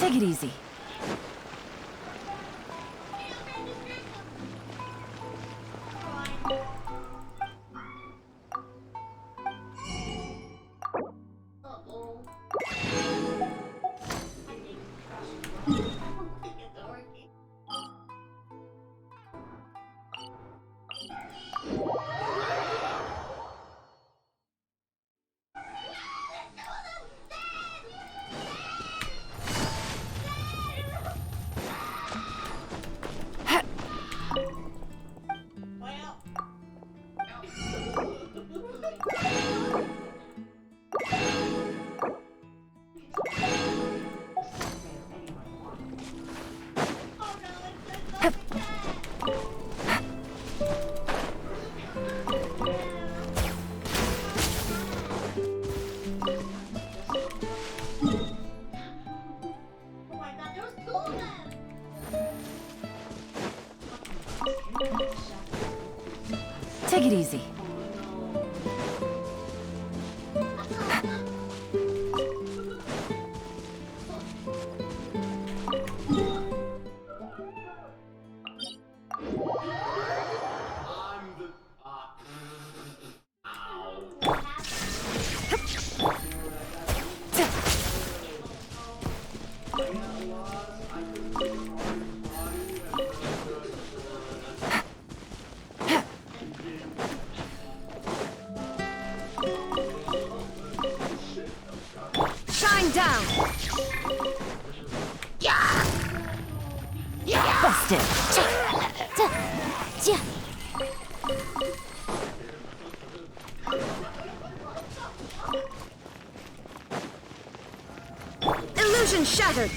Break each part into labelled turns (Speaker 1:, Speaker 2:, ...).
Speaker 1: Take it easy. Take it easy. Down. Busted. Illusion shattered.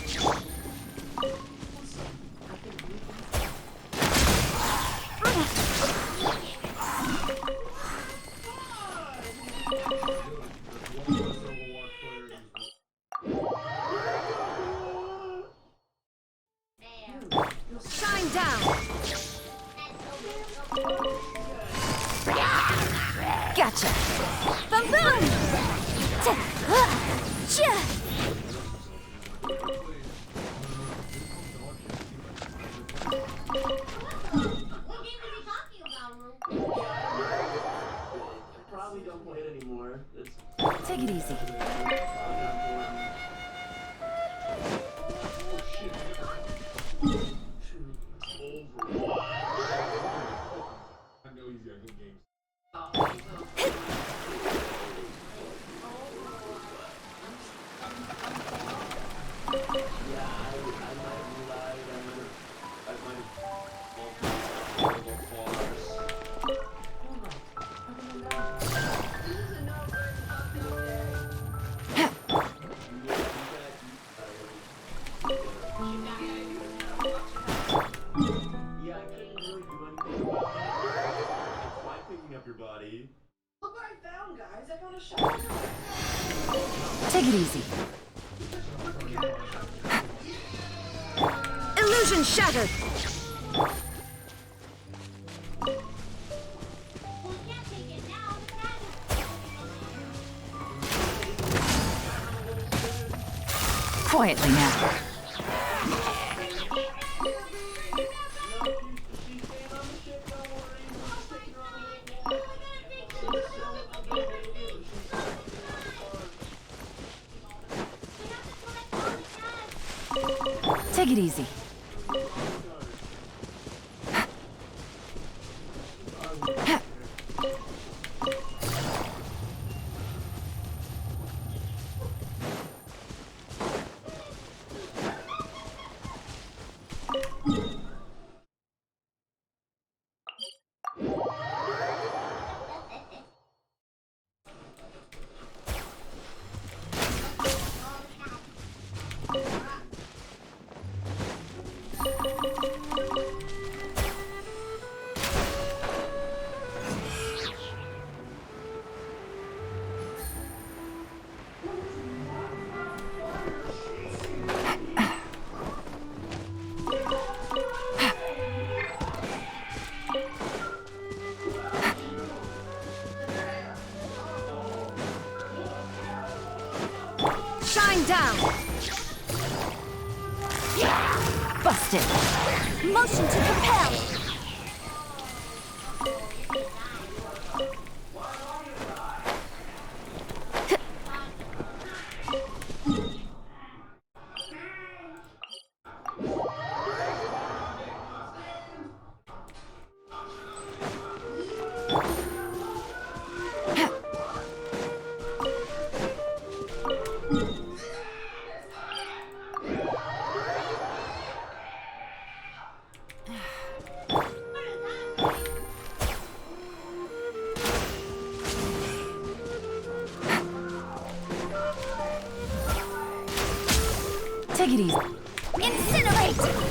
Speaker 1: Shine down. Gotcha. Boom boom.
Speaker 2: Probably don't play it anymore.
Speaker 1: Take it easy. Take it easy. Illusion shattered. Quietly now. Take it easy. Shine down.
Speaker 3: Motion to compel.
Speaker 1: Take it easy.
Speaker 3: Incinerate!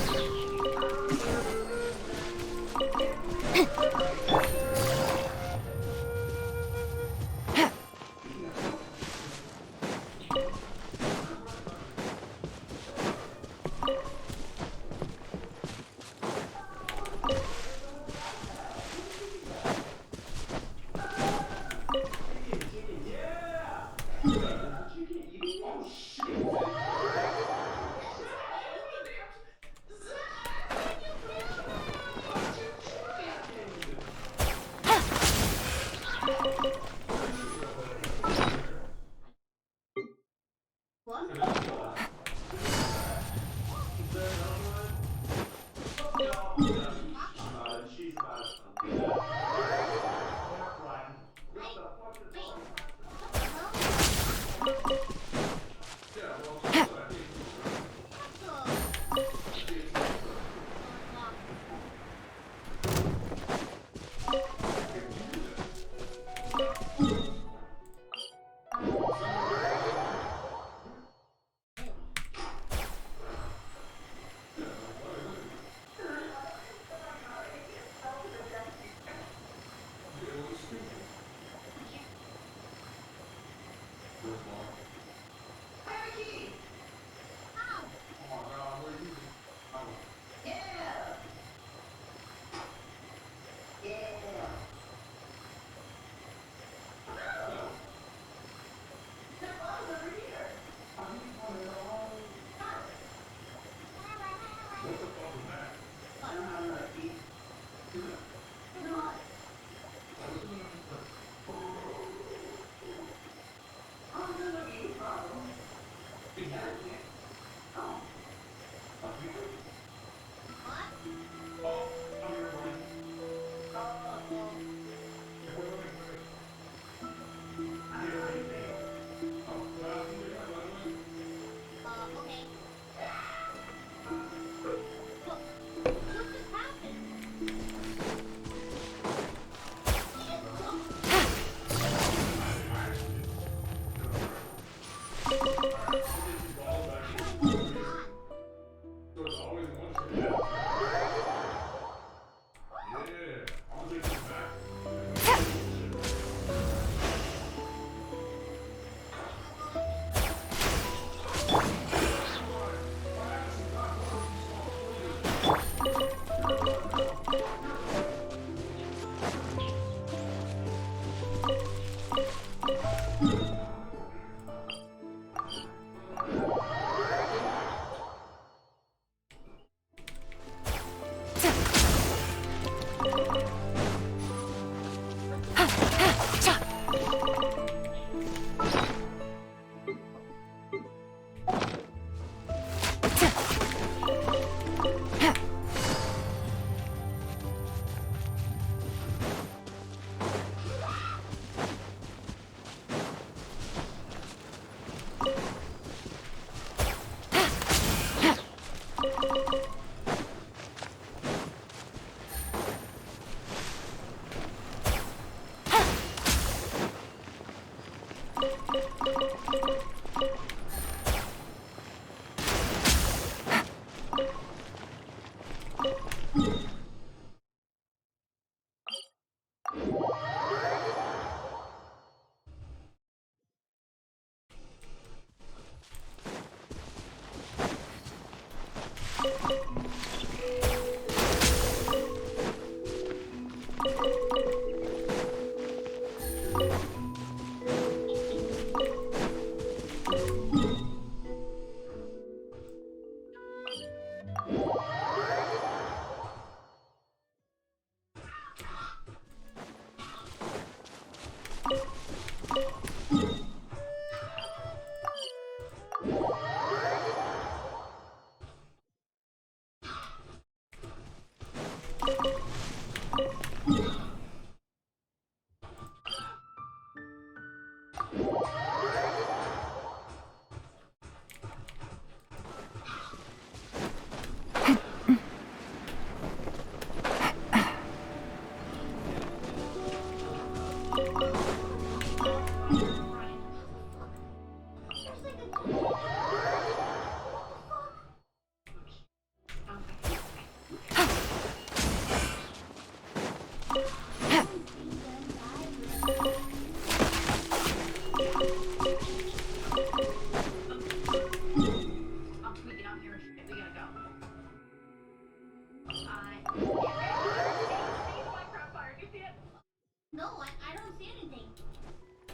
Speaker 3: No, I don't see anything.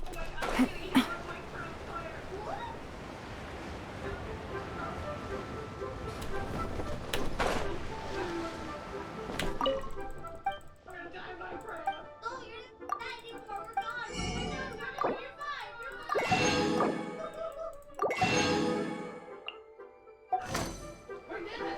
Speaker 3: Oh, you're not anymore. We're gone. You're fine. We're good.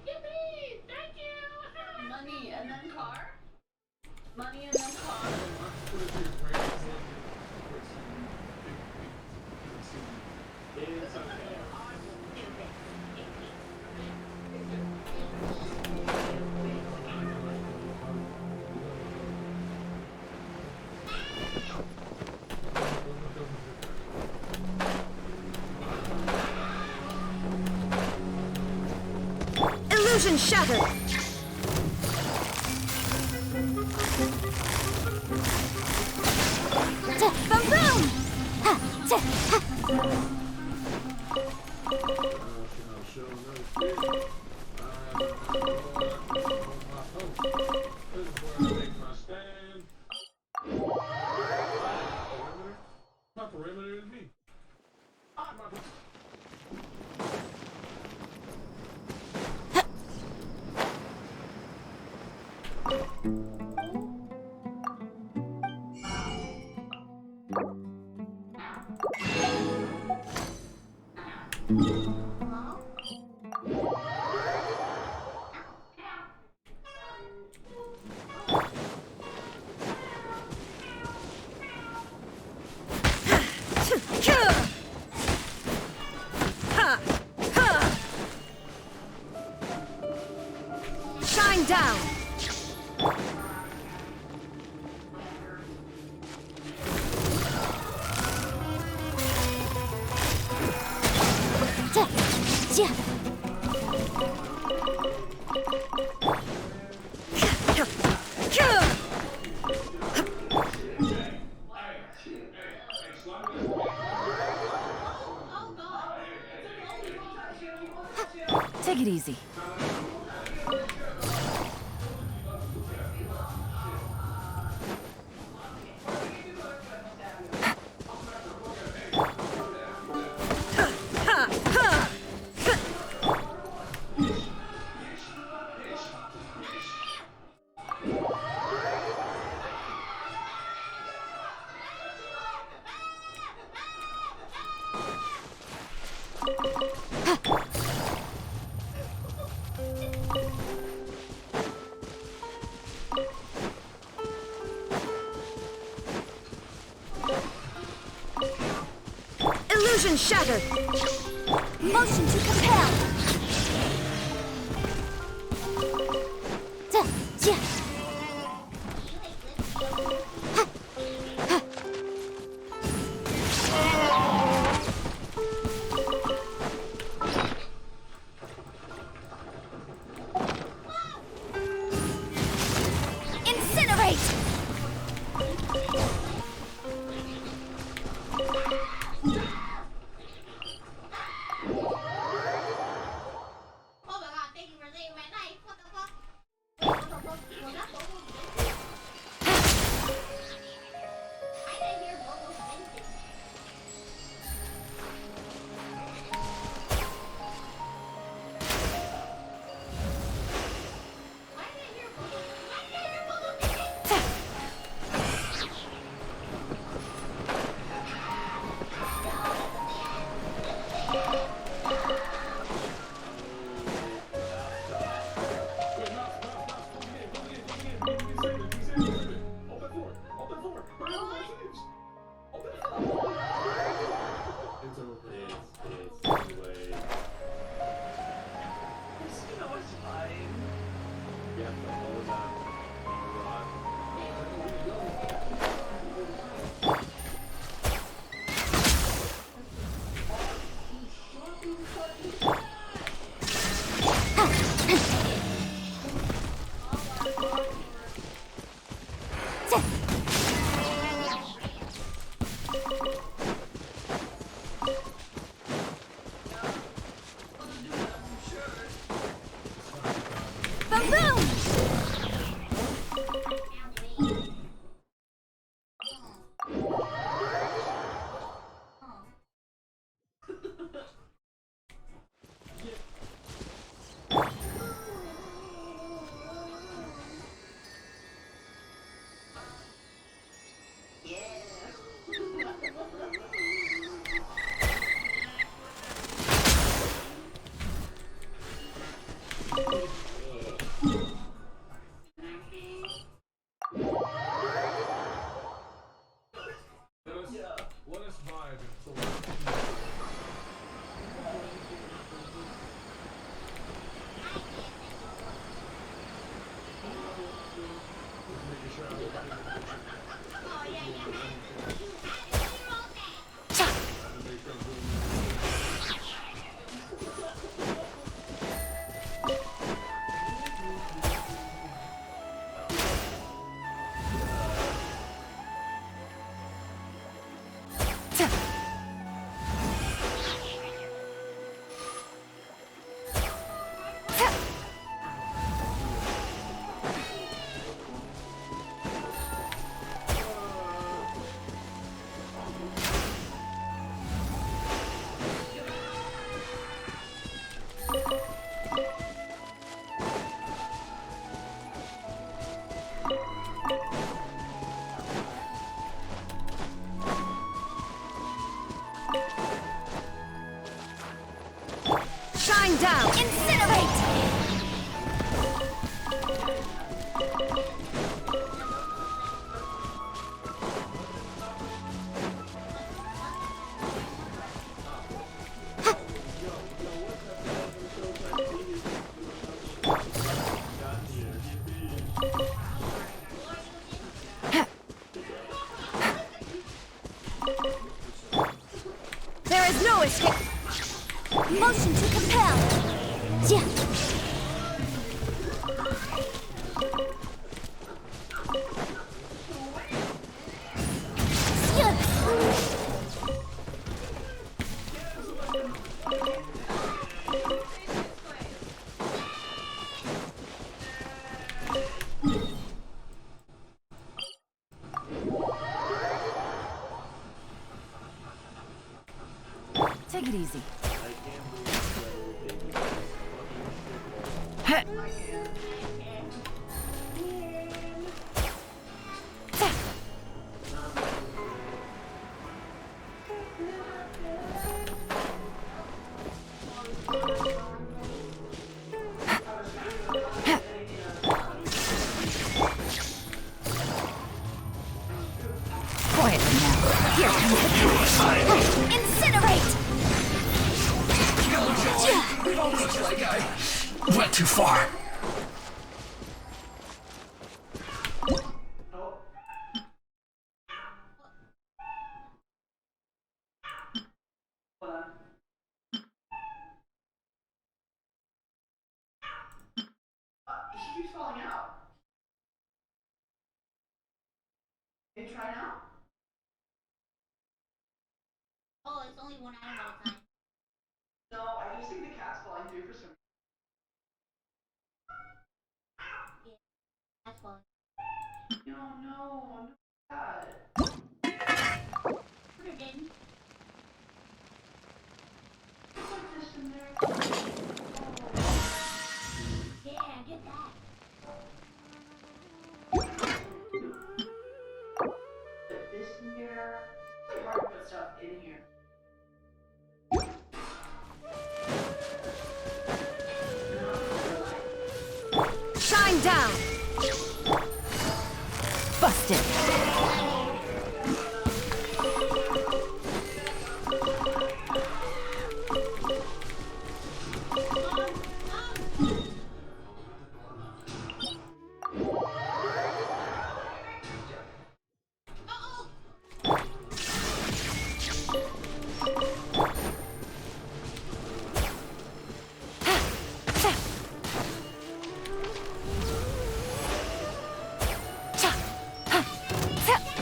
Speaker 3: Yippee! Thank you! Money and then car? Money and then car?
Speaker 2: It's okay.
Speaker 1: Illusion shattered. Boom! Ha! Ha!
Speaker 4: My perimeter is me.
Speaker 1: Shine down. Take it easy. Illusion shattered.
Speaker 3: Motion to compel. Incinerate! Oh my god, thank you for saving my life. What the fuck? What the fuck? Was that Bobo's I didn't hear Bobo's venting. Why did I hear Bobo's venting?
Speaker 4: Let us vibe until
Speaker 3: Oh, yeah, yeah. You wrote that.
Speaker 1: Shine down! Incinerate! There is no escape! Motion to compel! Yeah. Take it easy. Quietly now. Here comes the crash. Incinerate!
Speaker 5: Looks like I went too far.
Speaker 2: She keeps falling out. Hey, try now?
Speaker 3: Oh, it's only one item at a time.
Speaker 2: No, I just think the cat's falling through for some
Speaker 3: That's fun.
Speaker 2: reason. No, cat.
Speaker 3: Put it in.
Speaker 2: It's like this in there.
Speaker 3: Yeah, get that.
Speaker 2: Put this in here. It's really hard to put stuff in here.
Speaker 1: Shine down! Busted!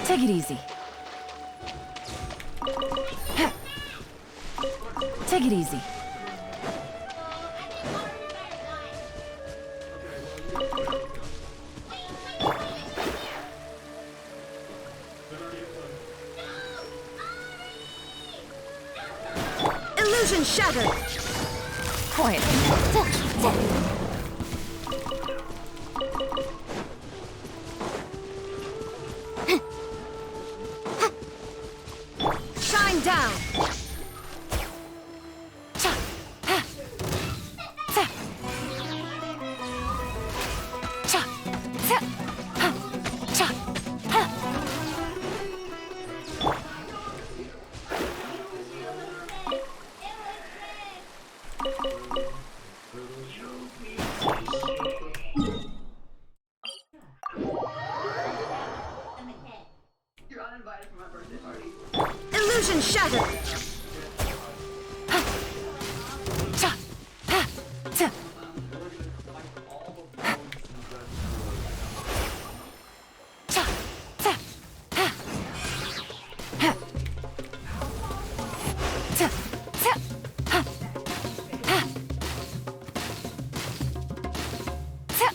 Speaker 1: Take it easy. Take it easy. Illusion shattered! Quietly. Shine down!
Speaker 3: I'm a cat.
Speaker 2: You're uninvited for my birthday party.
Speaker 1: Illusion shattered. Cha. Ha. Ta. Cha. Ta. Ha. Ha. Ta. Ta. Ha. Ha. Ta.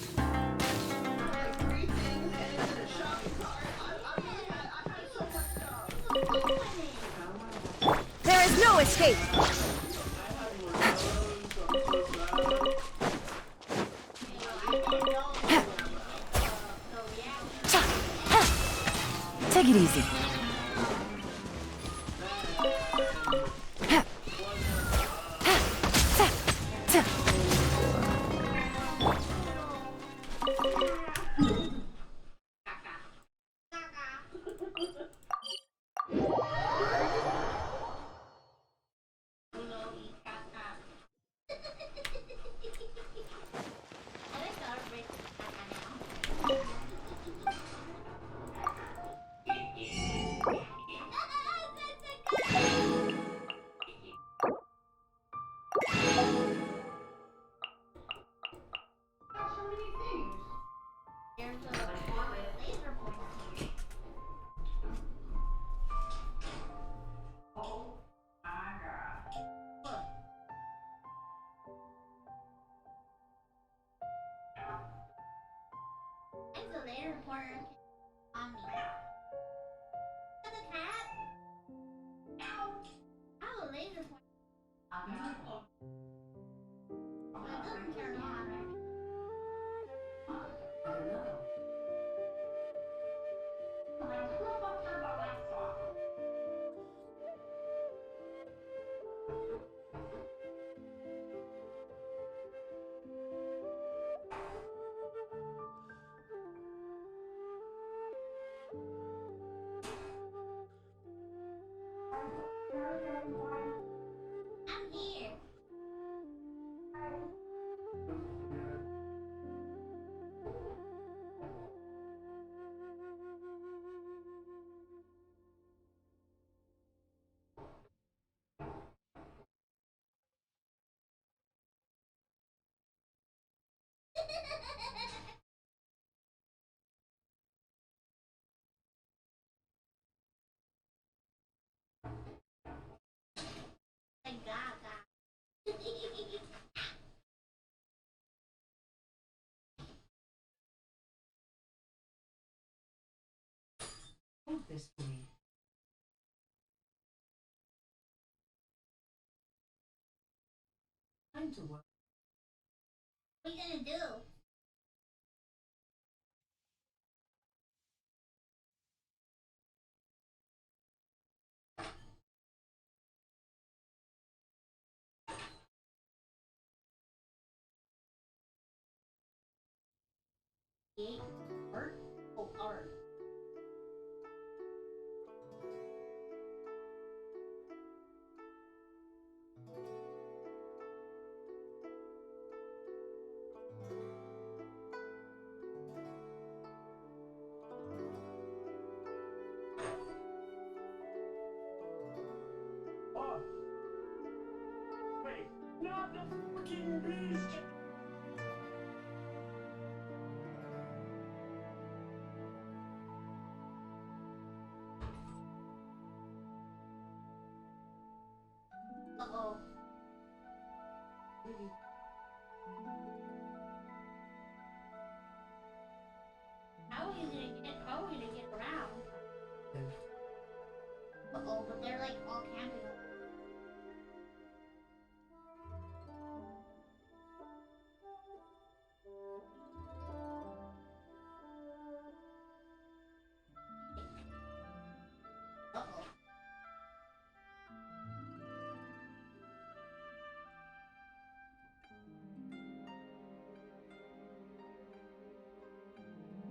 Speaker 2: Like 3 things and it's in a shopping cart. I've had so much stuff.
Speaker 1: There is no escape. Cha. Ha. Take it easy. Ha. Ha. Ta. Ta.
Speaker 2: So many things.
Speaker 3: There's a laser pointer here.
Speaker 2: Oh my god.
Speaker 3: Look. There's a laser pointer on me. Is that a cat? How a laser pointer? Well, it doesn't turn on, right? I'm here. Like Gaga.
Speaker 2: Hold this for me. Time to work.
Speaker 3: What are you gonna do? Art? Oh, art.
Speaker 4: Oh! Wait, not the fucking beast!
Speaker 3: Uh-oh. How are we gonna get around? Uh-oh, but they're like all camping. Uh-oh.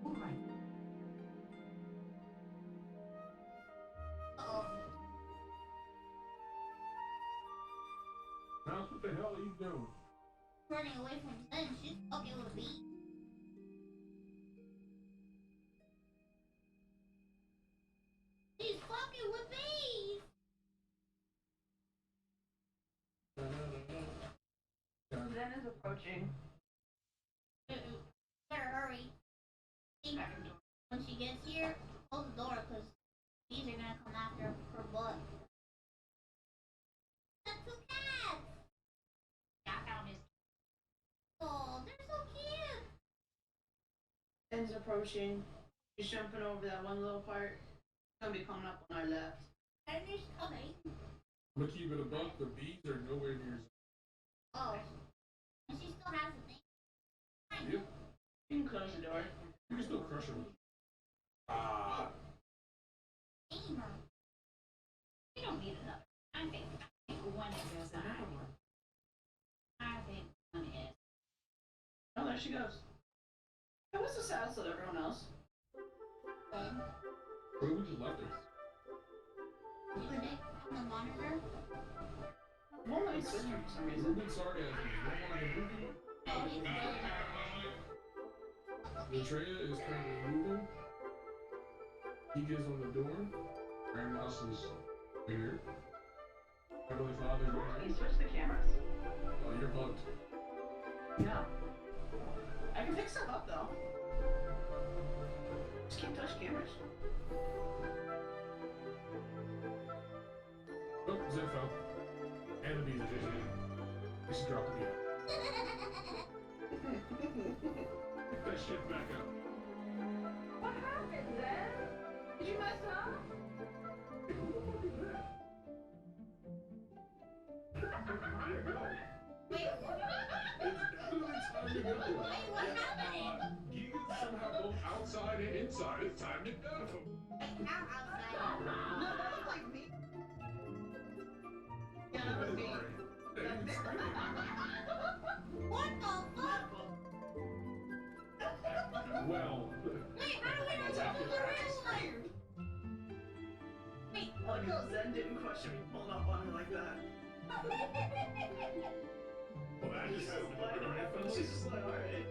Speaker 2: Alright.
Speaker 3: Uh-oh.
Speaker 4: Mouse, what the hell are you doing?
Speaker 3: running away from Zen. She's fucking with me. She's fucking with me.
Speaker 2: Zen is approaching.
Speaker 3: Better hurry. When she gets here, close the door because these are gonna come after her butt. That's two cats. I found his. Oh, they're so cute.
Speaker 2: Zen's approaching. She's jumping over that one little part. It's gonna be coming up on our left.
Speaker 3: And they're coming.
Speaker 6: I'm gonna keep it a buck. The bees are nowhere near.
Speaker 3: Oh, and she still has a thing.
Speaker 6: Yep.
Speaker 2: You can close the door.
Speaker 6: You can still crush them.
Speaker 3: Aim her. We don't need another. I think one is another one. I think one is.
Speaker 2: Oh, there she goes. Hey, what's the status of everyone else?
Speaker 6: Where we just left her?
Speaker 3: Nick on the monitor.
Speaker 2: Well, nice sister for some reason.
Speaker 6: Ruben sarcasm.
Speaker 3: Oh, he's really
Speaker 6: Latreya is currently moving. He gets on the door. Grand Mouse is here. Heavenly Father is
Speaker 2: Hey,
Speaker 6: here.
Speaker 2: switch the cameras.
Speaker 6: Oh, you're bugged.
Speaker 2: Yeah. I can pick stuff up though. Just can't touch cameras.
Speaker 6: Oh, Zed fell. And the bees are chasing him. We should drop the bee. Pick that shit back up.
Speaker 2: What happened, Zen? Did you mess up?
Speaker 6: Hey, who the fuck is that? There you go.
Speaker 3: Wait,
Speaker 6: It's definitely time to go.
Speaker 3: wait, what's happening?
Speaker 6: Giga's somehow both outside and inside. It's time to go.
Speaker 3: Wait, how outside?
Speaker 2: No, that looked like me. Yeah, that was me.
Speaker 6: Hey, it's screaming.
Speaker 3: What the fuck?
Speaker 6: Well,
Speaker 3: Wait, how do we not talk to the real one? Wait.
Speaker 2: I like how Zen didn't question me pulling up on her like that.
Speaker 6: well, that just has to
Speaker 2: She's just like, alright.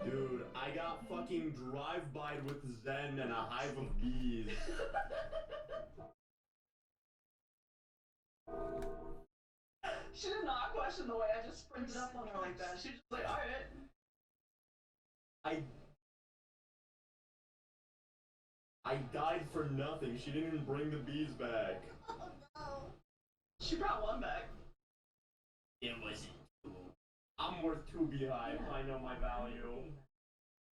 Speaker 7: Dude, I got fucking drive-by'd with Zen and a hive of bees.
Speaker 2: She did not question the way I just sprinted up on her like that. She was just like, alright.
Speaker 7: I died for nothing. She didn't even bring the bees back.
Speaker 3: Oh no.
Speaker 2: She brought one back.
Speaker 7: It wasn't two. I'm worth 2 beehive. I know my value.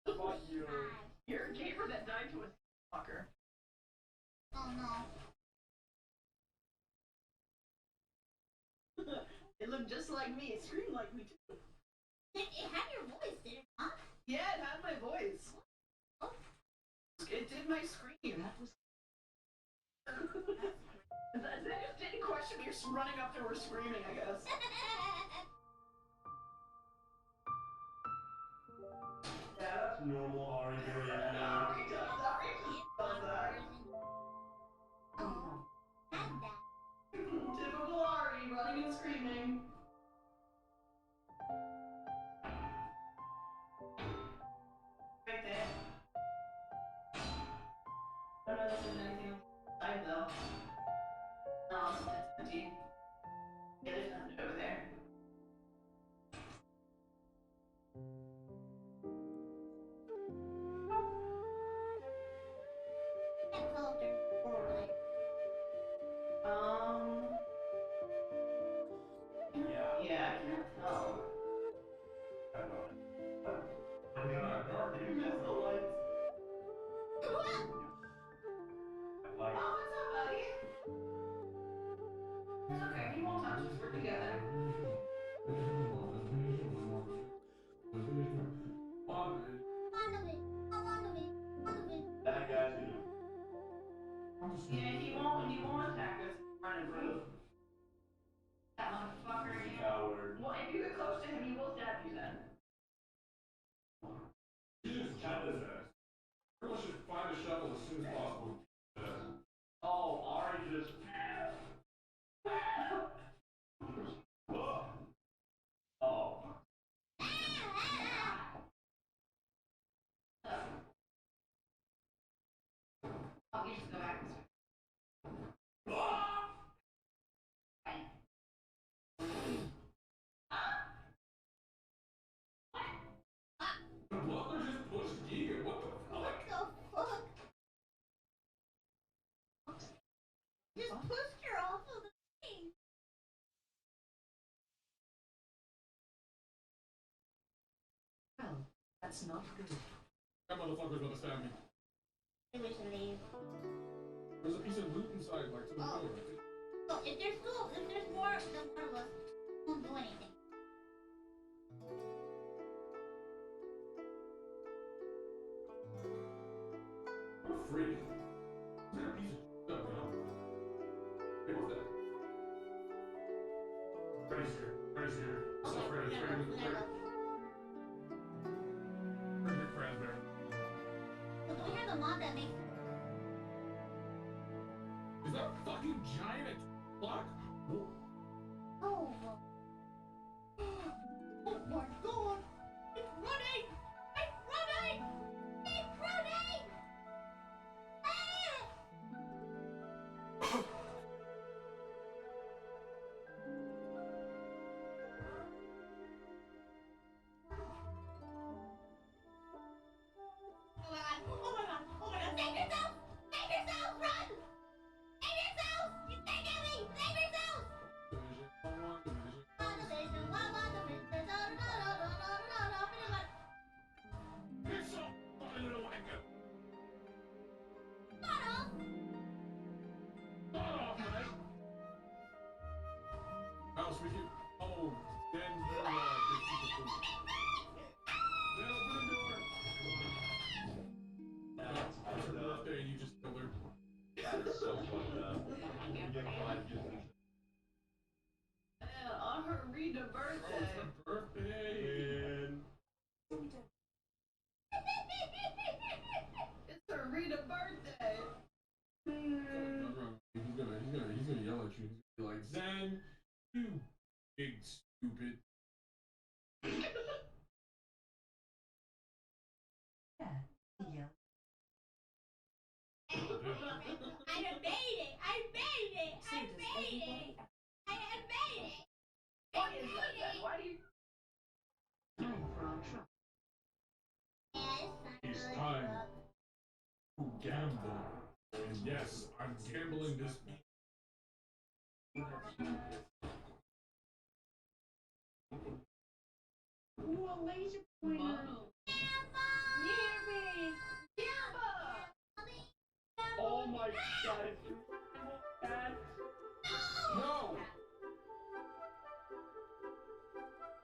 Speaker 7: Fuck you.
Speaker 2: You're a gamer that died to a fucker.
Speaker 3: Oh no.
Speaker 2: It looked just like me. It screamed like me too.
Speaker 3: It had your voice, did it not?
Speaker 2: Yeah, it had my voice.
Speaker 3: Oh.
Speaker 2: It did my scream. That was. They just didn't question me. You're just running up to her screaming, I guess. Yeah, that's
Speaker 7: Normal Ari behavior.
Speaker 2: Ari does that. Ari does that.
Speaker 3: Oh, had that.
Speaker 2: Typical Ari, running and screaming. Right there. I don't know if there's anything inside though. No, it's empty. Yeah, there's nothing over there.
Speaker 3: Can't tell if they're forward.
Speaker 2: Yeah, I can't tell. You missed the lights. You just go back.
Speaker 6: The butler just pushed gear. What the fuck?
Speaker 3: What the fuck? Just pushed her off of the thing.
Speaker 1: Well, that's not good.
Speaker 6: That motherfucker's gonna stab me.
Speaker 3: Maybe we should leave.
Speaker 6: There's a piece of loot inside, like to the door.
Speaker 3: So if there's more than one of us, we won't do anything.
Speaker 6: I'm afraid. Is there a piece of stuff, you know? Hey, what's that? Freddy's here. Freddy's here. What's up, Freddy? Freddy with the Freddy. Freddy Fazbear.
Speaker 3: So do we have a mod that makes
Speaker 6: Is that fucking giant clock?
Speaker 3: Oh. Oh my god! It's running! It's running! It's running! Ah! Oh my god! Oh my god! Oh my god! Save yourself! Save yourself! Run! Save yourself! He's taking me! Save yourself!
Speaker 6: It's so fucking little wanker. Start off, mate. Mouse, we can. Oh, then you big people food. Then open the door. It's her birthday and you just killed her.
Speaker 7: That is so fucked up. You get five just
Speaker 2: On her Rita
Speaker 6: Oh,
Speaker 2: birthday.
Speaker 6: it's her birthday.
Speaker 2: It's her Rita birthday.
Speaker 6: He's gonna yell at you. He's gonna be like, Zen, you big stupid.
Speaker 1: Yeah. Yeah.
Speaker 3: I made it! I made it! I
Speaker 1: So does
Speaker 3: made it!
Speaker 1: everybody.
Speaker 3: I made it!
Speaker 2: Why is that, Dad? Why do you?
Speaker 1: Time for our truck.
Speaker 3: Yes,
Speaker 6: It's time to gamble. And yes, I'm gambling this.
Speaker 1: Ooh, a laser pointer.
Speaker 7: Oh my god, it's bad.
Speaker 6: No!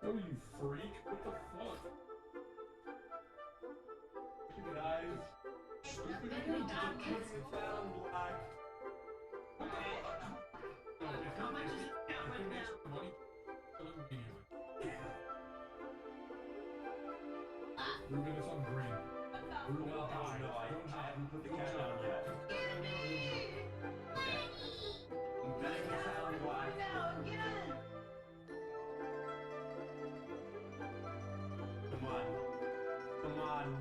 Speaker 6: No, you freak. What the fuck?
Speaker 7: Guys,
Speaker 6: Stupid
Speaker 7: you
Speaker 6: idiot.
Speaker 7: found black.
Speaker 6: No,
Speaker 2: How much is it count right now?
Speaker 6: money, kill him immediately. Ruben, it's on green. Ruben,
Speaker 7: No,
Speaker 6: die.
Speaker 7: I haven't put the cat down yet. I'm betting it's on black.
Speaker 2: Now again.
Speaker 7: Come on. Come on.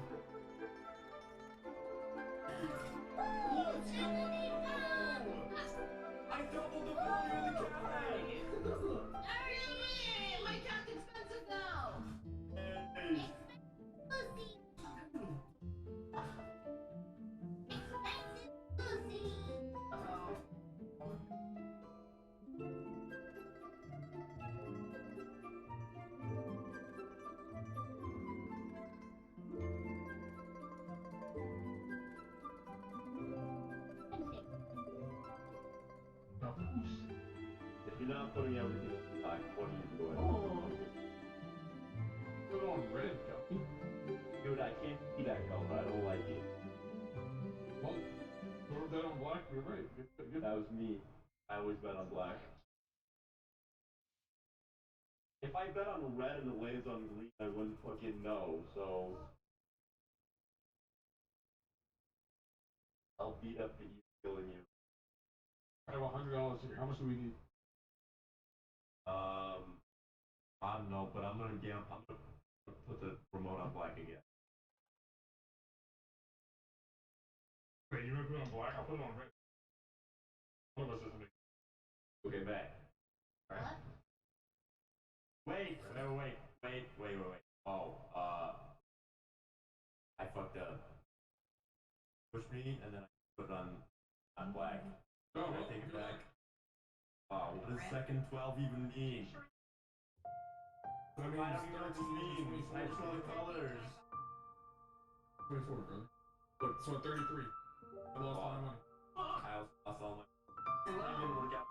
Speaker 7: I doubled the value of the cat.
Speaker 2: My cat's expensive now.
Speaker 7: Hey. If you're not putting everything back, what are you doing?
Speaker 6: Put it on red, Guppy.
Speaker 7: Dude, I can't see that color. I don't like it.
Speaker 6: Well, throw that on black. You're right. Good.
Speaker 7: That was me. I always bet on black. If I bet on red and it lays on green, I wouldn't fucking know, so I'll beat up the evil killing you.
Speaker 6: I have $100 here. How much do we need?
Speaker 7: I don't know, but I'm gonna put the remote on black again.
Speaker 6: Wait, you gonna put it on black? I'll put it on red. One of us doesn't make
Speaker 7: Okay, bet.
Speaker 3: What?
Speaker 7: Wait. Oh, I fucked up. Push me, and then I put it on black.
Speaker 6: Oh,
Speaker 7: Can I take it back? Oh, what does second 12 even mean?
Speaker 6: That means
Speaker 7: I don't even know what this means. I just know the colors.
Speaker 6: 24, brother. Look, so at 33. I lost all my money.
Speaker 7: I also lost all my. It didn't work out.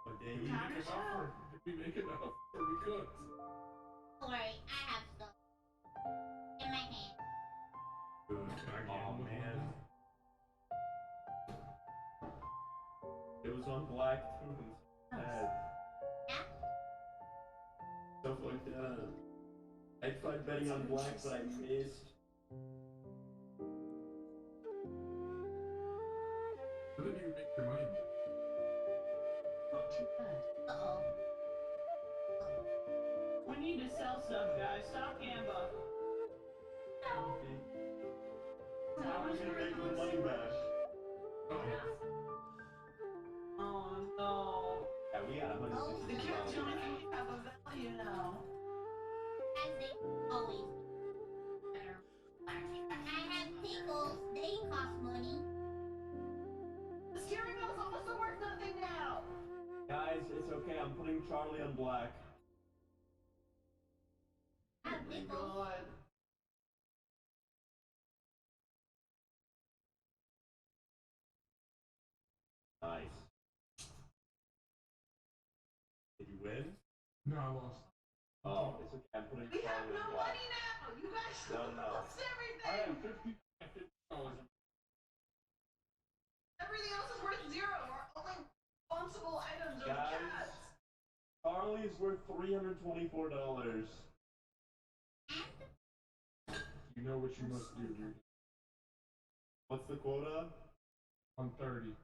Speaker 7: But dang,
Speaker 6: Did we make enough or did we make enough? Or we cooked?
Speaker 3: Don't worry, I have stuff in my hand.
Speaker 6: Can I
Speaker 7: Oh
Speaker 6: gamble with
Speaker 7: man.
Speaker 6: one?
Speaker 7: It was on black too instead.
Speaker 3: Yeah?
Speaker 7: Stuff like that. I tried betting on black, but I missed.
Speaker 6: How did you make your money?
Speaker 1: Not too bad.
Speaker 3: Uh-oh.
Speaker 2: We need to sell stuff, guys. Stop Canva.
Speaker 7: How are we gonna make the money back?
Speaker 2: Oh no.
Speaker 7: Yeah, we got $160.
Speaker 2: The kids don't even have a value now.
Speaker 3: As they always do. I have pickles. They cost money.
Speaker 2: The steering wheel's also worth nothing now.
Speaker 7: Guys, it's okay. I'm putting Charlie on black.
Speaker 3: I have
Speaker 2: Oh my
Speaker 3: pickles.
Speaker 2: god.
Speaker 7: Nice. Did you win?
Speaker 6: No, I lost.
Speaker 7: Oh, it's okay. I'm putting
Speaker 2: We have
Speaker 7: Charlie
Speaker 2: no
Speaker 7: on black.
Speaker 2: money now. You guys
Speaker 7: No.
Speaker 2: lost
Speaker 6: I
Speaker 2: everything.
Speaker 6: have $50.
Speaker 2: Everything else is worth zero. Our only responsible items are the
Speaker 7: Guys.
Speaker 2: cats.
Speaker 7: Charlie's worth $324.
Speaker 6: You know what you must do, dude.
Speaker 7: What's the quota?
Speaker 6: 130.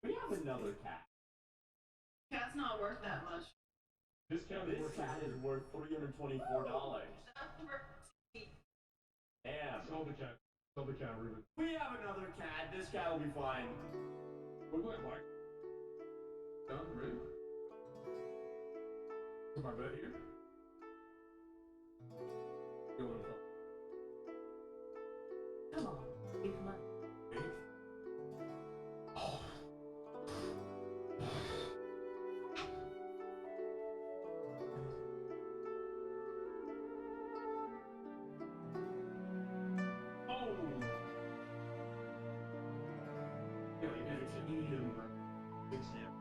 Speaker 7: We have another cat.
Speaker 2: Cat's not worth that much.
Speaker 6: This cat is
Speaker 7: This
Speaker 6: worth
Speaker 7: cat is worth $324. Damn.
Speaker 6: Sell the cat. Sell the cat, Ruben.
Speaker 7: We have another cat. This cat will be fine.
Speaker 6: We're going black. Done, ready? Put my bet here. Go in front.
Speaker 1: Come on, big money.
Speaker 6: Eight. Oh. Oh.
Speaker 7: Yeah, we better to eat him. Big snap.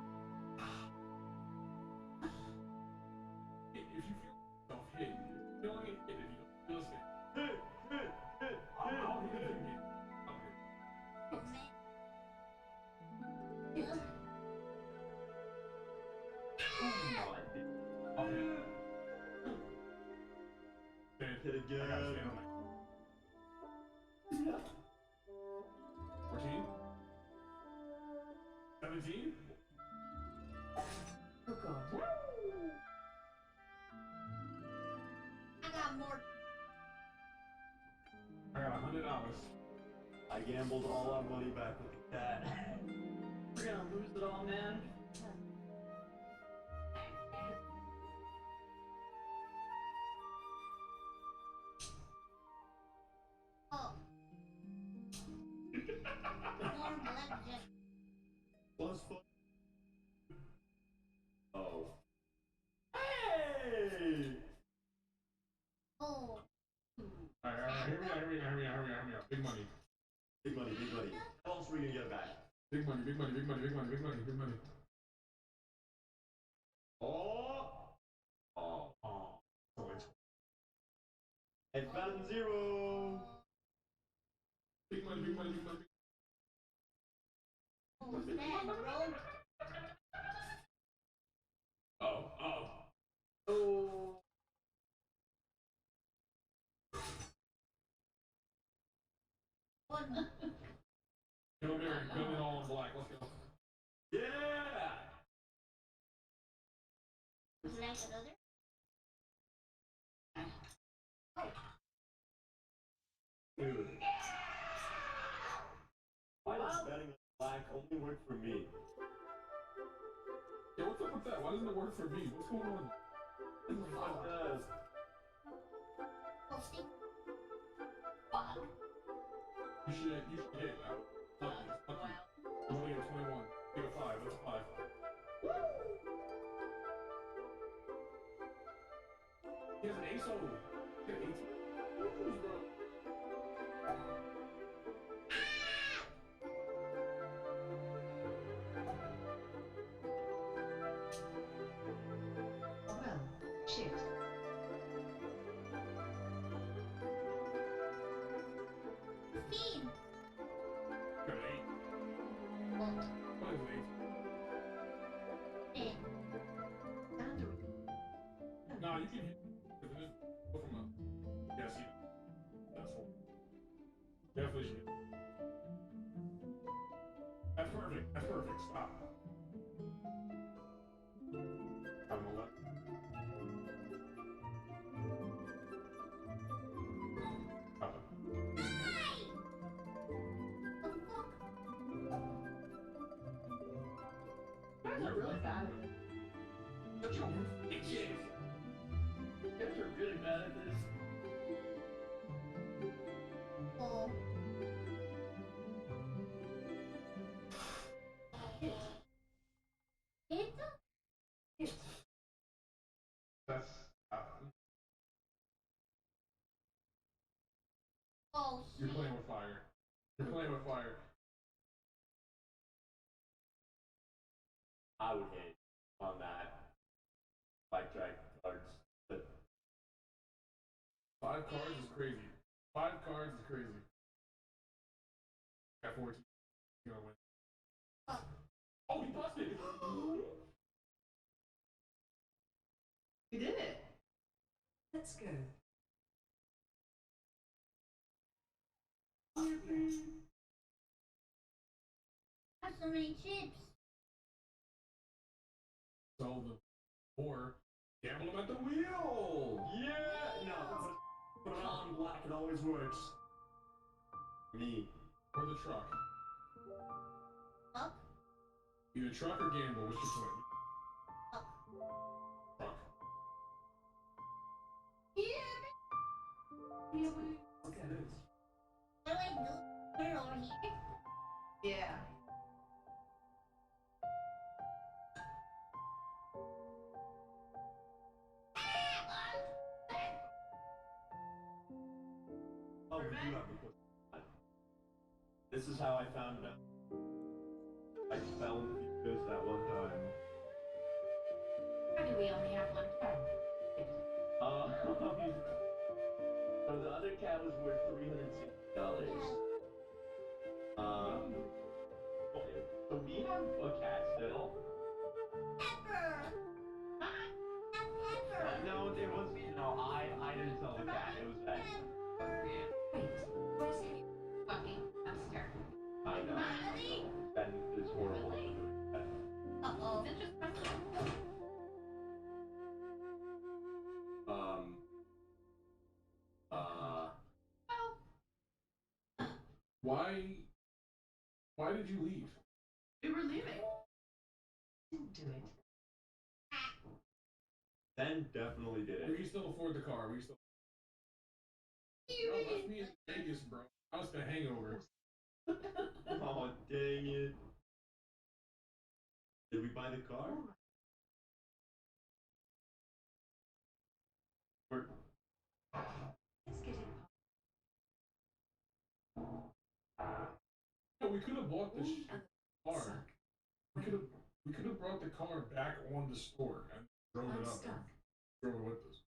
Speaker 6: If you feel yourself hit, you're feeling it hit. If you don't feel it, I'll hit it again. I'll hit it.
Speaker 7: Hit again.
Speaker 6: I gotta stand on that. 14? 17?
Speaker 1: Oh God.
Speaker 3: I got more.
Speaker 6: I got $100.
Speaker 7: I gambled all our money back with the cat.
Speaker 2: We're gonna lose it all, man.
Speaker 3: Oh. More blackjack.
Speaker 7: Plus fun. Oh. Hey!
Speaker 3: Oh.
Speaker 6: Alright, hear me out. Big money.
Speaker 7: Big money. How else are we gonna get it back?
Speaker 6: Big money.
Speaker 7: Oh! It's better than zero.
Speaker 6: Big money.
Speaker 3: Oh, what's that, bro?
Speaker 6: Oh.
Speaker 2: Oh.
Speaker 3: One.
Speaker 6: Go there, go in all in black. Let's go.
Speaker 7: Yeah!
Speaker 3: Would you like another?
Speaker 7: Dude. Why does betting on black only work for me?
Speaker 6: Yeah, what's up with that? Why doesn't it work for me? What's going on?
Speaker 7: It does.
Speaker 3: Oh, stick. Fuck.
Speaker 6: You should hit. Lucky. I'm only at 21. Take a 5. That's a 5. He has an ace hole. He has 18. Ooh, bro.
Speaker 1: Well, shift.
Speaker 3: Team.
Speaker 6: Got an 8.
Speaker 3: Oh,
Speaker 6: What is an
Speaker 3: shit.
Speaker 1: Boundary.
Speaker 6: 8? Nah, you can hit. Go from up. Yes, you. That's all. Definitely should. That's perfect. That's perfect. Stop. I'm gonna let. Stop it.
Speaker 3: Hey! The fuck?
Speaker 2: You guys are really bad at this.
Speaker 6: Shut your mouth.
Speaker 7: You guys are really bad at this.
Speaker 3: Oh.
Speaker 1: Hit.
Speaker 3: Hit the?
Speaker 1: Hit.
Speaker 6: That's.
Speaker 3: Oh,
Speaker 6: You're
Speaker 3: shit.
Speaker 6: playing with fire. You're playing with fire.
Speaker 7: I would hit on that blackjack cards. But
Speaker 6: 5 cards is crazy. 5 cards is crazy. Got 14. You're gonna win. Oh, he busted!
Speaker 2: You did it.
Speaker 1: Let's go.
Speaker 3: I have so many chips.
Speaker 6: Sell them. Or gamble them at the wheel!
Speaker 7: yeah, no. Put it on black. It always works. Me.
Speaker 6: Or the truck.
Speaker 3: Fuck.
Speaker 6: Either truck or gamble. What's your point?
Speaker 3: Fuck.
Speaker 6: Truck.
Speaker 3: Yeah.
Speaker 1: Let's go.
Speaker 3: What do I do? Put it over here?
Speaker 2: Yeah.
Speaker 7: Oh, we do have to put. This is how I found out. I fell in the abyss that one time.
Speaker 1: How do we only have one turn? Hit.
Speaker 7: So the other cat was worth $360. Okay, so we have a cat still.
Speaker 3: Pepper. Not pepper.
Speaker 7: No, it was no. I didn't tell the cat. It was Ben.
Speaker 1: Wait. Where's he? Fucking monster.
Speaker 7: I know.
Speaker 3: Mommy.
Speaker 7: Ben is horrible at doing that.
Speaker 3: Uh-oh.
Speaker 1: Then just press it.
Speaker 6: Why did you leave?
Speaker 2: We were leaving.
Speaker 1: Didn't do it.
Speaker 7: Ben definitely did
Speaker 6: We
Speaker 7: it.
Speaker 6: can still afford the car. We still. Bro, left me in Vegas, bro. I was the hangover.
Speaker 7: Oh dang it! Did we buy the car? We're,
Speaker 1: Let's get it.
Speaker 6: No, we could have bought this
Speaker 1: And
Speaker 6: car.
Speaker 1: suck.
Speaker 6: We could have brought the car back on the store and drove
Speaker 1: I'm
Speaker 6: it up.
Speaker 1: stuck.
Speaker 6: And drove it with us.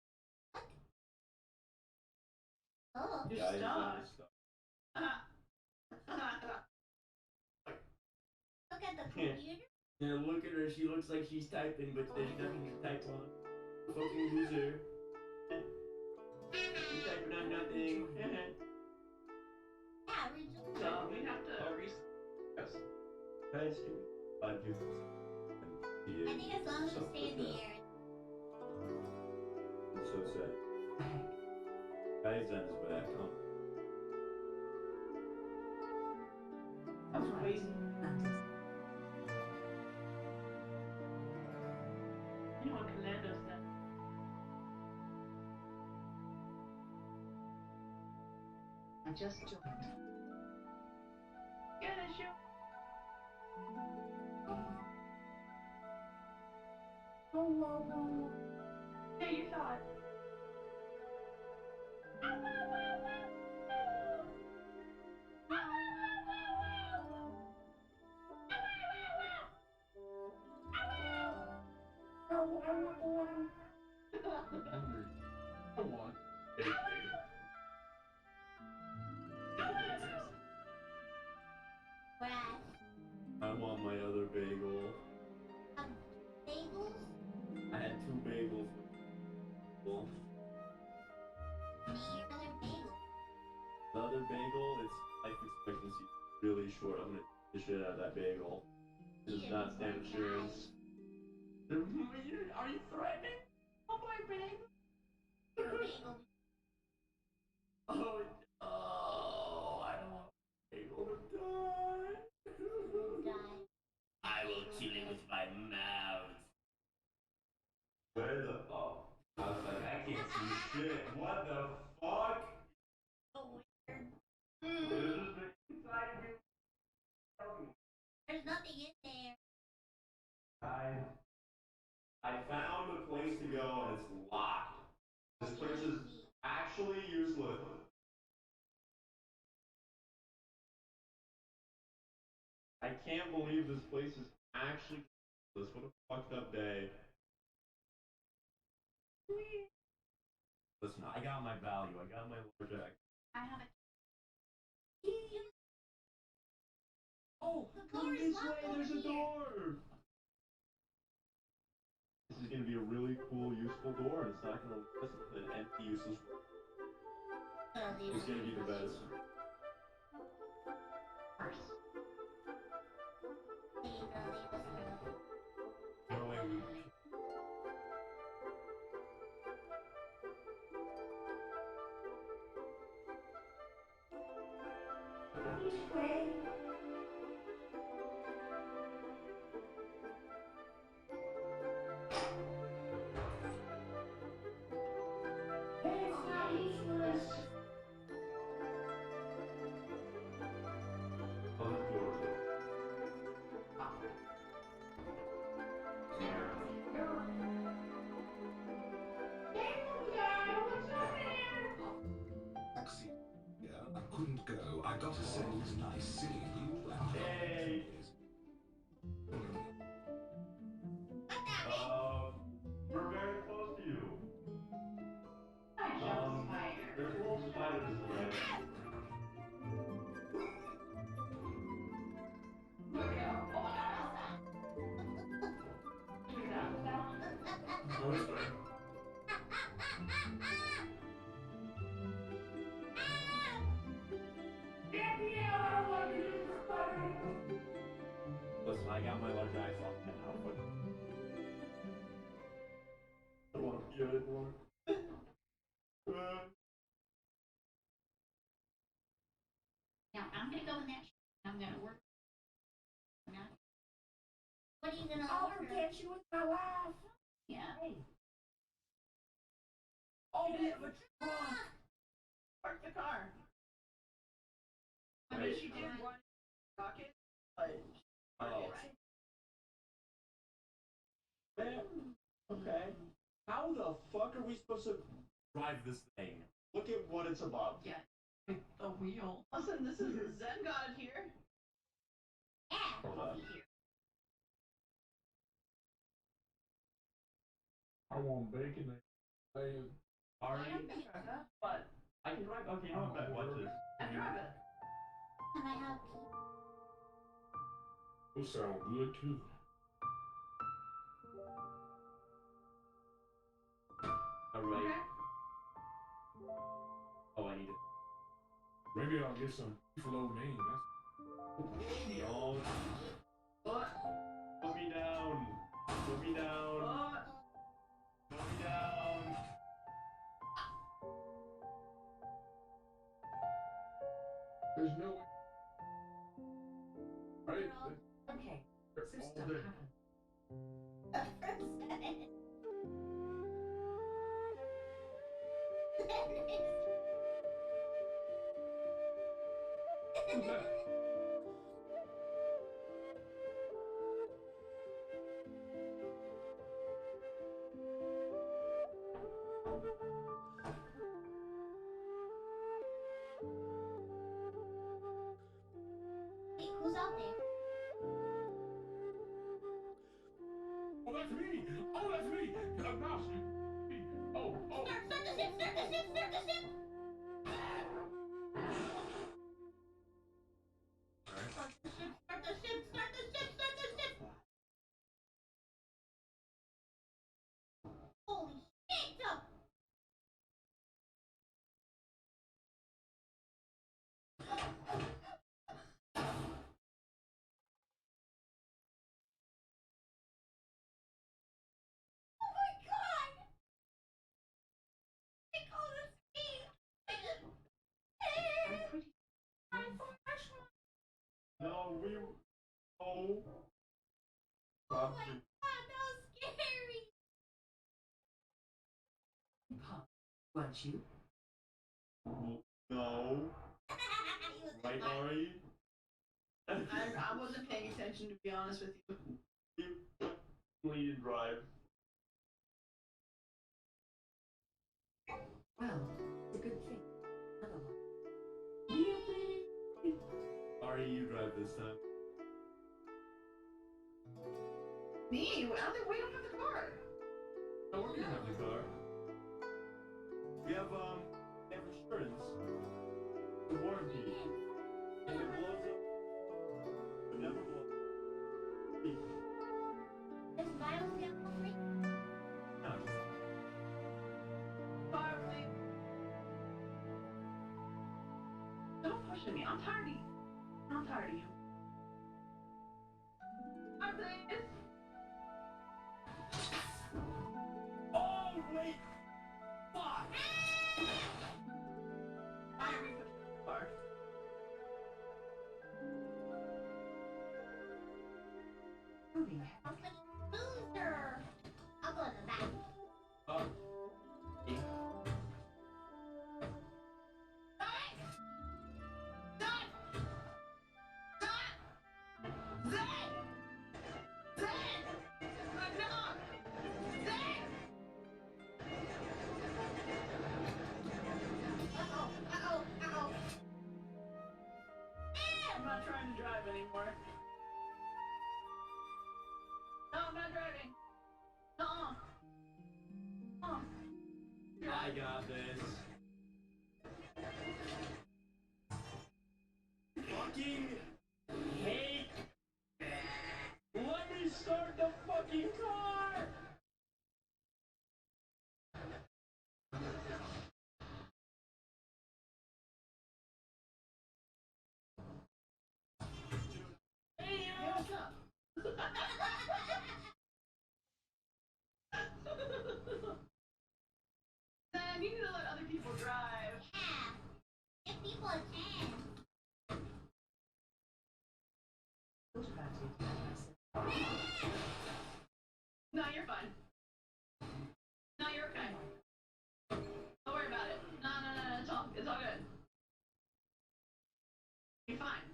Speaker 3: Oh.
Speaker 2: You're
Speaker 7: guys,
Speaker 2: stuck.
Speaker 7: stuck.
Speaker 3: Look at the computer.
Speaker 7: Yeah, look at her. She looks like she's typing, but there's nothing to type on. Fucking loser. She's typing on nothing.
Speaker 3: Yeah, we just.
Speaker 2: So we have to reset.
Speaker 7: Guys, can we give
Speaker 3: I think as long as we stay in the air.
Speaker 7: It's so sad. Guys, that is back.
Speaker 2: You know what Commando said?
Speaker 8: I just joined.
Speaker 2: Yeah, they show. Oh. Yeah, you saw it.
Speaker 6: Hungry. I want big bagel.
Speaker 3: Brad.
Speaker 7: I want my other bagel.
Speaker 3: Bagels?
Speaker 7: I had 2 bagels.
Speaker 3: Me, another bagel.
Speaker 7: The other bagel, its life expectancy is really short. I'm gonna eat the shit out of that bagel. It does not stand a chance. Are you threatening? Oh, my bagel!
Speaker 3: Bagel.
Speaker 7: Oh, I don't want bagel to die.
Speaker 3: Die.
Speaker 7: I will kill it with my mouth. Where the fuck? I was like, I can't see shit. What the fuck?
Speaker 3: So weird.
Speaker 7: There's just inside of me.
Speaker 3: There's nothing in there.
Speaker 7: I found a place to go and it's locked. This place is actually useless. I can't believe this place is actually useless. What a fucked up day. Listen, I got my value. I got my lumberjack.
Speaker 2: I have it.
Speaker 7: Oh,
Speaker 3: The
Speaker 7: come
Speaker 3: door is
Speaker 7: this
Speaker 3: locked
Speaker 7: way.
Speaker 3: over
Speaker 7: There's a
Speaker 3: here.
Speaker 7: door. This is gonna be a really cool, useful door, and it's not gonna leave us with an empty, useless room. It's gonna be the best. No way we. Oh, this door is
Speaker 5: Taxi. Yeah, I couldn't go. I gotta say it was nice seeing you.
Speaker 7: Hey. We're very close to you. There's little spiders in the way. Oh, this way. Listen, I got my large axe off now, but I don't want to be here anymore.
Speaker 1: Now I'm gonna go in that. I'm gonna work. Now,
Speaker 3: What are you gonna
Speaker 4: I'll
Speaker 3: order?
Speaker 4: get you with my laugh.
Speaker 1: yeah.
Speaker 2: Oh, we have a truck. Park the car. I mean, she did run rocket, but.
Speaker 7: Oh. Man, okay. How the fuck are we supposed to drive this thing? Look at what it's above.
Speaker 2: Yeah. The wheel. Listen, this is Zen got it here.
Speaker 3: Yeah.
Speaker 7: Hold on.
Speaker 6: I want bacon and eggs.
Speaker 7: Are
Speaker 2: I
Speaker 7: you?
Speaker 2: can drive that, but
Speaker 7: I can drive. Okay, you know what? Watch this.
Speaker 2: I drive it.
Speaker 3: Can I have
Speaker 6: Those sound good too.
Speaker 7: Alright.
Speaker 2: Okay.
Speaker 7: Oh, I need it.
Speaker 6: Maybe I'll get some beef lo mein.
Speaker 7: No.
Speaker 2: What?
Speaker 7: Put me down. Put me down.
Speaker 2: What?
Speaker 7: Put me down.
Speaker 6: There's no way. Right?
Speaker 8: Okay,
Speaker 6: They're
Speaker 8: so
Speaker 6: all
Speaker 8: stuff
Speaker 6: there.
Speaker 8: happened.
Speaker 3: a person?
Speaker 6: Who's that?
Speaker 3: Wait, who's out there?
Speaker 6: Oh, that's me! Oh, that's me! Mouse! Oh, oh!
Speaker 3: Start the ship! Start the ship! Start the ship!
Speaker 6: Alright.
Speaker 3: Start the ship! Start the ship! Start the ship! Start the ship! Holy shit! Oh my god! Take all the speed!
Speaker 8: I'm pretty.
Speaker 7: No, we. Oh.
Speaker 3: Oh my
Speaker 7: Rob,
Speaker 3: god, that was scary!
Speaker 8: Pop. Weren't you?
Speaker 7: no.
Speaker 3: He was
Speaker 7: Right,
Speaker 3: like,
Speaker 7: Ari?
Speaker 2: I wasn't paying attention, to be honest with you.
Speaker 7: You lead and drive.
Speaker 8: Well, it's a good thing. Otherwise.
Speaker 7: Ari, you drive this time.
Speaker 2: Me? We don't have the car.
Speaker 7: No, we're gonna have the car. We have insurance. The warranty. If it blows up, it never blows up.
Speaker 3: this virus get for free?
Speaker 7: No.
Speaker 2: Car, please. Don't push me. I'm tired of you. I'm tired of you. Car, please.
Speaker 7: Oh, wait! Fuck!
Speaker 2: Why are we pushing the car?
Speaker 8: Moving.
Speaker 3: Company loser! I'll go in the back.
Speaker 7: Oh.
Speaker 2: I'm not trying to drive anymore. No, I'm not driving.
Speaker 7: I got this. Fucking hate. Let me start the fucking car!
Speaker 2: Hey, what's up? Man, you need to let other people drive.
Speaker 3: Yeah. Give people a chance.
Speaker 8: Thought about it.
Speaker 2: No, you're fine. No, you're okay. Don't worry about it. No, it's all good. You're fine.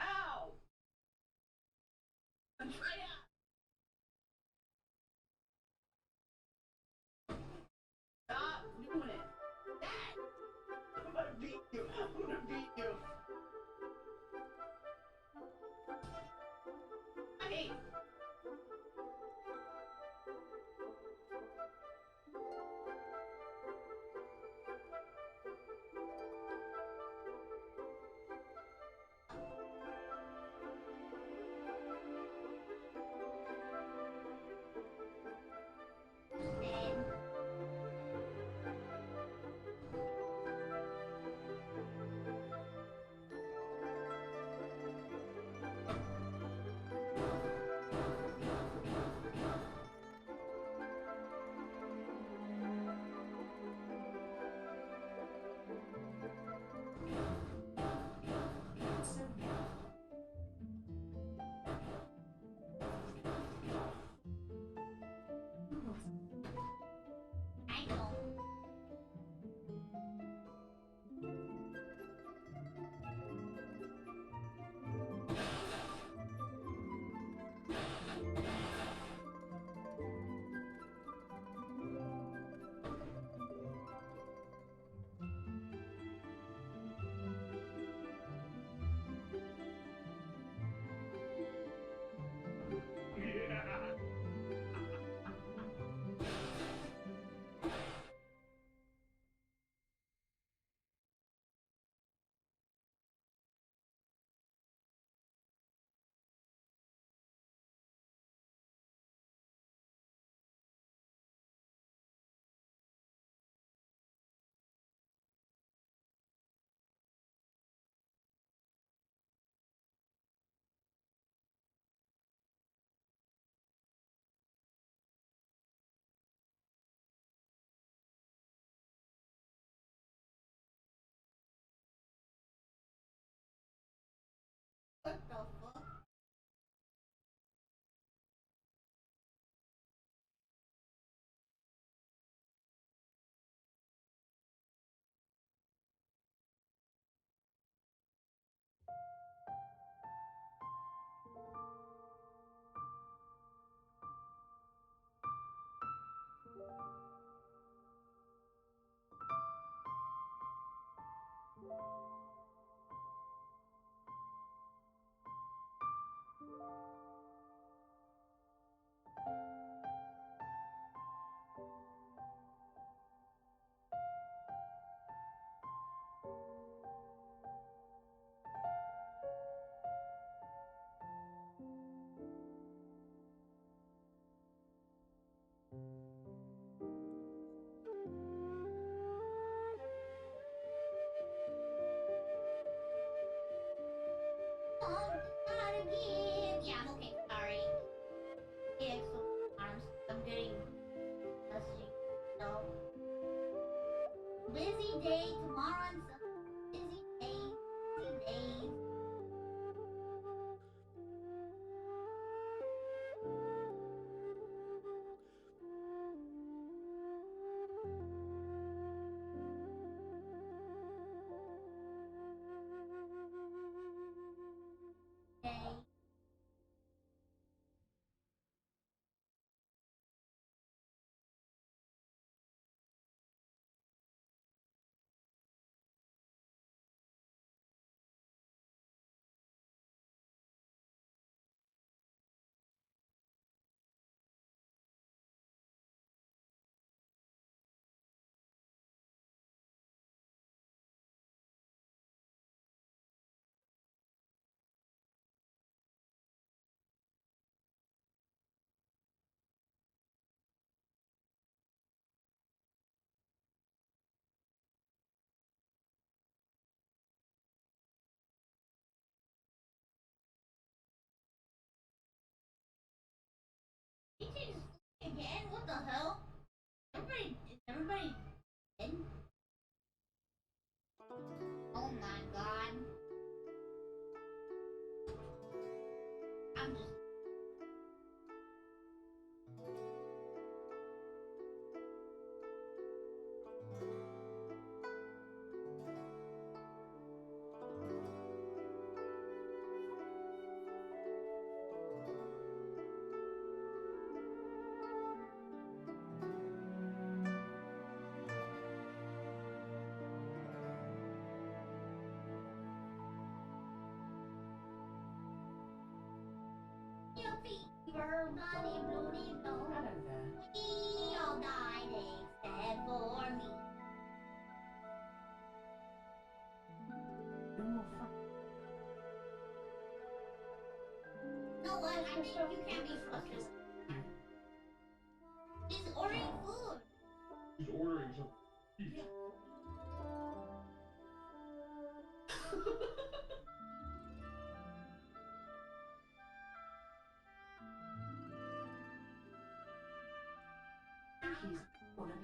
Speaker 2: Ow! Andrea! Stop doing it. Dad! I'm gonna beat you. I'm gonna beat you. Hey!
Speaker 3: day, tomorrow and busy days, busy days. Day. Teaching again? What the hell? Everybody dead? Oh my god. I'm just. Your fever, bloody, bloody, blow.
Speaker 8: Hello there.
Speaker 3: We all died except for me.
Speaker 8: No more fun.
Speaker 3: You know what? I think you can't be trusted. He's ordering food.
Speaker 6: He's ordering some.
Speaker 8: He's on a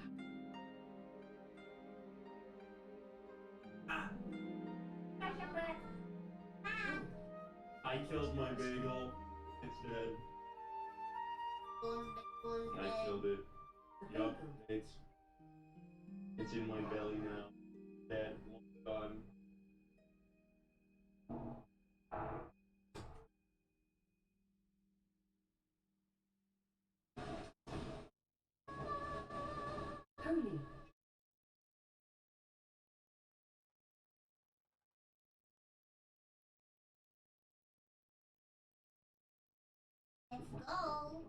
Speaker 7: I killed my bagel. It's dead. I killed it. Yup, it's in my belly now. Dead. Gone.
Speaker 8: holy.
Speaker 3: Let's go.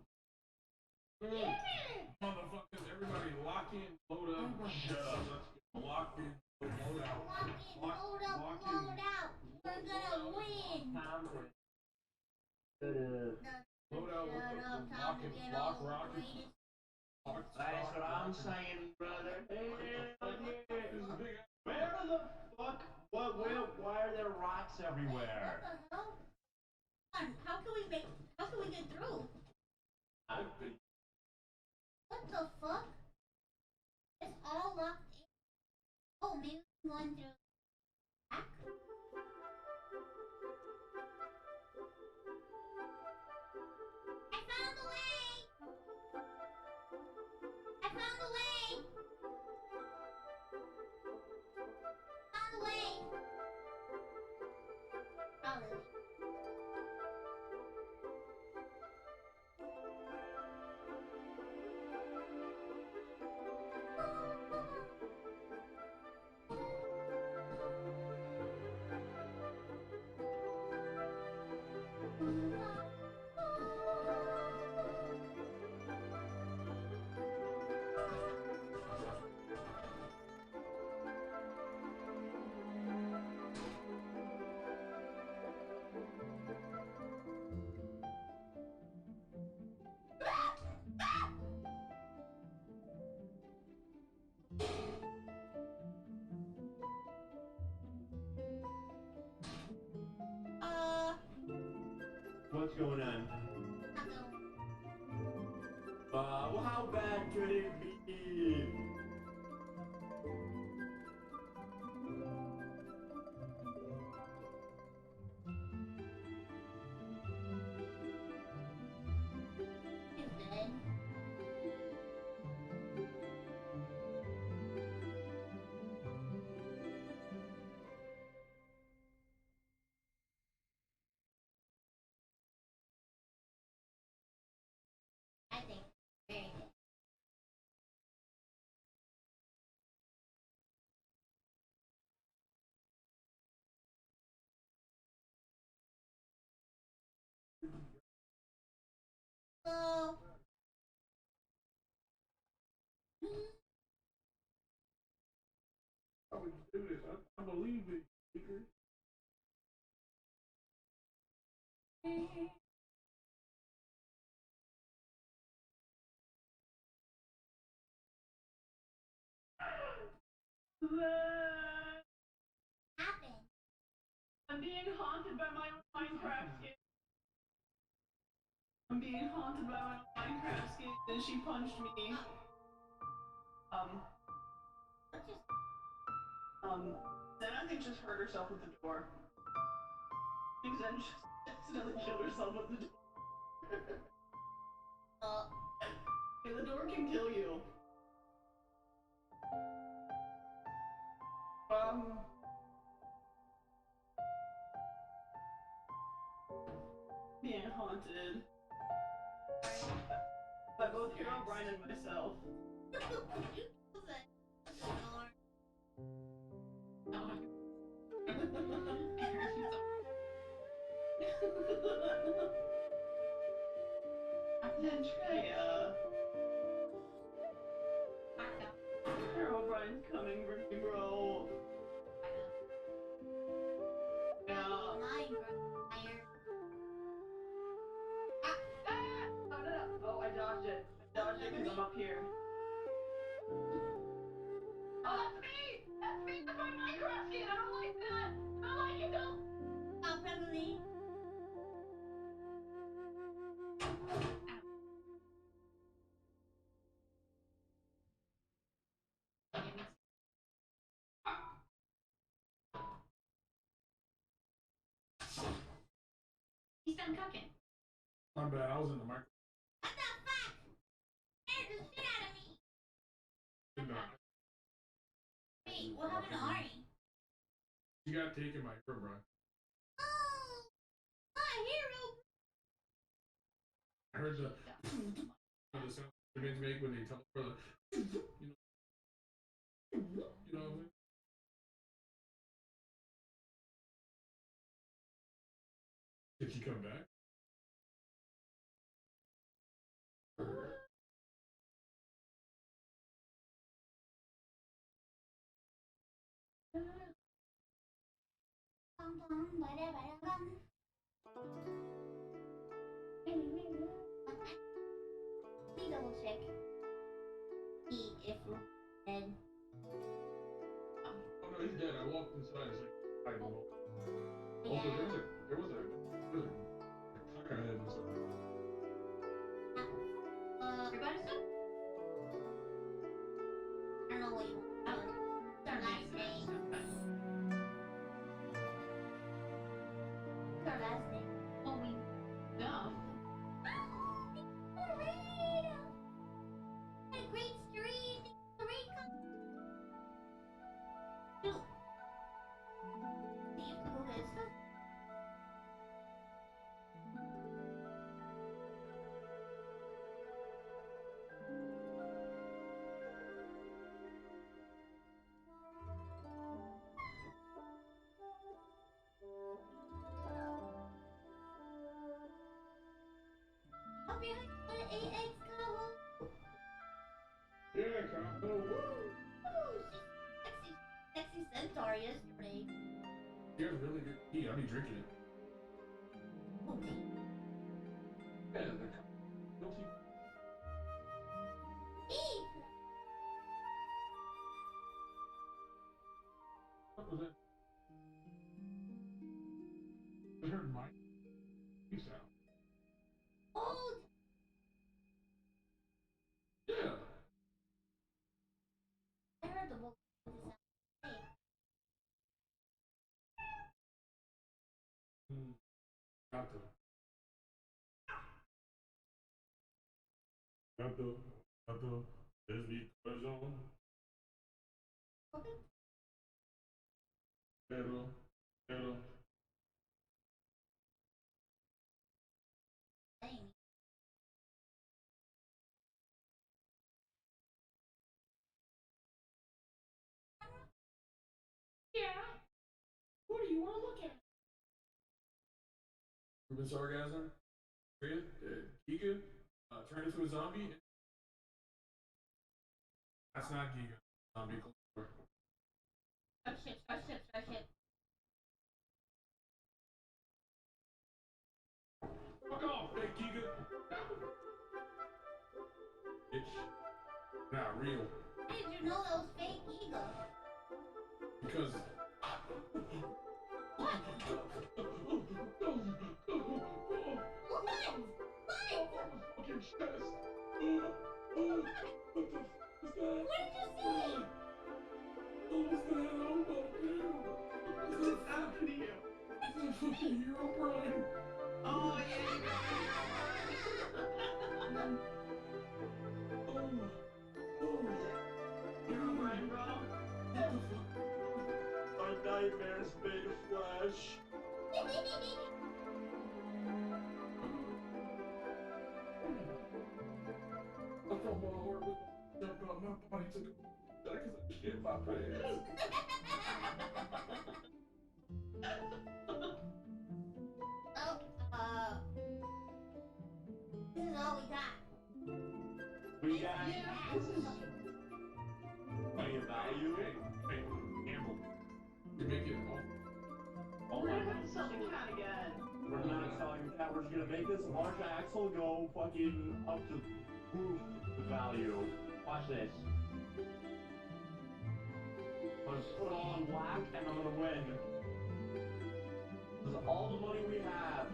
Speaker 6: Motherfuckers, everybody lock in, load up. Shut up. Let's get locked in, load out.
Speaker 3: Load up, load out. We're gonna win.
Speaker 6: Load out,
Speaker 3: Shut up,
Speaker 6: lock
Speaker 3: time to
Speaker 6: and
Speaker 3: get
Speaker 6: lock
Speaker 3: all
Speaker 6: rocket.
Speaker 3: greatest.
Speaker 7: That's what I'm saying, brother. Where the fuck? Why are there rocks
Speaker 3: What
Speaker 7: everywhere?
Speaker 3: the hell? How can we get through? What the fuck? It's all locked in. Oh, maybe I'm going through back? I found the way! I found the way! Found the way! Probably.
Speaker 7: What's going on? Well, how bad could it be?
Speaker 3: Very good. So,
Speaker 6: How would you do this? I believe it. Speaker.
Speaker 3: happened.
Speaker 2: I'm being haunted by my own Minecraft skin. I'm being haunted by my own Minecraft skin, and she punched me.
Speaker 3: What just
Speaker 2: Then I think just hurt herself with the door. I think Zen just accidentally killed herself with the door. Okay, the door can kill you. Being haunted by both Hero Brian and myself.
Speaker 3: you killed it. The door.
Speaker 1: Oh,
Speaker 2: Andrea.
Speaker 1: back up.
Speaker 2: Hero Brian's coming for me, bro. Yeah.
Speaker 3: Mine, bro. Fire.
Speaker 2: Oh, no. Oh, I dodged it. I dodged it because I'm up here. Oh, that's me! That's me! That's my Minecraft skin! I don't like that! I don't like it, don't!
Speaker 3: Oh, probably.
Speaker 1: He's done cooking.
Speaker 6: My bad. I was in the microphone.
Speaker 3: What the fuck? Scared the shit out of me. Wait, what happened to Ari?
Speaker 6: She got taken by her, bro.
Speaker 3: Oh, my hero.
Speaker 6: I heard the sound humans make when they tell her the, you know what I mean? Did she come back?
Speaker 3: Bum, bum, bada, bada, bum. Let me double check. See if we're dead.
Speaker 6: Oh no, he's dead. I walked inside. It's like hiding him.
Speaker 3: Yeah.
Speaker 6: Also, there was a tire head and stuff.
Speaker 1: Everybody said?
Speaker 3: I don't know what you want. It's our last day. It's our last day.
Speaker 1: Well, we know.
Speaker 3: What a great stream! Great Do you have to go this way? Up behind the 8x Cabo.
Speaker 6: Yeah, Combo. Woo!
Speaker 3: Ooh, she's sexy centaur yesterday.
Speaker 6: You have really good tea. I'll be drinking it.
Speaker 3: Okay.
Speaker 6: Yeah, the guilty.
Speaker 3: Eat!
Speaker 6: What was that? I heard my peace out.
Speaker 3: Oh,
Speaker 6: Yeah.
Speaker 3: I heard the book. Hey,
Speaker 6: Gato. Gato. Gato. Es mi corazón.
Speaker 3: okay.
Speaker 6: Pero.
Speaker 3: Dang.
Speaker 4: wanna look at it.
Speaker 6: Ruben Sargasm, Giga, turned into a zombie. That's not Giga. Zombie culture.
Speaker 3: Oh shit, oh shit, oh shit.
Speaker 6: Fuck off, hey Giga. Bitch. Not real.
Speaker 3: How did you know that was fake ego?
Speaker 6: Because.
Speaker 3: What? What?
Speaker 6: Fucking chest. What the fuck is that?
Speaker 3: What did you see?
Speaker 6: What was that?
Speaker 2: What's happening to you?
Speaker 6: It's a fucking hero prime.
Speaker 2: Oh, yeah. Hero Prime, bro.
Speaker 7: My nightmares made flesh.
Speaker 6: I thought my heart was jump out my body took a because I shit my pants.
Speaker 3: Oh, this is all we got.
Speaker 7: We got plenty of value.
Speaker 6: Hey, Campbell. You make it all.
Speaker 2: We're gonna have to sell the cat again.
Speaker 7: We're not selling the cat. We're just gonna make this large axle go fucking up to proof the value. Watch this. I'm gonna put it all on black and I'm gonna win. This is all the money we have.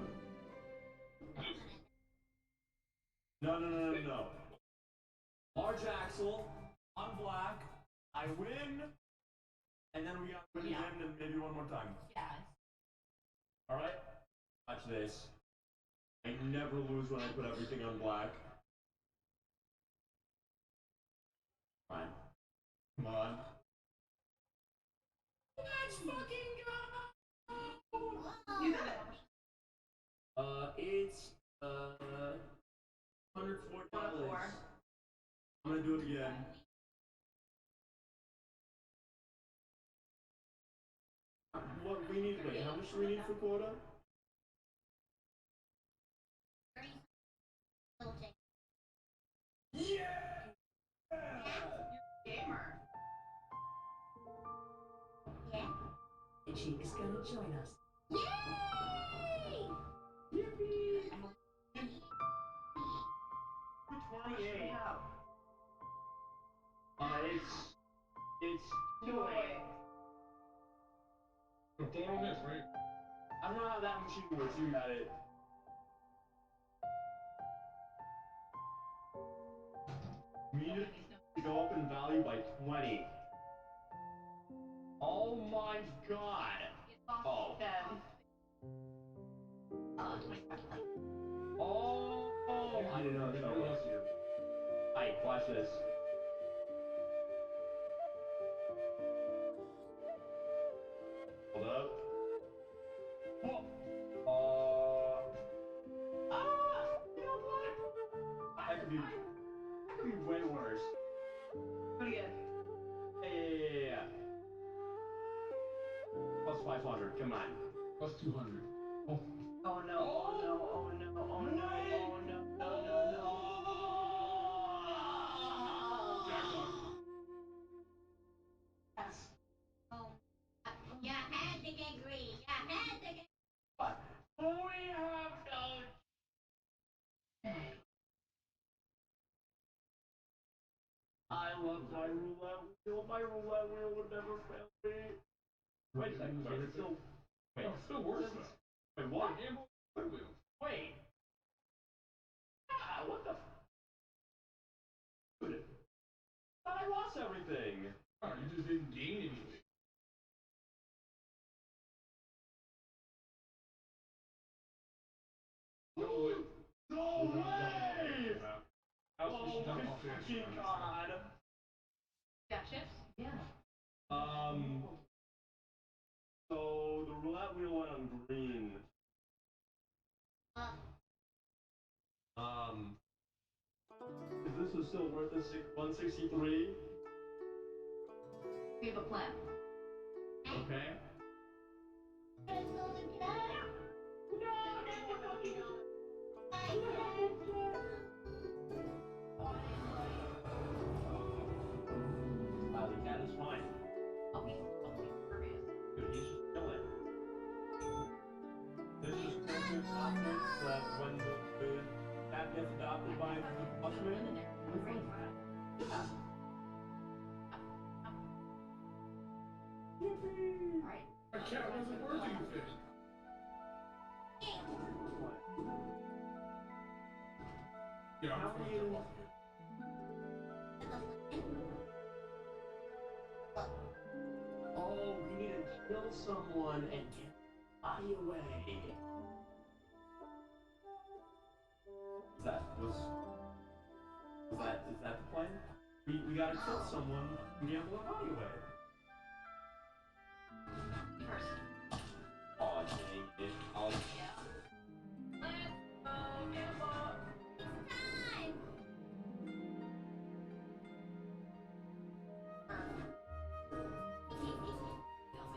Speaker 7: No. Large axle on black. I win. And then we got to win again and maybe one more time.
Speaker 1: Yeah.
Speaker 7: Alright? Watch this. I never lose when I put everything on black. Fine. Come on.
Speaker 2: Let's fucking go! You did it.
Speaker 7: It's $104. I'm gonna do it again. What we need? Wait, how much do we need for quota?
Speaker 3: 30 little chick.
Speaker 7: Yeah!
Speaker 2: Gamer.
Speaker 3: Yeah.
Speaker 8: And she is going to join us.
Speaker 3: Yay!
Speaker 7: Yippee!
Speaker 2: 28.
Speaker 7: It's 208.
Speaker 6: I'm throwing on this, right?
Speaker 7: I don't know how that machine works. You got it. We need to go up in value by 20. Oh my god! Oh.
Speaker 2: 10.
Speaker 7: Oh! I didn't know that was here. Alright, watch this. Hold up. Whoa! You know what? That could be way worse.
Speaker 2: Do it again.
Speaker 7: Yeah. Plus 500, come on.
Speaker 6: Plus 200. Oh.
Speaker 2: Oh no, oh no, oh no, oh no, oh no, no.
Speaker 6: Jackpot.
Speaker 7: Yes.
Speaker 3: Oh. You had to get greedy. You had to get.
Speaker 7: What? We have no. I love my roulette wheel. My roulette wheel would never fail me. Wait a second. Wait, it's still. Wait.
Speaker 6: Oh, still worse though.
Speaker 7: Wait, what?
Speaker 6: Gamble? What wheel?
Speaker 7: Wait. Ah, what the? Dude. I thought I lost everything.
Speaker 6: Oh, you just didn't gain anything. No way.
Speaker 7: No way!
Speaker 6: Oh,
Speaker 7: God.
Speaker 1: Got chips? Yeah.
Speaker 7: So the roulette wheel went on green. If this was still worth the 163.
Speaker 1: We have a plan.
Speaker 7: Okay.
Speaker 3: Let's go to the cat. Hi,
Speaker 7: The cat is fine.
Speaker 1: Oh, he's impervious.
Speaker 7: Dude, he's just chilling. There's just something happens that when the cat gets adopted by the customer,
Speaker 1: Alright.
Speaker 6: My cat wasn't working fit. Yeah, I'm
Speaker 7: how
Speaker 6: supposed
Speaker 7: do
Speaker 6: to
Speaker 7: you...
Speaker 6: walk.
Speaker 7: Oh, we need to kill someone and get the body away. Is that the plan? We gotta kill someone and gamble the body away.
Speaker 1: First.
Speaker 7: Oh, dang it. I'll...
Speaker 3: time.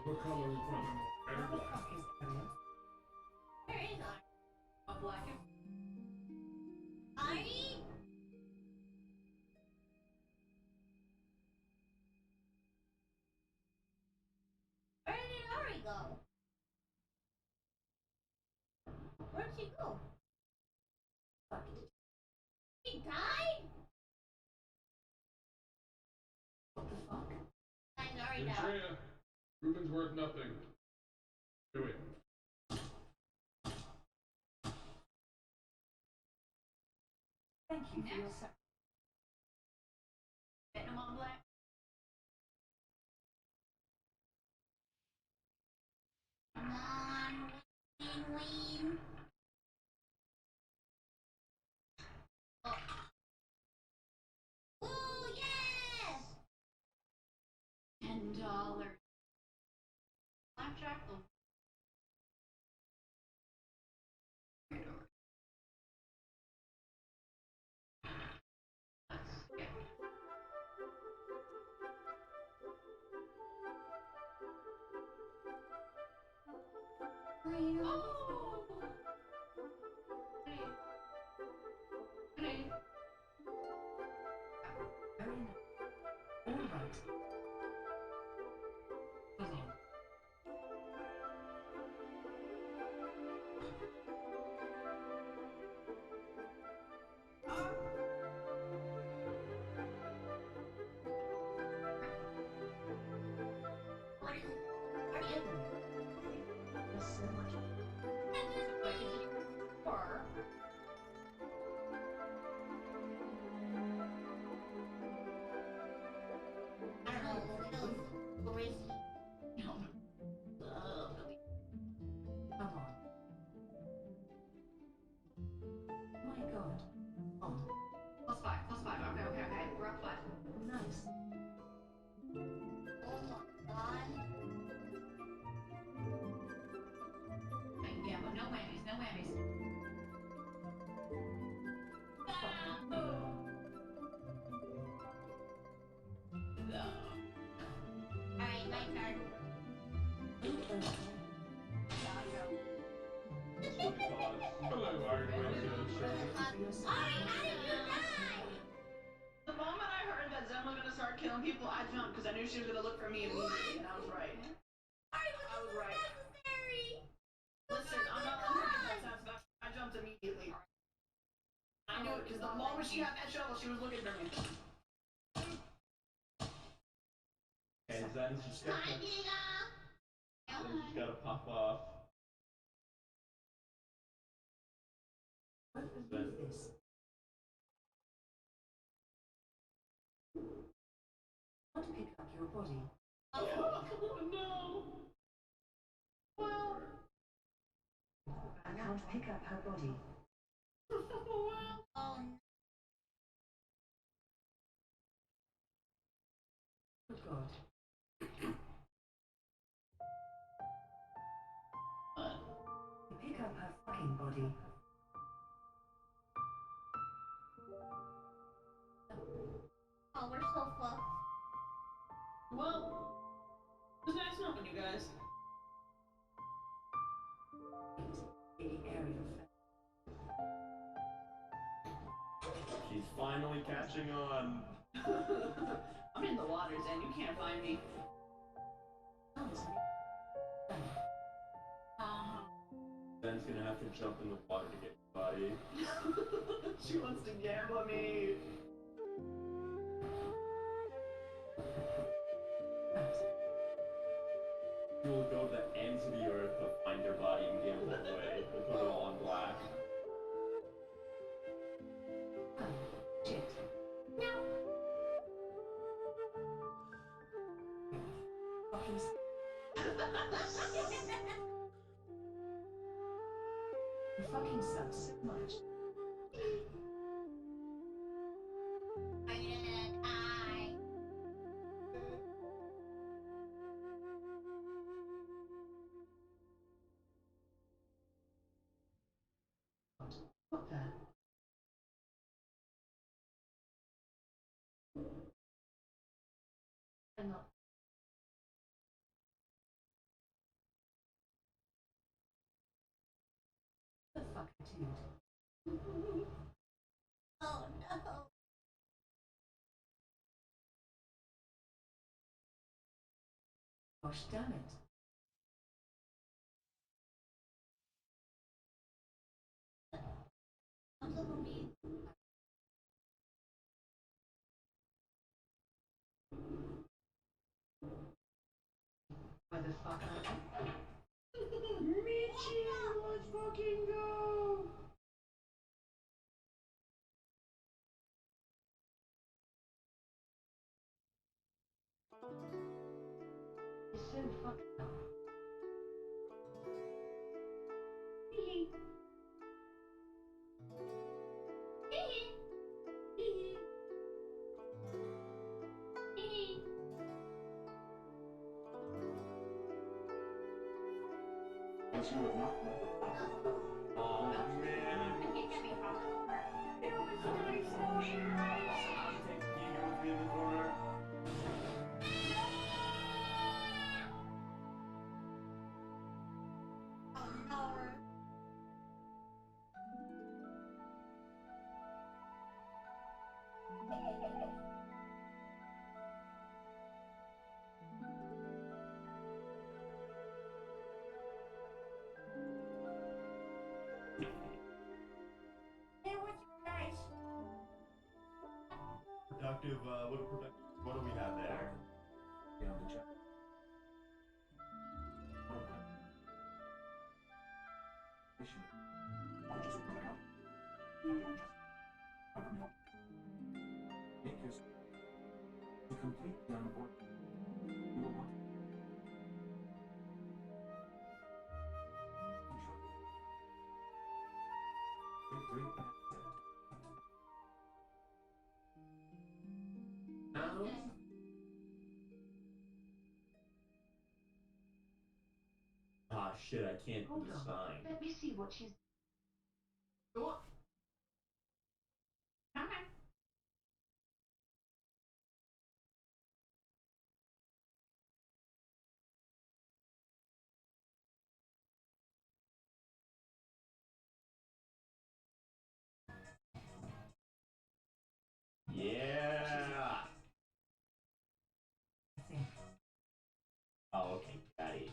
Speaker 6: What color are we putting on? Red or
Speaker 8: How the
Speaker 6: black?
Speaker 8: fuck is Elliot?
Speaker 3: Where is
Speaker 1: A black and
Speaker 3: Ari? Where did Ari go? Where'd she go?
Speaker 8: Fuck it.
Speaker 3: She died?
Speaker 8: What the fuck?
Speaker 3: Guys, Ari died.
Speaker 6: Andrea, Ruben's worth nothing. Do it.
Speaker 8: Thank you for your
Speaker 1: Next.
Speaker 8: sacrifice.
Speaker 1: betting him on black.
Speaker 3: Come on, win. Oh. Ooh, yes!
Speaker 1: $10. Blackjack. Oh. Let's get. Oh! Hey.
Speaker 8: Very nice. All right.
Speaker 1: Hold on.
Speaker 3: What is it? Ari is
Speaker 8: There's so much.
Speaker 1: Or
Speaker 3: I don't know, where is he?
Speaker 1: no.
Speaker 8: Come on. My god. On.
Speaker 1: +5. Okay. We're up 5.
Speaker 8: Nice.
Speaker 3: Oh my god.
Speaker 1: Okay, yeah, but no whammies.
Speaker 3: Alright, my turn.
Speaker 6: Hello, Ari.
Speaker 3: For the club.
Speaker 8: For your
Speaker 3: Ari, how did you die?
Speaker 2: The moment I heard that Zen was gonna start killing people, I jumped because I knew she was gonna look for me immediately, and I was right.
Speaker 3: Ari,
Speaker 2: I was right.
Speaker 3: necessary.
Speaker 2: Listen, I'm not letting her get that satisfaction. I jumped immediately. I knew it because the moment she had that shovel, she was looking for me.
Speaker 7: Okay, Zen's just
Speaker 3: Hi, Giga.
Speaker 7: gotta pop off.
Speaker 8: What is this? Want to pick up your body?
Speaker 2: Oh no! Well,
Speaker 8: I can't pick up her body.
Speaker 2: well.
Speaker 3: Oh, no.
Speaker 8: Good god. Pick up her fucking body.
Speaker 3: Oh, we're so fucked.
Speaker 2: Well, it was nice knowing you guys.
Speaker 7: finally catching on.
Speaker 2: I'm in the water, Zen. You can't find me.
Speaker 7: Ben's gonna have to jump in the water to get your body.
Speaker 2: She wants to gamble me.
Speaker 7: She will go to the ends of the earth to find your body and gamble it away. We'll put it all on black.
Speaker 8: Shit.
Speaker 3: No.
Speaker 8: Fucking You fucking suck so much.
Speaker 3: I'm gonna die.
Speaker 8: What the? I'm not. The fuck, dude.
Speaker 3: Oh no.
Speaker 8: Gosh damn it.
Speaker 3: I'm so confused.
Speaker 8: Where the fuck are you?
Speaker 4: Michi, let's fucking go!
Speaker 8: You're so fucked up.
Speaker 3: Hee hee. Hee hee.
Speaker 7: Oh man.
Speaker 3: I think that'd be problem.
Speaker 4: It was nice knowing you.
Speaker 7: I'll take Keegan with me in the corner.
Speaker 3: Oh no. It was nice.
Speaker 7: Productive, what do we have there?
Speaker 5: Yeah, the chat. Because to complete the onboard, you will want
Speaker 7: Now? Ah shit, I can't
Speaker 8: Hold
Speaker 7: do the
Speaker 8: on.
Speaker 7: sign.
Speaker 8: Let me see what she's.
Speaker 2: Cool.
Speaker 3: Come on.
Speaker 7: Yeah!
Speaker 8: I think.
Speaker 7: Oh, okay, got it.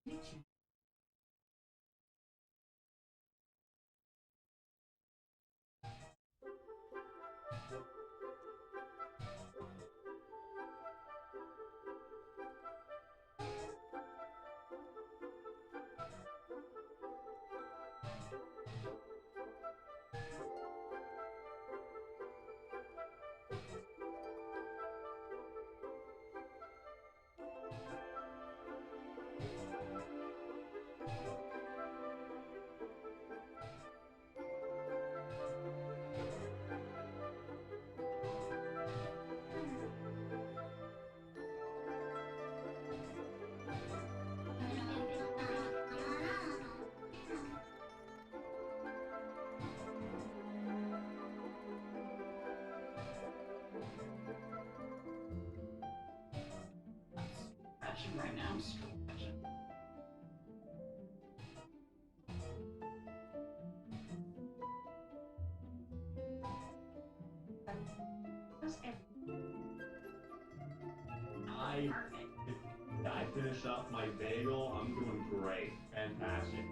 Speaker 8: Michi.
Speaker 2: watching right now. I'm still watching.
Speaker 7: I finished up my bagel. I'm doing great. Fantastic.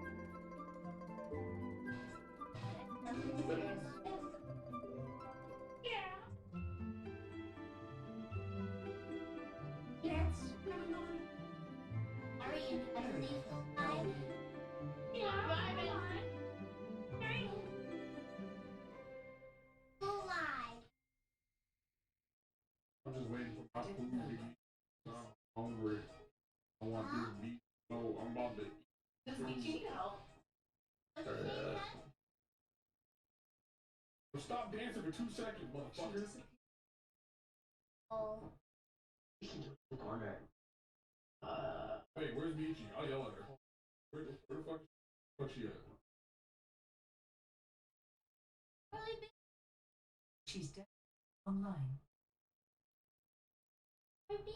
Speaker 3: Are we in these live? Go live.
Speaker 6: I'm just waiting for my food to be. I'm hungry. I want this beef. So I'm about to eat.
Speaker 2: Does Michi need help?
Speaker 3: What's your name again?
Speaker 6: Stop dancing for 2 seconds, motherfuckers.
Speaker 3: Oh.
Speaker 7: Corner.
Speaker 6: Wait, where's Michi? I'll yell at her. Where the fuck? What's she at?
Speaker 3: Really big.
Speaker 8: She's dead. Online.
Speaker 3: Really big.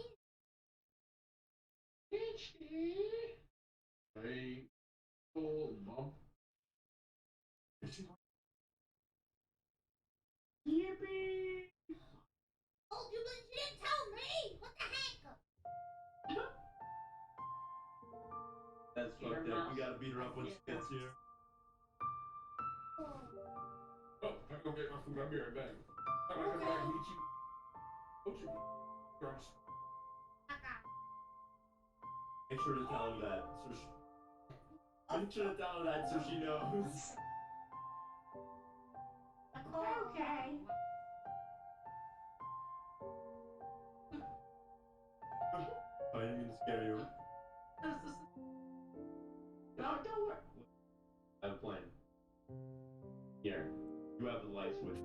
Speaker 6: Hey, oh, mom.
Speaker 4: Yippee!
Speaker 3: Oh, you didn't tell me. What the heck?
Speaker 7: That's fucked up. We gotta beat her up when she gets here.
Speaker 3: Oh.
Speaker 6: Oh, I'm gonna go get my food. I'll be right back. I'm gonna come back, Michi. Don't you? Girls.
Speaker 7: Make sure to tell her that. Make sure to tell her that so she knows.
Speaker 4: Okay.
Speaker 7: I didn't mean to scare you.
Speaker 2: No, don't worry.
Speaker 7: I have a plan. Here, you have the light switch.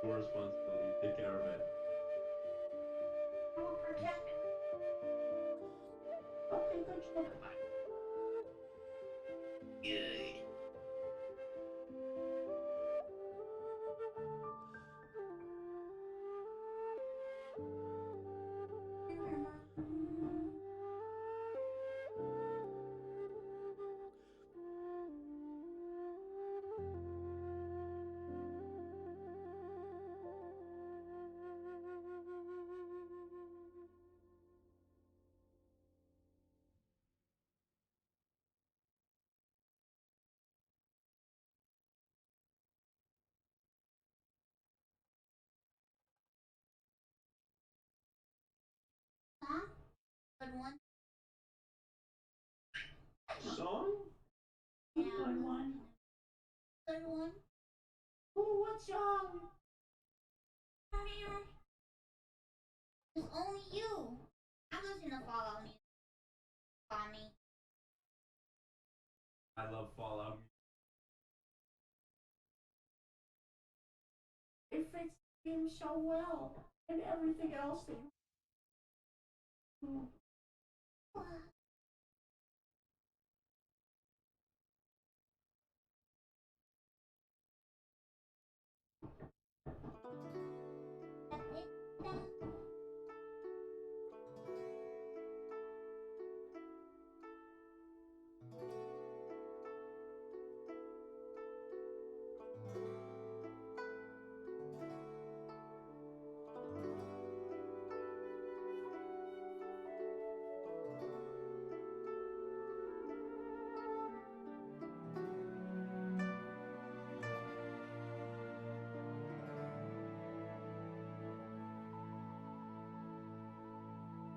Speaker 7: Your responsibility. Take care of it.
Speaker 4: I will protect it. Okay, good job.
Speaker 7: Good.
Speaker 3: Huh? Good one.
Speaker 7: Song?
Speaker 3: Yeah.
Speaker 4: Good one.
Speaker 3: Good one.
Speaker 4: Oh, what song?
Speaker 3: It's only you. I'm listening to Fallout music. Tommy.
Speaker 7: I love Fallout.
Speaker 4: It fits the game so well. And everything else that you.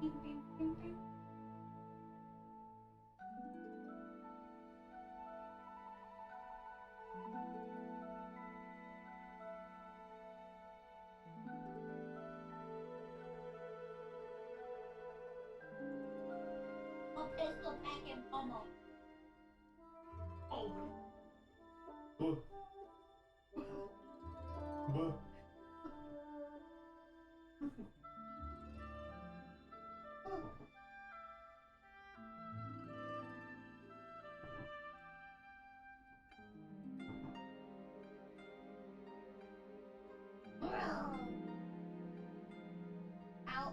Speaker 4: Bing, bing, bing, bing.
Speaker 3: A pistol packing almost.
Speaker 2: Oh,
Speaker 7: Buh. Buh.
Speaker 3: Bro. How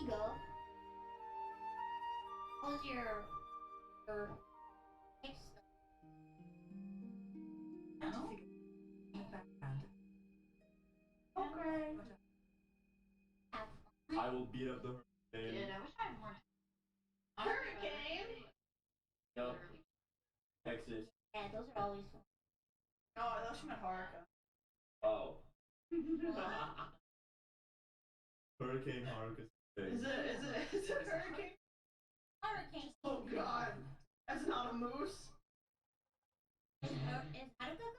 Speaker 3: you go. What's your next
Speaker 4: I don't think I'm background. Okay.
Speaker 3: have
Speaker 7: I will beat up the hurricane.
Speaker 1: Dude, I wish I had more.
Speaker 2: Hurricane?
Speaker 7: Yup. Texas.
Speaker 3: Yeah, those are always fun.
Speaker 2: Oh, I thought she meant Haruka.
Speaker 7: Oh.
Speaker 3: What?
Speaker 7: Hurricane Haruka.
Speaker 2: Is it hurricane?
Speaker 3: Hurricane.
Speaker 2: Oh god. That's not a moose.
Speaker 3: Is Haruka?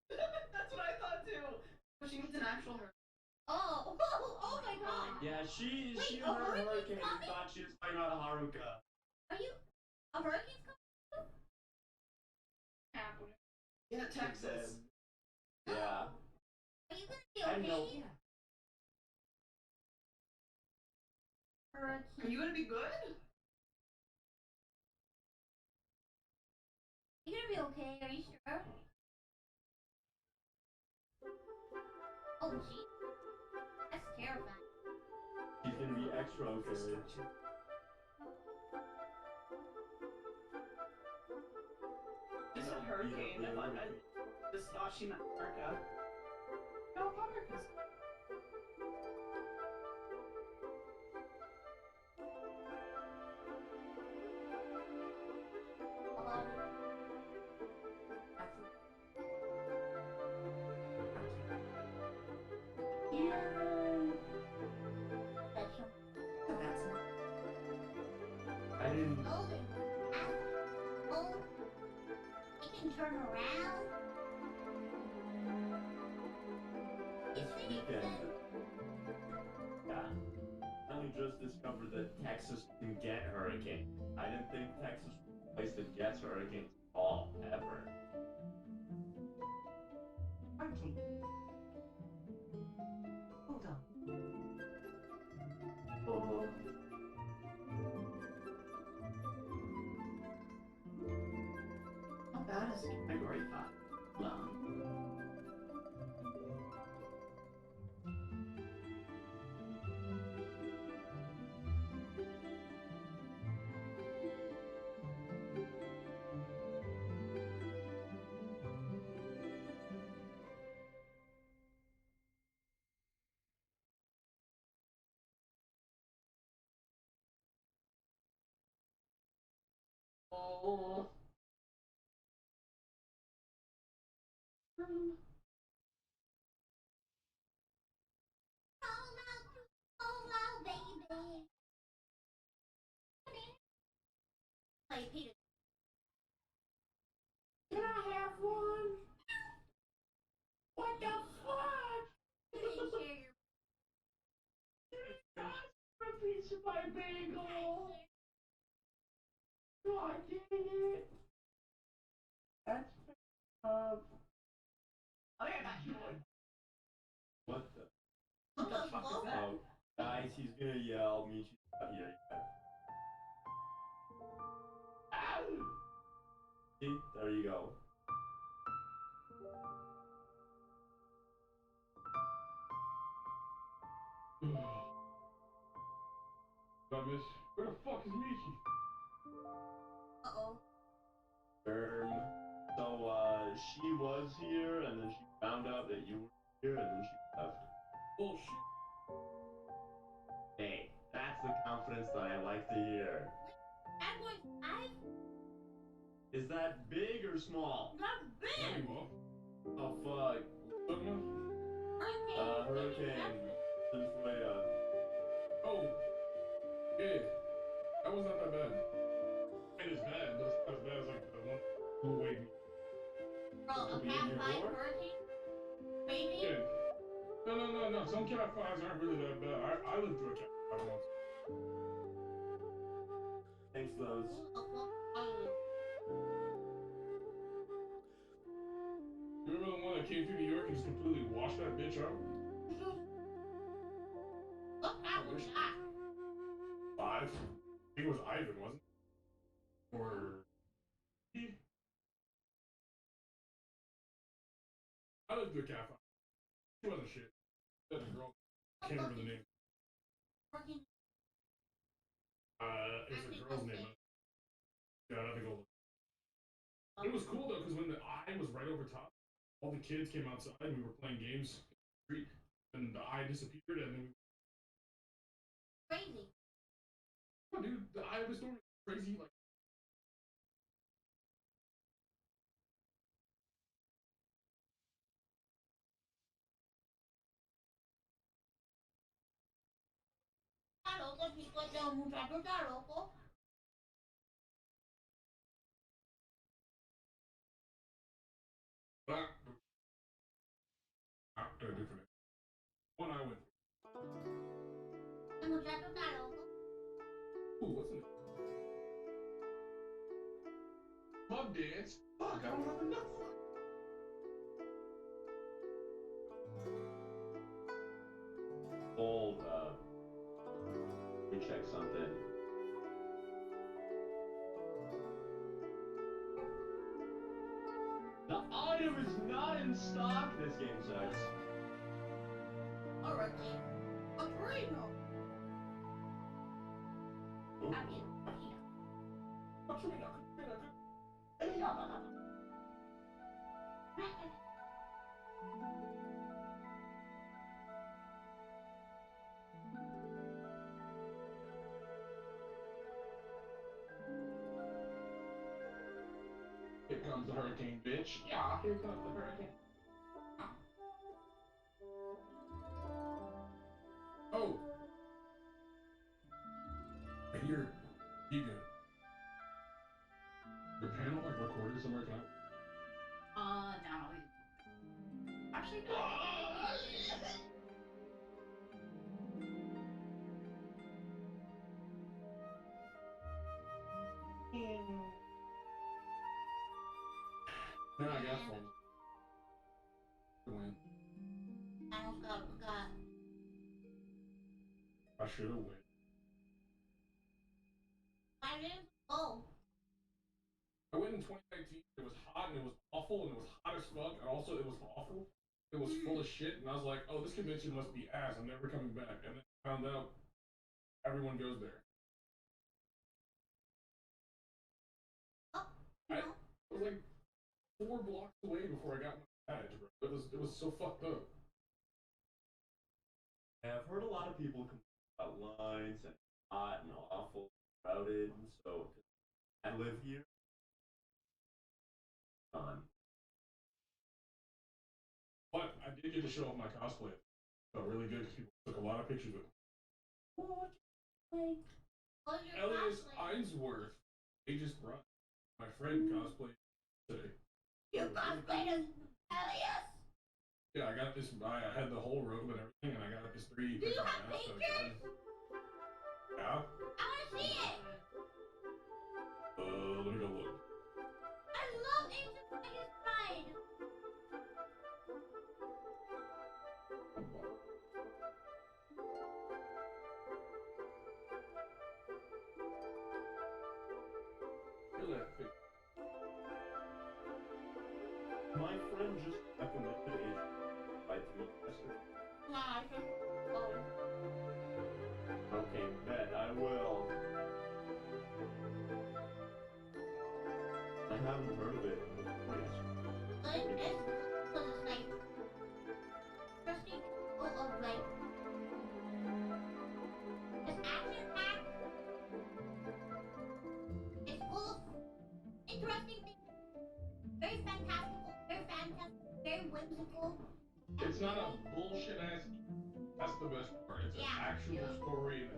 Speaker 2: That's what I thought too. But she means an actual hurricane.
Speaker 3: Oh, oh my god.
Speaker 7: Yeah, she
Speaker 3: Wait, a
Speaker 7: heard
Speaker 3: hurricane's
Speaker 7: hurricane and
Speaker 3: coming?
Speaker 7: thought she was talking about Haruka.
Speaker 3: Are you? A hurricane's coming?
Speaker 2: Yeah, Texas.
Speaker 7: Yeah.
Speaker 3: Are you gonna be
Speaker 7: I know.
Speaker 3: okay? Hurricane.
Speaker 2: Are you gonna be good?
Speaker 3: You gonna be okay? Are you sure? Oh, gee. That's terrifying.
Speaker 7: She's gonna be extra okay.
Speaker 2: She said hurricane. I just thought she meant Haruka. No, Haruka's.
Speaker 3: Hello? Yeah. That's your
Speaker 4: That's not.
Speaker 7: I didn't.
Speaker 3: oh, oh, you can turn around. You see
Speaker 7: Weekend.
Speaker 3: that?
Speaker 7: Yeah. I only just discovered that Texas can get hurricane. I didn't think Texas was a place that gets hurricanes at all, ever.
Speaker 8: Okay. Hold on.
Speaker 7: Oh.
Speaker 2: How bad is Category 5? No. Oh.
Speaker 3: Oh, wow, baby. Play Peter.
Speaker 4: Can I have one? What the fuck?
Speaker 3: You didn't share your
Speaker 4: A piece of my bagel. God dang it. That's
Speaker 2: I'll get back to you.
Speaker 7: What the?
Speaker 2: What the fuck is that?
Speaker 7: Oh, guys, he's gonna yell. Michi's not here yet. Ow! See? There you go.
Speaker 6: Miss, where the fuck is Michi?
Speaker 3: Uh-oh.
Speaker 7: So, she was here, and then she found out that you were here, and then she left.
Speaker 6: Bullshit.
Speaker 7: Hey, that's the confidence that I like to hear.
Speaker 3: Bad boy 5?
Speaker 7: Is that big or small?
Speaker 3: Not big.
Speaker 6: Anyway,
Speaker 7: Oh, fuck.
Speaker 6: look, man.
Speaker 7: Hurricane. Sinfuea.
Speaker 6: Oh, yeah. That was not that bad. It is bad, but it's not as bad as like the one who weighed me.
Speaker 3: Bro, a
Speaker 7: Could be
Speaker 3: Cat
Speaker 7: in your
Speaker 3: 5
Speaker 7: door?
Speaker 3: hurricane? Baby?
Speaker 6: Yeah. No. Some Cat 5s aren't really that bad. I lived through a Cat 5 once.
Speaker 7: Thanks, Lowe's.
Speaker 3: Who the fuck are you?
Speaker 6: You remember the one that came through New York and just completely washed that bitch out?
Speaker 3: What cat was that?
Speaker 6: 5? I think it was Ivan, wasn't it? Or... I lived through a Cat 5. She wasn't shit. That girl. Can't remember the name. girl's name. Yeah, I have to go look. It was cool though, because when the eye was right over top, all the kids came outside and we were playing games in the street, and the eye disappeared, and then
Speaker 3: Crazy.
Speaker 6: oh, dude, the eye of the storm is crazy. Like,
Speaker 3: Está loco, chicos, el muchacho está loco.
Speaker 6: but after a different one, I went.
Speaker 3: El muchacho está loco.
Speaker 6: Ooh, what's in it? Club dance. Fuck, I don't have enough.
Speaker 7: Hold let me check something. The item is not in stock. This game sucks.
Speaker 3: Alright, Agrino.
Speaker 7: Ooh.
Speaker 6: Here comes the hurricane, bitch. Yeah, here comes the hurricane. Oh. I hear you good. The panel like recorded somewhere. Can
Speaker 1: No. Actually, no.
Speaker 6: I got phones. Win.
Speaker 3: I almost got.
Speaker 6: I should have win.
Speaker 3: I didn't go.
Speaker 6: I went in 2019. It was hot and it was awful and it was hot as fuck and also it was awful. It was full of shit and I was like, oh, this convention must be ass. I'm never coming back. And then I found out everyone goes there.
Speaker 3: Oh,
Speaker 6: I was like 4 blocks away before I got my badge, bro. It was so fucked up.
Speaker 7: Yeah, I've heard a lot of people complain about lines and hot and awful, crowded, and so I live here.
Speaker 6: But I did get to show off my cosplay. Felt really good because people took a lot of pictures with me.
Speaker 3: what's your
Speaker 6: Elias
Speaker 3: cosplay?
Speaker 6: Ainsworth, they just brought my friend cosplay today.
Speaker 3: You cosplayed as Elias?
Speaker 6: Yeah, I got this. I had the whole robe and everything, and I got this 3D.
Speaker 3: Do you
Speaker 6: printed
Speaker 3: have
Speaker 6: mask that I
Speaker 3: pictures?
Speaker 6: tried. Yeah.
Speaker 3: I want to see it.
Speaker 6: Let me go look.
Speaker 3: I love Ancient Vegas Pride.
Speaker 6: Look at that pic.
Speaker 7: My friend just recommended a by 3 Professor.
Speaker 3: Nah, I should go.
Speaker 7: Okay, bet I will. I haven't heard of it.
Speaker 3: Like this, because it's like interesting, full of like it's action packed. It's full of interesting things. Very fantastical, very whimsical.
Speaker 6: It's not a bullshit ass. That's the best part. It's an
Speaker 3: Yeah.
Speaker 6: actual story.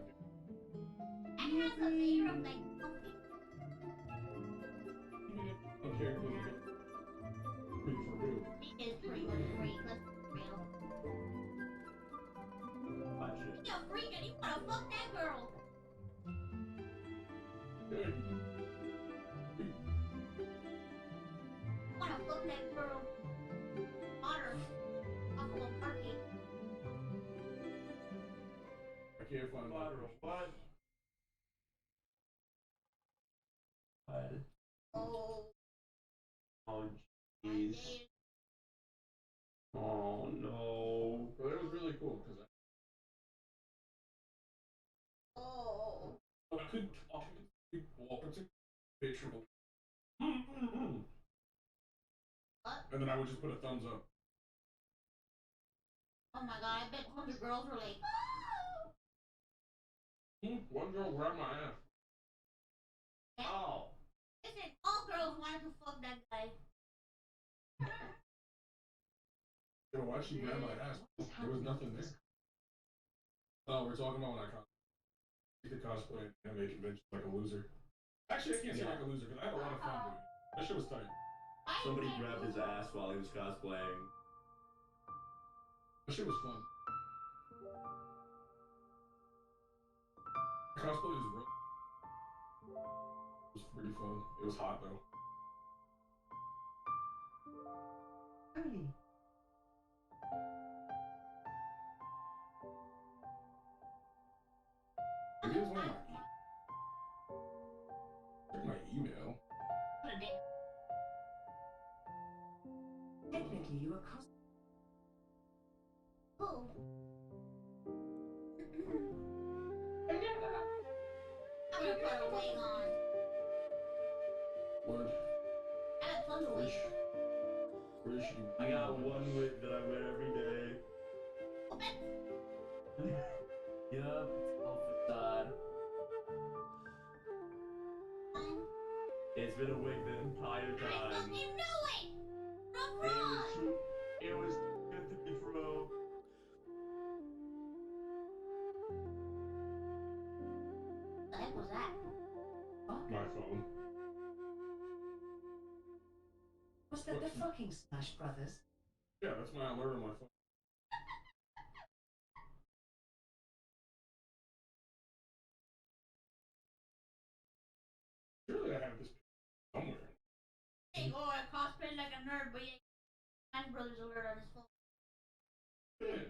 Speaker 3: And it has a layer of like something.
Speaker 6: Even if the characters are free for real.
Speaker 3: It is pretty much free, let's be real.
Speaker 7: Gotcha.
Speaker 3: You're a freak and you wanna fuck that girl.
Speaker 6: Yeah.
Speaker 3: You wanna fuck that girl. Otter. Off of a party.
Speaker 6: I can't find my
Speaker 7: Collateral, what? What?
Speaker 3: Oh,
Speaker 7: Oh,
Speaker 3: I
Speaker 7: jeez.
Speaker 3: did.
Speaker 7: Oh, no.
Speaker 6: But it was really cool because
Speaker 3: Oh.
Speaker 6: I couldn't talk. Well, particularly picture the
Speaker 3: What?
Speaker 6: and then I would just put a thumbs up.
Speaker 3: Oh my god, I bet tons of girls were like,
Speaker 6: One girl grabbed my ass.
Speaker 7: Oh.
Speaker 3: listen, all girls wanted to fuck that guy.
Speaker 6: You know, why she grabbed my ass? There was nothing there. Oh, we're talking about when I the cosplay and anime convention like a loser. Actually, I can't say like a loser because I had a lot of fun doing it. That shit was tight.
Speaker 7: Somebody grabbed his ass while he was cosplaying.
Speaker 6: That shit was fun. Cosplay is real. It was pretty fun. It was hot though.
Speaker 8: Holy.
Speaker 6: Maybe it was one of my email.
Speaker 8: Technically, you are cos.
Speaker 3: Oh. I'm gonna put a wig on.
Speaker 6: Word.
Speaker 3: I got tons of wigs.
Speaker 6: Where is she?
Speaker 7: I got one wig that I wear every day. Yup, it's all facade. It's been a wig the entire
Speaker 3: I
Speaker 7: time.
Speaker 3: fucking knew it! From
Speaker 7: It was
Speaker 3: Ron!
Speaker 7: too, it was too good to be true.
Speaker 3: The heck was that?
Speaker 6: My phone.
Speaker 8: Was that the fucking Smash Brothers?
Speaker 6: Yeah, that's my alert on my phone. Surely I have this somewhere.
Speaker 3: Hey, oh, I cosplay like a nerd, but yeah, Smash Brothers alert on his phone.
Speaker 6: Yeah.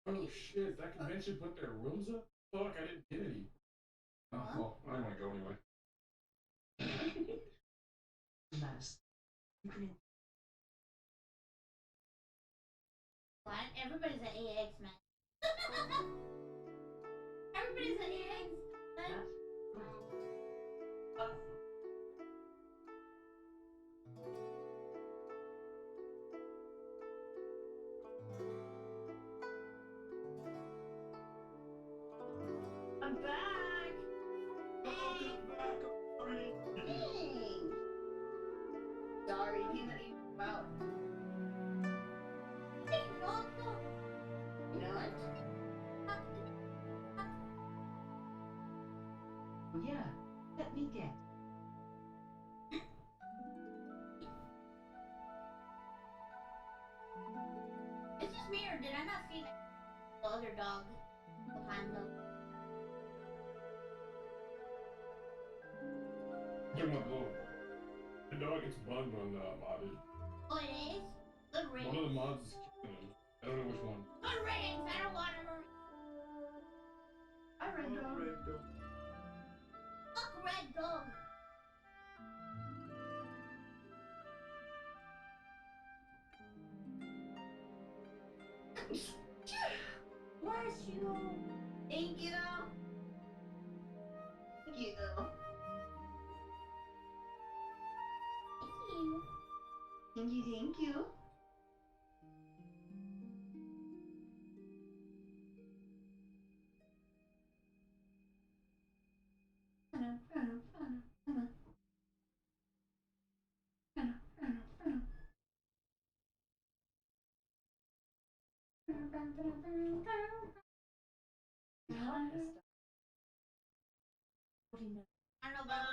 Speaker 6: Oh shit, that convention put their rooms up? Fuck, I didn't get any. Oh, well, I didn't want to go anyway.
Speaker 8: Mouse. You can.
Speaker 3: What? Everybody's an AX, man. Everybody's an AX, man.
Speaker 2: I'm back!
Speaker 7: Welcome back, Ari.
Speaker 2: Thanks! Sorry, he didn't even go out.
Speaker 3: Hey, don't go.
Speaker 2: You know what?
Speaker 8: Oh, yeah. Let me get.
Speaker 3: Is this me or did I not see the other dog the whole time though?
Speaker 6: Give him a blow. The dog gets bugged on modded.
Speaker 3: Oh, it is? Good
Speaker 6: One
Speaker 3: riddance.
Speaker 6: of the mods is killing him. I don't know which one.
Speaker 3: Good riddance. I don't want him.
Speaker 2: I read dog.
Speaker 3: Fuck red dog.
Speaker 2: Bless you. Thank you. Thank you.
Speaker 3: Thank you.
Speaker 2: Thank you, thank you.
Speaker 3: I don't know about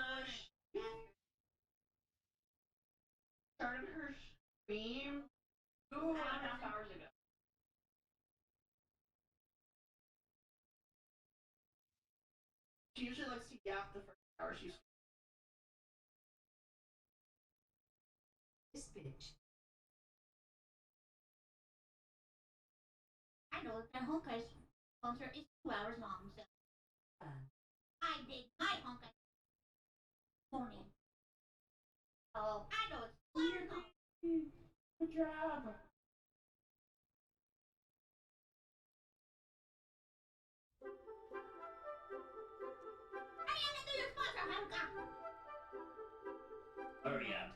Speaker 2: Started her stream 2.5 hours ago. She usually likes to yap the first hour she's.
Speaker 8: This bitch.
Speaker 3: I know that Honkai's phone. concert is 2 hours long, so I did my honk morning. Oh, I know it's 2 hours long.
Speaker 4: Good job.
Speaker 3: Ariana, do your sponsor, Haruka.
Speaker 7: Hurry up.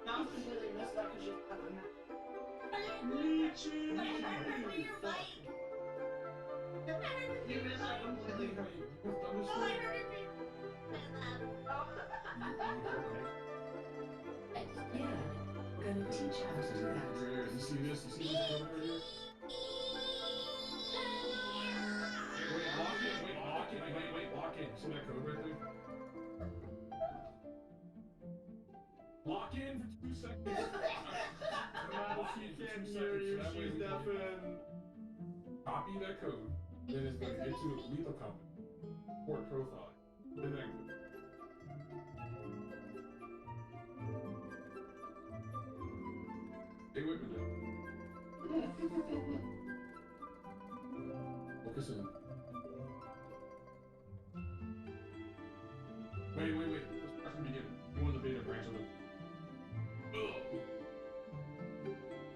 Speaker 2: Now I completely missed that because she's having that.
Speaker 7: Lychee!
Speaker 3: But I heard her for your bike. No, I heard her for
Speaker 2: You
Speaker 3: your
Speaker 2: missed that
Speaker 3: bike.
Speaker 2: completely.
Speaker 6: With
Speaker 3: Oh, I
Speaker 6: thunderstorm?
Speaker 3: heard her for your
Speaker 8: Yeah, gonna teach you how to do that.
Speaker 6: You see this? You see this code right here? Wait, lock in. See that code right there? Lock in for 2 seconds.
Speaker 7: She can't hear you, she's deafened.
Speaker 6: Copy that code. Then it's going to get to lethal company. Port profile. Then that code. Stay with me now. Focus in. Wait. Let's start from the beginning. You want the beta branch of it.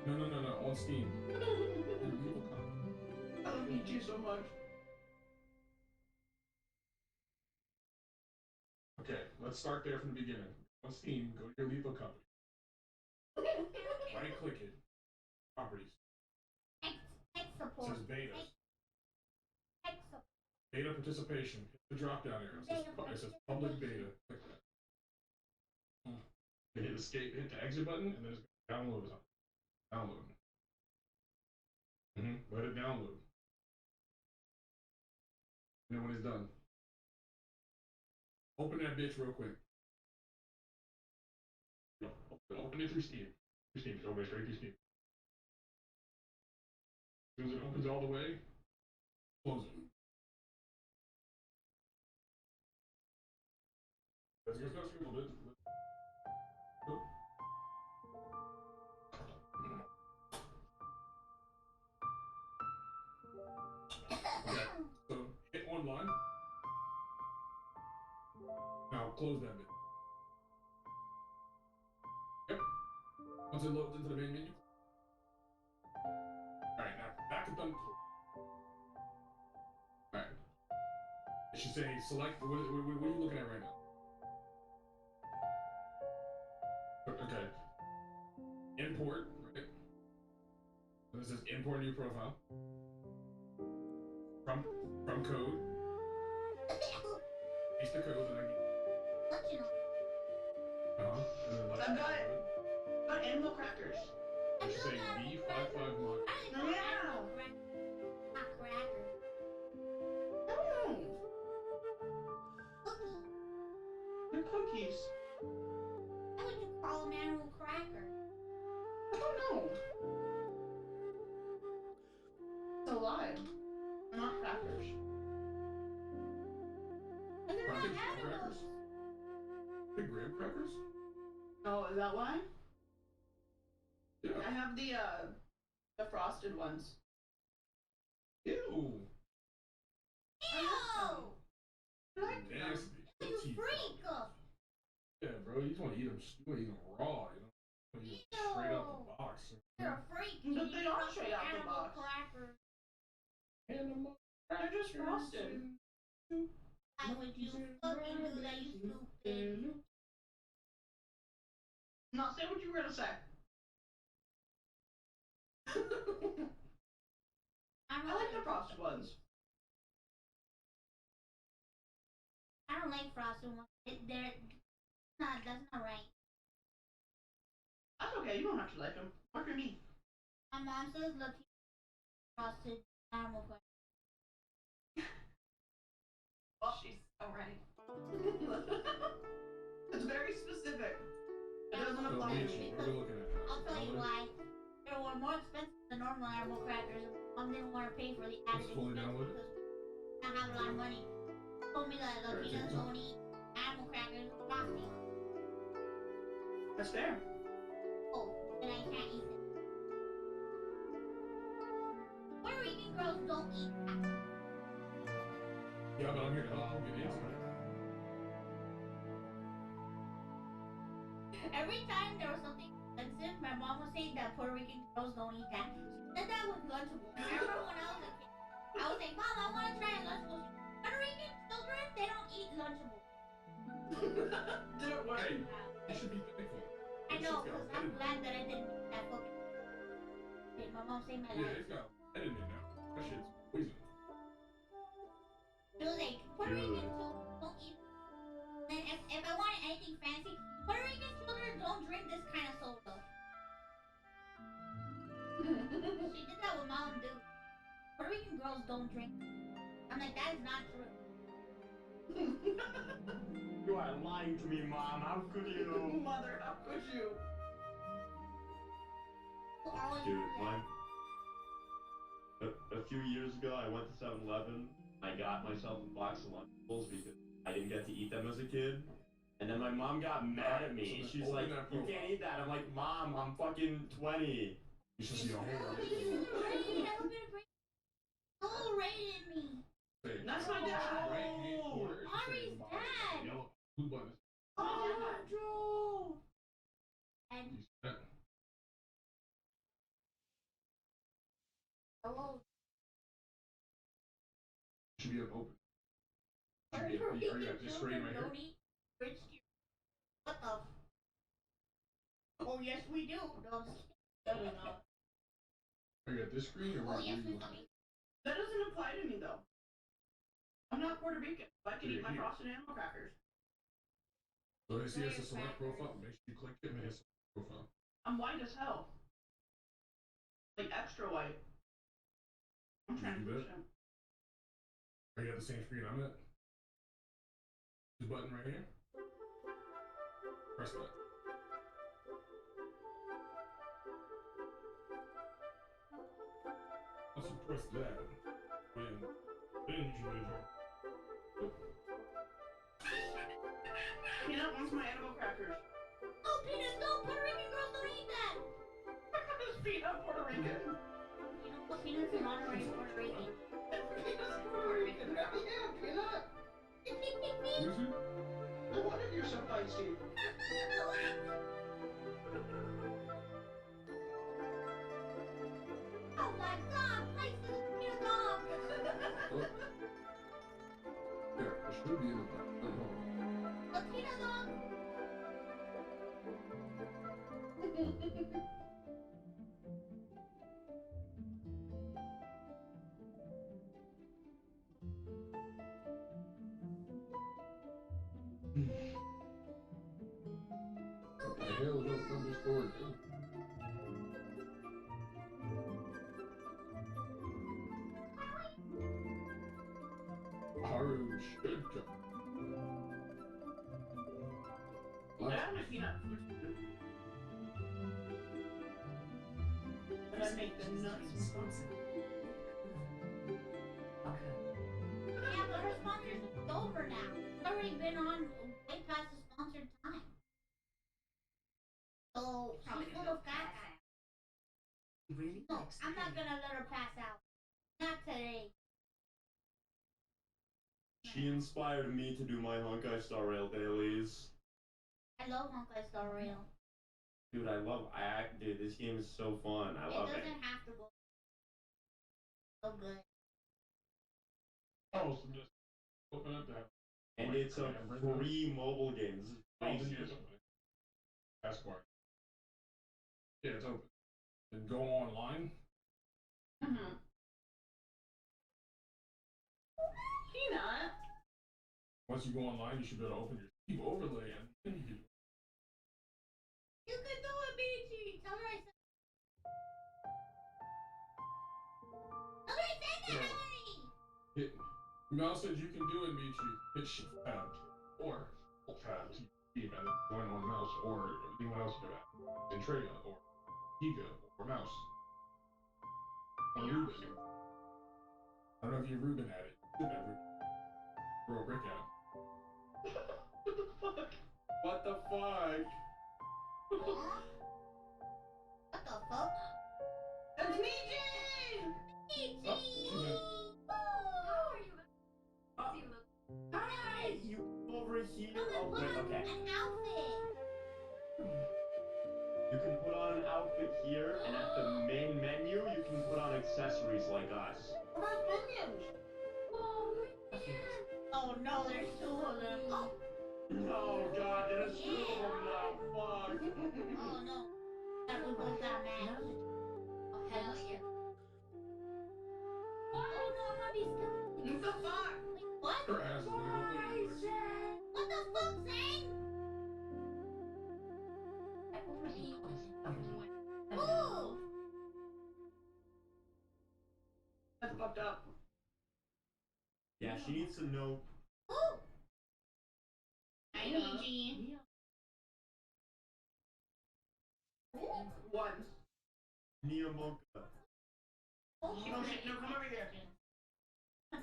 Speaker 6: No. On Steam. Lethal company.
Speaker 2: I love you so much.
Speaker 6: Okay, let's start there from the beginning. On Steam, go to your lethal company. Right click it. Properties.
Speaker 3: Tech
Speaker 6: It
Speaker 3: support.
Speaker 6: says beta.
Speaker 3: Tech support.
Speaker 6: Beta participation. Hit the drop down arrow. It says public beta. Click that. Then hit escape, hit the exit button, and then it's going to download it. Download. Let it download. And then when it's done, open that bitch real quick. No, open it through Steam. Open it straight through Steam. As soon as it opens all the way, close it. Let's go a little bit. Okay, so hit online. Now close that bit. Yep. Once it loads into the main menu. Alright, now back to Thunder. Alright. It should say select. What are you looking at right now? Okay. Import, right? And this says import new profile. From code. Paste the code that I get.
Speaker 3: What you know?
Speaker 6: And then let
Speaker 2: I've
Speaker 6: it
Speaker 2: got it.
Speaker 6: download.
Speaker 2: Got animal crackers.
Speaker 6: It should say B55 mod.
Speaker 2: Yeah.
Speaker 3: Not cracker.
Speaker 2: Oh,
Speaker 3: Cookie.
Speaker 2: they're cookies.
Speaker 3: Why would you call them animal cracker?
Speaker 2: I don't know. It's a lie. They're not crackers.
Speaker 3: And they're not
Speaker 6: Crackers?
Speaker 3: animals.
Speaker 6: Big graham crackers?
Speaker 2: Oh, is that why?
Speaker 6: Yeah.
Speaker 2: I have the frosted ones.
Speaker 6: Ew.
Speaker 3: Ew!
Speaker 2: I like them.
Speaker 6: Nasty.
Speaker 3: You
Speaker 6: Teeth.
Speaker 3: freak!
Speaker 6: Yeah, bro. You just want to eat them. You want to eat them raw. You know. You want to eat them straight out the box.
Speaker 3: You're a freak.
Speaker 2: But
Speaker 3: You
Speaker 2: they
Speaker 3: eat
Speaker 2: are
Speaker 3: fucking
Speaker 2: straight out the
Speaker 3: animal
Speaker 2: box.
Speaker 3: crackers.
Speaker 6: Animal.
Speaker 2: They're just frosted.
Speaker 3: Why would you fucking do that, you stupid?
Speaker 2: Not say what you were gonna say. I like the frosted ones.
Speaker 3: I don't like frosted ones. That's not right.
Speaker 2: That's okay. You don't have to like them. Work for me.
Speaker 3: My mom says, look, frosted animal crackers.
Speaker 2: Oh, she's so right. It's very specific. It doesn't apply to me.
Speaker 6: What are we looking at now?
Speaker 3: I'll tell you why. They were more expensive than normal animal crackers. Mom didn't want to pay for the
Speaker 6: It's
Speaker 3: added
Speaker 6: fully
Speaker 3: expense
Speaker 6: downloaded.
Speaker 3: because we don't have a lot of money. Told me that
Speaker 6: Alright, take
Speaker 3: Latinas
Speaker 6: your time.
Speaker 3: don't eat animal crackers or coffee.
Speaker 2: That's fair.
Speaker 3: Oh, then I can't eat them. Puerto Rican girls don't eat that.
Speaker 6: Yeah, but I'm here to help you get into it.
Speaker 3: Every time there was something expensive, my mom would say that Puerto Rican girls don't eat that. She said that with Lunchables. I remember when I was a kid, I was like, Mom, I want to try a Lunchable. Puerto Rican children, they don't eat Lunchables.
Speaker 2: Didn't work.
Speaker 6: Hey, you should be thankful.
Speaker 3: I know, because I'm glad that I didn't eat that fucking. Hey, my mom saved my
Speaker 6: Yeah,
Speaker 3: life.
Speaker 6: it's got lead in it now. That shit's poison.
Speaker 3: It was like, Puerto
Speaker 7: Dude.
Speaker 3: Rican children don't eat. And if I wanted anything fancy, Puerto Rican children don't drink this kind of soda. She did that with Mountain Dew. Puerto Rican girls don't drink. I'm like, that is not true.
Speaker 7: You are lying to me, Mom. How could you?
Speaker 2: Mother, how could you?
Speaker 3: You always
Speaker 7: Dude,
Speaker 3: do that.
Speaker 7: a few years ago, I went to 7-Eleven. I got myself a box of Lunchables because I didn't get to eat them as a kid. And then my mom got mad at me.
Speaker 6: So
Speaker 7: She's
Speaker 6: open
Speaker 7: like,
Speaker 6: that
Speaker 7: you
Speaker 6: profile.
Speaker 7: can't eat that. I'm like, Mom, I'm fucking 20.
Speaker 6: You should see a whole lot of
Speaker 3: Great, I hope you're great. So rated me.
Speaker 6: things.
Speaker 2: That's my dad.
Speaker 6: Right hand corner, it should say
Speaker 3: Ari's
Speaker 6: bottom,
Speaker 3: dad.
Speaker 6: Yellow blue button.
Speaker 2: Oh,
Speaker 4: Joe!
Speaker 3: And
Speaker 6: You see that?
Speaker 3: hello.
Speaker 6: Should be open. Should
Speaker 3: Puerto
Speaker 6: be are you
Speaker 3: Rican
Speaker 6: at this screen
Speaker 3: children
Speaker 6: right here?
Speaker 3: don't eat rich cereal. What the? Oh yes, we do. No, I'm just kidding.
Speaker 2: definitely not.
Speaker 6: Are you at this screen or
Speaker 3: Oh
Speaker 6: where
Speaker 3: yes,
Speaker 6: you
Speaker 3: we
Speaker 6: looking?
Speaker 3: fucking.
Speaker 2: That doesn't apply to me though. I'm not Puerto Rican. I can eat my
Speaker 6: Here.
Speaker 2: frosted animal crackers.
Speaker 6: So they see
Speaker 3: Where
Speaker 6: us a
Speaker 3: your
Speaker 6: select
Speaker 3: crackers?
Speaker 6: profile. Make sure you click it and hit select profile.
Speaker 2: I'm white as hell. Like extra white. I'm
Speaker 6: Did you do that?
Speaker 2: translucent.
Speaker 6: Are you at the same screen I'm at? This button right here. Press that. Also press that. Then you should measure.
Speaker 2: Peanut wants my animal crackers.
Speaker 3: Oh, peanuts! No, Puerto Rican girls don't eat that.
Speaker 2: Is Peanut Puerto Rican?
Speaker 3: You know what? Peanuts are Monterey, Puerto Rican.
Speaker 2: Peanut's Puerto Rican. Yeah, Peanut.
Speaker 6: You see?
Speaker 2: No wonder you're so feisty.
Speaker 3: Oh my God! Place this peanut dog.
Speaker 6: Oh. There, it should be in the back. Oh, no.
Speaker 3: A peanut dog.
Speaker 6: What the hell is up from this story? Haru should come.
Speaker 2: I have my peanut. And I make the nuts.
Speaker 3: Yeah, but her sponsorship's over now. It's already been on way past the sponsored time. So she's full of caca.
Speaker 8: Really
Speaker 3: No,
Speaker 8: likes
Speaker 3: I'm not
Speaker 8: the
Speaker 3: gonna let her pass out. Not today.
Speaker 7: She inspired me to do my Honkai Star Rail dailies.
Speaker 3: I love Honkai Star Rail.
Speaker 7: Dude, dude, this game is so fun. I
Speaker 3: It
Speaker 7: love it.
Speaker 3: doesn't have to go so good.
Speaker 6: Oh, so just open up that.
Speaker 7: And it's a free mobile game. This is
Speaker 6: Oh, then
Speaker 7: crazy.
Speaker 6: you just open it. That's why. Yeah, it's open. Then go online.
Speaker 2: Mm-hmm. Peanut?
Speaker 6: Once you go online, you should be able to open your Steam overlay and then you can.
Speaker 3: You can do it, BG. Tell her I said. Tell her I said that,
Speaker 6: Yeah.
Speaker 3: Hillary.
Speaker 6: Hit. Mel said you can do it, Michi. Hit shift tab or alt tab to Steam and then join on mouse or anyone else do that. Entrega or Giga or mouse. Ruben. I don't know if you Ruben had it. You never throw a brick at him.
Speaker 7: What the fuck?
Speaker 3: What the fuck?
Speaker 2: That's me, Jane!
Speaker 6: Oh, she's in.
Speaker 1: How are you?
Speaker 7: Hi! You come over here. Oh,
Speaker 3: Put
Speaker 7: wait,
Speaker 3: on
Speaker 7: okay.
Speaker 3: an outfit.
Speaker 7: You can put on an outfit here, and at the main menu, you can put on accessories like us.
Speaker 2: What about minions?
Speaker 3: Oh no, there's two of them. Oh,
Speaker 7: Oh god, there's two of them now. Fuck.
Speaker 3: oh no. That we both got mad.
Speaker 1: Oh, hell yeah.
Speaker 3: Oh no, I'm gonna be
Speaker 2: What the fuck?
Speaker 3: What?
Speaker 6: Her ass is gonna go through.
Speaker 3: What the fuck, Zane? Ooh!
Speaker 2: That's fucked up.
Speaker 7: Yeah, she needs to know.
Speaker 3: Ooh!
Speaker 2: I need you. One.
Speaker 7: Niyamoka.
Speaker 3: Oh,
Speaker 2: No shit, no, come over here.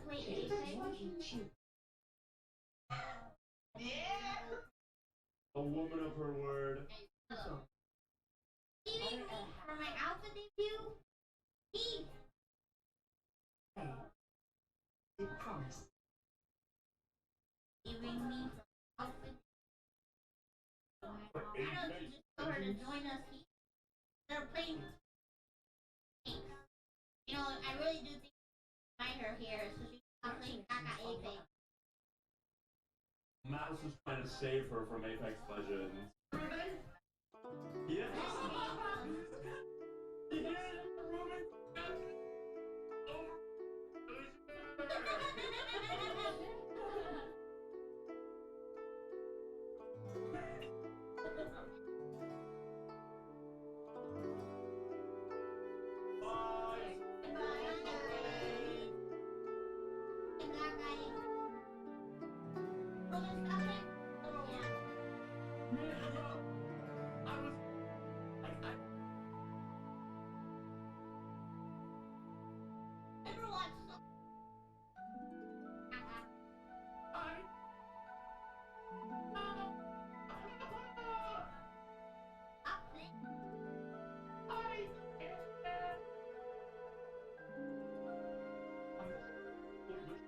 Speaker 3: wait,
Speaker 2: Yeah!
Speaker 7: A woman of her word.
Speaker 3: Even me for my outfit debut? Eve!
Speaker 8: You promised.
Speaker 3: Even me for outfit. Why don't you just tell her to join us here? They're playing games. You know, I really do think find her here so she can play Kaka Apex.
Speaker 7: Mouse was trying to save her from Apex Legends. Yes!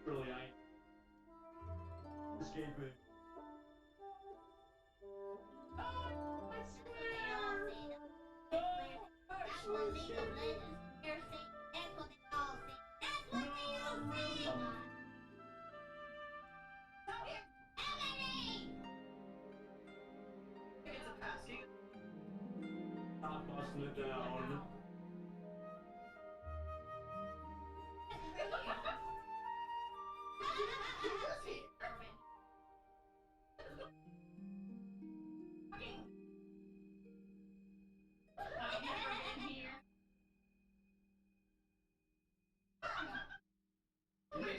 Speaker 7: Literally, I escaping.
Speaker 2: It's a pass.
Speaker 7: Not busting it down.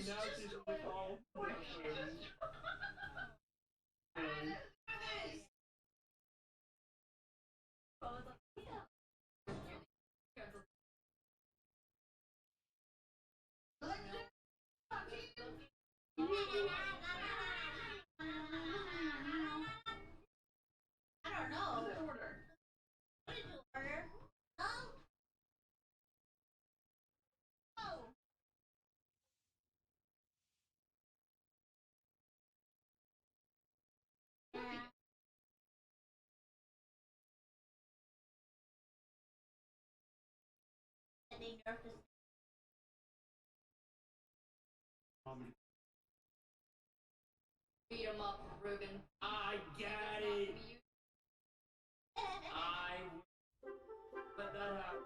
Speaker 7: Now she's gonna call.
Speaker 3: I don't know.
Speaker 2: What did I order?
Speaker 3: What did you order? Oh. Oh. Yeah. They nerfed this.
Speaker 1: Beat him up, Ruben.
Speaker 7: I got it. I let that happen.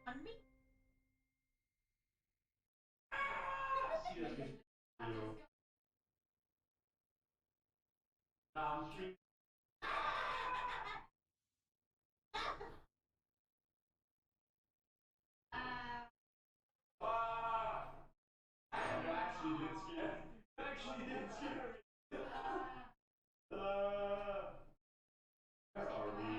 Speaker 3: On me?
Speaker 7: You actually did scare me. You actually did scare me. Where are we?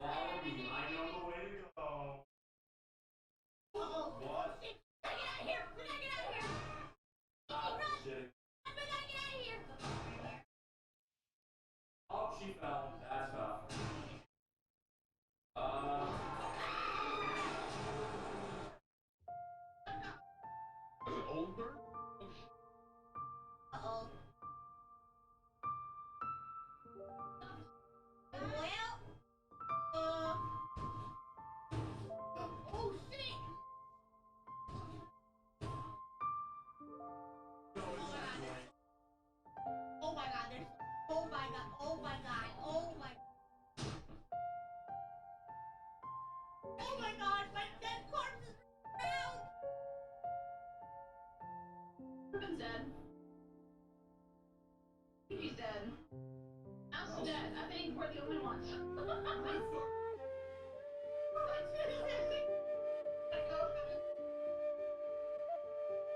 Speaker 7: Follow me. I know the way to go.
Speaker 3: Uh-oh.
Speaker 7: What?
Speaker 3: Shit. We gotta get out of here. We gotta get out of here. Run.
Speaker 7: Shit.
Speaker 3: We gotta get out of here.
Speaker 7: Oh, she fell. That's tough.
Speaker 6: Is it old bird?
Speaker 3: Uh-oh. Well, oh shit. Oh my god, there's, oh my god, oh my god, oh my, oh my god, my dead corpse is around.
Speaker 2: Ruben's dead. He's dead. Mouse is dead. I think we're the only ones.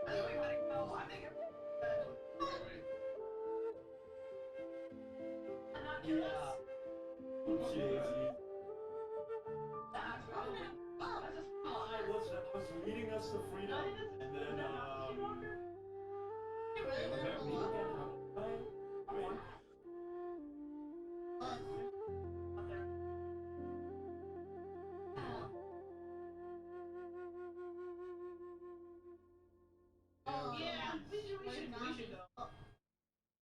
Speaker 2: I think we gotta go. I think everyone's dead. I'm not kill us.
Speaker 7: Jeez.
Speaker 2: That's probably. That's a small.
Speaker 7: I was leading us to freedom, and then
Speaker 2: Yeah, we should go.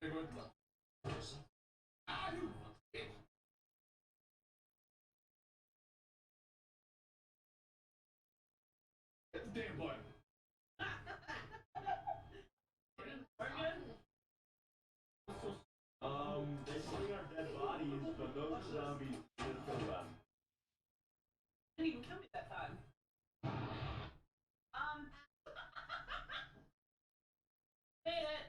Speaker 6: Hey, go ahead. Ah, you bitch. Hit the damn button.
Speaker 2: We're good.
Speaker 7: they swing our dead bodies, but those zombies didn't kill them.
Speaker 2: Didn't even kill me that time. Made it.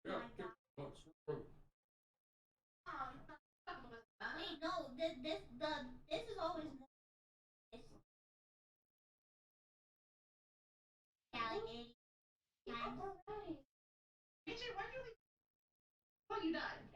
Speaker 6: Yeah, kick the butt, screw.
Speaker 3: Wait, no, this is always more. This. Yeah, like 80 times.
Speaker 2: AJ, why'd you leave? Oh, you died.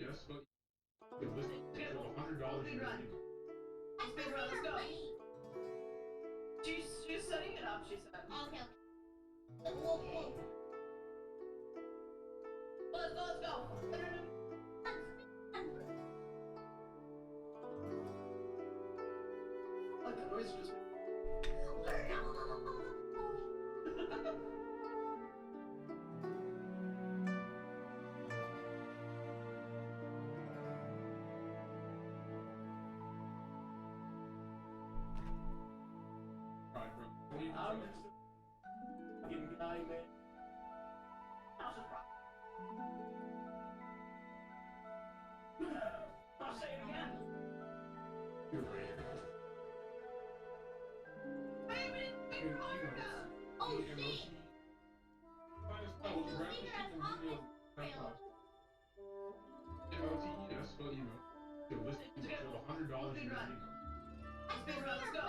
Speaker 6: MOTES, but you list picture of $100 in your email.
Speaker 2: Speedrun, let's go. She's setting it up, she said.
Speaker 3: Okay. Whoa.
Speaker 2: Let's go. Like the noise just.
Speaker 6: Right, bro.
Speaker 7: Fucking guy, man.
Speaker 2: I'll say it again.
Speaker 6: You're right.
Speaker 2: Wait a minute.
Speaker 3: Oh shit!
Speaker 6: Find us
Speaker 3: And
Speaker 6: out.
Speaker 3: you
Speaker 6: Grab
Speaker 3: leave
Speaker 6: the
Speaker 3: it as
Speaker 6: chicken
Speaker 3: hot
Speaker 6: videos.
Speaker 3: rails.
Speaker 6: MOTES, spell email. You list picture of $100 in your email.
Speaker 2: Speedrun, let's go.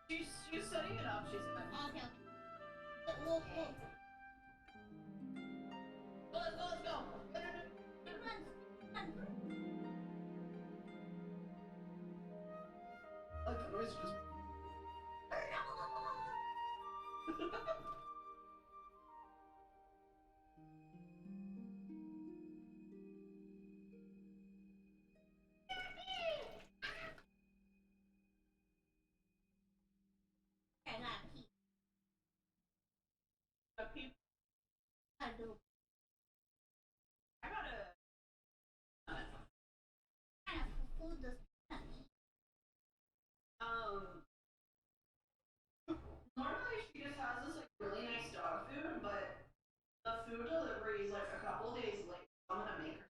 Speaker 2: She's setting it up, she said.
Speaker 3: Okay. Whoa.
Speaker 2: Let's go. Like the noise just.
Speaker 3: I got pee. I do.
Speaker 2: I gotta.
Speaker 3: Kind of food this.
Speaker 2: Normally she just has this like really nice dog food, but the food delivery is like a couple days late. I'm gonna make her.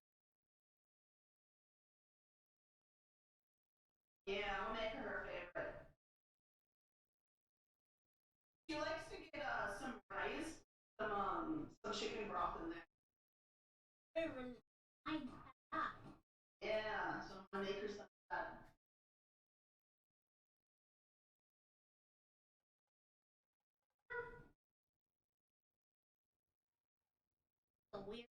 Speaker 2: Yeah, I'm gonna make her her favorite. She likes to get some rice, some chicken broth in there.
Speaker 3: I that.
Speaker 2: Yeah, so I'm gonna make her some of that.
Speaker 3: So weird.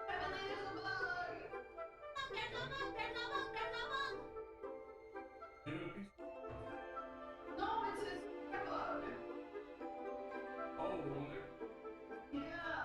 Speaker 2: Heavenly, there's a bug!
Speaker 3: There's a bug.
Speaker 6: You know, piece.
Speaker 2: No, it's a bug.
Speaker 6: Oh, the one there.
Speaker 2: Yeah.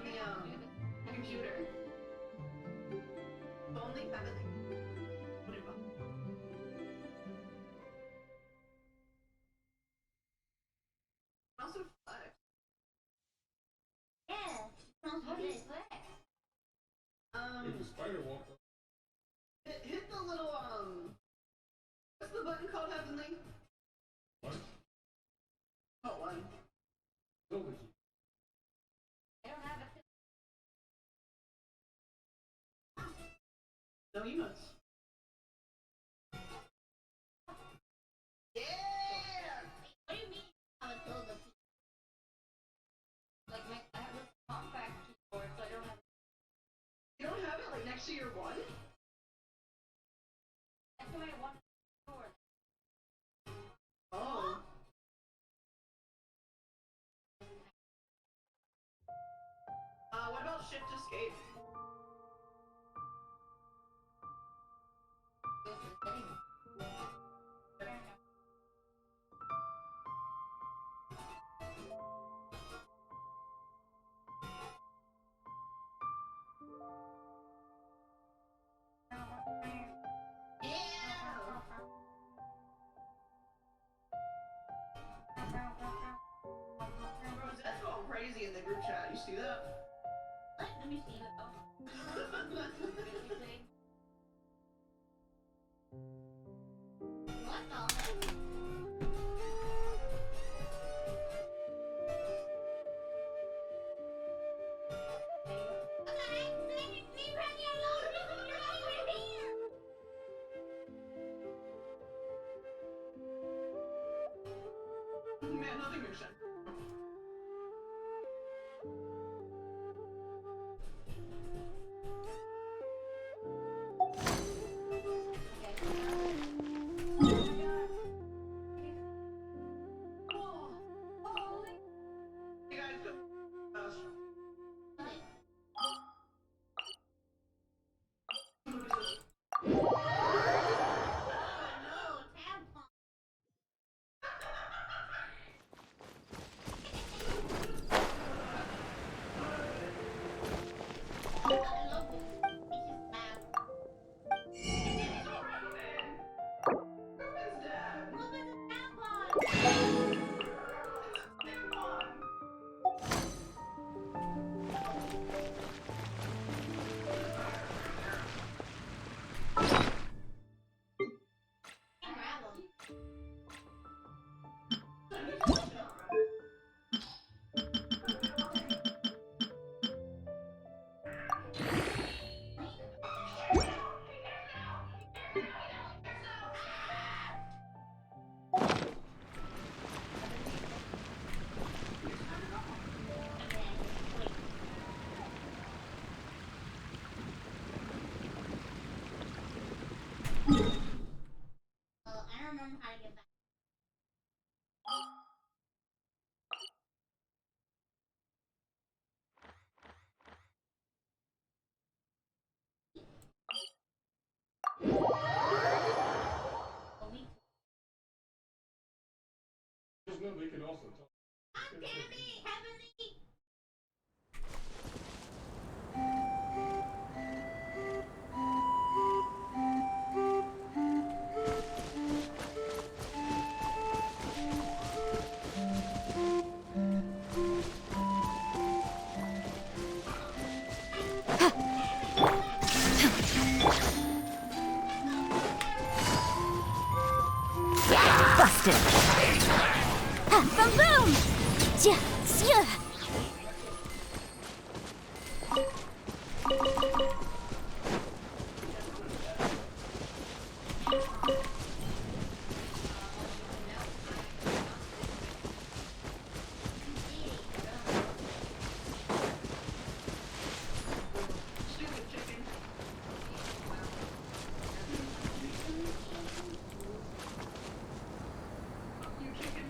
Speaker 2: the computer. Only have it like also flex.
Speaker 3: Yeah. Sounds
Speaker 1: How do you
Speaker 3: good.
Speaker 1: flex?
Speaker 6: If the spider walked up,
Speaker 2: Hit the little what's the button called, Heavenly?
Speaker 6: what?
Speaker 2: What one?
Speaker 6: Build the key.
Speaker 1: I don't have a
Speaker 2: No emotes. Yeah!
Speaker 3: What do you mean? How to build a piece?
Speaker 1: like I have a compact keyboard, so I don't have.
Speaker 2: You don't have it like next to your one?
Speaker 1: That's why I want keyboard.
Speaker 2: Oh. What about shift escape?
Speaker 1: Go to the settings.
Speaker 2: That's going crazy in the group chat. You see that?
Speaker 3: Let me see. What the heck? What the heck? Leave me alone! You're not even here!
Speaker 2: Man, nothing makes sense. Hey guys, go.
Speaker 3: No, tampon. I love it. It's just bad.
Speaker 2: Ruben's dead.
Speaker 3: Look at the tampon. Grab 'em. I don't remember how to get back. Oh, me too.
Speaker 6: Just know they can also talk.
Speaker 3: God damn it, Heavenly!
Speaker 9: Busted! Ha! Boom boom! Yeah, yeah.
Speaker 2: Stupid chicken. You chicken.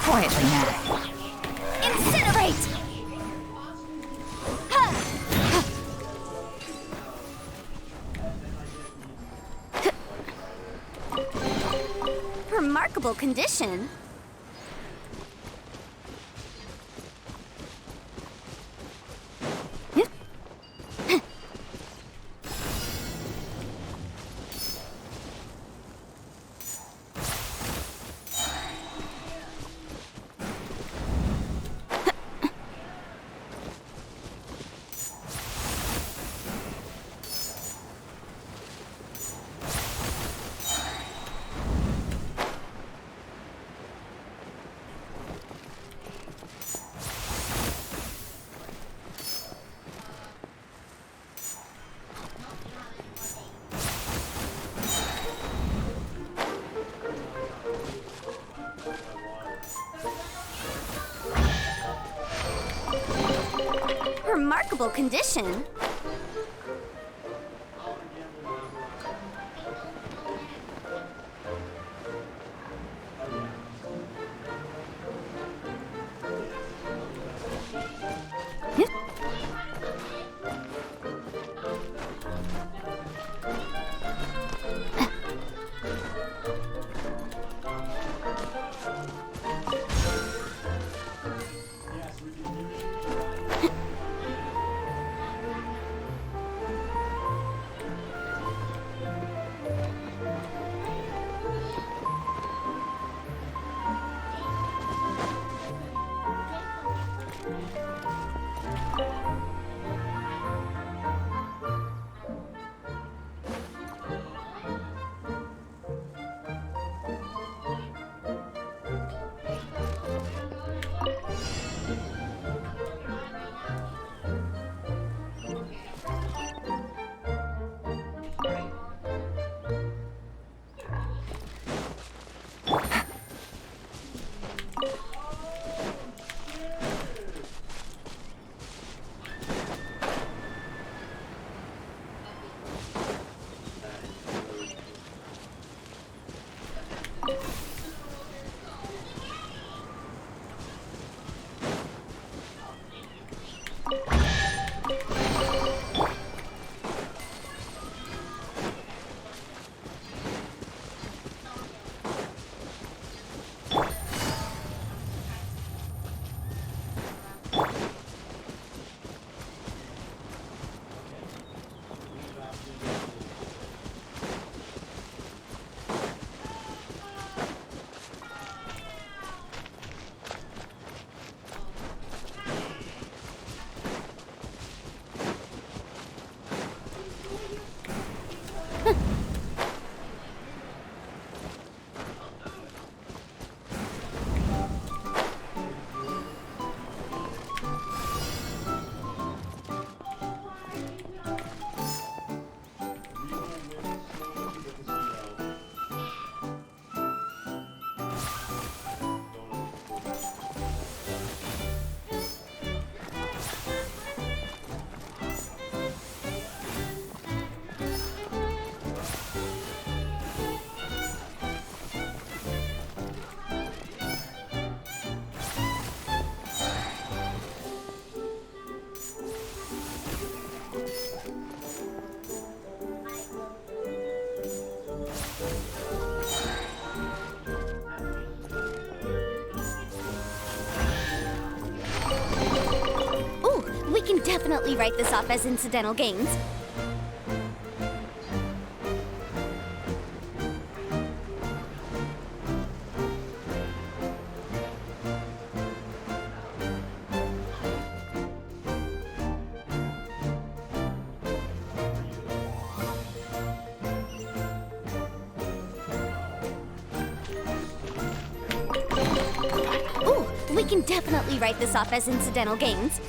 Speaker 9: Quietly now. Incinerate! Ha! Remarkable condition. Remarkable condition. can definitely write this off as incidental gains. Ooh, we can definitely write this off as incidental gains.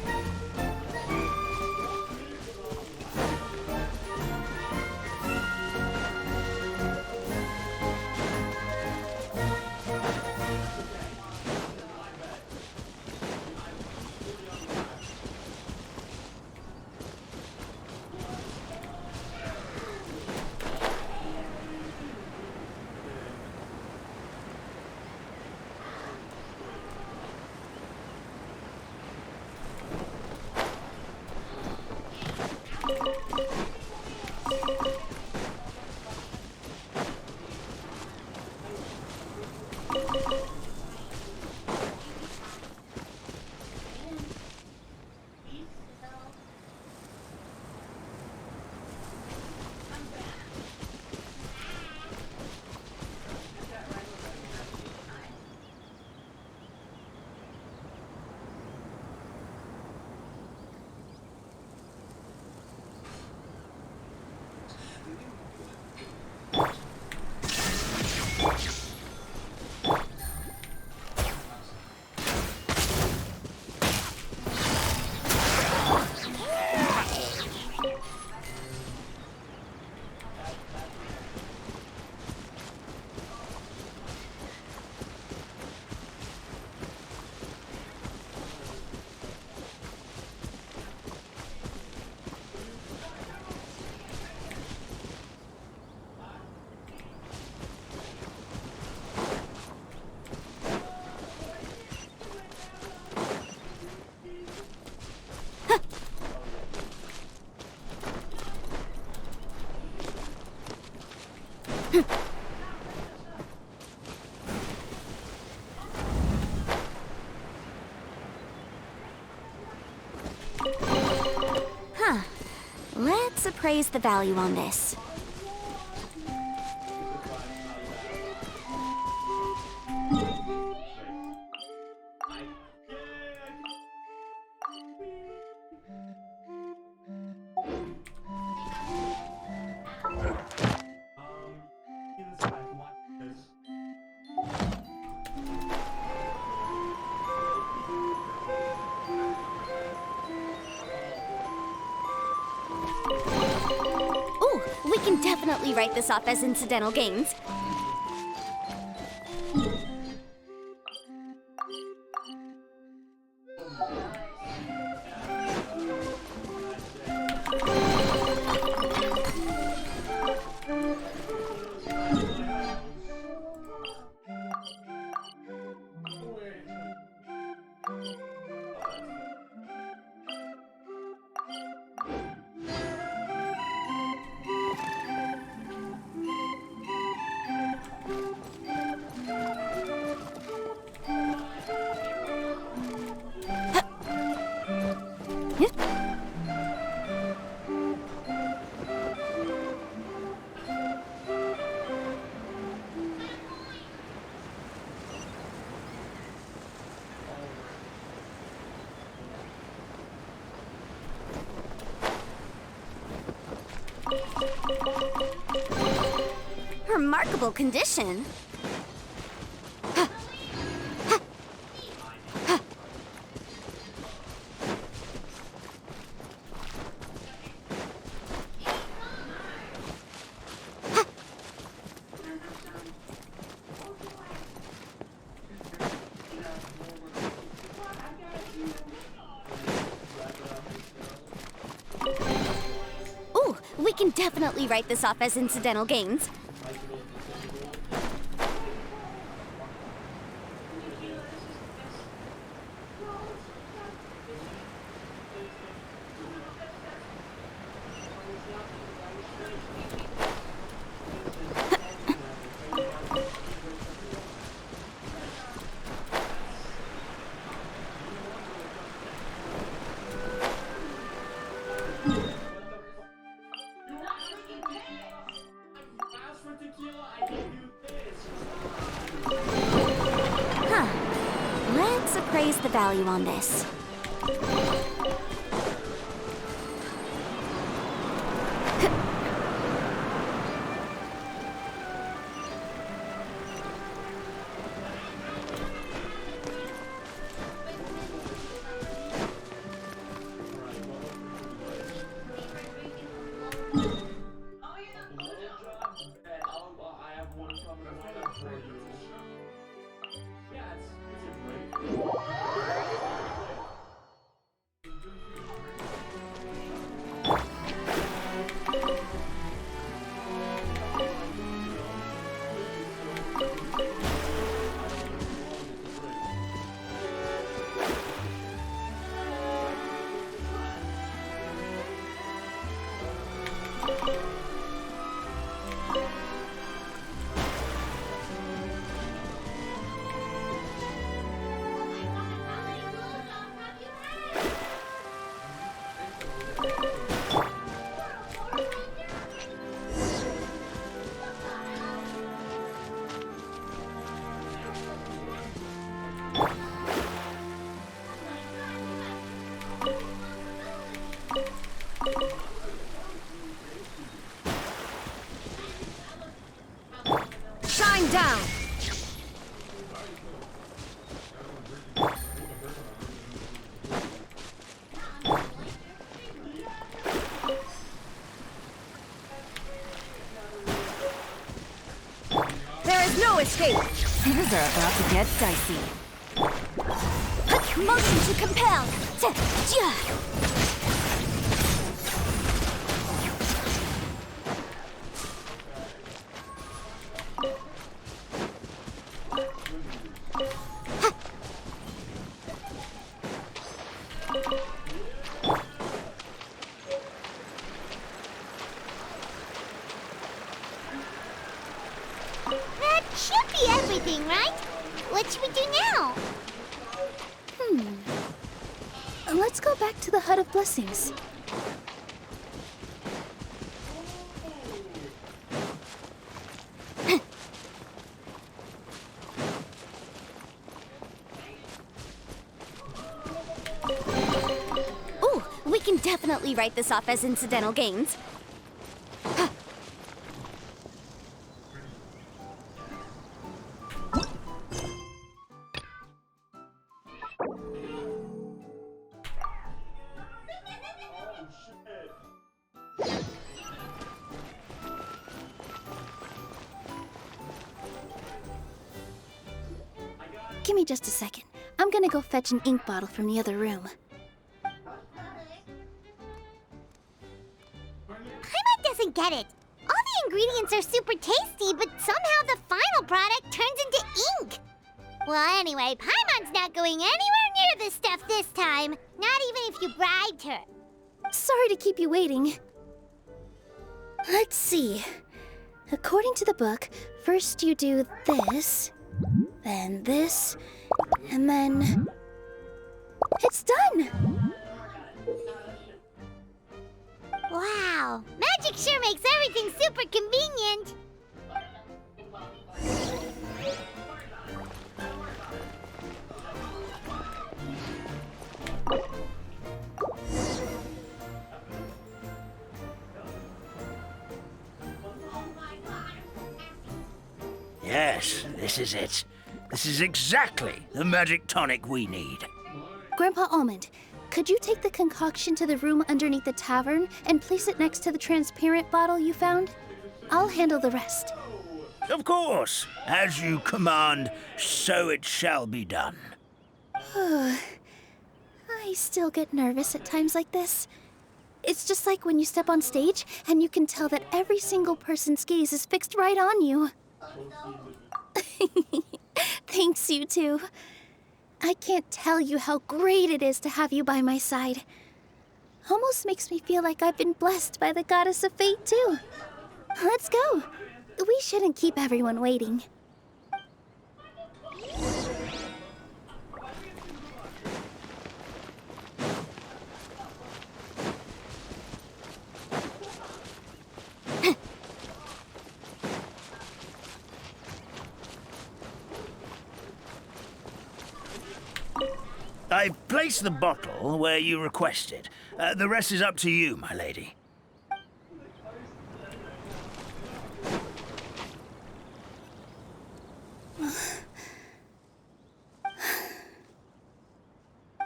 Speaker 9: appraise the value on this. Ooh, we can definitely write this off as incidental gains. Remarkable condition. Ooh, we can definitely write this off as incidental gains. Let's appraise the value on this. Shine down! There is no escape! Things are about to get dicey. Motion to compel!
Speaker 3: That should be everything, right? What should we do now?
Speaker 9: Let's go back to the Hut of Blessings. can definitely write this off as incidental gains. Give me just a second. I'm gonna go fetch an ink bottle from the other room.
Speaker 10: Paimon doesn't get it. All the ingredients are super tasty, but somehow the final product turns into ink. Well, anyway, Paimon's not going anywhere near this stuff this time. Not even if you bribed her.
Speaker 9: Sorry to keep you waiting. Let's see. According to the book, first you do this, then this, and then... It's done!
Speaker 10: Wow, magic sure makes everything super convenient.
Speaker 11: Yes, this is it. This is exactly the magic tonic we need.
Speaker 9: Grandpa Almond, could you take the concoction to the room underneath the tavern and place it next to the transparent bottle you found? I'll handle the rest.
Speaker 11: Of course. As you command, so it shall be done.
Speaker 9: I still get nervous at times like this. It's just like when you step on stage and you can tell that every single person's gaze is fixed right on you. Thanks, you two. I can't tell you how great it is to have you by my side. Almost makes me feel like I've been blessed by the goddess of fate, too. Let's go. We shouldn't keep everyone waiting.
Speaker 11: I've placed the bottle where you requested. The rest is up to you, my lady.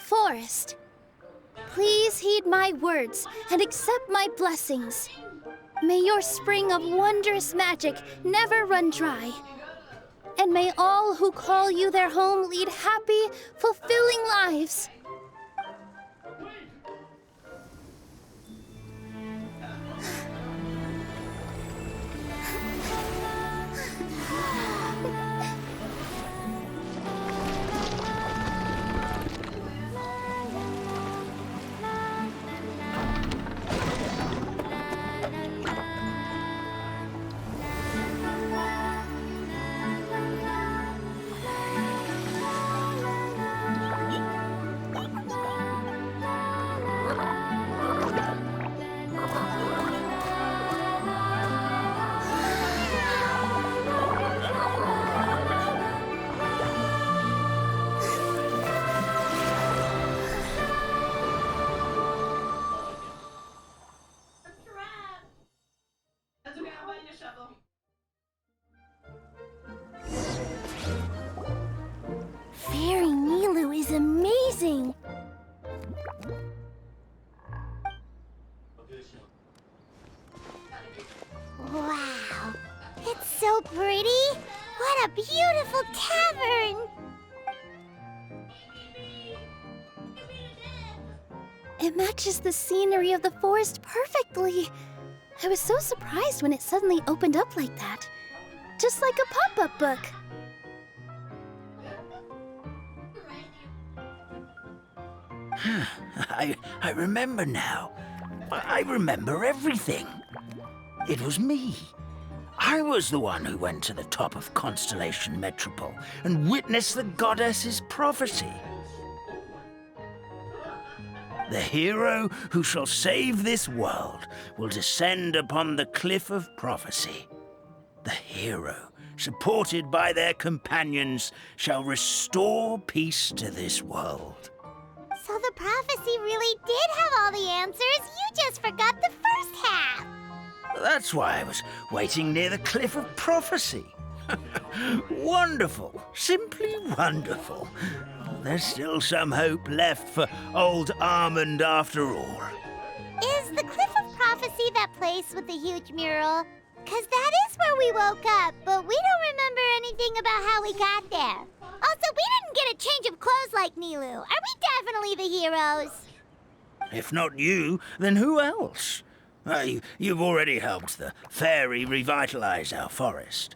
Speaker 9: Forest, please heed my words and accept my blessings. May your spring of wondrous magic never run dry. And may all who call you their home lead happy, fulfilling lives.
Speaker 2: That's okay, I'm letting you shuffle.
Speaker 10: Fairy Nilu is amazing. Wow, it's so pretty. What a beautiful tavern.
Speaker 9: It matches the scenery of the forest perfectly. I was so surprised when it suddenly opened up like that. Just like a pop-up book.
Speaker 11: I remember now. I remember everything. It was me. I was the one who went to the top of Constellation Metropole and witnessed the goddess's prophecy. The hero who shall save this world will descend upon the cliff of prophecy. The hero, supported by their companions, shall restore peace to this world.
Speaker 10: So the prophecy really did have all the answers. You just forgot the first half.
Speaker 11: That's why I was waiting near the Cliff of Prophecy. Wonderful. Simply wonderful. There's still some hope left for old Armand after all.
Speaker 10: Is the Cliff of Prophecy that place with the huge mural? 'Cause that is where we woke up, but we don't remember anything about how we got there. Also, we didn't get a change of clothes like Nilu. Are we definitely the heroes?
Speaker 11: If not you, then who else? You've already helped the fairy revitalize our forest.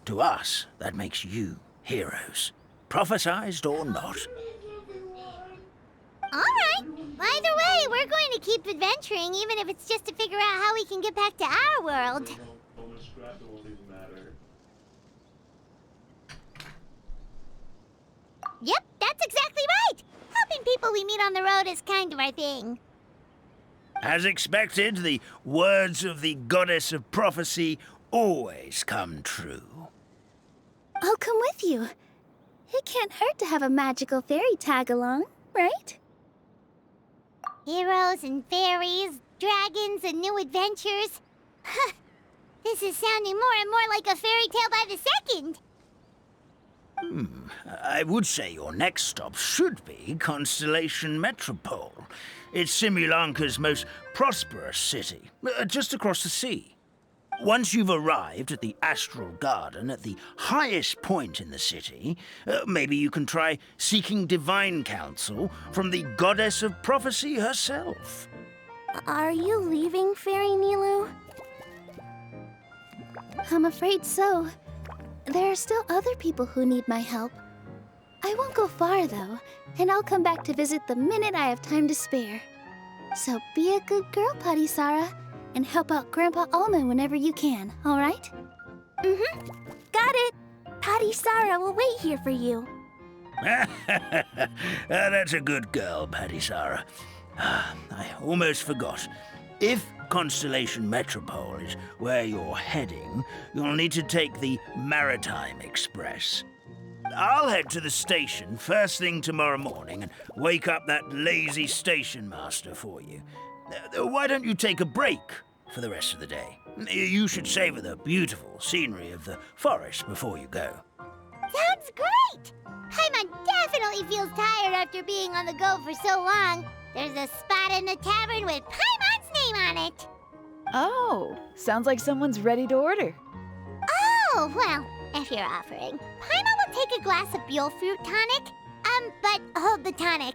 Speaker 11: To us, that makes you heroes, prophesized or not.
Speaker 10: All right. Either way, we're going to keep adventuring, even if it's just to figure out how we can get back to our world. Yep, that's exactly right. Helping people we meet on the road is kind of our thing.
Speaker 11: As expected, the words of the goddess of prophecy always come true.
Speaker 9: I'll come with you. It can't hurt to have a magical fairy tag along, right?
Speaker 10: Heroes and fairies, dragons and new adventures. This is sounding more and more like a fairy tale by the second.
Speaker 11: I would say your next stop should be Constellation Metropole. It's Simulanka's most prosperous city, just across the sea. Once you've arrived at the Astral Garden at the highest point in the city, maybe you can try seeking divine counsel from the goddess of prophecy herself.
Speaker 9: Are you leaving, Fairy Nilu? I'm afraid so. There are still other people who need my help. I won't go far, though, and I'll come back to visit the minute I have time to spare. So be a good girl, Padisara, and help out Grandpa Almond whenever you can, all right? Mm-hmm. Got it! Padisara will wait here for you.
Speaker 11: That's a good girl, Padisara. I almost forgot. If Constellation Metropole is where you're heading, you'll need to take the Maritime Express. I'll head to the station first thing tomorrow morning and wake up that lazy station master for you. Why don't you take a break for the rest of the day? You should savor the beautiful scenery of the forest before you go.
Speaker 10: Sounds great! Paimon definitely feels tired after being on the go for so long. There's a spot in the tavern with Paimon's name on it.
Speaker 12: Oh, sounds like someone's ready to order.
Speaker 10: Oh, well, if you're offering. Paimon will take a glass of Buell fruit tonic. But hold the tonic.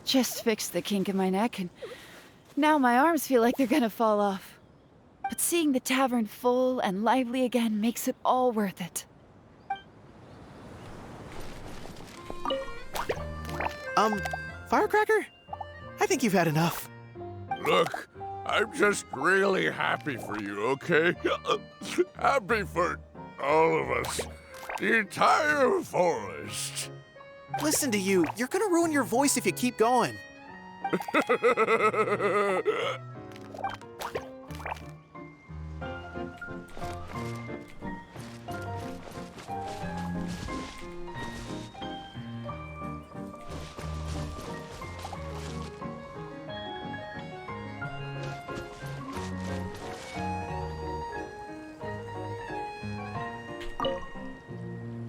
Speaker 12: Just fixed the kink in my neck, and now my arms feel like they're gonna fall off. But seeing the tavern full and lively again makes it all worth it.
Speaker 13: Firecracker? I think you've had enough.
Speaker 14: Look, I'm just really happy for you, okay? Happy for all of us. The entire forest.
Speaker 13: Listen to you. You're gonna ruin your voice if you keep going.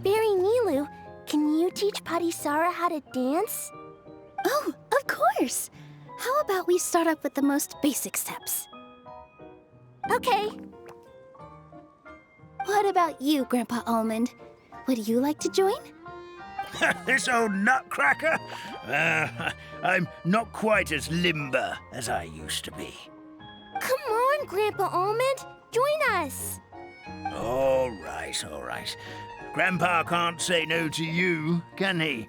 Speaker 9: Fairy Nilu, can you teach Padisara how to dance? Oh, of course! How about we start up with the most basic steps?
Speaker 10: Okay.
Speaker 9: What about you, Grandpa Almond? Would you like to join?
Speaker 11: This old nutcracker? I'm not quite as limber as I used to be.
Speaker 10: Come on, Grandpa Almond. Join us.
Speaker 11: All right, all right. Grandpa can't say no to you, can he?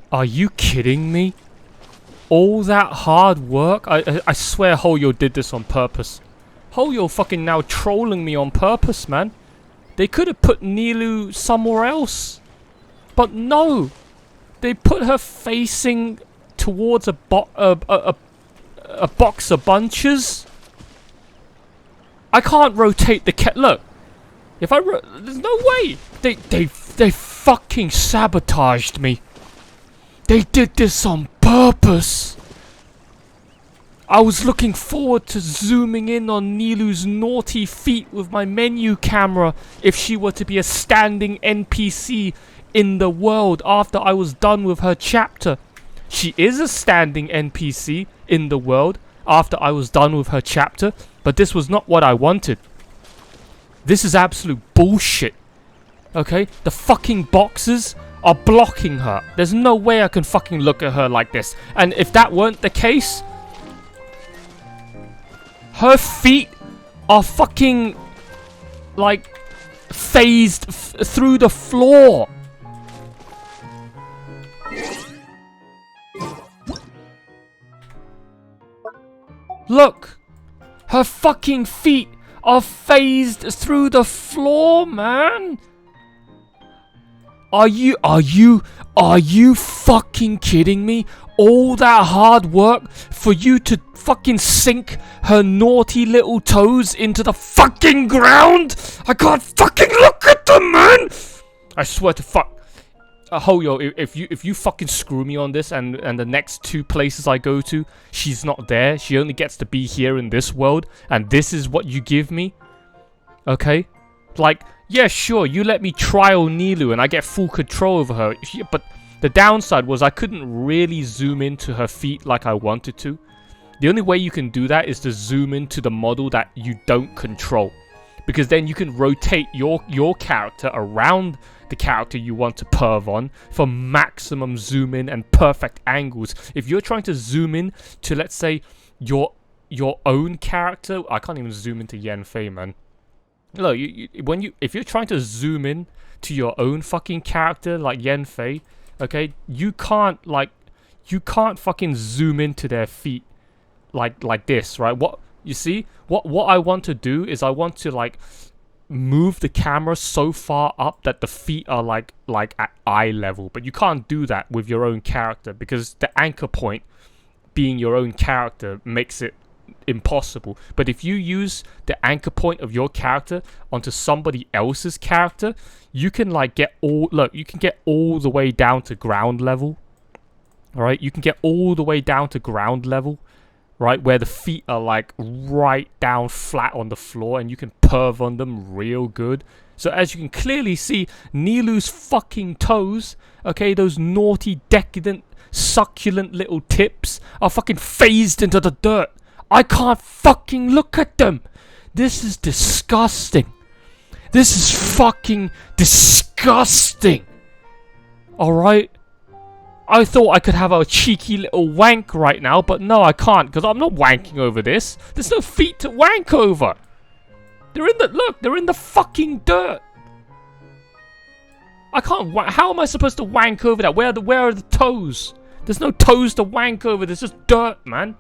Speaker 15: Are you kidding me? All that hard work? I swear Hoyo did this on purpose. Hoyo fucking now trolling me on purpose, man. They could have put Nilu somewhere else. But no. They put her facing towards a box of bunches. I can't rotate the look. If I there's no way. They fucking sabotaged me. They did this on purpose. I was looking forward to zooming in on Nilu's naughty feet with my menu camera if she were to be a standing NPC in the world after I was done with her chapter. She is a standing NPC in the world after I was done with her chapter, but this was not what I wanted. This is absolute bullshit. Okay? The fucking boxes are blocking her. There's no way I can fucking look at her like this. And if that weren't the case, her feet are fucking like phased through the floor. Look, her fucking feet are phased through the floor, man. Are you fucking kidding me? All that hard work for you to fucking sink her naughty little toes into the fucking ground? I can't fucking look at them, man! I swear to fuck. Hoyo, if you fucking screw me on this and the next 2 places I go to, she's not there. She only gets to be here in this world, and this is what you give me? Okay? Like, yeah, sure, you let me trial Nilu and I get full control over her. But the downside was I couldn't really zoom into her feet like I wanted to. The only way you can do that is to zoom into the model that you don't control. Because then you can rotate your character around the character you want to perv on for maximum zoom in and perfect angles. If you're trying to zoom in to, let's say, your own character, I can't even zoom into Yanfei, man. Look, if you're trying to zoom in to your own fucking character like Yanfei, okay, you can't fucking zoom into their feet like this, right? What you see? What I want to do is I want to like move the camera so far up that the feet are like at eye level, but you can't do that with your own character because the anchor point being your own character makes it impossible. But if you use the anchor point of your character onto somebody else's character, you can like get all the way down to ground level. All right, you can get all the way down to ground level, right, where the feet are like right down flat on the floor and you can perv on them real good. So as you can clearly see, Nilu's fucking toes, okay, those naughty, decadent, succulent little tips are fucking phased into the dirt. I can't fucking look at them. This is disgusting. This is fucking disgusting. Alright? I thought I could have a cheeky little wank right now, but no, I can't, because I'm not wanking over this. There's no feet to wank over. They're in the fucking dirt. I can't how am I supposed to wank over that? Where are the toes? There's no toes to wank over. There's just dirt, man.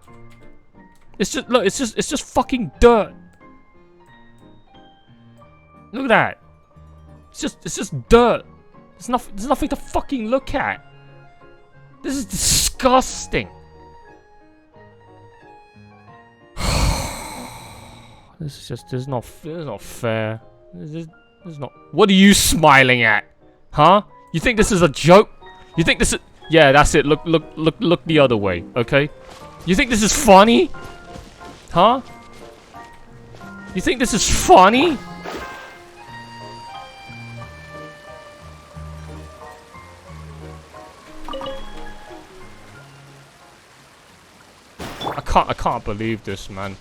Speaker 15: It's just fucking dirt. Look at that. It's just dirt. There's nothing to fucking look at. This is disgusting. This is not fair. This is not. What are you smiling at? Huh? You think this is a joke? You think this is? Yeah, that's it. Look the other way, okay? You think this is funny? Huh? You think this is funny? I can't believe this, man.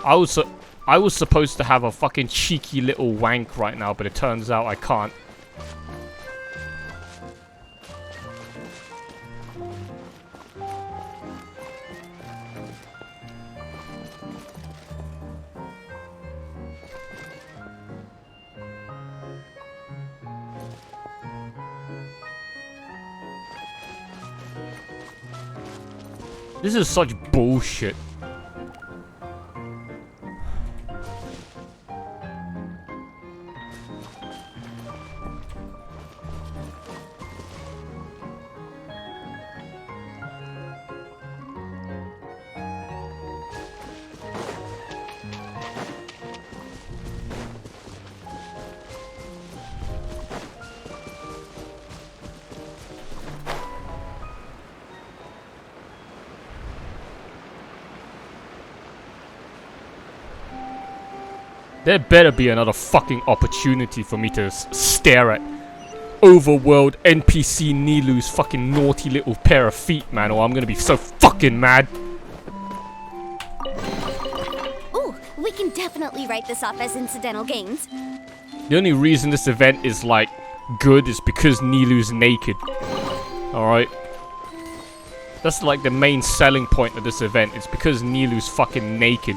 Speaker 15: I was supposed to have a fucking cheeky little wank right now, but it turns out I can't. This is such bullshit. There better be another fucking opportunity for me to stare at overworld NPC Nilu's fucking naughty little pair of feet, man, or I'm gonna be so fucking mad.
Speaker 10: Ooh, we can definitely write this off as incidental gains.
Speaker 15: The only reason this event is, like, good is because Nilu's naked. Alright? That's, like, the main selling point of this event. It's because Nilu's fucking naked.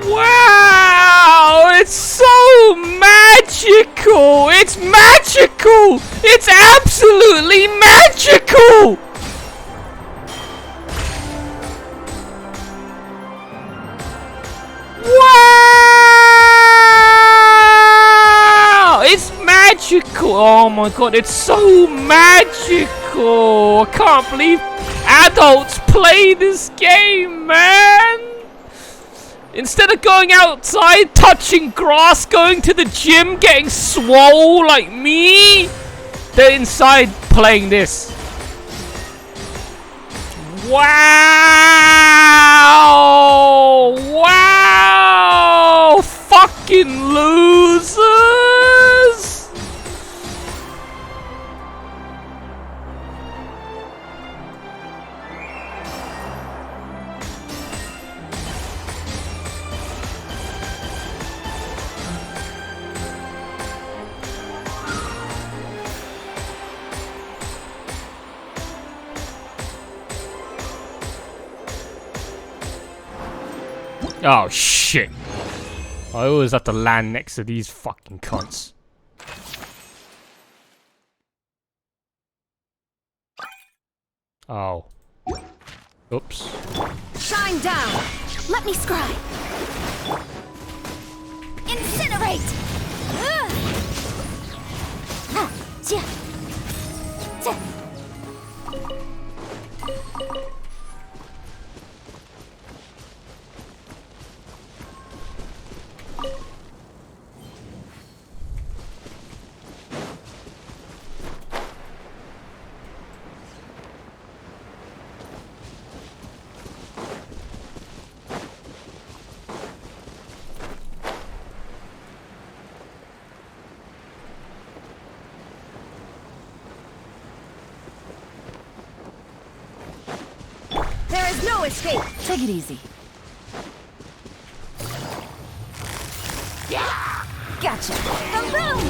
Speaker 15: Wow! It's so magical! It's magical! It's absolutely magical! Wow! It's magical! Oh my god, it's so magical! I can't believe adults play this game, man! Instead of going outside, touching grass, going to the gym, getting swole like me, they're inside playing this. Wow! Wow! Fucking losers! Oh shit. I always have to land next to these fucking cunts. Oh. Oops.
Speaker 9: Shine down! Let me scribe! Incinerate!
Speaker 12: There is no escape. Take it easy. Gotcha.
Speaker 10: Boom!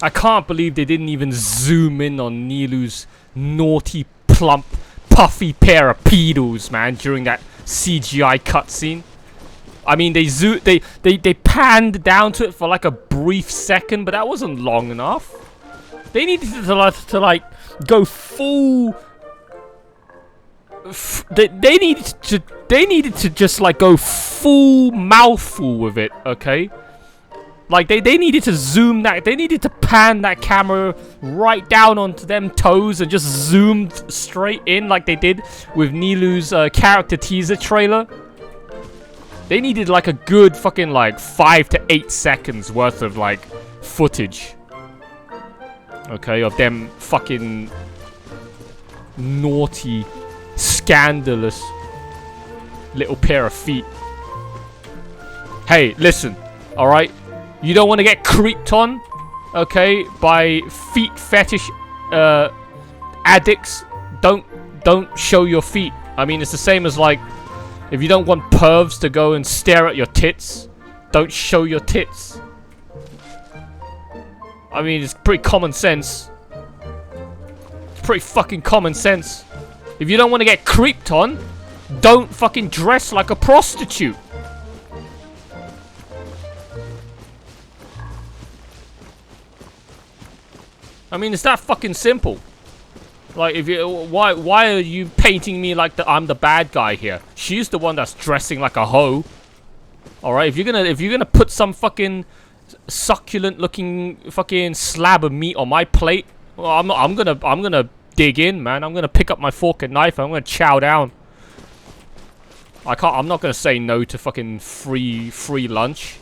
Speaker 15: I can't believe they didn't even zoom in on Nilu's naughty, plump, puffy pair of pedos, man, during that CGI cutscene. I mean, they panned down to it for like a brief second, but that wasn't long enough. They needed to like go full. They needed to just like go full mouthful with it, okay? Like, they needed to zoom that, they needed to pan that camera right down onto them toes and just zoomed straight in like they did with Nilu's character teaser trailer. They needed like a good fucking like 5 to 8 seconds worth of like footage. Okay, of them fucking naughty, scandalous little pair of feet. Hey, listen, alright? You don't want to get creeped on, okay, by feet fetish addicts. Don't show your feet. I mean, it's the same as like, if you don't want pervs to go and stare at your tits, don't show your tits. I mean, it's pretty common sense. It's pretty fucking common sense. If you don't want to get creeped on, don't fucking dress like a prostitute. I mean, it's that fucking simple. Like, if you, why are you painting me like I'm the bad guy here? She's the one that's dressing like a hoe. All right, if you're gonna put some fucking succulent-looking fucking slab of meat on my plate, well, I'm gonna dig in, man. I'm gonna pick up my fork and knife. And I'm gonna chow down. I'm not gonna say no to fucking free lunch.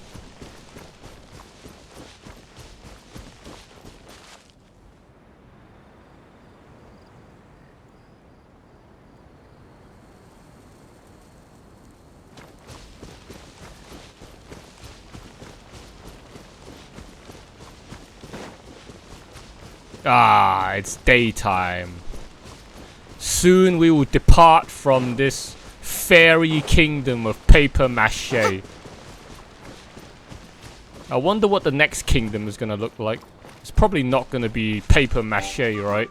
Speaker 15: Ah, it's daytime. Soon we will depart from this fairy kingdom of paper mache. I wonder what the next kingdom is gonna look like. It's probably not gonna be paper mache, right?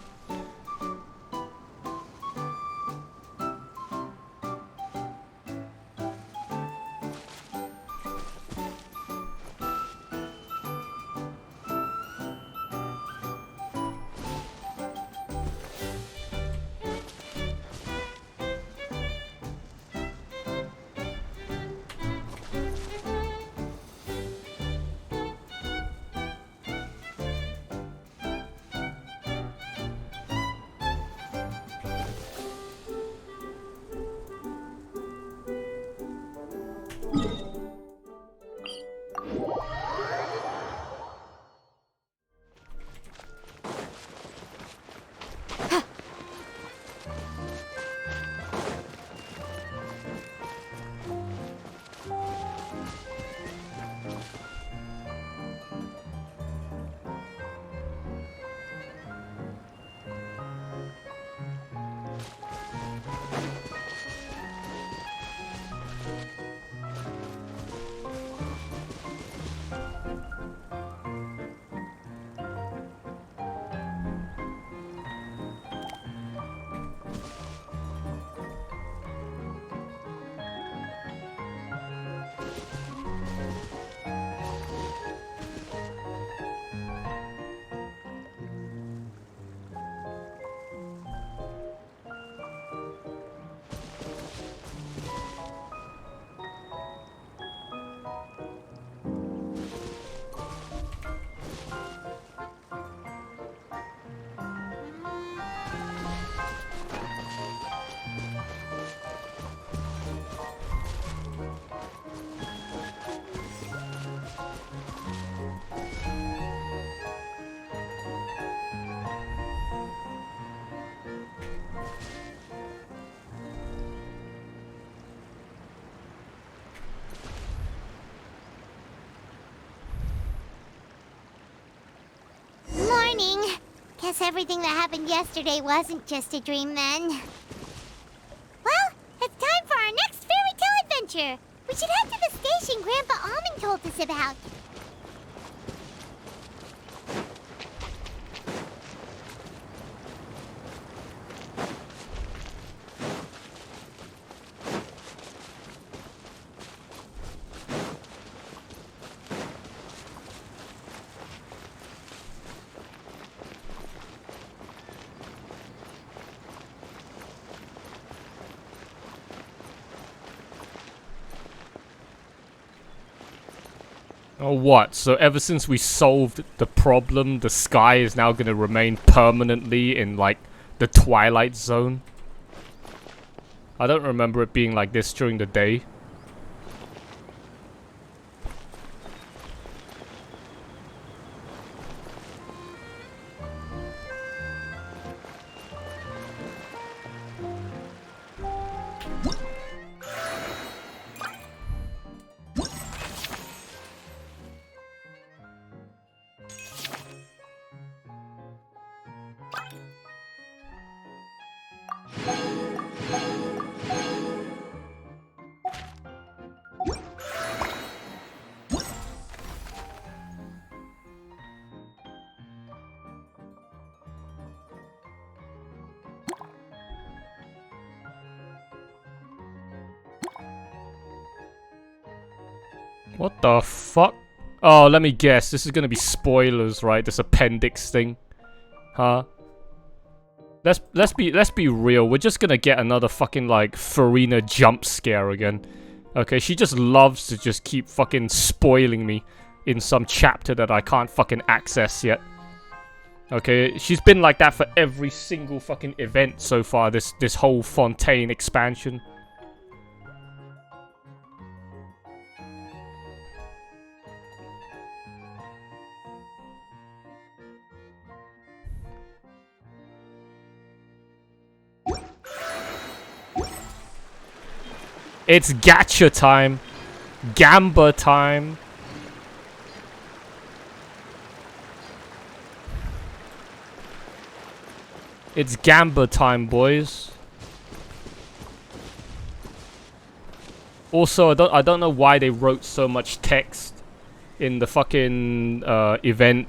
Speaker 10: guess everything that happened yesterday wasn't just a dream then. Well, it's time for our next fairy tale adventure. We should head to the station Grandpa Almond told us about.
Speaker 15: Oh, what? So ever since we solved the problem, the sky is now gonna remain permanently in, like, the Twilight Zone? I don't remember it being like this during the day. What the fuck? Oh, let me guess. This is gonna be spoilers, right? This appendix thing. Huh? Let's be real. We're just gonna get another fucking, like, Farina jump scare again. Okay, she just loves to just keep fucking spoiling me in some chapter that I can't fucking access yet. Okay, she's been like that for every single fucking event so far, this whole Fontaine expansion. It's gacha time. Gamba time. It's Gamba time, boys. Also, I don't know why they wrote so much text in the fucking event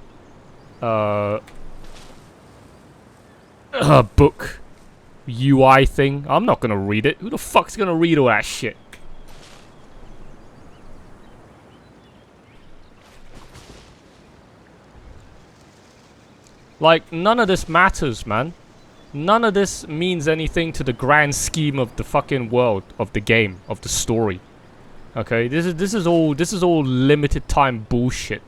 Speaker 15: book UI thing. I'm not gonna read it. Who the fuck's gonna read all that shit? Like, none of this matters, man. None of this means anything to the grand scheme of the fucking world, of the game, of the story. Okay, this is all limited time bullshit.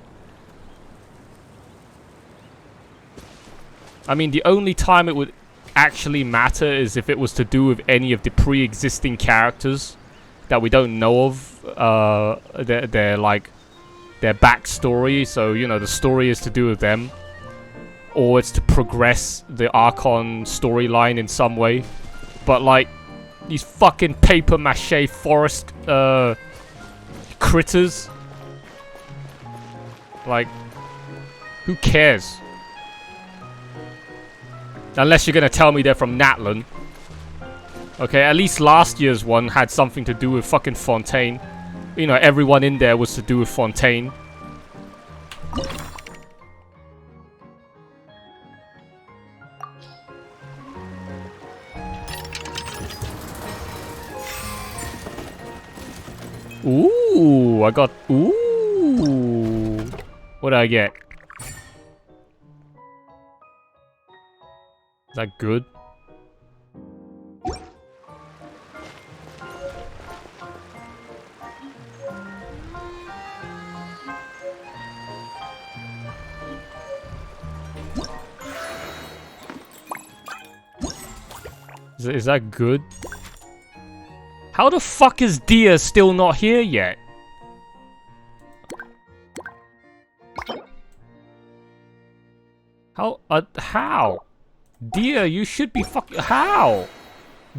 Speaker 15: I mean, the only time it would actually matter is if it was to do with any of the pre-existing characters that we don't know of, their backstory. So, you know, the story is to do with them, or it's to progress the Archon storyline in some way. But, like, these fucking paper mache forest critters, like, who cares? Unless you're gonna tell me they're from Natlan. Okay, at least last year's one had something to do with fucking Fontaine. You know, everyone in there was to do with Fontaine. Ooh, I got... Ooh. What did I get? Is that good? Is that good? How the fuck is Dia still not here yet? How? Dia, you should be how?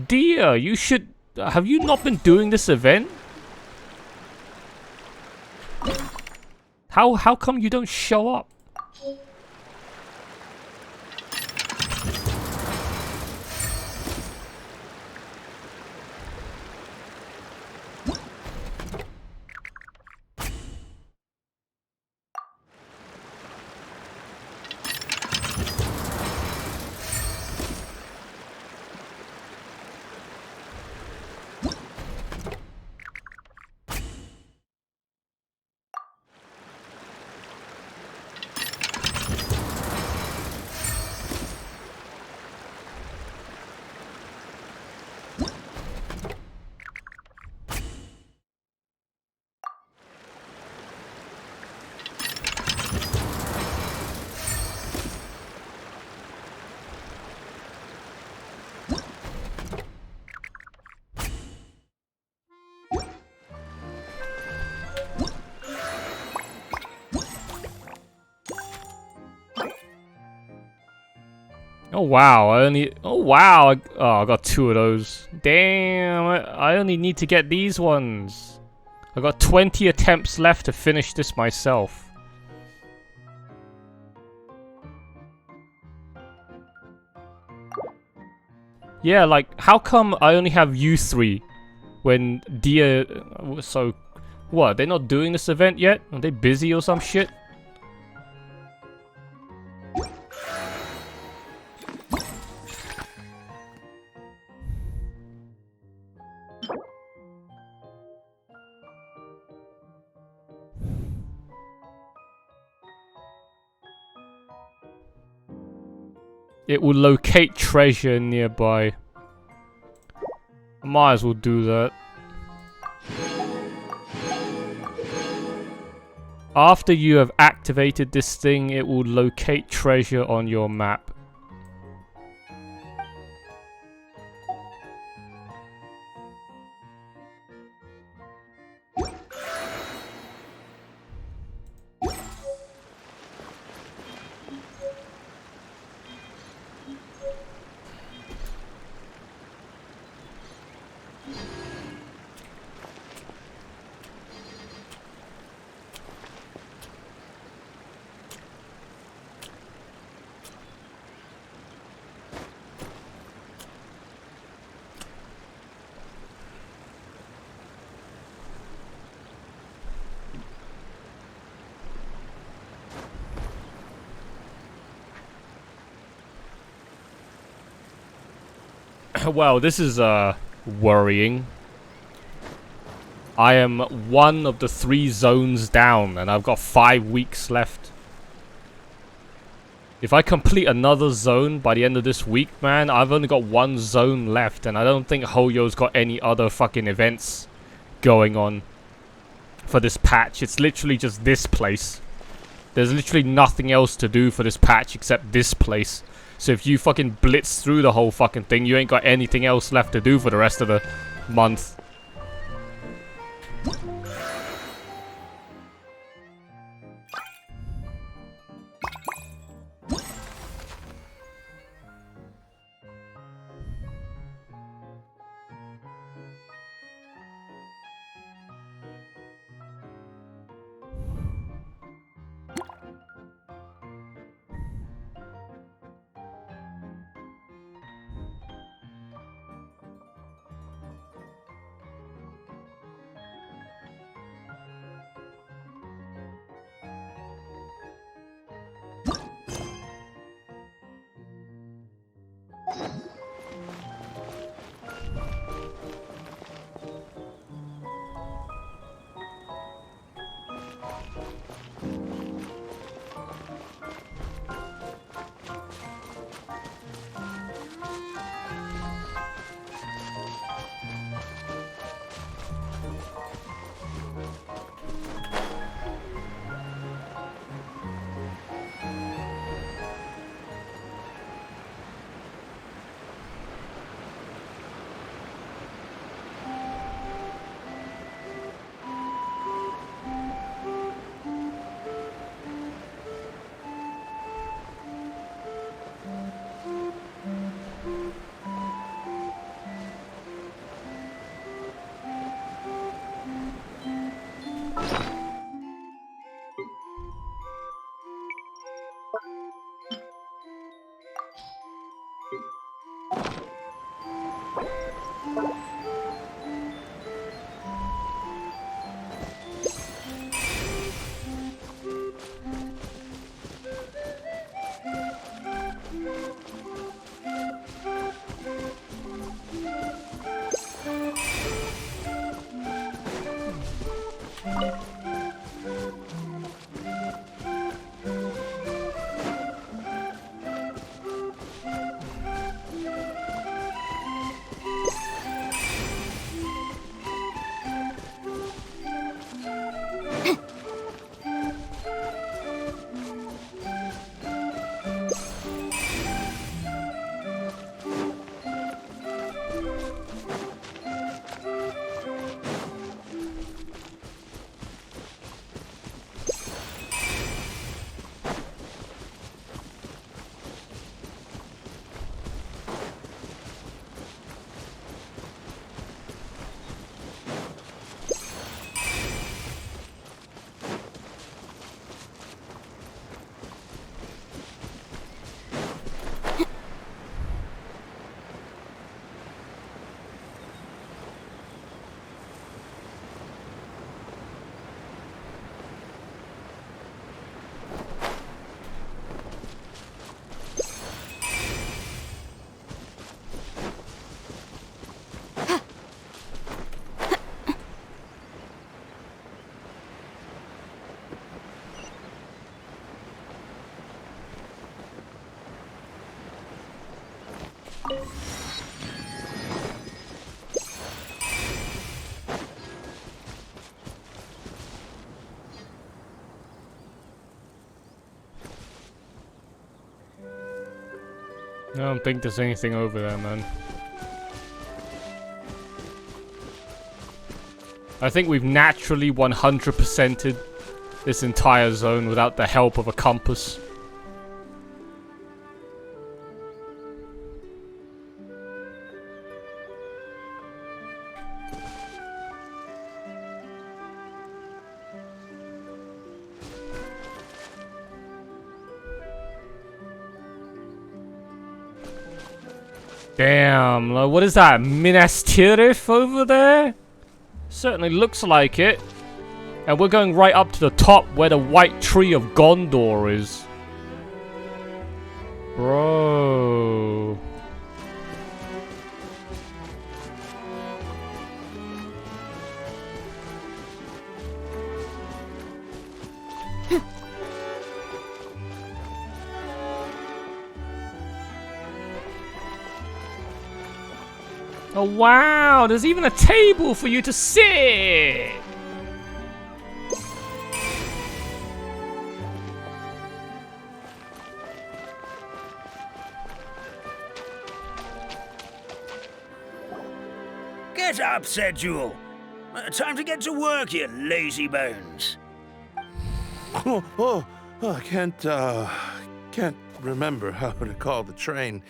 Speaker 15: Dia, you should... Have you not been doing this event? How come you don't show up? Oh wow, I got 2 of those. Damn, I only need to get these ones. I got 20 attempts left to finish this myself. Yeah, like, how come I only have you 3 when Dia... So, what, they're not doing this event yet? Are they busy or some shit? It will locate treasure nearby. Might as well do that. After you have activated this thing, it will locate treasure on your map. Well, this is worrying. I am 1 of the 3 zones down, and I've got 5 weeks left. If I complete another zone by the end of this week, man, I've only got 1 zone left, and I don't think Hoyo's got any other fucking events going on for this patch. It's literally just this place. There's literally nothing else to do for this patch except this place. So if you fucking blitz through the whole fucking thing, you ain't got anything else left to do for the rest of the month. I don't think there's anything over there, man. I think we've naturally 100%ed this entire zone without the help of a compass. Damn, like, what is that? Minas Tirith over there? Certainly looks like it. And we're going right up to the top where the white tree of Gondor is. Bro. Oh wow, there's even a table for you to sit!
Speaker 11: Get up, said Jewel. Time to get to work, you lazy bones.
Speaker 7: I can't remember how to call the train.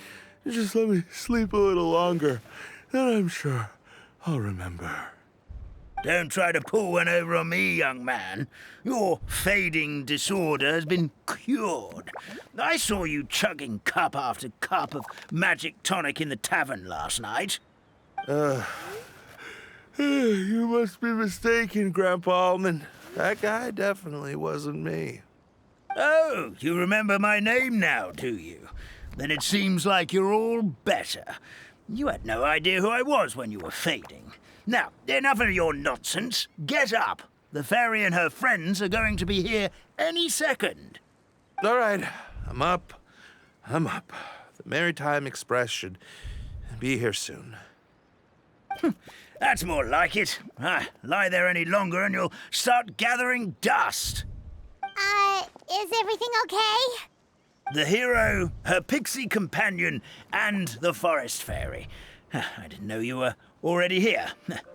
Speaker 7: Just let me sleep a little longer, then I'm sure I'll remember.
Speaker 11: Don't try to pull one over on me, young man. Your fading disorder has been cured. I saw you chugging cup after cup of magic tonic in the tavern last night.
Speaker 7: You must be mistaken, Grandpa Allman. That guy definitely wasn't me.
Speaker 11: Oh, you remember my name now, do you? Then it seems like you're all better. You had no idea who I was when you were fading. Now, enough of your nonsense. Get up. The fairy and her friends are going to be here any second.
Speaker 7: All right, I'm up. The Maritime Express should be here soon.
Speaker 11: That's more like it. Lie there any longer and you'll start gathering dust.
Speaker 10: Is everything okay?
Speaker 11: The hero, her pixie companion, and the forest fairy. I didn't know you were already here.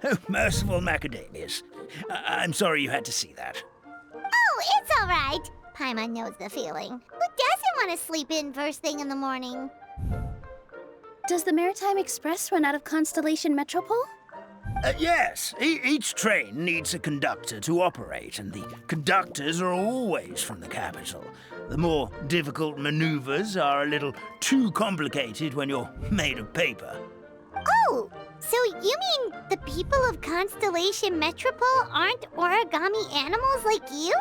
Speaker 11: Oh, merciful macadamias. I'm sorry you had to see that.
Speaker 10: Oh, it's all right. Paimon knows the feeling. Who doesn't want to sleep in first thing in the morning?
Speaker 9: Does the Maritime Express run out of Constellation Metropole?
Speaker 11: Yes, each train needs a conductor to operate, and the conductors are always from the capital. The more difficult maneuvers are a little too complicated when you're made of paper.
Speaker 10: Oh, so you mean the people of Constellation Metropole aren't origami animals like you?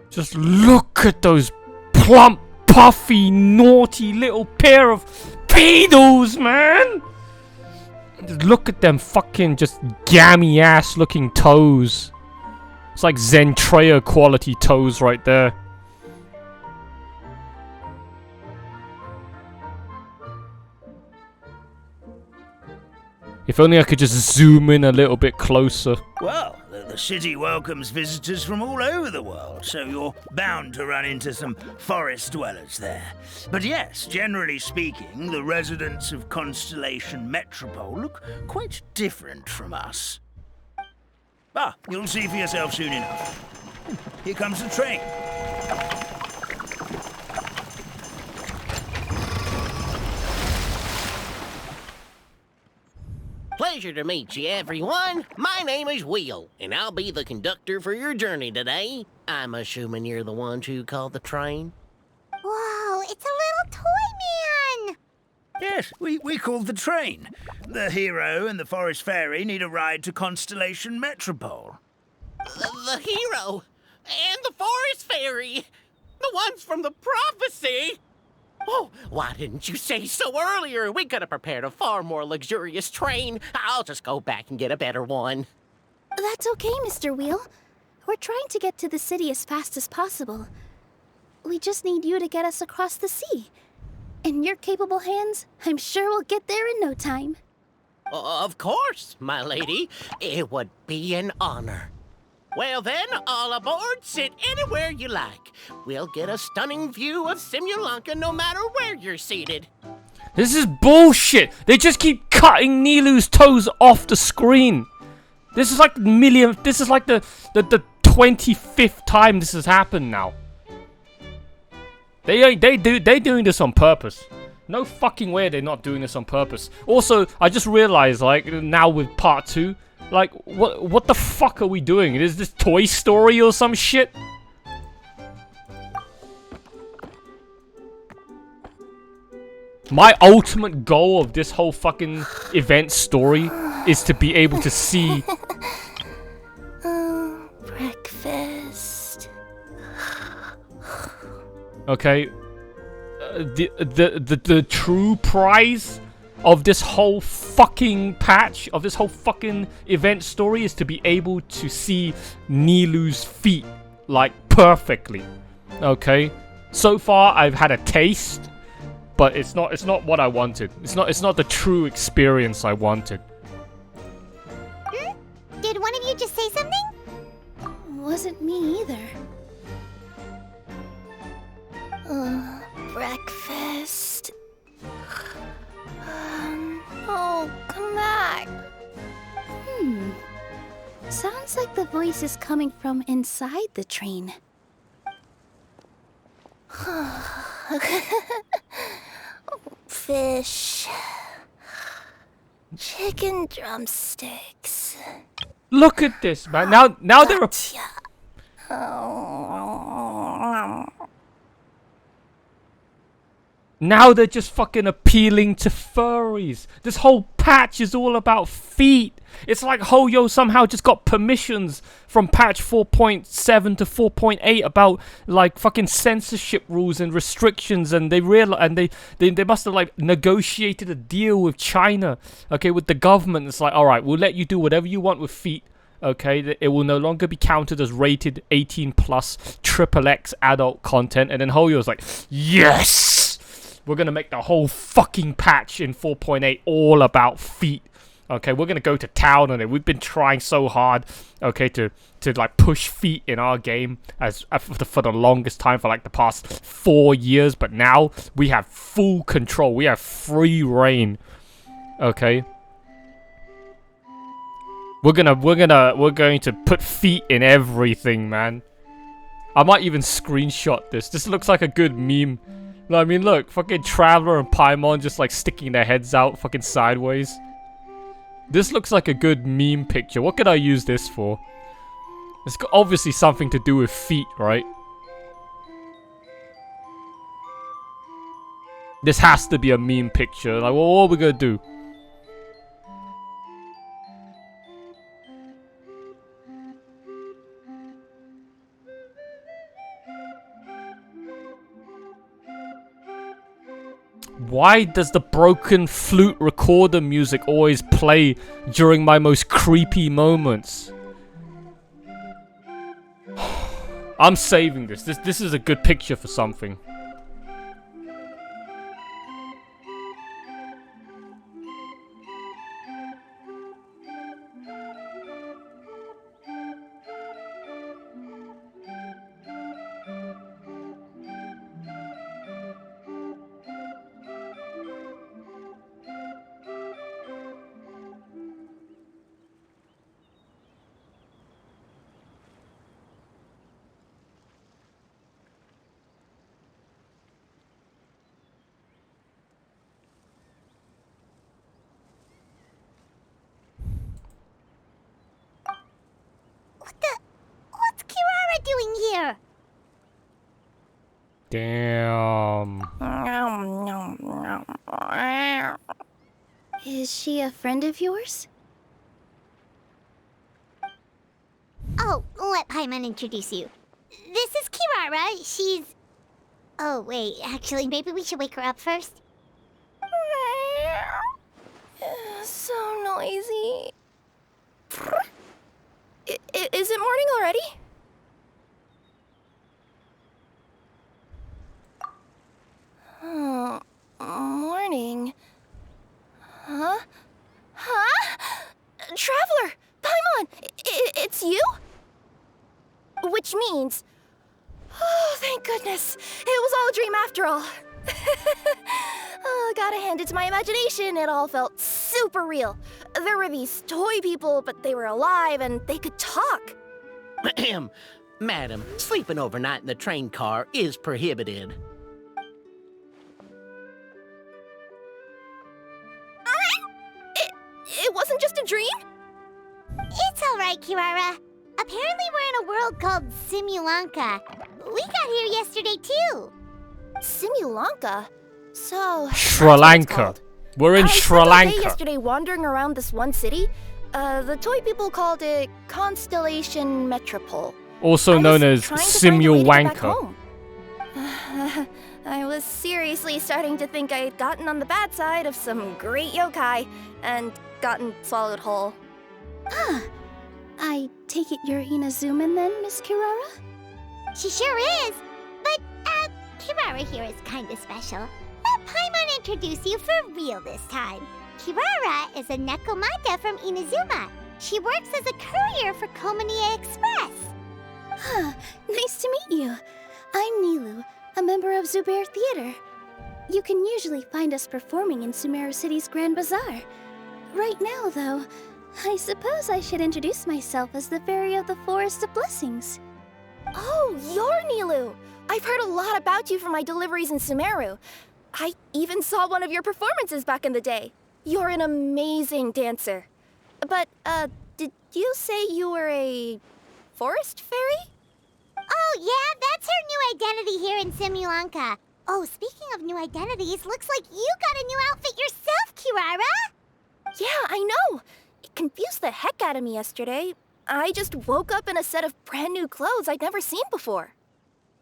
Speaker 15: Just look at those plump, puffy, naughty little pair of pedos, man! Just look at them fucking just gammy ass looking toes. It's like Zentreya quality toes right there. If only I could just zoom in a little bit closer.
Speaker 11: Well, the city welcomes visitors from all over the world, so you're bound to run into some forest dwellers there. But yes, generally speaking, the residents of Constellation Metropole look quite different from us. You'll see for yourself soon enough. Here comes the train.
Speaker 16: Pleasure to meet you, everyone. My name is Will, and I'll be the conductor for your journey today. I'm assuming you're the ones who called the train?
Speaker 10: Whoa, it's a little toy man!
Speaker 11: Yes, we called the train. The hero and the forest fairy need a ride to Constellation Metropole.
Speaker 16: The hero and the forest fairy, the ones from the prophecy. Oh, why didn't you say so earlier? We could have prepared a far more luxurious train. I'll just go back and get a better one.
Speaker 9: That's okay, Mr. Wheel. We're trying to get to the city as fast as possible. We just need you to get us across the sea. In your capable hands, I'm sure we'll get there in no time.
Speaker 16: Of course, my lady. It would be an honor. Well then, all aboard, sit anywhere you like. We'll get a stunning view of Simulanka no matter where you're seated.
Speaker 15: This is bullshit. They just keep cutting Nilu's toes off the screen. This is like the 25th time this has happened now. They're doing this on purpose. No fucking way they're not doing this on purpose. Also, I just realized, like, now with part 2, like, what the fuck are we doing? Is this Toy Story or some shit? My ultimate goal of this whole fucking event story is to be able to see...
Speaker 9: Breakfast.
Speaker 15: Okay, the true prize of this whole fucking patch, of this whole fucking event story, is to be able to see Nilu's feet, like, perfectly. Okay, so far I've had a taste, but it's not what I wanted. It's not the true experience I wanted.
Speaker 10: Did one of you just say something?
Speaker 9: Wasn't me either. Breakfast. Oh, come back. Sounds like the voice is coming from inside the train. Fish. Chicken drumsticks.
Speaker 15: Look at this, man. Now they're Now they're just fucking appealing to furries. This whole patch is all about feet. It's like Hoyo somehow just got permissions from patch 4.7 to 4.8 about like fucking censorship rules and restrictions, and they must have like negotiated a deal with China, okay, with the government. It's like, all right, we'll let you do whatever you want with feet. Okay, it will no longer be counted as rated 18 plus XXX adult content. And then Hoyo's like, yes! We're gonna make the whole fucking patch in 4.8 all about feet. Okay, we're gonna go to town on it. We've been trying so hard, okay, to like push feet in our game as for the longest time, for like the past 4 years. But now we have full control. We have free reign. Okay. We're going to put feet in everything, man. I might even screenshot this. This looks like a good meme. I mean, look, fucking Traveler and Paimon just like sticking their heads out fucking sideways. This looks like a good meme picture. What could I use this for? It's got obviously something to do with feet, right? This has to be a meme picture. Like, well, what are we gonna do? Why does the broken flute recorder music always play during my most creepy moments? I'm saving this. This is a good picture for something.
Speaker 10: What's Kirara doing here?
Speaker 15: Damn.
Speaker 9: Is she a friend of yours?
Speaker 10: Oh, let Paimon introduce you. This is Kirara. She's... Oh, wait. Actually, maybe we should wake her up first.
Speaker 9: So noisy. Is it morning already? you? Which means... Oh, thank goodness. It was all a dream after all. Oh, gotta hand it to my imagination. It all felt super real. There were these toy people, but they were alive and they could talk.
Speaker 16: Madam, sleeping overnight in the train car is prohibited.
Speaker 9: It wasn't just a dream?
Speaker 10: It's all right, Kirara. Apparently we're in a world called Simulanka. We got here yesterday, too.
Speaker 9: Simulanka? So...
Speaker 15: Sri Lanka. We're in Sri
Speaker 9: I spent all day
Speaker 15: Lanka.
Speaker 9: yesterday wandering around this one city. The toy people called it Constellation Metropole.
Speaker 15: Also known as Simulanka.
Speaker 9: I was seriously starting to think I had gotten on the bad side of some great yokai and gotten swallowed whole. I take it you're Inazuman then, Miss Kirara?
Speaker 10: She sure is. But, Kirara here is kinda special. Let Paimon introduce you for real this time. Kirara is a Nekomata from Inazuma. She works as a courier for Komanie Express.
Speaker 9: Nice to meet you. I'm Nilu, a member of Zubair Theater. You can usually find us performing in Sumeru City's Grand Bazaar. Right now, though, I suppose I should introduce myself as the Fairy of the Forest of Blessings. Oh, you're Nilu! I've heard a lot about you from my deliveries in Sumeru. I even saw one of your performances back in the day. You're an amazing dancer. But, did you say you were a forest fairy?
Speaker 10: Oh, yeah, that's her new identity here in Simulanka. Oh, speaking of new identities, looks like you got a new outfit yourself, Kirara!
Speaker 9: Yeah, I know! It confused the heck out of me yesterday. I just woke up in a set of brand new clothes I'd never seen before.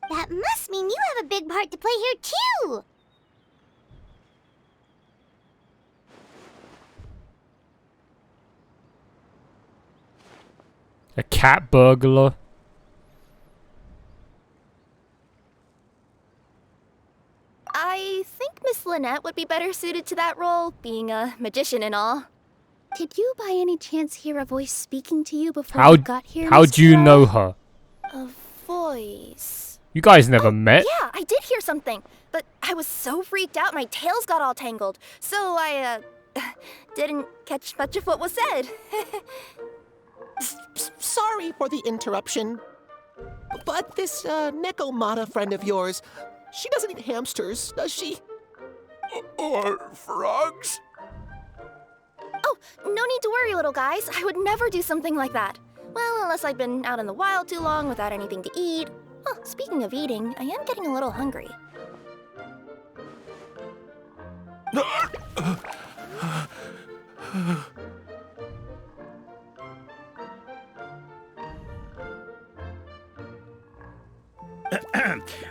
Speaker 10: That must mean you have a big part to play here, too!
Speaker 15: A cat burglar.
Speaker 9: I think Miss Lynette would be better suited to that role, being a magician and all. Did you by any chance hear a voice speaking to you before you got here,
Speaker 15: How'd
Speaker 9: Miss
Speaker 15: you
Speaker 9: Kirara?
Speaker 15: know her?
Speaker 9: A voice...
Speaker 15: You guys never met?
Speaker 9: Yeah, I did hear something, but I was so freaked out my tails got all tangled, so I, didn't catch much of what was said.
Speaker 13: Sorry for the interruption, but this Nekomata friend of yours, she doesn't eat hamsters, does she?
Speaker 14: Or frogs?
Speaker 9: Oh, no need to worry, little guys. I would never do something like that. Well, unless I'd been out in the wild too long without anything to eat. Oh, speaking of eating, I am getting a little hungry.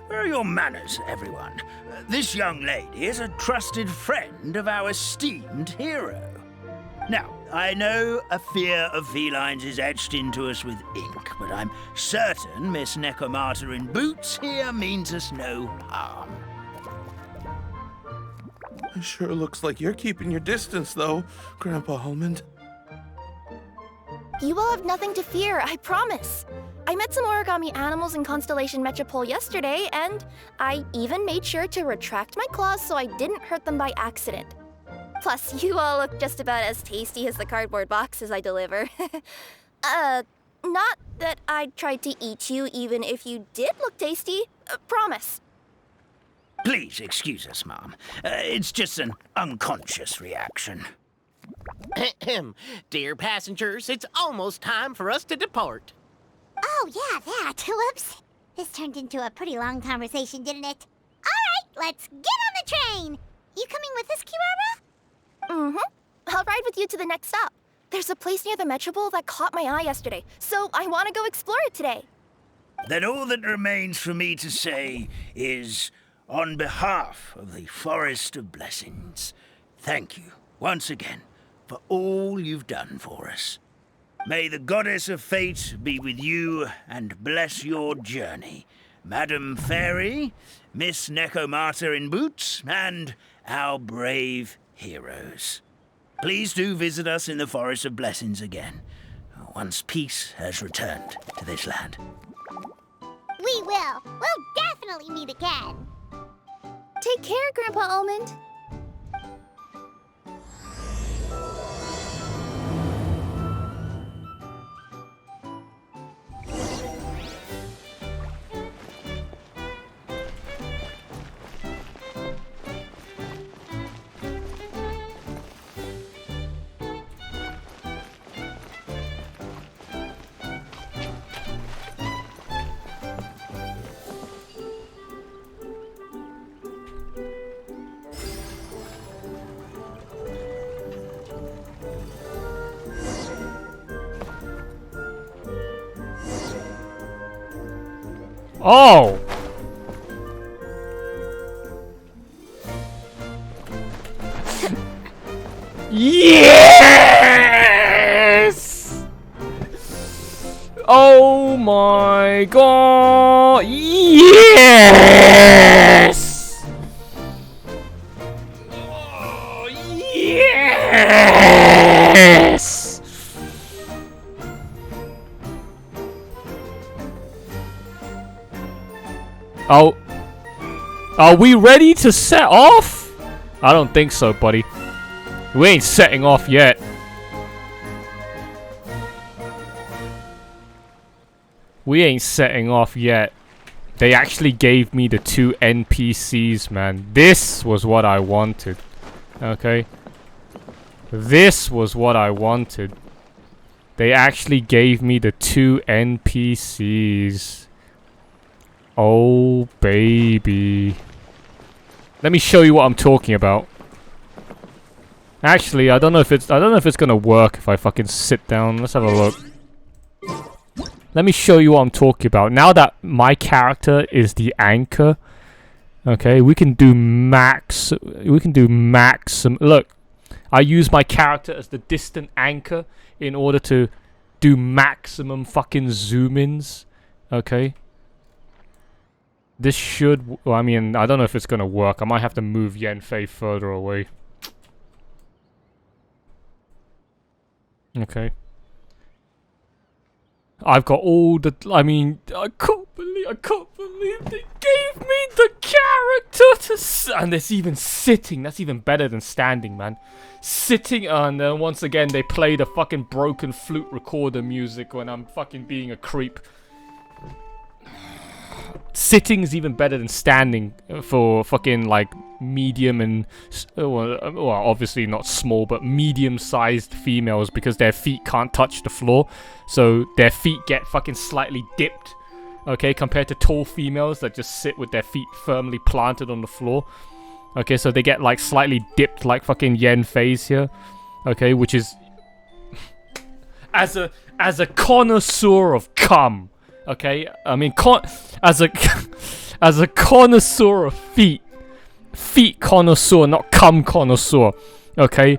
Speaker 11: Where are your manners, everyone? This young lady is a trusted friend of our esteemed hero. Now, I know a fear of felines is etched into us with ink, but I'm certain Miss Nekomata in boots here means us no harm.
Speaker 5: It sure looks like you're keeping your distance, though, Grandpa Almond.
Speaker 9: You will have nothing to fear, I promise. I met some origami animals in Constellation Metropole yesterday, and I even made sure to retract my claws so I didn't hurt them by accident. Plus, you all look just about as tasty as the cardboard boxes I deliver. Not that I'd try to eat you even if you did look tasty. Promise.
Speaker 11: Please excuse us, Mom. It's just an unconscious reaction.
Speaker 16: Dear passengers, it's almost time for us to depart.
Speaker 10: Oh, yeah, that. Whoops. This turned into a pretty long conversation, didn't it? All right, let's get on the train. You coming with us, Kirara?
Speaker 9: Mm-hmm. I'll ride with you to the next stop. There's a place near the Metropole that caught my eye yesterday, so I want to go explore it today.
Speaker 11: Then all that remains for me to say is, on behalf of the Forest of Blessings, thank you once again for all you've done for us. May the Goddess of Fate be with you and bless your journey, Madam Fairy, Miss Nekomata in boots, and our brave heroes. Please do visit us in the Forest of Blessings again. once peace has returned to this land.
Speaker 10: We will. We'll definitely meet again.
Speaker 9: Take care, Grandpa Almond.
Speaker 15: Oh! Yes! Oh my god! Yes! Oh, yes! Oh. Are we ready to set off? I don't think so, buddy. We ain't setting off yet. We ain't setting off yet. They actually gave me the 2 NPCs, man. This was what I wanted. Okay? This was what I wanted. They actually gave me the 2 NPCs. Oh, baby. Let me show you what I'm talking about. Actually, I don't know if it's gonna work if I fucking sit down. Let's have a look. Let me show you what I'm talking about. Now that my character is the anchor, okay, we can do max. Look, I use my character as the distant anchor in order to do maximum fucking zoom-ins. Okay. This should... Well, I mean, I don't know if it's gonna work. I might have to move Yanfei further away. Okay. I've got all the... I mean, I can't believe they gave me the character to... And it's even sitting. That's even better than standing, man. Sitting, and then once again, they play the fucking broken flute recorder music when I'm fucking being a creep. Sitting is even better than standing for fucking like medium and well, obviously not small, but medium-sized females, because their feet can't touch the floor, so their feet get fucking slightly dipped, okay, compared to tall females that just sit with their feet firmly planted on the floor. Okay, so they get like slightly dipped like fucking Yanfei's here, okay, which is as a connoisseur of cum. Okay, I mean, as a connoisseur of feet connoisseur, not cum connoisseur. Okay,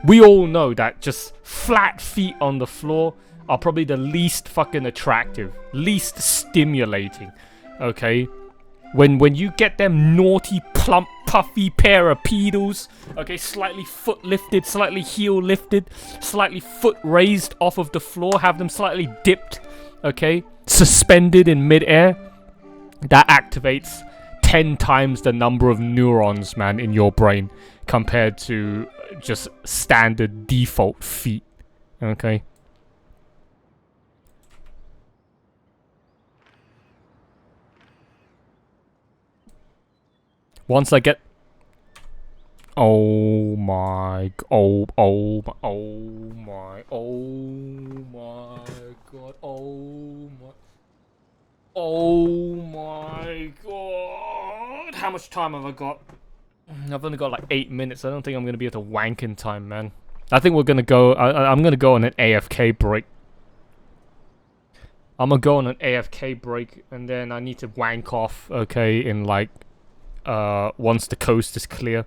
Speaker 15: we all know that just flat feet on the floor are probably the least fucking attractive, least stimulating. Okay, when you get them naughty, plump, puffy pair of pedals, okay, slightly foot lifted, slightly heel lifted, slightly foot raised off of the floor, have them slightly dipped, okay, suspended in midair, that activates 10 times the number of neurons, man, in your brain compared to just standard default feet. Okay. Once I get... Oh my god, oh my god. How much time have I got? I've only got like 8 minutes. I don't think I'm gonna be able to wank in time, man. I think we're gonna go... I'm gonna go on an AFK break. I'm gonna go on an AFK break, and then I need to wank off, okay, in like... once the coast is clear.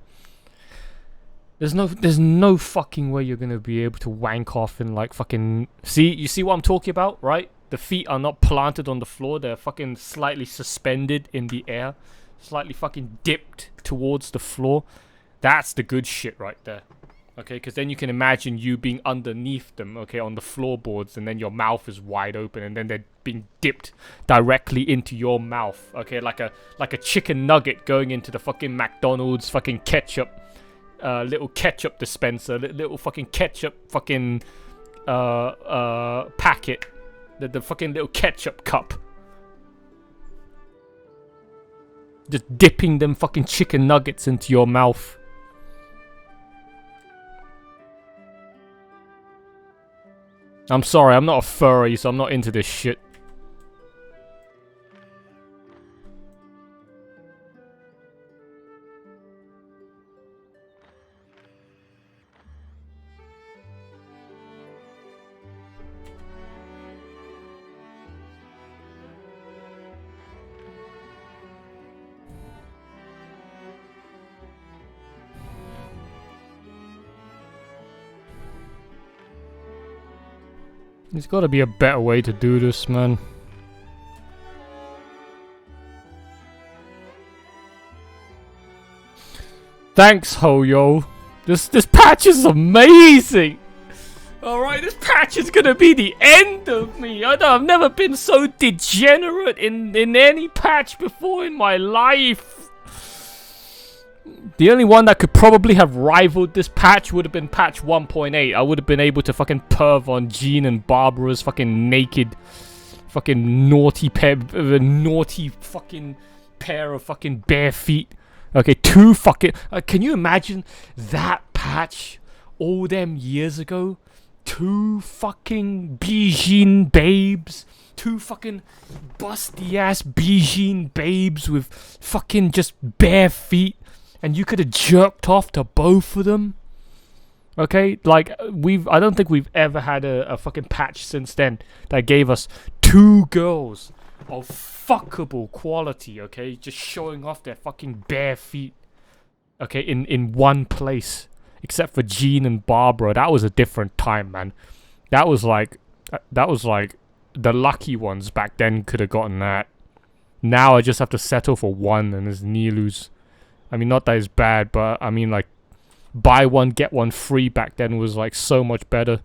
Speaker 15: There's no fucking way you're gonna be able to wank off in like fucking... You see what I'm talking about, right? The feet are not planted on the floor. They're fucking slightly suspended in the air. Slightly fucking dipped towards the floor. That's the good shit right there. Okay, because then you can imagine you being underneath them, okay, on the floorboards, and then your mouth is wide open, and then they're being dipped directly into your mouth, okay, like a chicken nugget going into the fucking McDonald's fucking ketchup, little ketchup dispenser, little fucking ketchup fucking packet, the fucking little ketchup cup. Just dipping them fucking chicken nuggets into your mouth. I'm sorry, I'm not a furry, so I'm not into this shit. There's gotta be a better way to do this, man. Thanks, Hoyo. This patch is amazing! Alright, this patch is gonna be the end of me. I've never been so degenerate in any patch before in my life. The only one that could probably have rivaled this patch would have been patch 1.8. I would have been able to fucking perv on Jean and Barbara's fucking naked, fucking naughty fucking pair of fucking bare feet. Okay, two fucking... can you imagine that patch all them years ago? Two fucking Bijin babes. Two fucking busty ass Bijin babes with fucking just bare feet. And you could have jerked off to both of them. Okay? Like, I don't think we've ever had a fucking patch since then that gave us two girls of fuckable quality, okay? Just showing off their fucking bare feet. Okay, in one place. Except for Jean and Barbara. That was a different time, man. That was like the lucky ones back then could have gotten that. Now I just have to settle for one, and it's Nilu's. I mean, not that it's bad, but I mean, like, buy one, get one free back then was, like, so much better.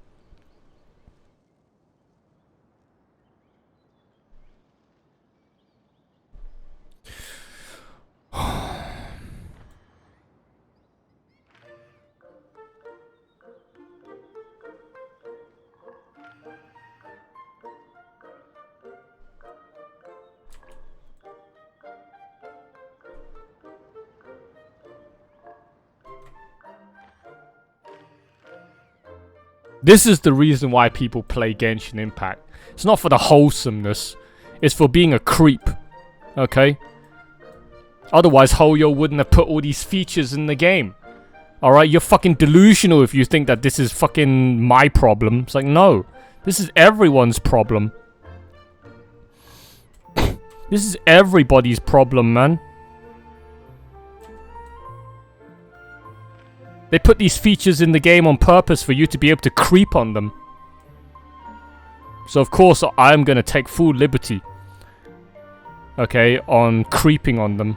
Speaker 15: This is the reason why people play Genshin Impact. It's not for the wholesomeness. It's for being a creep. Okay? Otherwise, Hoyo wouldn't have put all these features in the game. Alright? You're fucking delusional if you think that this is fucking my problem. It's like, no. This is everyone's problem. This is everybody's problem, man. They put these features in the game on purpose for you to be able to creep on them. So of course I'm gonna take full liberty, okay, on creeping on them.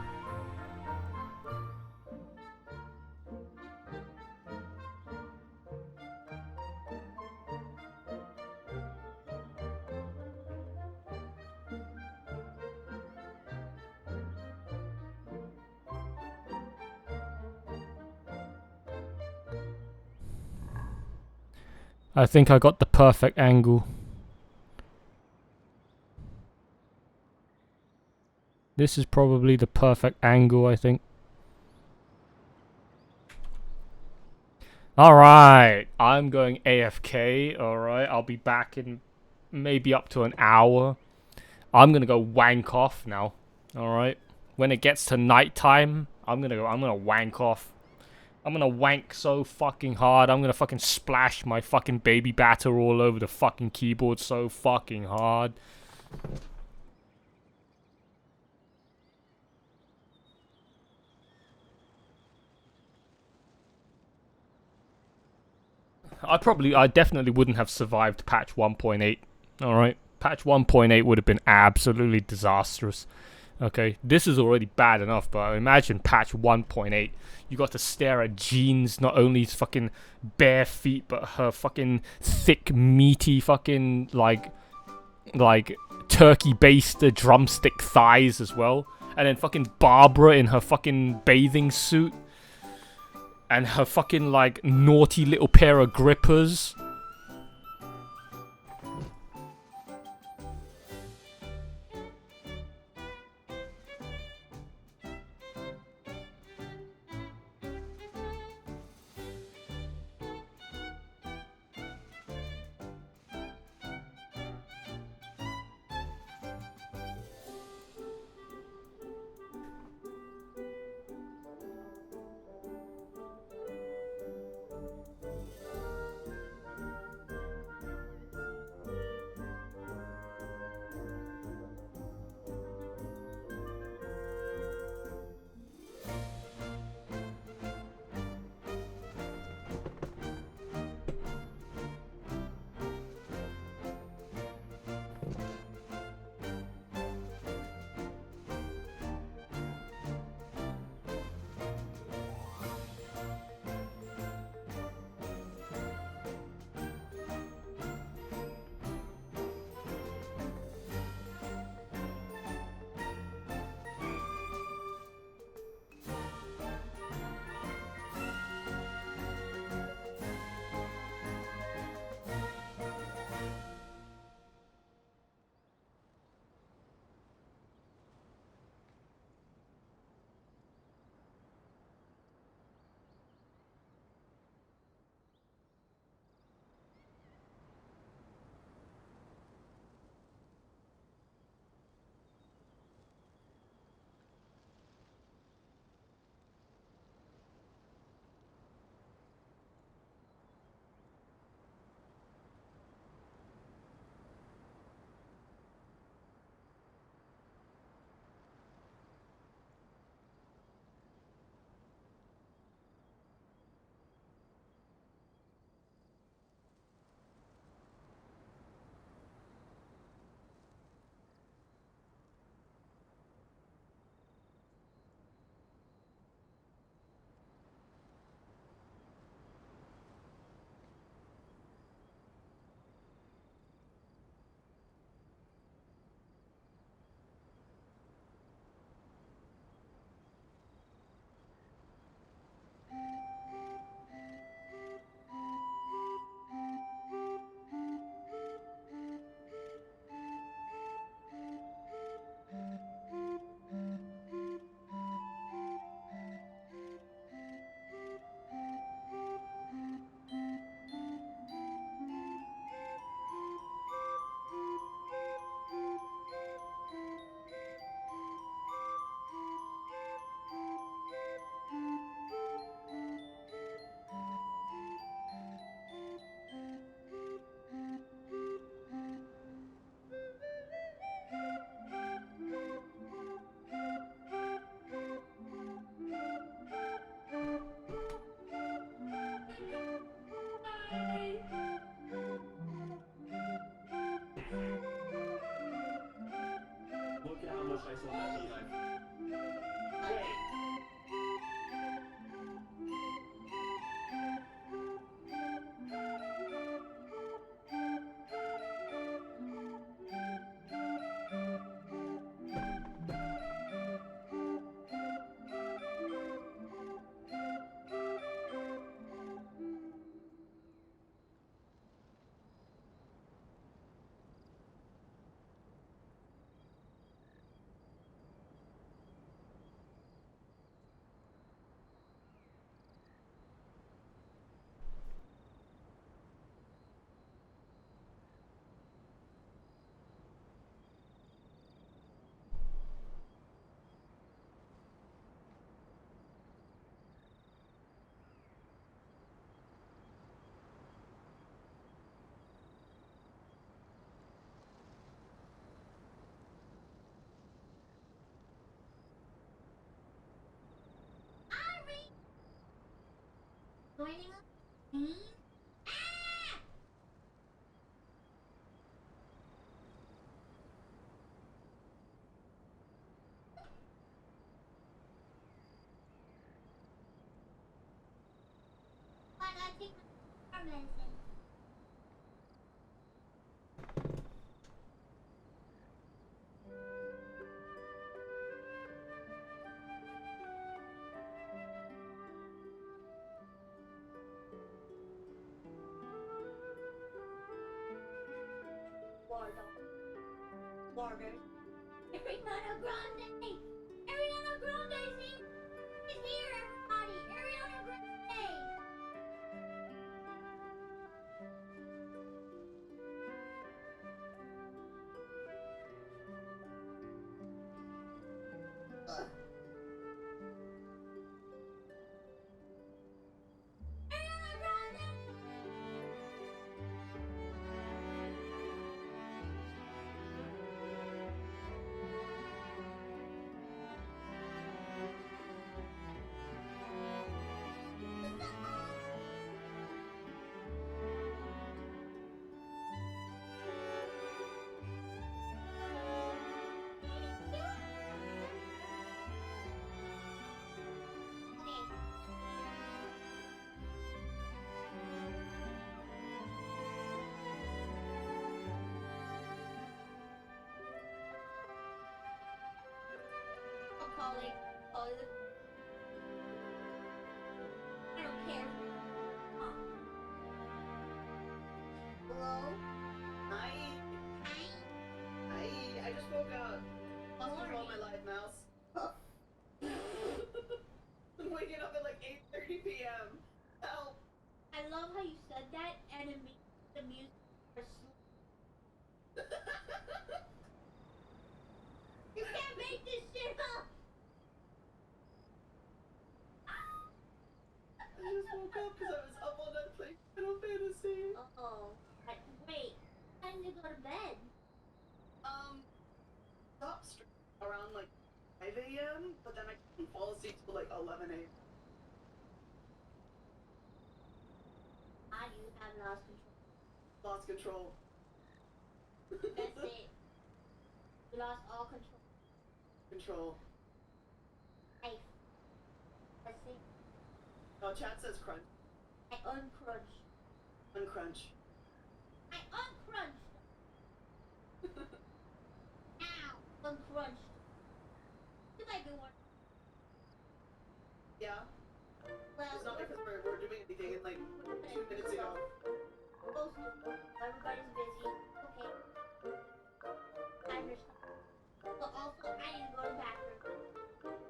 Speaker 15: I think I got the perfect angle. This is probably the perfect angle, I think. Alright, I'm going AFK, alright. I'll be back in maybe up to an hour. I'm gonna go wank off now, alright. When it gets to nighttime, I'm gonna wank off. I'm gonna wank so fucking hard. I'm gonna fucking splash my fucking baby batter all over the fucking keyboard so fucking hard. I definitely wouldn't have survived patch 1.8. Alright? Patch 1.8 would have been absolutely disastrous. Okay, this is already bad enough, but imagine patch 1.8. You got to stare at Jean's not only fucking bare feet, but her fucking thick, meaty fucking like turkey basted drumstick thighs as well. And then fucking Barbara in her fucking bathing suit. And her fucking like naughty little pair of grippers.
Speaker 7: Look at how much ice on that beehive. Wait.
Speaker 3: Joining us? Hmm? I gotta take my medicine.
Speaker 4: Margaret.
Speaker 3: Ariana Grande! Ariana Grande, see? She's here, everybody! Ariana Grande! Ugh. Ariana Grande! I'm calling. I don't care. Hello?
Speaker 2: Hi.
Speaker 3: Hi.
Speaker 2: I just woke up. Lost control of my live mouse. I'm waking up at like 8:30 p.m. Help.
Speaker 3: I love how you said that and it makes the music for sleep. You can't make this shit up!
Speaker 2: I just woke up because I was up all night playing Final Fantasy.
Speaker 3: Uh-oh. Wait, time to go to bed.
Speaker 2: Stop around like 5 a.m., but then I couldn't fall asleep till like 11 a.m.
Speaker 3: You have lost control.
Speaker 2: Lost control.
Speaker 3: That's it. You lost all control.
Speaker 2: Control.
Speaker 3: Life. That's it.
Speaker 2: Oh, chat says crunch.
Speaker 3: I uncrunched.
Speaker 2: Uncrunch.
Speaker 3: I uncrunched. Ow. Uncrunched. You might be one.
Speaker 2: Yeah.
Speaker 3: Well,
Speaker 2: it's not because we're doing anything in like 2 minutes ago.
Speaker 3: Supposed to. Everybody's busy. Okay. I understand. But also, I need to go to the bathroom.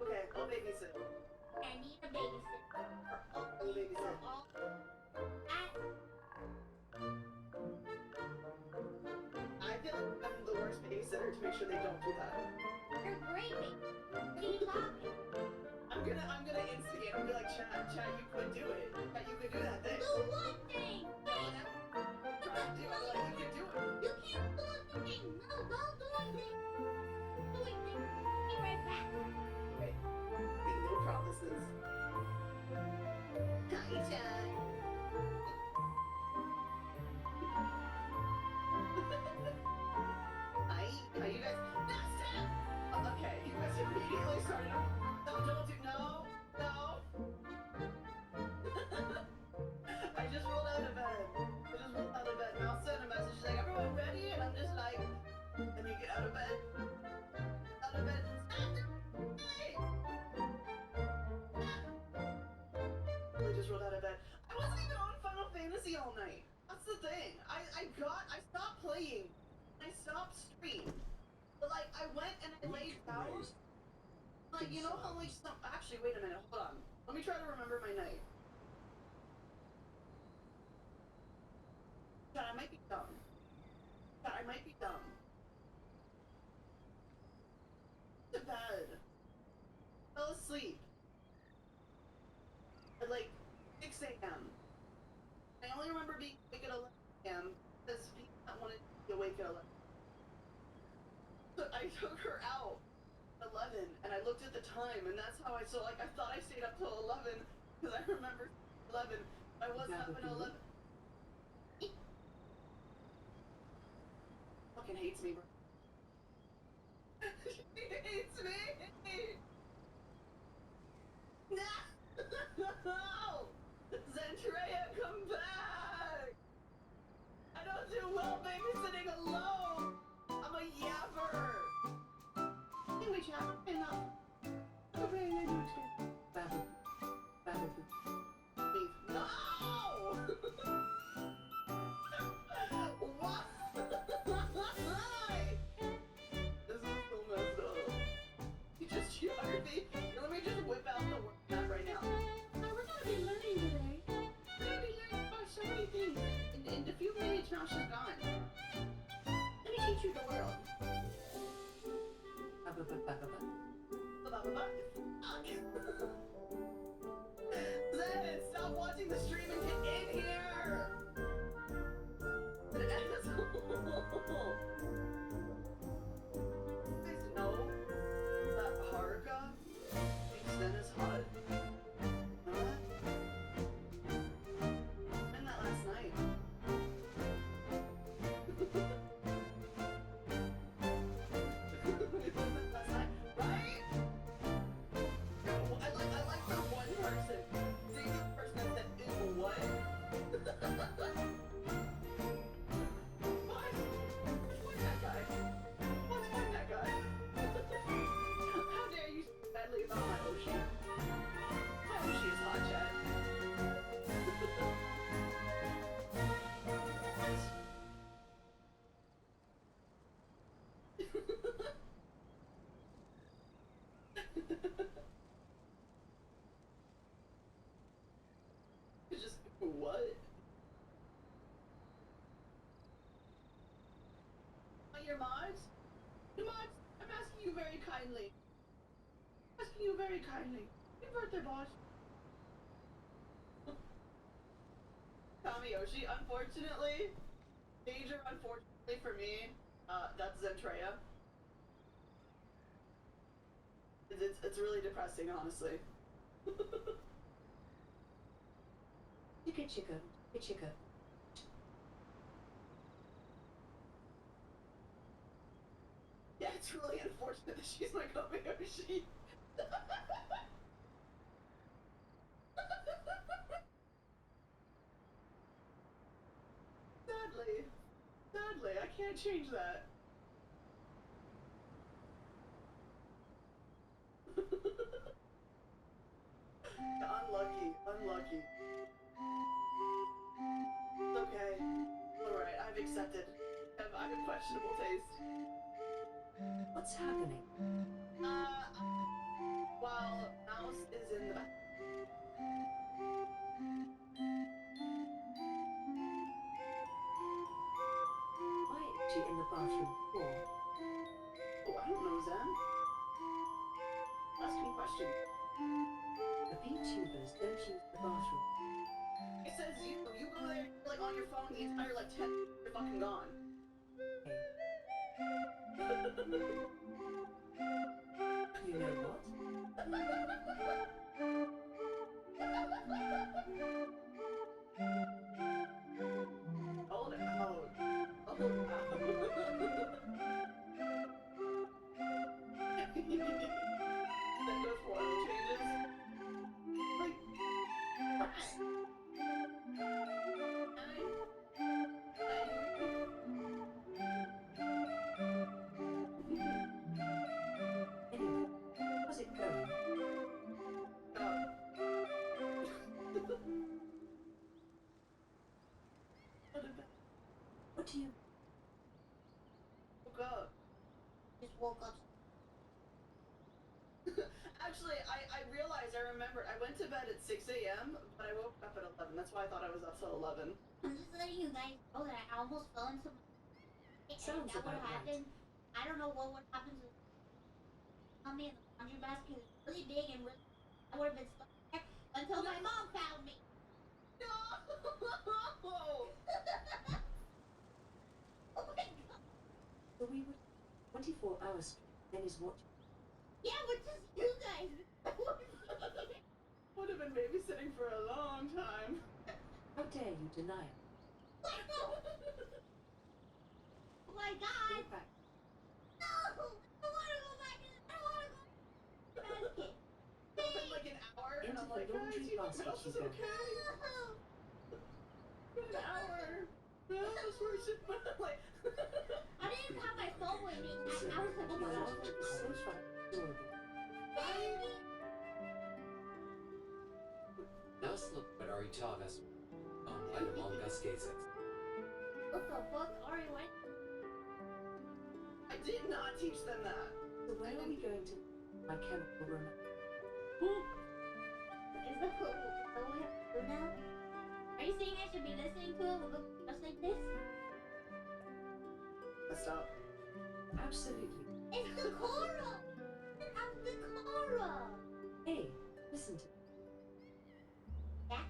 Speaker 2: Okay, I'll babysit.
Speaker 3: I need a babysitter.
Speaker 2: I'll babysit. I feel like I'm the worst babysitter to make sure they don't do that.
Speaker 3: You're great, baby. What are you talking?
Speaker 2: I'm gonna instigate. I'm gonna be like, chat, you could do it. Chat, you could do that thing.
Speaker 3: Do what thing? Wait.
Speaker 2: Try to do it, like, you can do it.
Speaker 3: You can't do a thing. No, don't do anything. Do anything. Be right back.
Speaker 2: Okay. No promises. Hi, chat. Hi, how you guys? No, stop! Okay, you guys immediately started. No, don't do. No. I just rolled out of bed. Mel sent a message. She's like, everyone ready? And I'm just like, let me get out of bed. Out of bed. I just rolled out of bed. I wasn't even on Final Fantasy all night. That's the thing. I stopped playing. I stopped stream. But like, I went and I laid down. Like, you know how like some. Actually, wait a minute. Hold on. Let me try to remember my night. God, I might be dumb. To bed. Fell asleep. At like 6 a.m. I only remember being awake at 11 a.m. because people wanted to be awake at 11. So I took her out at 11 and I looked at the time and that's how I saw, like, I thought I stayed up till 11 because I remember 11. I wasn't up at 11. Fucking hates me, bro. She hates me! No! Zentreya, chat. Okay, no. Okay, I do too. Please. No! Why? This is so messed up. You just geography. Let me just whip out the word map right now. We're gonna be learning today. We're gonna be learning about so many things. In a few minutes now she's gone. Let me teach you the world. Zen, stop watching the stream and get in here! An asshole! Please know that Haruka thinks Zen is hot. Know that? And that last night. Last night, right? I like the one person. See the person that said, ew, what? What? What's that guy? What's that guy? How dare you speak badly about my Oshi? My Oshi is hot, chat. It's just, what? Your mods? Your mods, I'm asking you very kindly. I'm asking you very kindly. Invert their boss. Kamiyoshi, unfortunately, major unfortunately for me, that's Zentreya. It's really depressing, honestly.
Speaker 8: Chicka.
Speaker 2: Yeah, it's really unfortunate that she's my Kamiyoshi. Sadly, I can't change that. Unlucky. It's okay. Alright, I've accepted. I have questionable taste.
Speaker 8: What's happening?
Speaker 2: While Mouse is in the back.
Speaker 8: Why is she in the bathroom floor?
Speaker 2: Oh, I don't know, Zen. Asking questions.
Speaker 8: The VTubers don't use the bathroom.
Speaker 2: It says you go there, like, on your phone, the entire, like, 10 minutes, you're fucking gone.
Speaker 8: You know what?
Speaker 2: Hold it out. Then goes for oil changes. Like,
Speaker 8: Anyway, how's it going? What do you...
Speaker 2: Woke up.
Speaker 3: Just woke up.
Speaker 2: Actually, I realized, I remembered, I went to bed at 6 a.m., but I woke up at 11. That's why I thought I was up till 11.
Speaker 3: I'm just letting you guys know that I almost fell into my...
Speaker 8: Sounds
Speaker 3: that would
Speaker 8: about
Speaker 3: have happened. I don't know what would happen to me in the laundry basket. It's really big and really... I would have been stuck there until my mom found me.
Speaker 2: No!
Speaker 3: Oh my god.
Speaker 8: So we would... 24 hours then is what...
Speaker 3: Yeah, with just you guys.
Speaker 2: Would have been babysitting for a long time.
Speaker 8: How dare you deny it?
Speaker 3: Oh my god.
Speaker 8: Go back.
Speaker 3: No! I don't want to go back in. I don't want to go basket.
Speaker 2: It's been like an hour, and
Speaker 8: Into
Speaker 2: I'm
Speaker 8: the
Speaker 2: like, guys,
Speaker 8: laundry
Speaker 2: you know,
Speaker 8: basket
Speaker 2: Mouse is
Speaker 8: you go.
Speaker 2: okay. An hour. Mouse, where's your like?
Speaker 3: I didn't have my phone with me. I was like, oh my
Speaker 8: Your
Speaker 3: god.
Speaker 8: logic is so far. You
Speaker 17: just look what Ari taught us by the manga skates.
Speaker 3: What the fuck? Ari, what?
Speaker 2: I did not teach them that.
Speaker 8: So when are we going to my chemical room?
Speaker 3: Is that what we have to do now? Are you saying I should be listening to it with a just like this?
Speaker 2: Stop.
Speaker 8: Absolutely.
Speaker 3: It's the Korra! I'm the Korra!
Speaker 8: Hey, listen to me.
Speaker 3: Yeah?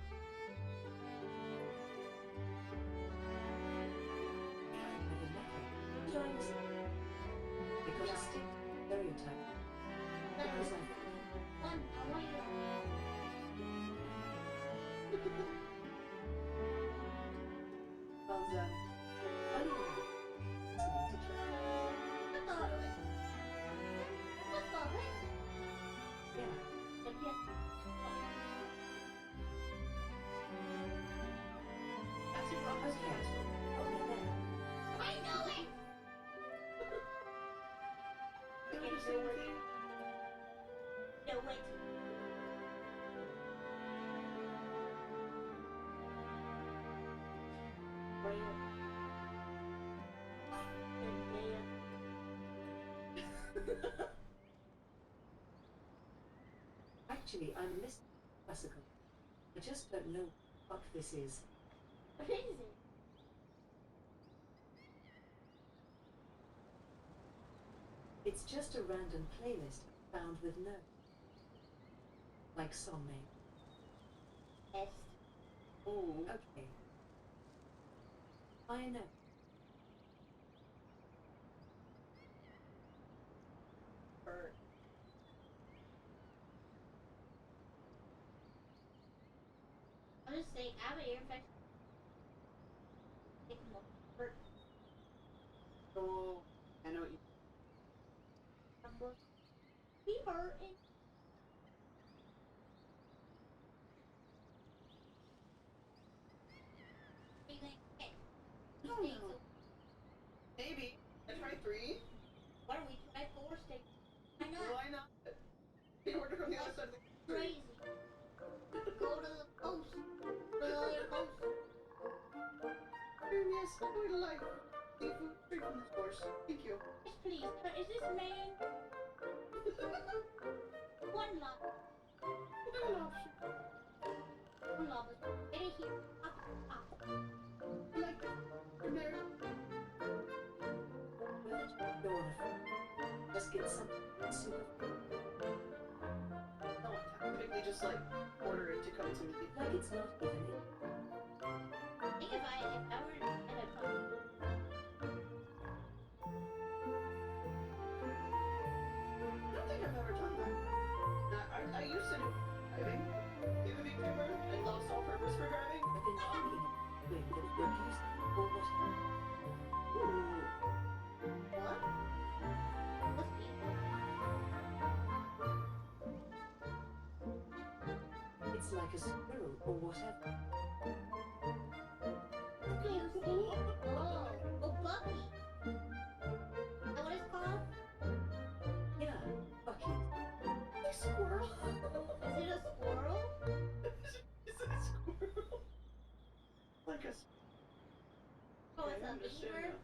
Speaker 8: Join us. Because I stick to stereotype. Because I
Speaker 3: One, I want you
Speaker 2: Thumbs up.
Speaker 8: Funny enough, listening to Jack.
Speaker 3: What the heck? What the heck?
Speaker 8: Yeah.
Speaker 3: But yes.
Speaker 2: That's your promise.
Speaker 8: Okay. Okay then.
Speaker 3: I know it!
Speaker 2: Can you say anything?
Speaker 3: Do it.
Speaker 8: Where you? Actually, I'm listening to classical. I just don't know what the fuck this is.
Speaker 3: What is it?
Speaker 8: It's just a random playlist found with notes. Like song name.
Speaker 3: Yes.
Speaker 2: Oh.
Speaker 8: Okay. I know.
Speaker 2: Hurt.
Speaker 3: I'll just say, I have an ear infection. Take them hurt.
Speaker 2: Oh. I know what you.
Speaker 3: Be hurting.
Speaker 2: I don't know. Maybe. I try 3.
Speaker 3: Why don't we try 4 states? Why not?
Speaker 2: Why not? In order from the other side of the country.
Speaker 3: Crazy. Go to the coast. Go to the other coast.
Speaker 2: Yes, I would like seafood straight from the source. Thank you.
Speaker 3: Yes, please. Is this Maine? One lobster.
Speaker 2: One option.
Speaker 3: One lobster. Get it here. Up, up.
Speaker 2: Like, you're married.
Speaker 8: Whether to go on a phone, just get something super.
Speaker 2: No, typically just like order it to come to me.
Speaker 8: Like it's not even it.
Speaker 3: I think if I were in a company.
Speaker 2: I don't think I've ever done that. I used to do driving. In the big river and lost all purpose for driving.
Speaker 8: I've been thinking of doing the abuse or whatever.
Speaker 2: What?
Speaker 3: What's people?
Speaker 8: It's like a squirrel or whatever.
Speaker 3: Oh, Bucky. Is that what it's called?
Speaker 8: Yeah, Bucky.
Speaker 2: A squirrel?
Speaker 3: Is it a squirrel?
Speaker 2: Is it a squirrel? Like a.
Speaker 3: Oh,
Speaker 2: Okay,
Speaker 3: it's
Speaker 2: I
Speaker 3: a
Speaker 2: understand
Speaker 3: beaver?
Speaker 2: now.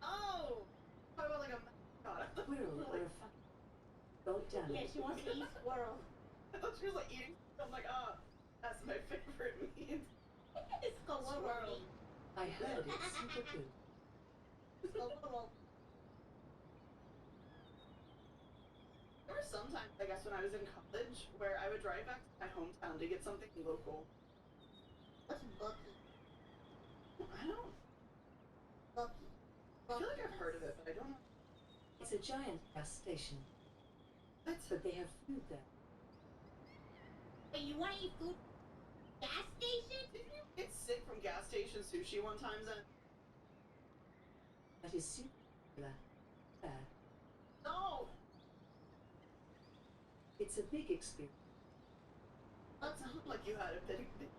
Speaker 2: Oh! How about like a mascot?
Speaker 8: Squirrel or a fucking. God damn it.
Speaker 3: Yeah, she wants to eat squirrel.
Speaker 2: I thought she was like eating. I'm like, that's my favorite meat.
Speaker 3: It's squirrel.
Speaker 8: I heard it's super good.
Speaker 3: Squirrel.
Speaker 2: There were some times, I guess, when I was in college where I would drive back to my hometown to get something local.
Speaker 3: What's Bucky?
Speaker 2: I don't.
Speaker 3: Bucky.
Speaker 2: I feel like I've heard of it, but I don't know.
Speaker 8: It's a giant gas station.
Speaker 2: What?
Speaker 8: But they have food there.
Speaker 3: Wait, you want to eat food? Gas station?
Speaker 2: Didn't you get sick from gas station sushi one time, Zen?
Speaker 8: That is super popular. There.
Speaker 2: No!
Speaker 8: It's a big experience.
Speaker 2: That sounded like you had a big experience.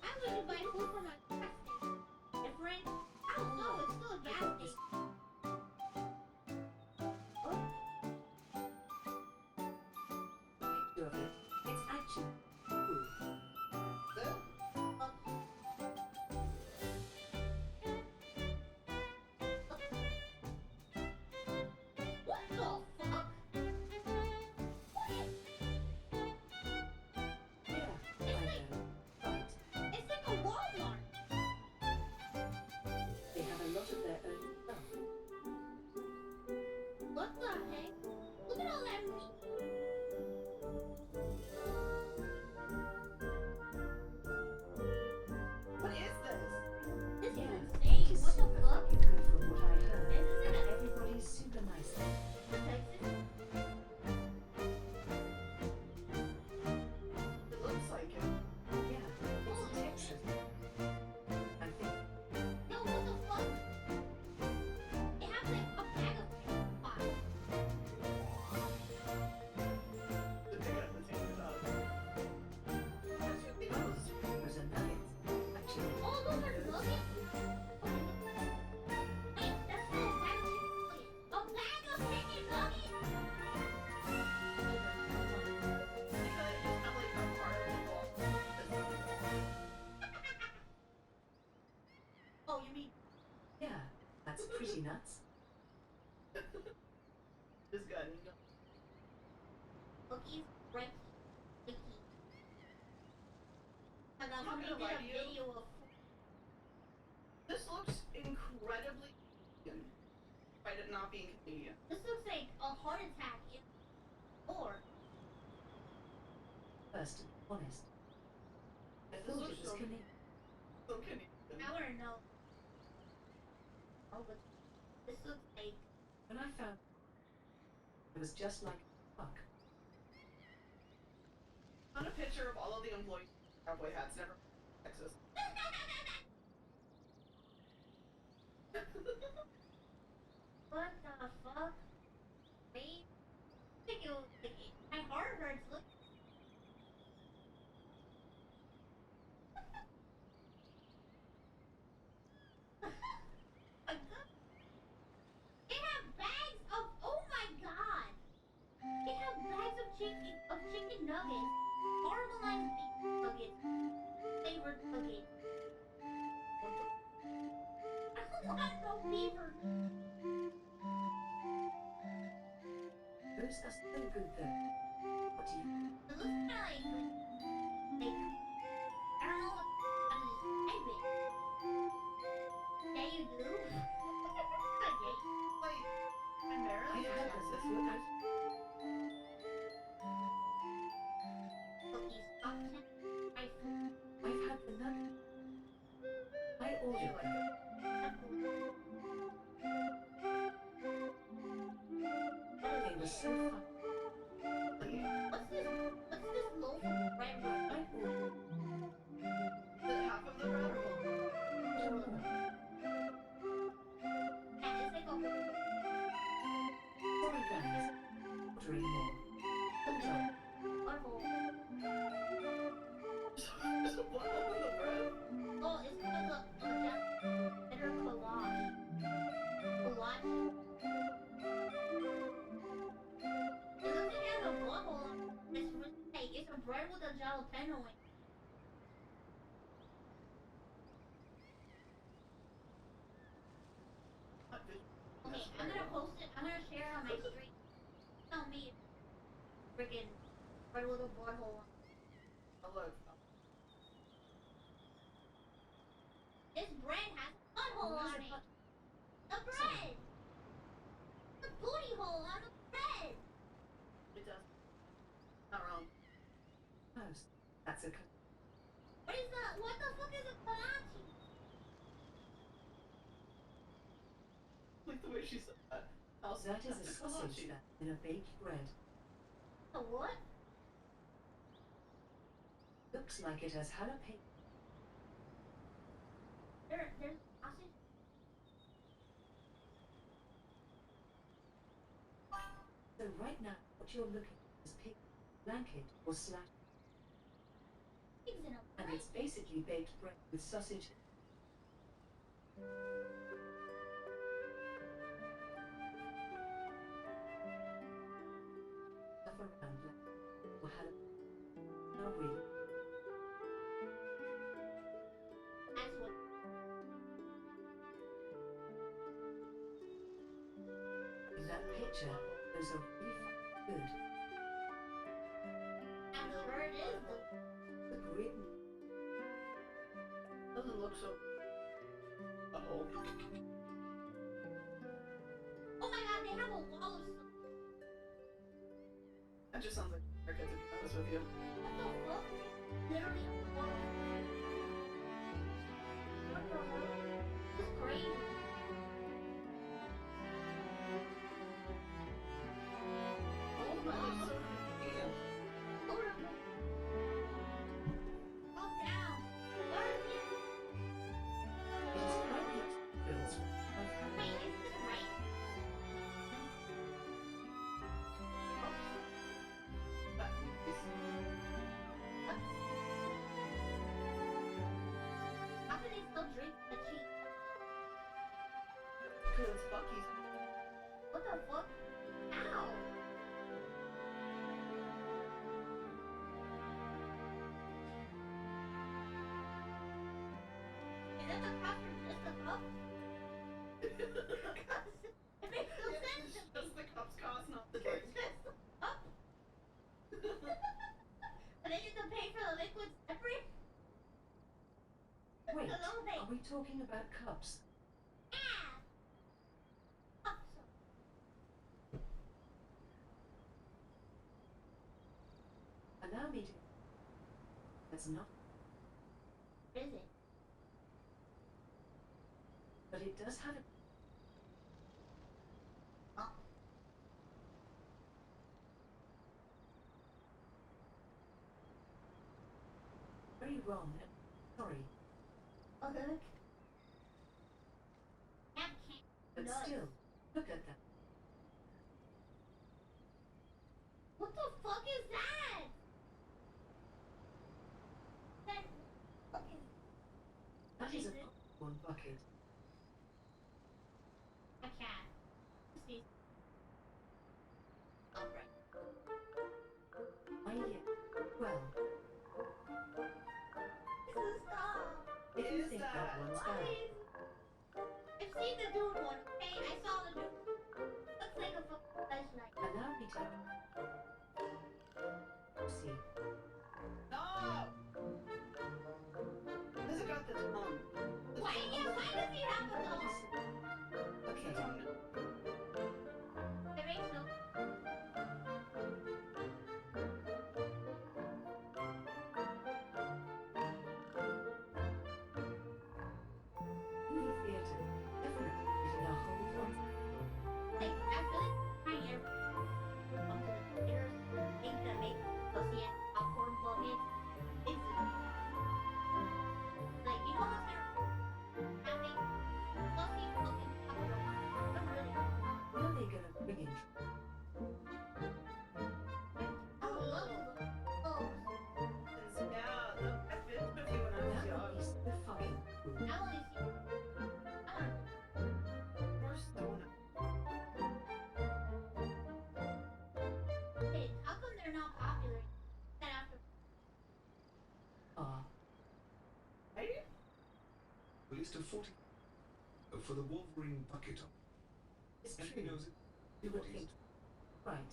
Speaker 3: I wish to buy food from a gas station. Different? I don't know, it's still a gas station.
Speaker 8: Picture of it. pretty nuts.
Speaker 2: Just got no.
Speaker 3: Cookies, bread, cookies. And
Speaker 2: I'm not
Speaker 3: somebody
Speaker 2: gonna
Speaker 3: did
Speaker 2: lie
Speaker 3: a
Speaker 2: to you.
Speaker 3: video of
Speaker 2: This looks incredibly Canadian, despite it not being Canadian.
Speaker 3: this looks like a heart attack in or
Speaker 8: First and honest. I
Speaker 2: This
Speaker 8: thought
Speaker 2: looks
Speaker 8: it was
Speaker 2: so-
Speaker 8: Canadian.
Speaker 2: So Canadian.
Speaker 3: I wanna know. Oh, but this looks like
Speaker 8: When I found it was just like fuck.
Speaker 2: On a picture of all of the employees with cowboy hats, never Texas.
Speaker 3: what the fuck? Wait. I think it was like my heart hurts. Look. My God. They have bags of oh my god. They have bags of chicken nuggets. Caramelized beef nuggets. Flavored nuggets. What the I don't want no beaver.
Speaker 8: Those are so good though. What do you
Speaker 3: It looks kinda like I don't know how to describe it. Yeah, you do. Okay.
Speaker 2: Like, primarily in Texas.
Speaker 3: Cookies, top 10 my food.
Speaker 8: I've had the nugget. I ordered them. They were so fun.
Speaker 3: What's this loaf of bread with?
Speaker 8: I ordered
Speaker 2: The half of the bread or both?
Speaker 3: Yeah, it's like a
Speaker 8: sorry guys. Ordering more. Hold on.
Speaker 3: butthole.
Speaker 2: There's a butthole in the bread?
Speaker 3: Oh, it's called a better collage. Collage. It looks like it has a butthole on it. It's really like it's a bread with a jalapeno in it. Okay, I'm gonna post it. I'm gonna share it on my stream. Tell me, freaking bread with a butthole on it.
Speaker 2: Oh, look.
Speaker 3: This bread has a butthole on it. The bread. The booty hole on the bread.
Speaker 2: It does. Not wrong.
Speaker 8: Close. That's a
Speaker 3: What is that? What the fuck is a kolache?
Speaker 2: Like the way she said that.
Speaker 8: That is a sausage that in a baked bread.
Speaker 3: A what?
Speaker 8: Looks like it has jalapeno.
Speaker 3: There's sausage.
Speaker 8: So right now, what you're looking at is pig blanket or slash,
Speaker 3: Pigs in a
Speaker 8: and
Speaker 3: bread.
Speaker 8: it's basically baked bread with sausage. Stuff around like or jalapeno. No really.
Speaker 3: That's what.
Speaker 8: In that picture, those are really fucking good.
Speaker 3: I'm sure it is.
Speaker 8: Look really.
Speaker 2: Doesn't look so. Uh-oh.
Speaker 3: Oh my god, they have a wall of.
Speaker 2: That just sounds like America, to be honest with you.
Speaker 3: What the fuck? Literally a wall. What the hell? This is crazy.
Speaker 2: Oh my, it's so damn.
Speaker 3: Calm down. What is it?
Speaker 8: It is quite the experience.
Speaker 3: Wait, is this right?
Speaker 2: That is.
Speaker 3: How can they still drink the cheese?
Speaker 2: Because it's Bucky's.
Speaker 3: What the fuck? Ow! Is that the cup or just the cup? It makes no sense to
Speaker 2: It's just the cups cost, not the drink.
Speaker 3: Up. But then you have to pay for the liquid separate?
Speaker 8: Wait,
Speaker 3: The little thing.
Speaker 8: are we talking about cups?
Speaker 3: Ah! Cups.
Speaker 8: Allow me to... That's not...
Speaker 3: What is it?
Speaker 8: But it does have a...
Speaker 3: Oh.
Speaker 8: Very wrong. Sorry.
Speaker 3: Oh, look. That can't
Speaker 8: But
Speaker 3: nuts.
Speaker 8: still, look at that.
Speaker 3: What the fuck is that? That fucking...
Speaker 8: That is a
Speaker 3: it?
Speaker 8: popcorn bucket.
Speaker 3: I can't. See. Alright.
Speaker 8: Oh yeah. Well,
Speaker 3: This is stop.
Speaker 8: if you
Speaker 2: Is
Speaker 8: think
Speaker 2: that?
Speaker 8: that one's bad,
Speaker 3: I've seen the dude one, okay? I saw the dude. Looks like a fucking flashlight.
Speaker 8: allow me to... See.
Speaker 2: No! This has got the tongue. The
Speaker 3: Why,
Speaker 2: tongue.
Speaker 3: yeah, why does he have a dog?
Speaker 8: Okay.
Speaker 3: It makes no...
Speaker 8: Movie theater. Definitely in our whole front.
Speaker 3: Like, I feel like trying every... Come to the theaters, things that make us see it, popcorn buckets. It's... Like, you know what's gonna... Having... Fluffy fucking popcorn. I'm really...
Speaker 8: When are they gonna bring in...
Speaker 3: I would love to go. Oh,
Speaker 2: Yeah, I finished with you when I was
Speaker 8: That
Speaker 2: young.
Speaker 8: is the fucking...
Speaker 3: I only see...
Speaker 2: We're so nice.
Speaker 3: Hey, how come they're not popular? That after...
Speaker 8: Ah,
Speaker 2: Right?
Speaker 5: Released a 40 for the Wolverine bucket.
Speaker 8: it's
Speaker 5: And
Speaker 8: true.
Speaker 5: he knows it.
Speaker 8: You would think. Right.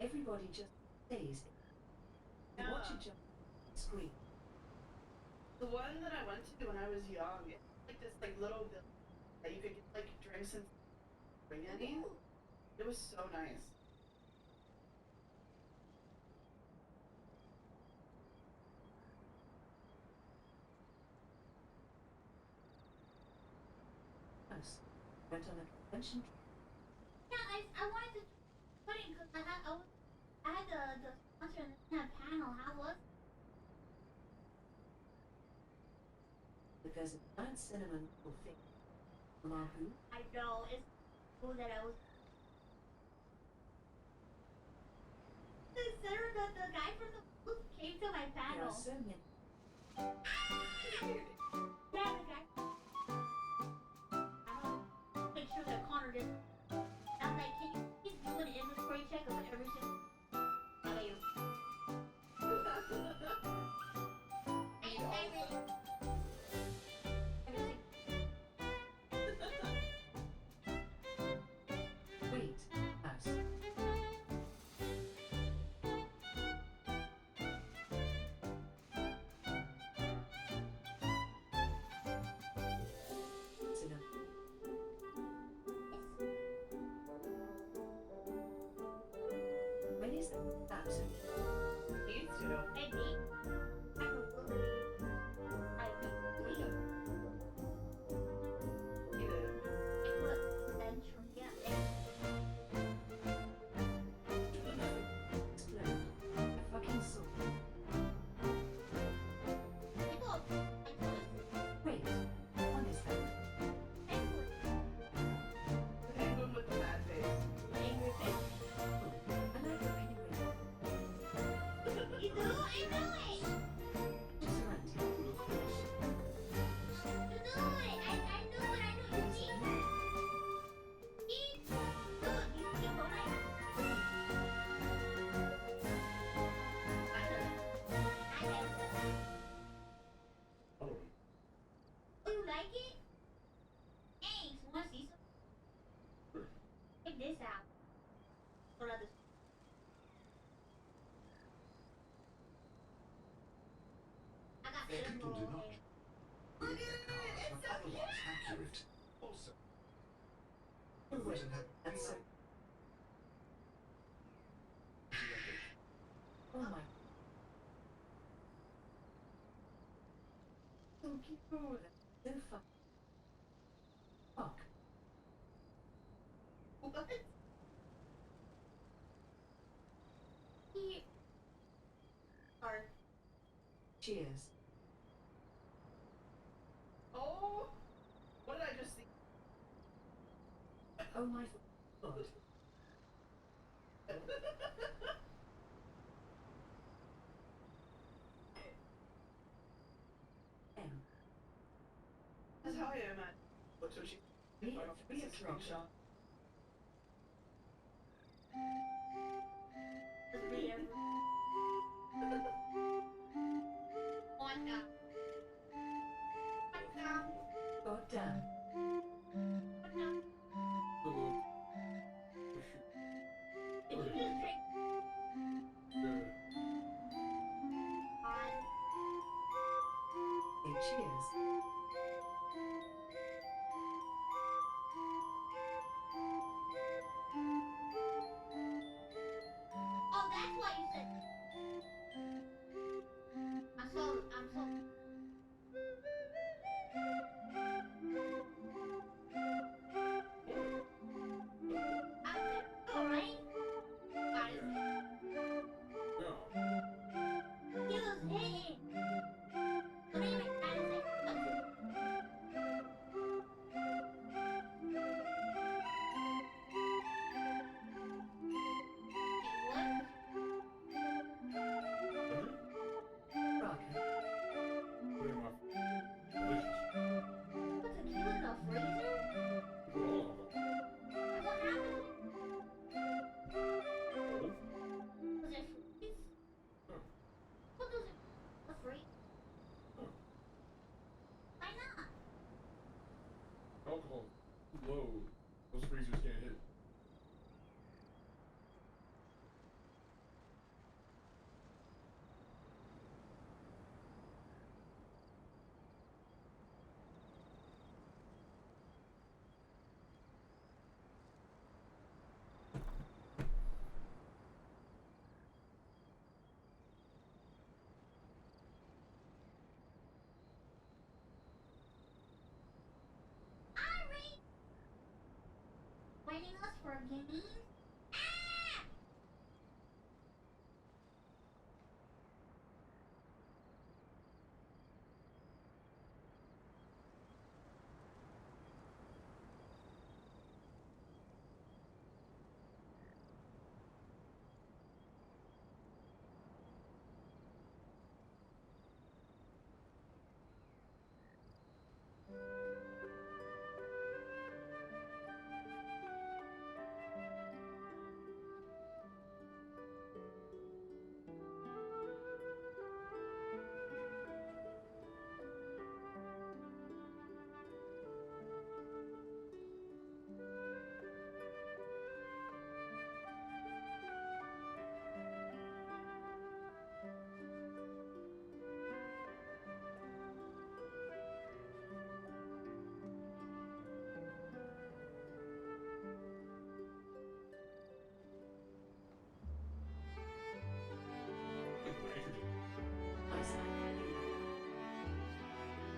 Speaker 8: Everybody just stays.
Speaker 2: Yeah.
Speaker 8: Watch it jump screen.
Speaker 2: The one that I went to when I was young, it was like this like little building that you could get like drinks and bring any. It was so nice.
Speaker 8: House. Went on a convention.
Speaker 3: Yeah, I wanted to put it because I had the sponsor and then a panel. How was it?
Speaker 8: But there's a giant cinnamon roll thing. From our booth.
Speaker 3: I know, it's cool that I was... Consider that the guy from the booth came to my
Speaker 8: There
Speaker 3: panel.
Speaker 8: are so many.
Speaker 3: Yeah, the guy... I don't make sure that Connor did. I'm like, can you please do an inventory check of every single... How about you? Everything.
Speaker 8: Wait, house.
Speaker 3: this out. So that the I got
Speaker 5: Their people
Speaker 3: several
Speaker 5: do not
Speaker 3: okay.
Speaker 2: Look at
Speaker 5: their
Speaker 2: it!
Speaker 5: cars,
Speaker 2: It's
Speaker 5: but
Speaker 2: so
Speaker 5: otherwise
Speaker 2: cute!
Speaker 5: accurate. Also, the
Speaker 8: Wait,
Speaker 5: version had
Speaker 8: that's so. Oh my. So cute. So fun. Fuck.
Speaker 2: What?
Speaker 3: Here.
Speaker 2: Sorry.
Speaker 8: Cheers.
Speaker 2: Oh! What did I just see?
Speaker 8: Oh my god.
Speaker 2: That's how I imagine. What's what she?
Speaker 8: Me at 3 o'clock sharp. God damn.
Speaker 3: Did you just drink?
Speaker 8: Hey, cheers.
Speaker 3: Oh, that's what you said. I'm so. Alright. Guys. He was hitting. Don't even try to say nothing. Put tequila in the freezer? What happened? Does it freeze? What does it freeze? Why not?
Speaker 6: Alcohol low. Those freezers can't hit.
Speaker 3: Irene! Waiting us for games? Ah!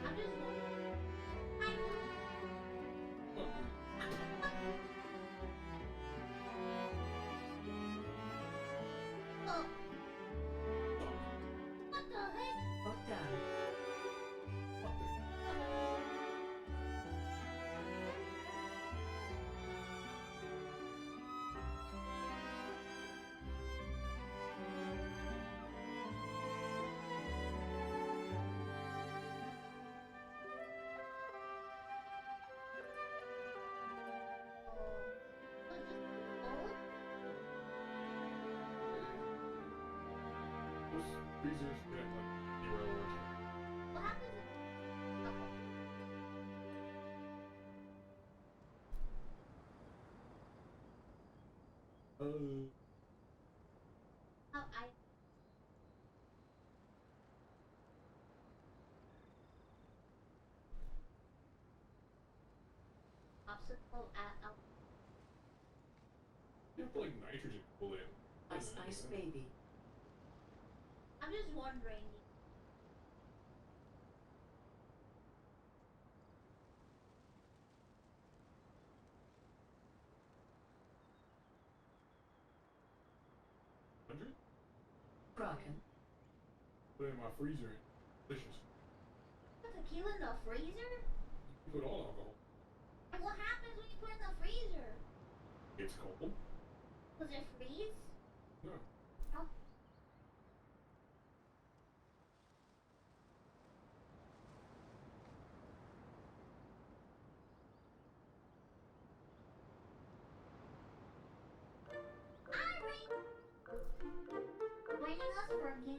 Speaker 3: I'm just oh. What the heck?
Speaker 8: God damn.
Speaker 6: Those freezers get like 0 working.
Speaker 3: What happens if I obstacle at
Speaker 6: You put like nitrogen cool in.
Speaker 8: Ice Ice Baby.
Speaker 3: I'm just wondering.
Speaker 8: Kraken.
Speaker 6: Put it in my freezer. Delicious.
Speaker 3: Put tequila in the freezer?
Speaker 6: You put all alcohol.
Speaker 3: And what happens when you put it in the freezer?
Speaker 6: It's cold.
Speaker 3: Does it freeze?
Speaker 6: No.
Speaker 3: Oh. Joining us for a game.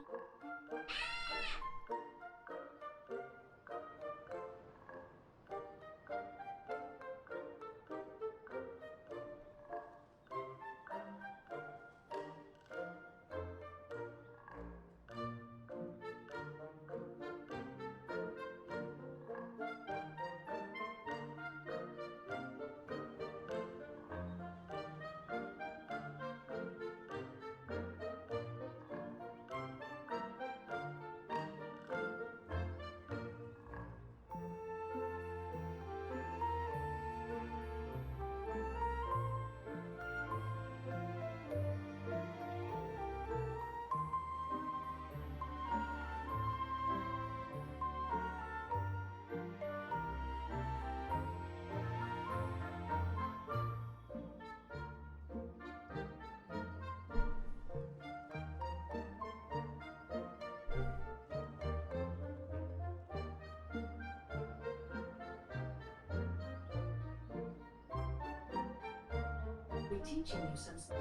Speaker 8: We're teaching you some stuff.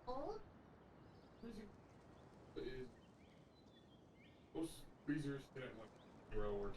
Speaker 3: Old?
Speaker 6: Most freezers sit at like 0 or 10.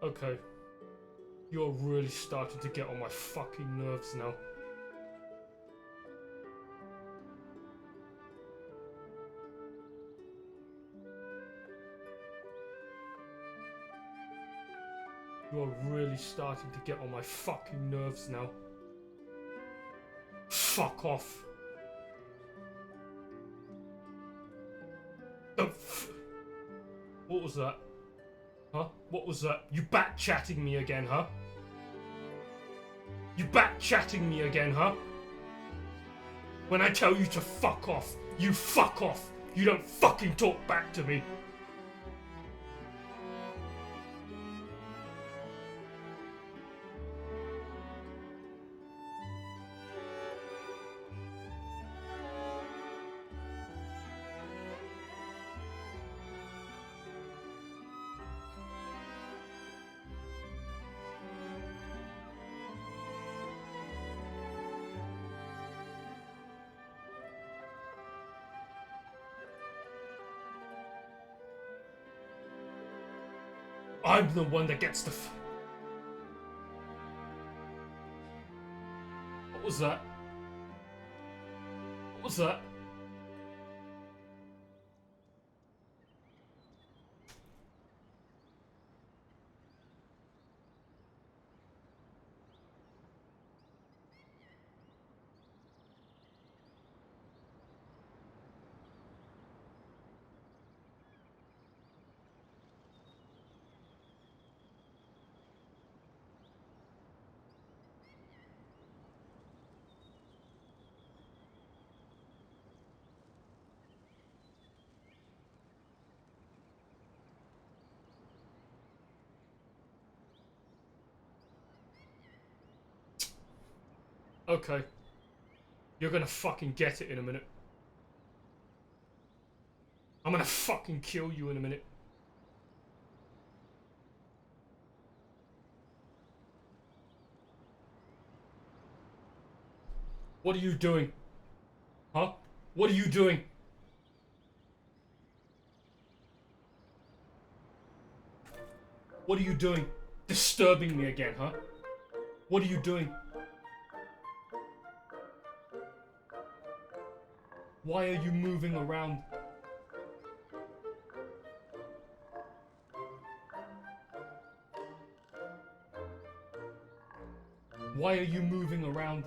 Speaker 15: Okay. You're really starting to get on my fucking nerves now. You're really starting to get on my fucking nerves now. Fuck off. What was that? Huh? What was that? You back-chatting me again, huh? You back-chatting me again, huh? When I tell you to fuck off, you fuck off. You don't fucking talk back to me. I'm the one that gets the What was that? What was that? Okay. You're gonna fucking get it in a minute. I'm gonna fucking kill you in a minute. What are you doing? Huh? What are you doing? What are you doing? Disturbing me again, huh? What are you doing? Why are you moving around? Why are you moving around?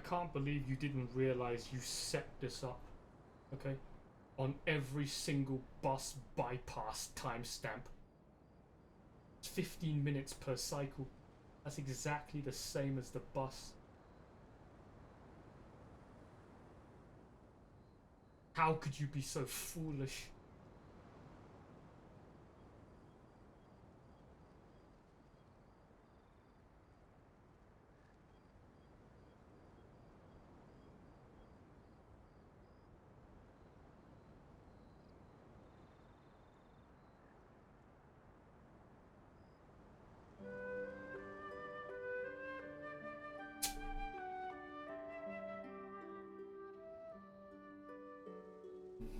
Speaker 15: can't believe you didn't realize you set this up, okay? On every single bus bypass timestamp. It's 15 minutes per cycle. That's exactly the same as the bus. How could you be so foolish?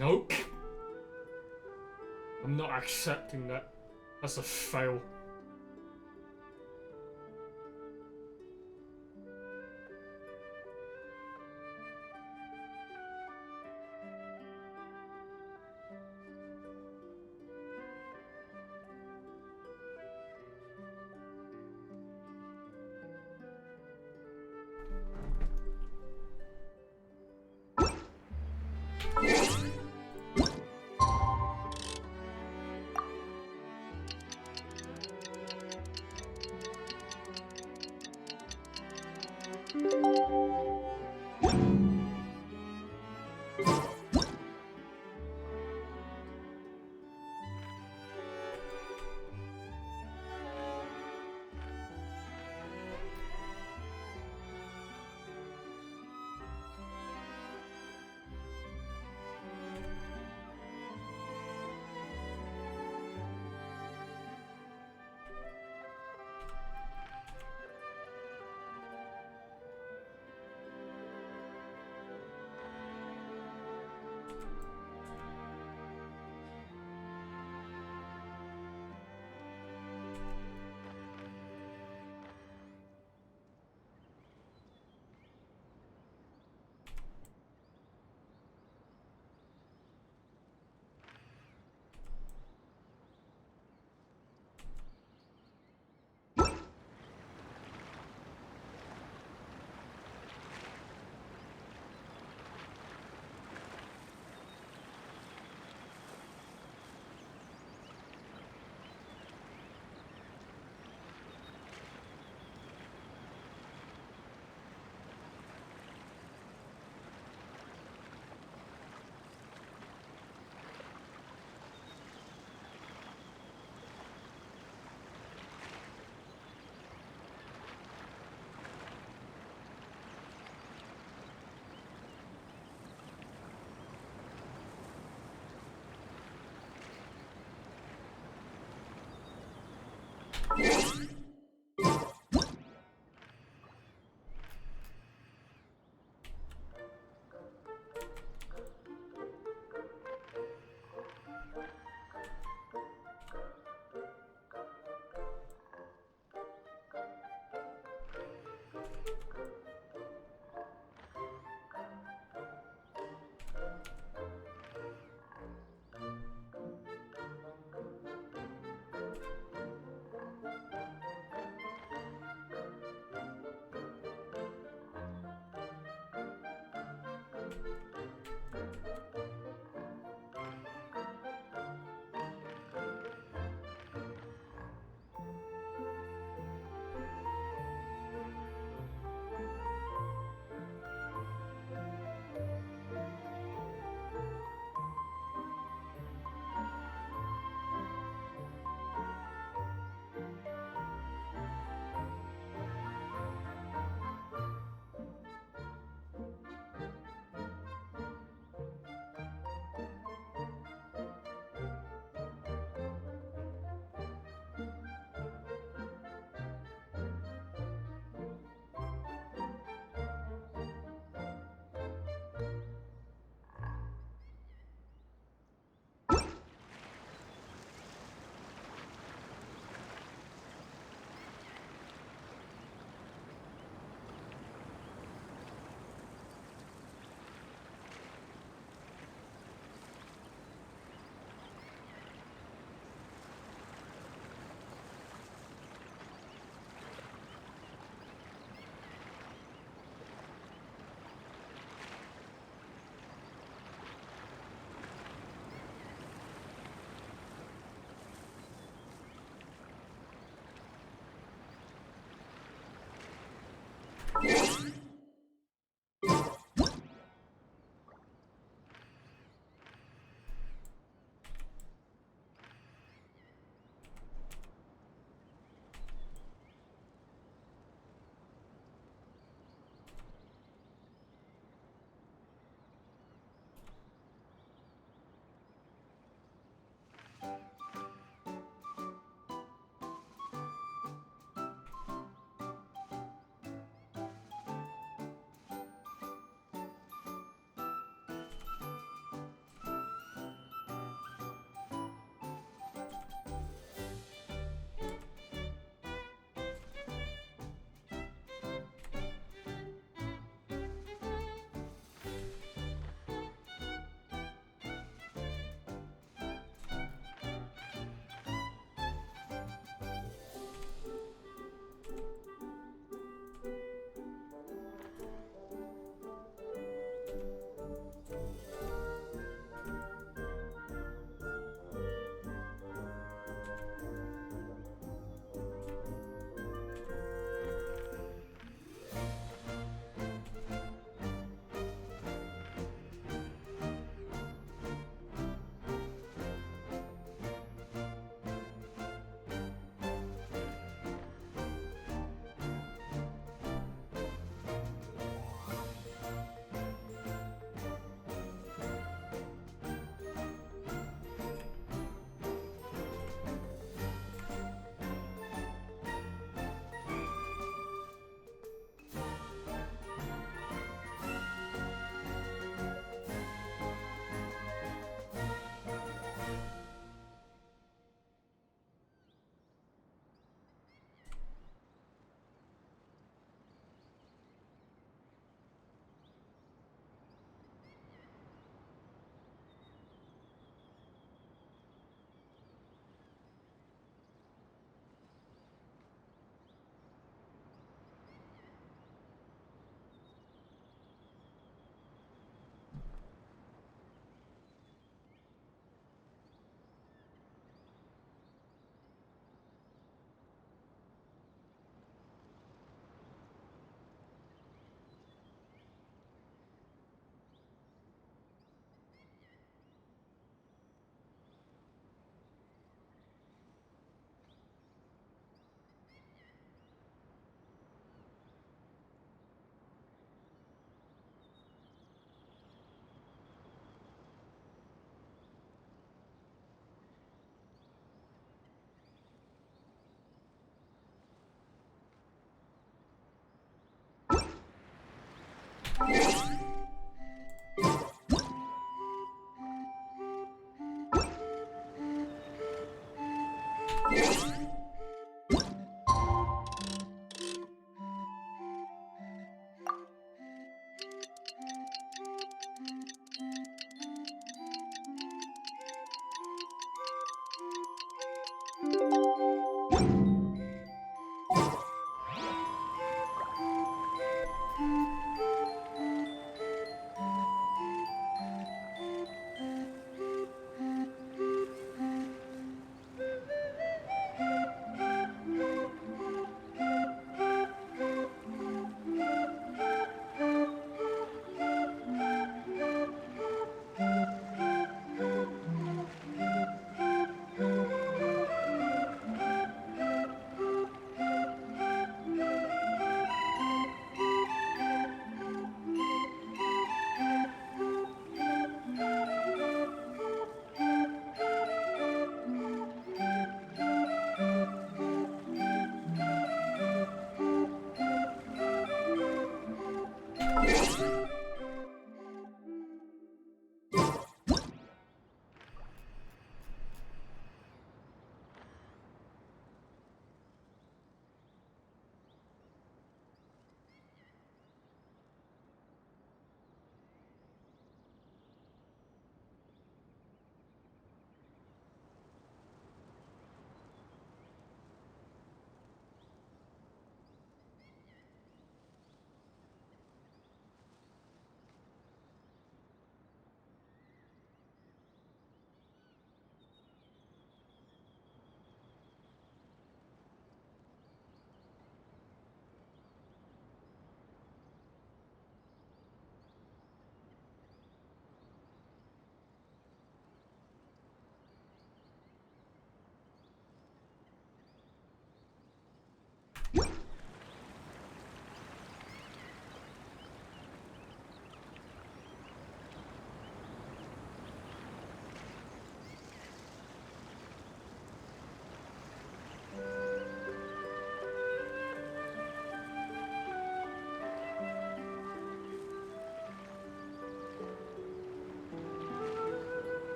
Speaker 15: Nope. I'm not accepting that. That's a fail.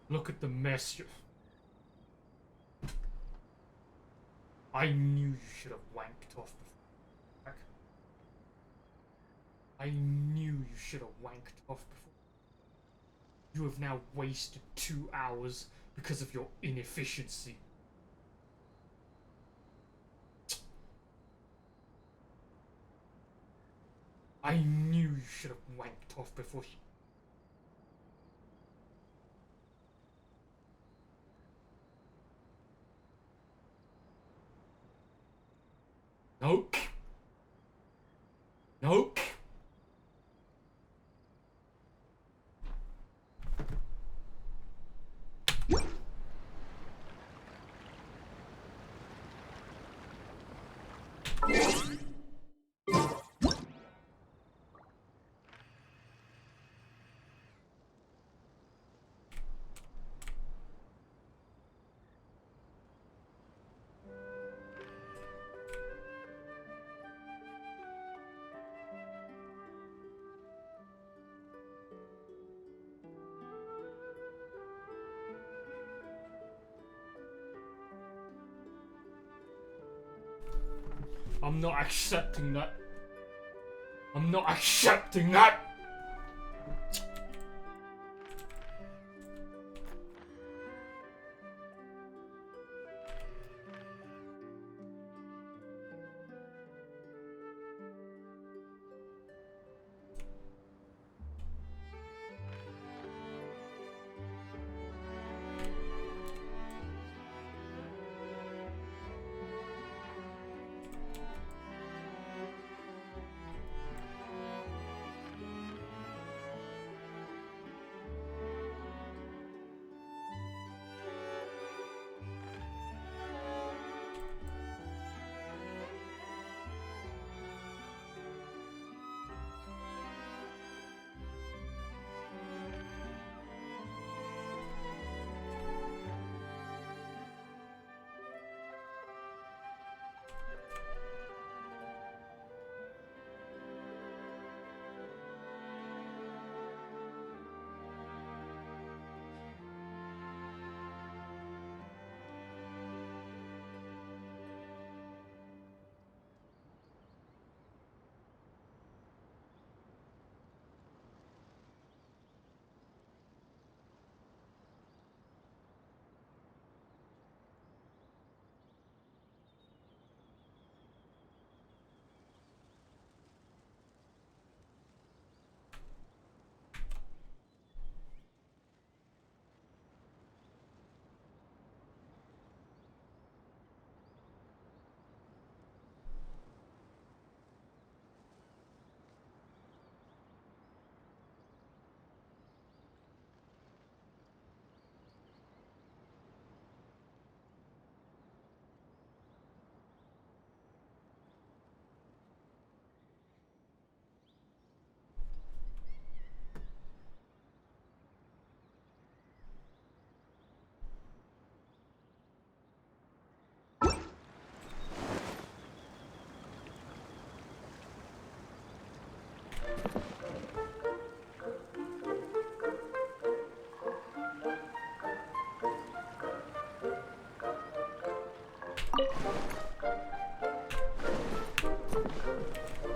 Speaker 15: Look at the mess you... I knew you should have wanked off before. I knew you should have wanked off before. You have now wasted 2 hours because of your inefficiency. I knew you should have wanked off before you... Nope. Nope. I'm not accepting that. I'm not accepting that!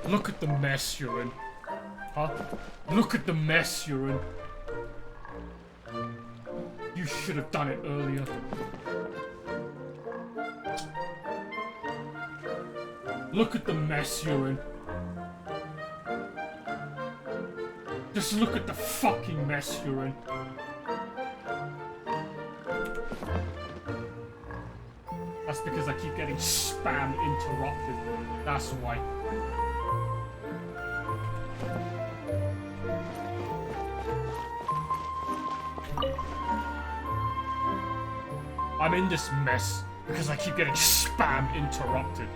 Speaker 15: Look at the mess you're in. Huh? Look at the mess you're in. You should have done it earlier. Look at the mess you're in. Just look at the fucking mess you're in. That's because I keep getting spam interrupted. That's why. I'm in this mess because I keep getting spam interrupted.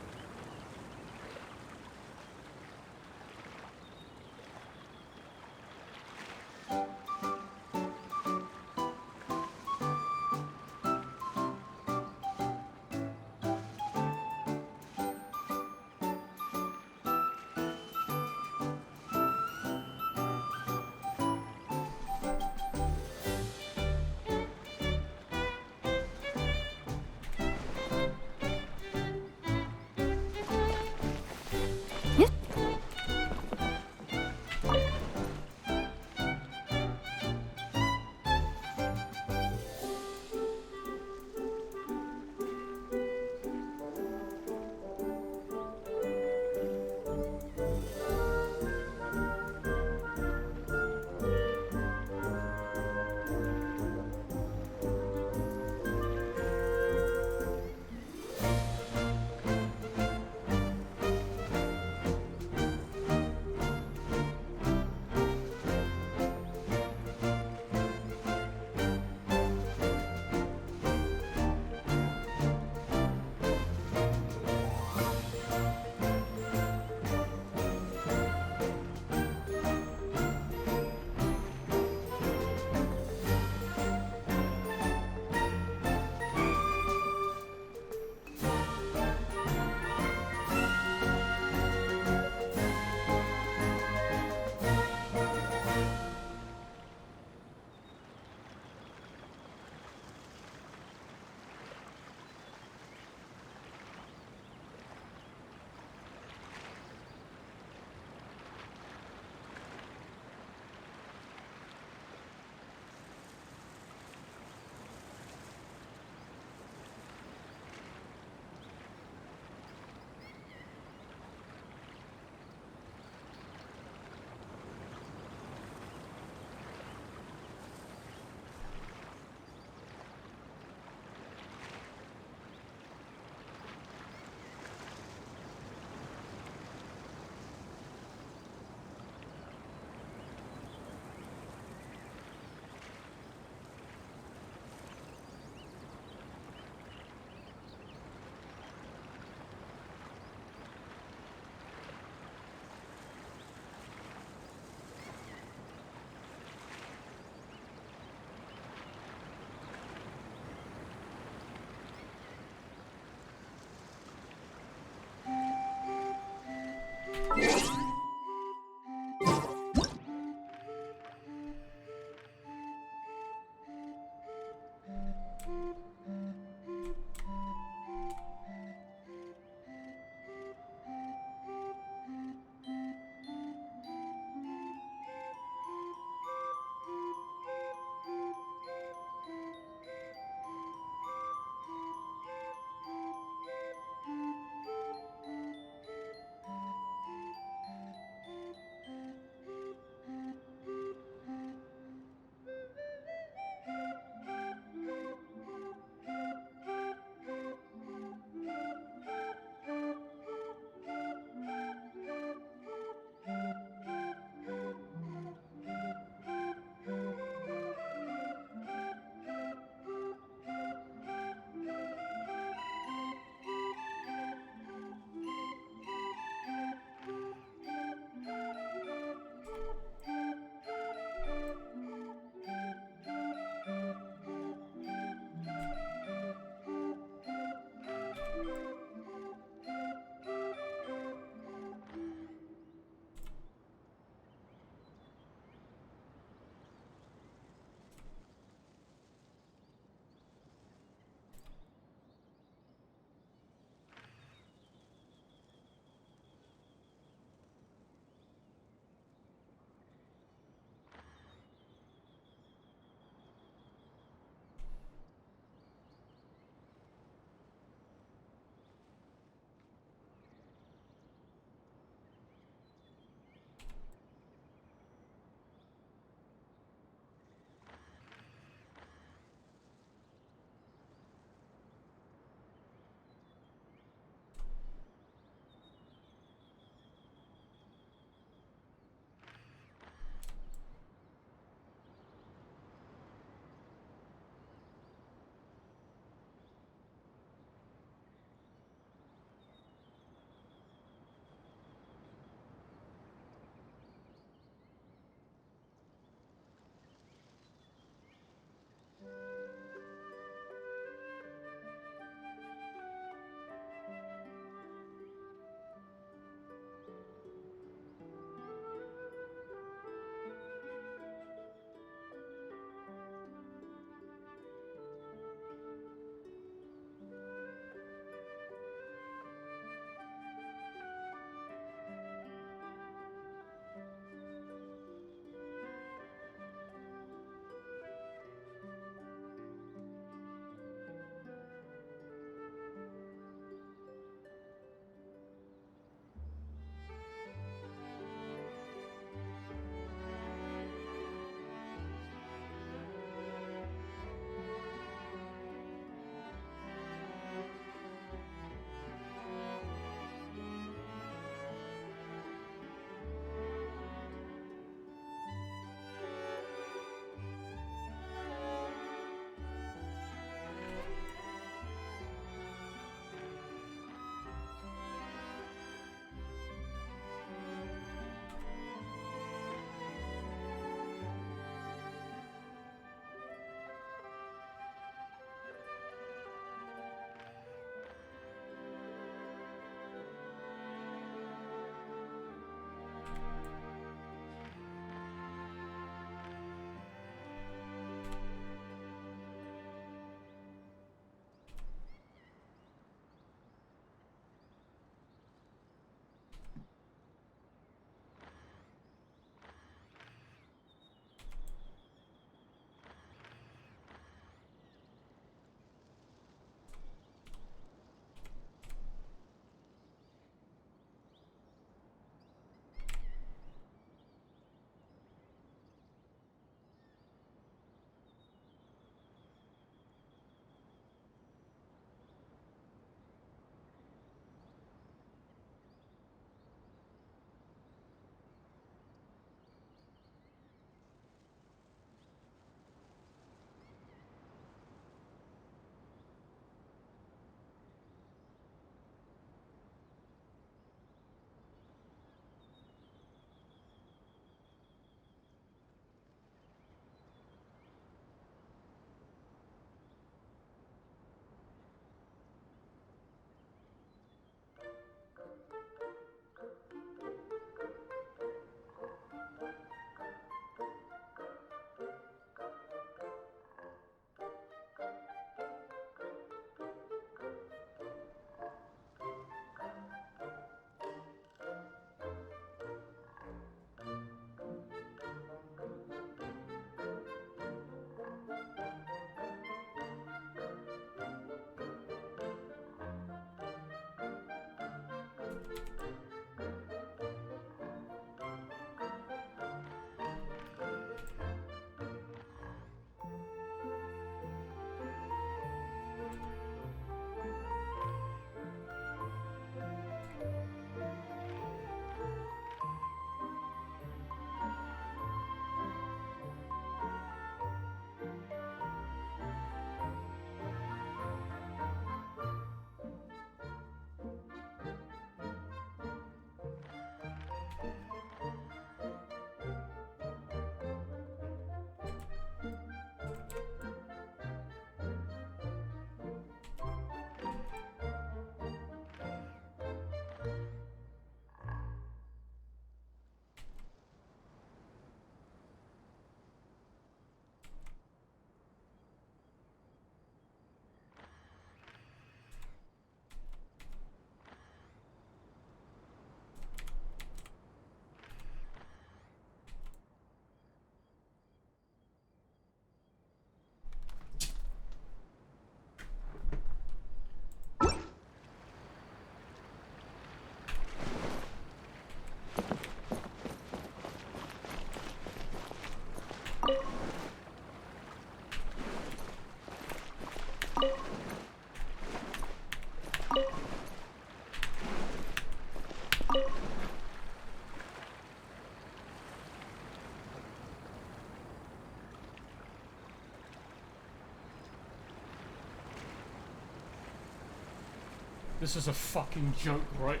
Speaker 15: This is a fucking joke, right?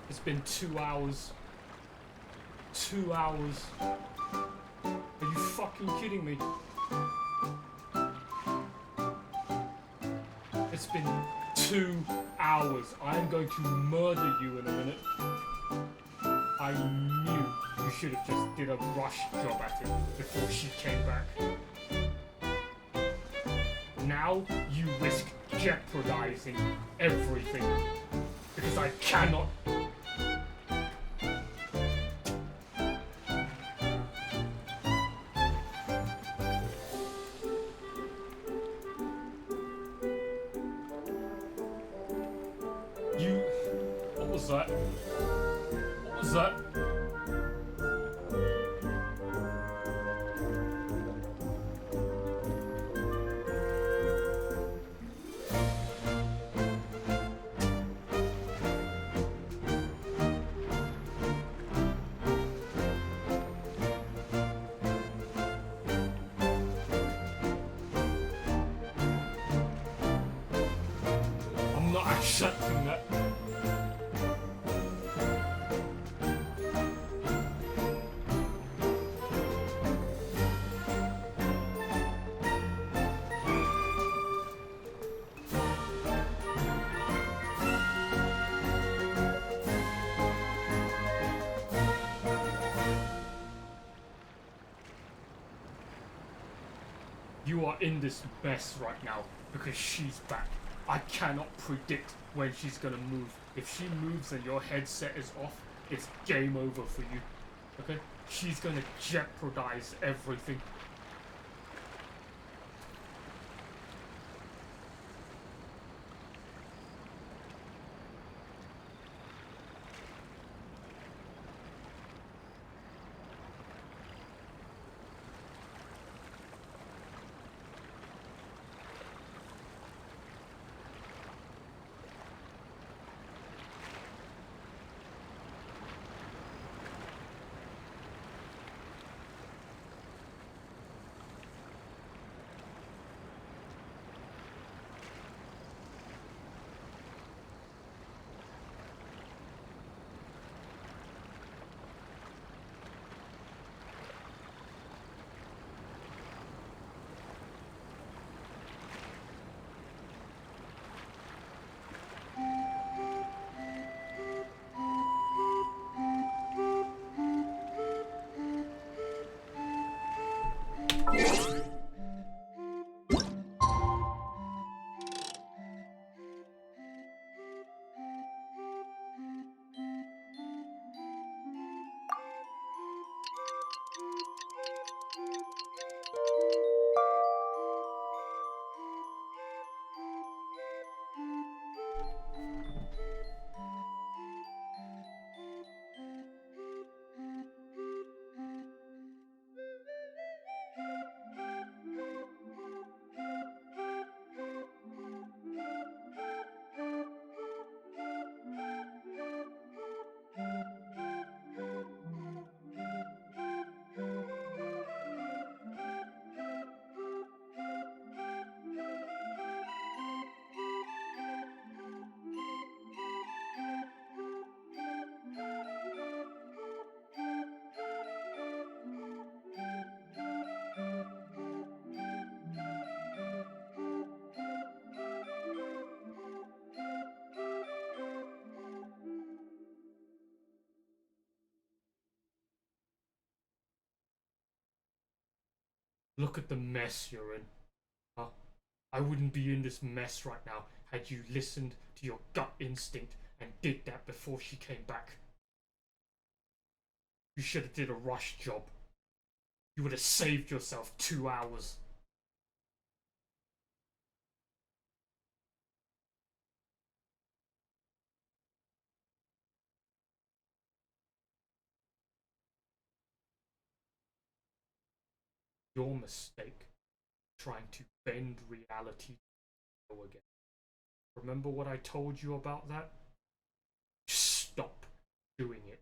Speaker 15: It's been 2 hours. 2 hours. Are you fucking kidding me? It's been 2 hours. I am going to murder you in a minute. I knew you should have just did a rush job at it before she came back. Now you risk jeopardizing everything because I cannot. What was that? What was that? I'm not accepting that. You are in this mess right now because she's back. I cannot predict when she's gonna move. If she moves and your headset is off, it's game over for you. Okay? She's gonna jeopardize everything. Look at the mess you're in. Huh? I wouldn't be in this mess right now had you listened to your gut instinct and did that before she came back. You should have did a rush job. You would have saved yourself 2 hours. Your mistake, trying to bend reality to go again. Remember what I told you about that? Stop doing it.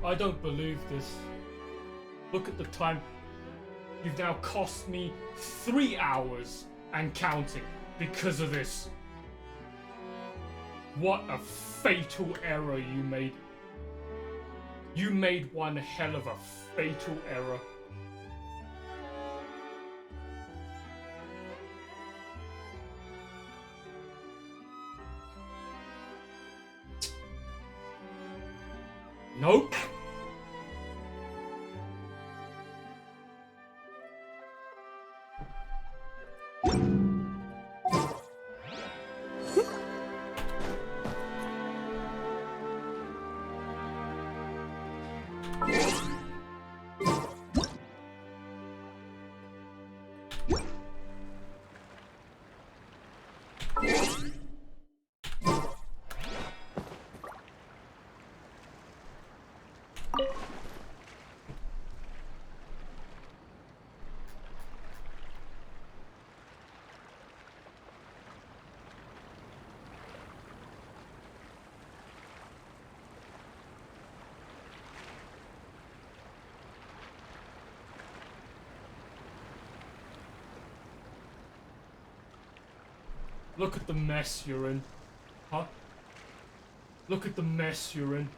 Speaker 15: I don't believe this. Look at the time. You've now cost me 3 hours and counting because of this. What a fatal error you made. You made one hell of a fatal error. Nope. Look at the mess you're in. Huh? Look at the mess you're in.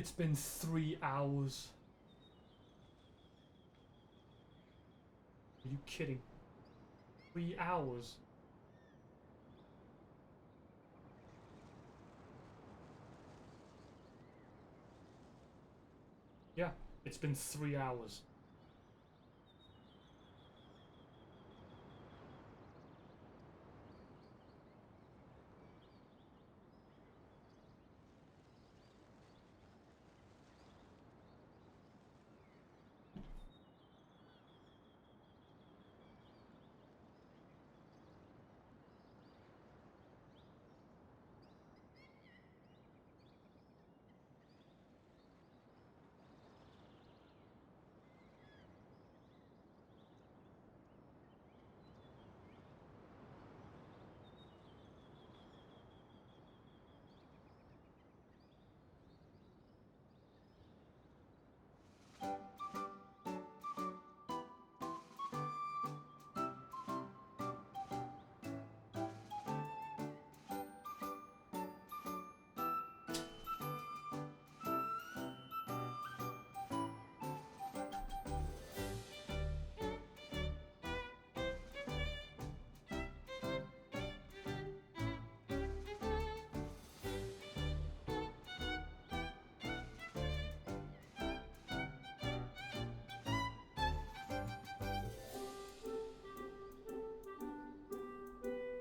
Speaker 15: It's been 3 hours. Are you kidding? 3 hours? Yeah, it's been 3 hours.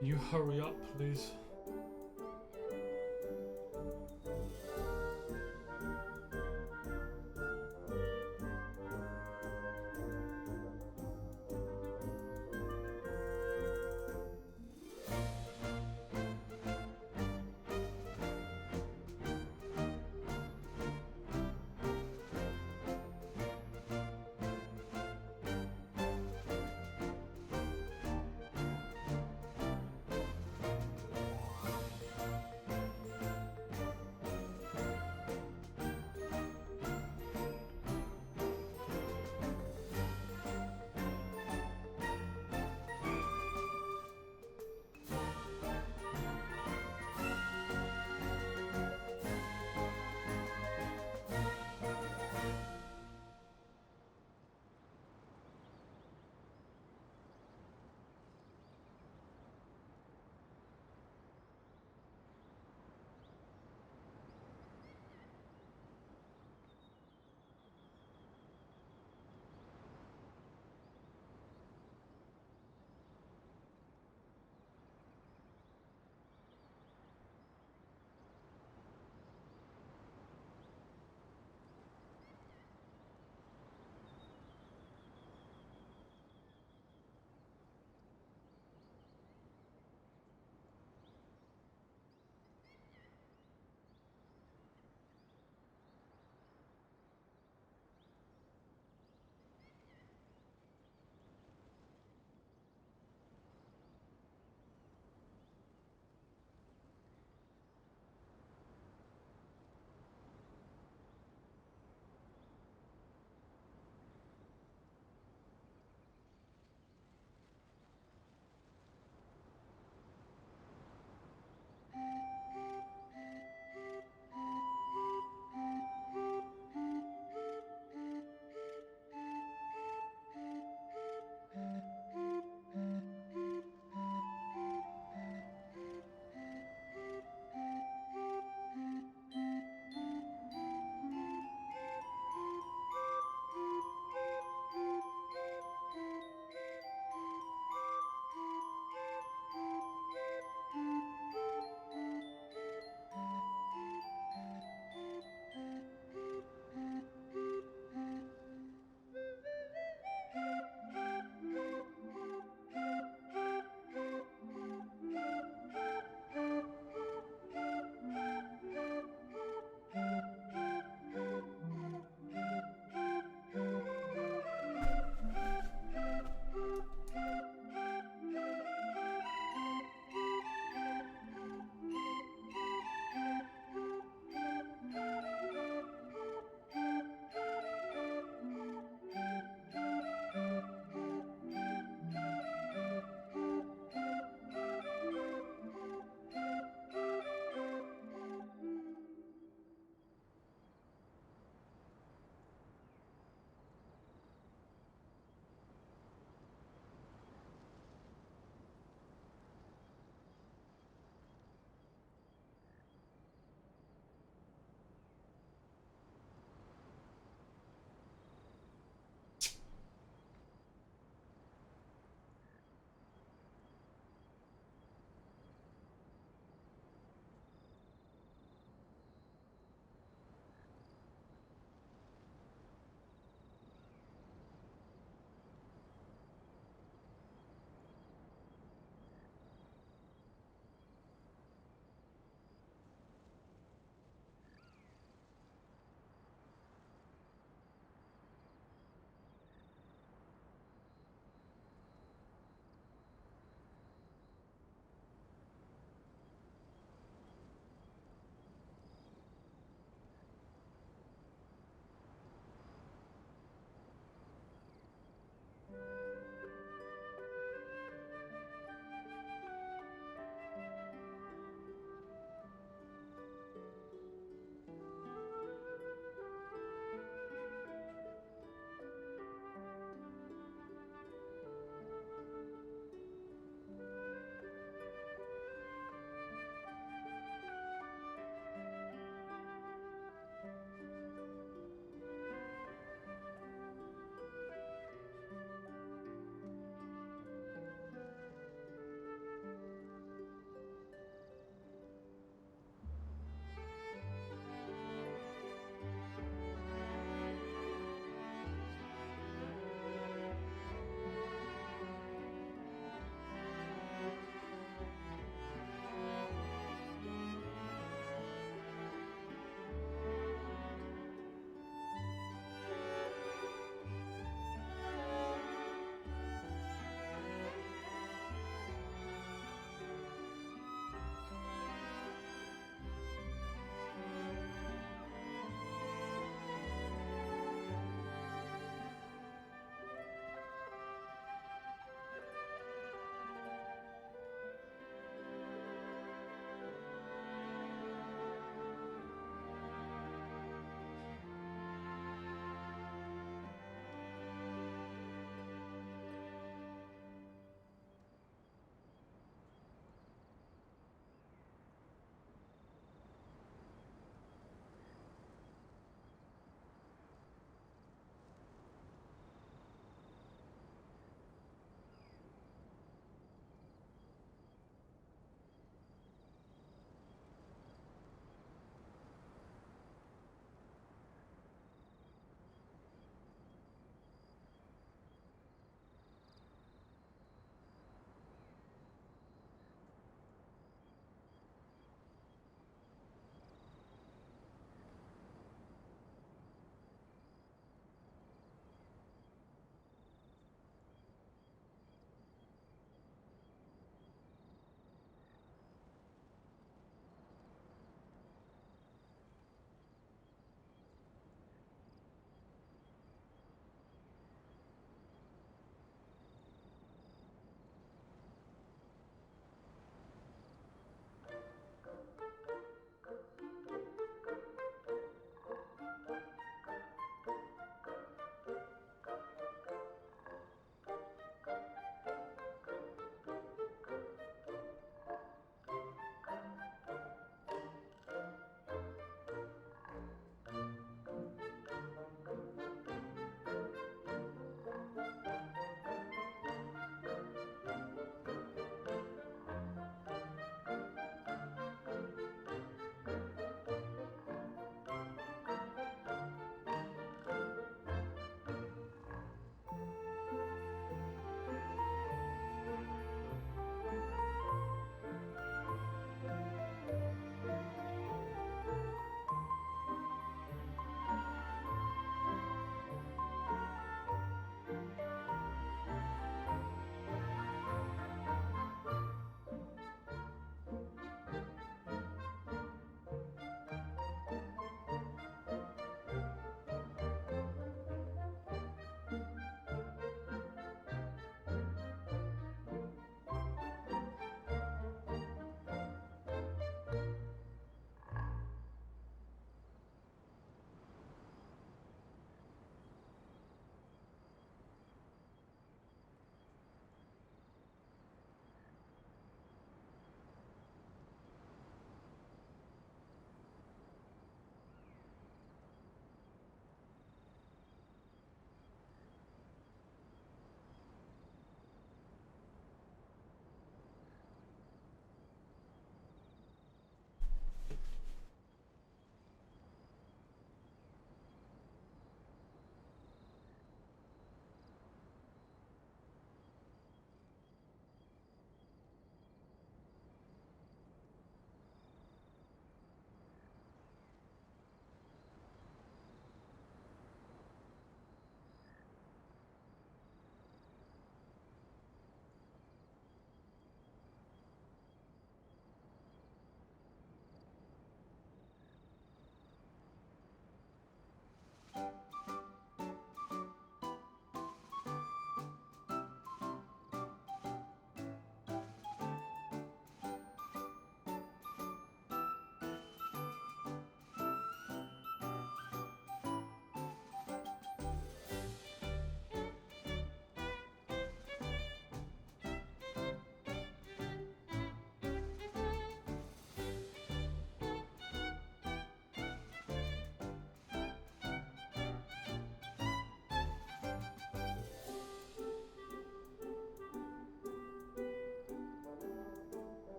Speaker 15: Can you hurry up, please?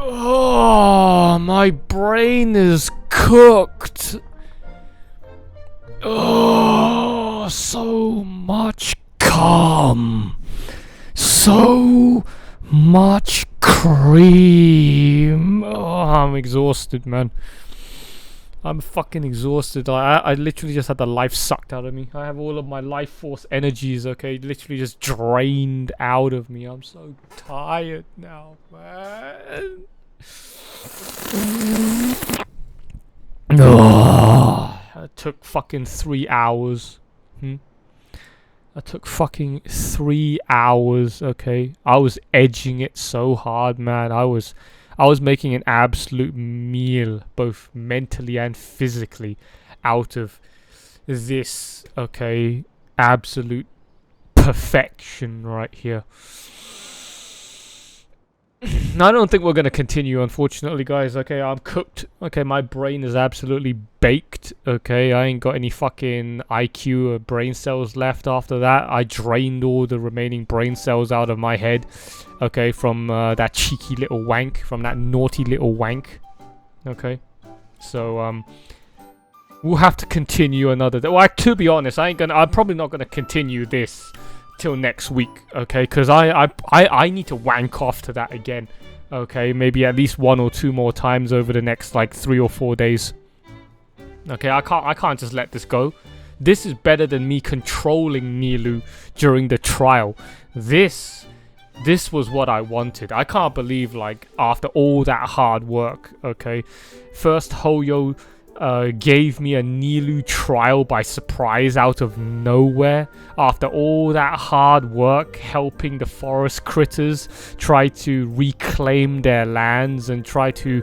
Speaker 15: Oh, my brain is cooked. Oh, so much cum. So much cream. Oh, I'm exhausted, man. I'm fucking exhausted. I literally just had the life sucked out of me. I have all of my life force energies, okay, literally just drained out of me. I'm so tired now, man. Oh, it took fucking 3 hours. It took fucking 3 hours, okay? I was edging it so hard, man. I was making an absolute meal, both mentally and physically, out of this, okay, absolute perfection right here. I don't think we're going to continue, unfortunately, guys. Okay, I'm cooked. Okay, my brain is absolutely baked. Okay, I ain't got any fucking IQ or brain cells left after that. I drained all the remaining brain cells out of my head. Okay, from that cheeky little wank, from that naughty little wank. Okay, so we'll have to continue another day. Well, to be honest, I'm probably not gonna continue this till next week. Okay, because I need to wank off to that again. Okay, maybe at least 1 or 2 more times over the next like 3 or 4 days. Okay, I can't just let this go. This is better than me controlling Nilu during the trial. This was what I wanted. I can't believe, like, after all that hard work, okay, first Hoyo gave me a Nilu trial by surprise out of nowhere. After all that hard work helping the forest critters try to reclaim their lands and try to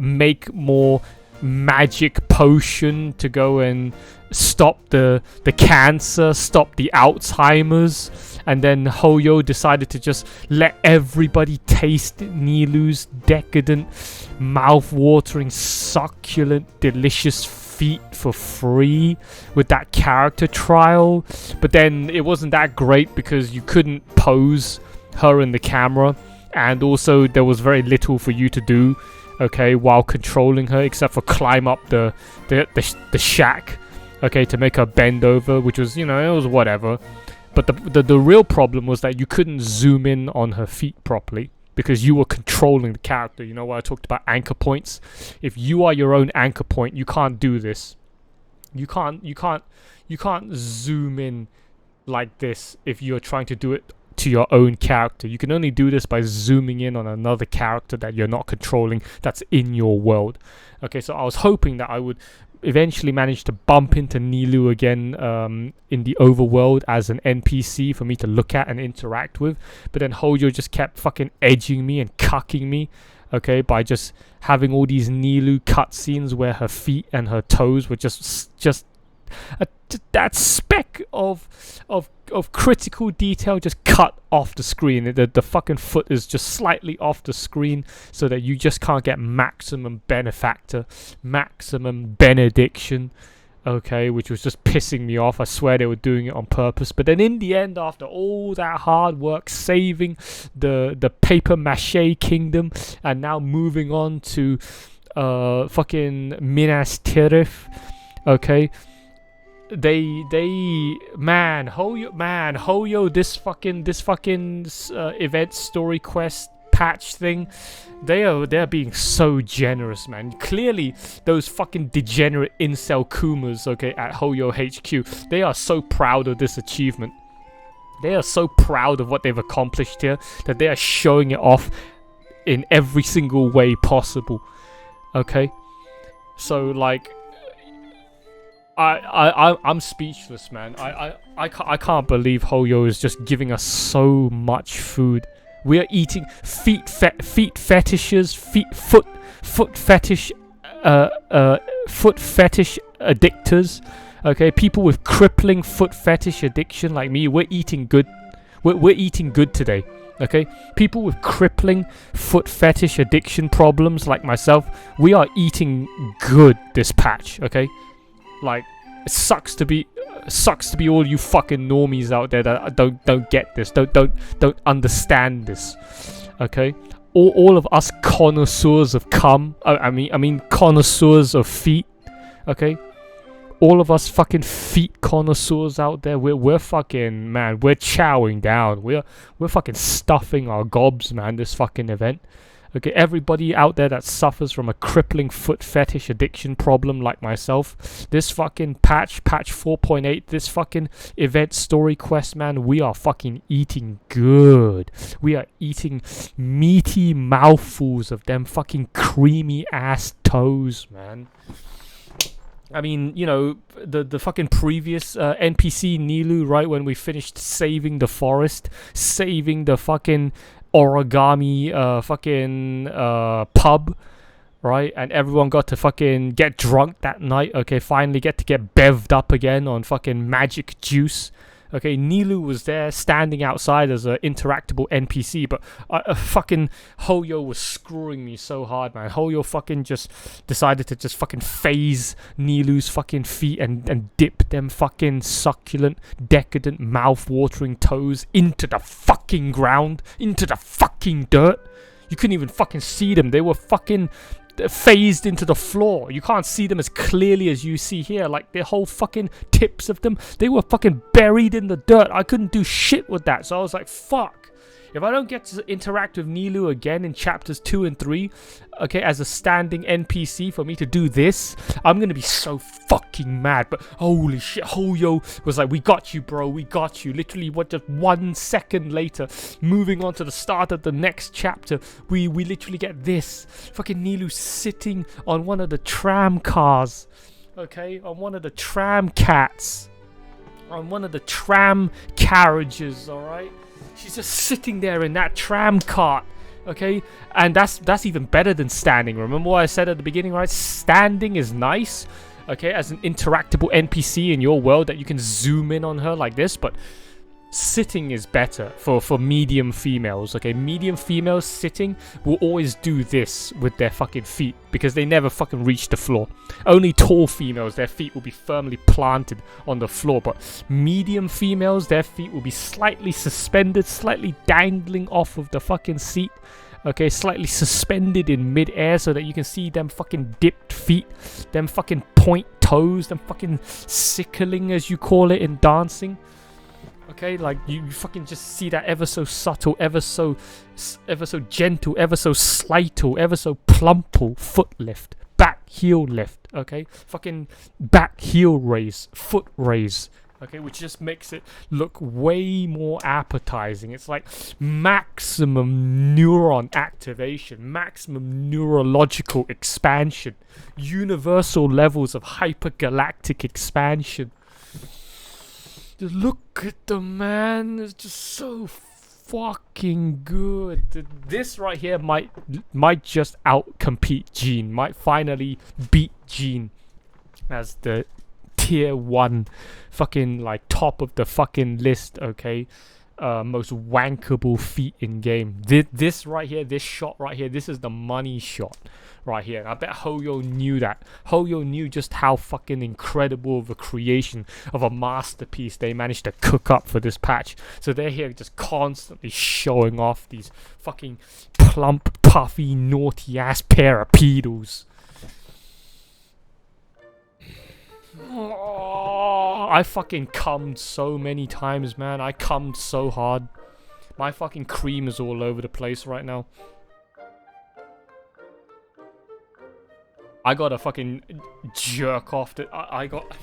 Speaker 15: make more magic potion to go and stop the cancer, stop the Alzheimer's, and then Hoyo decided to just let everybody taste Nilu's decadent, mouth-watering, succulent, delicious feet for free with that character trial. But then it wasn't that great because you couldn't pose her in the camera, and also there was very little for you to do, okay, while controlling her, except for climb up the shack, okay, to make her bend over, which was, you know, it was whatever. But the real problem was that you couldn't zoom in on her feet properly because you were controlling the character. You know what I talked about anchor points? If you are your own anchor point, you can't do this. You can't zoom in like this if you're trying to do it to your own character. You can only do this by zooming in on another character that you're not controlling, that's in your world. Okay, so I was hoping that I would eventually manage to bump into Nilu again in the overworld as an NPC for me to look at and interact with, but then Hojo just kept fucking edging me and cucking me, okay, by just having all these Nilu cutscenes where her feet and her toes were just that speck of critical detail just cut off the screen. The fucking foot is just slightly off the screen so that you just can't get maximum benefactor, maximum benediction, okay, which was just pissing me off. I swear they were doing it on purpose. But then in the end, after all that hard work saving the paper mache kingdom and now moving on to fucking Minas Tirith, okay, Hoyo, this fucking event story quest patch thing, they're being so generous, man. Clearly those fucking degenerate incel Kumas, okay, at Hoyo HQ, they are so proud of this achievement. They are so proud of what they've accomplished here that they are showing it off in every single way possible. Okay, so like I'm speechless, man. I can't believe Hoyo is just giving us so much food. We are eating foot fetish addictors. Okay, people with crippling foot fetish addiction like me, we're eating good. We're eating good today. Okay, people with crippling foot fetish addiction problems like myself, we are eating good this patch. Okay. Like, it sucks to be all you fucking normies out there that don't get this, don't understand this. Okay, all of us connoisseurs of cum, I mean connoisseurs of feet, okay? All of us fucking feet connoisseurs out there, we're fucking, man, we're chowing down. We're fucking stuffing our gobs, man, this fucking event. Okay, everybody out there that suffers from a crippling foot fetish addiction problem like myself, this fucking patch 4.8, this fucking event story quest, man, we are fucking eating good. We are eating meaty mouthfuls of them fucking creamy ass toes, man. I mean, you know, the fucking previous NPC Nilu, right, when we finished saving the forest, saving the fucking origami fucking pub, right, and everyone got to fucking get drunk that night, okay, finally get to get bevved up again on fucking magic juice. Okay, Nilu was there standing outside as an interactable NPC, but fucking Hoyo was screwing me so hard, man. Hoyo fucking just decided to just fucking phase Nilu's fucking feet and dip them fucking succulent, decadent, mouth-watering toes into the fucking ground, into the fucking dirt. You couldn't even fucking see them. They were fucking phased into the floor. You can't see them as clearly as you see here. Like, the whole fucking tips of them, they were fucking buried in the dirt. I couldn't do shit with that. So I was like, fuck. If I don't get to interact with Nilu again in chapters 2 and 3, okay, as a standing NPC for me to do this, I'm gonna be so fucking mad. But holy shit, Hoyo was like, we got you, bro, we got you. Literally, what, just 1 second later, moving on to the start of the next chapter, we literally get this. Fucking Nilu sitting on one of the tram cars, okay, on one of the tram cats, on one of the tram carriages, alright? She's just sitting there in that tram cart, okay? And that's even better than standing. Remember what I said at the beginning, right? Standing is nice, okay, as an interactable NPC in your world that you can zoom in on her like this, but sitting is better for medium females, okay? Medium females sitting will always do this with their fucking feet because they never fucking reach the floor. Only tall females, their feet will be firmly planted on the floor, but medium females, their feet will be slightly suspended, slightly dangling off of the fucking seat, okay? Slightly suspended in mid-air so that you can see them fucking dipped feet, them fucking point toes, them fucking sickling as you call it in dancing. Okay, like you fucking just see that ever so subtle, ever so gentle, ever so slightle, ever so plumple foot lift, back heel lift, okay? Fucking back heel raise, foot raise, okay? Which just makes it look way more appetizing. It's like maximum neuron activation, maximum neurological expansion, universal levels of hypergalactic expansion. Just look at the man, it's just so fucking good. This right here might just outcompete Gene, might finally beat Gene as the tier 1 fucking like top of the fucking list, okay? Most wankable feat in game. This right here, this shot right here, this is the money shot right here. And I bet Hoyo knew that. Hoyo knew just how fucking incredible of a creation of a masterpiece they managed to cook up for this patch. So they're here just constantly showing off these fucking plump, puffy, naughty ass pair of pedals. Oh, I fucking cummed so many times, man. I cummed so hard. My fucking cream is all over the place right now. I gotta fucking jerk off the... I got...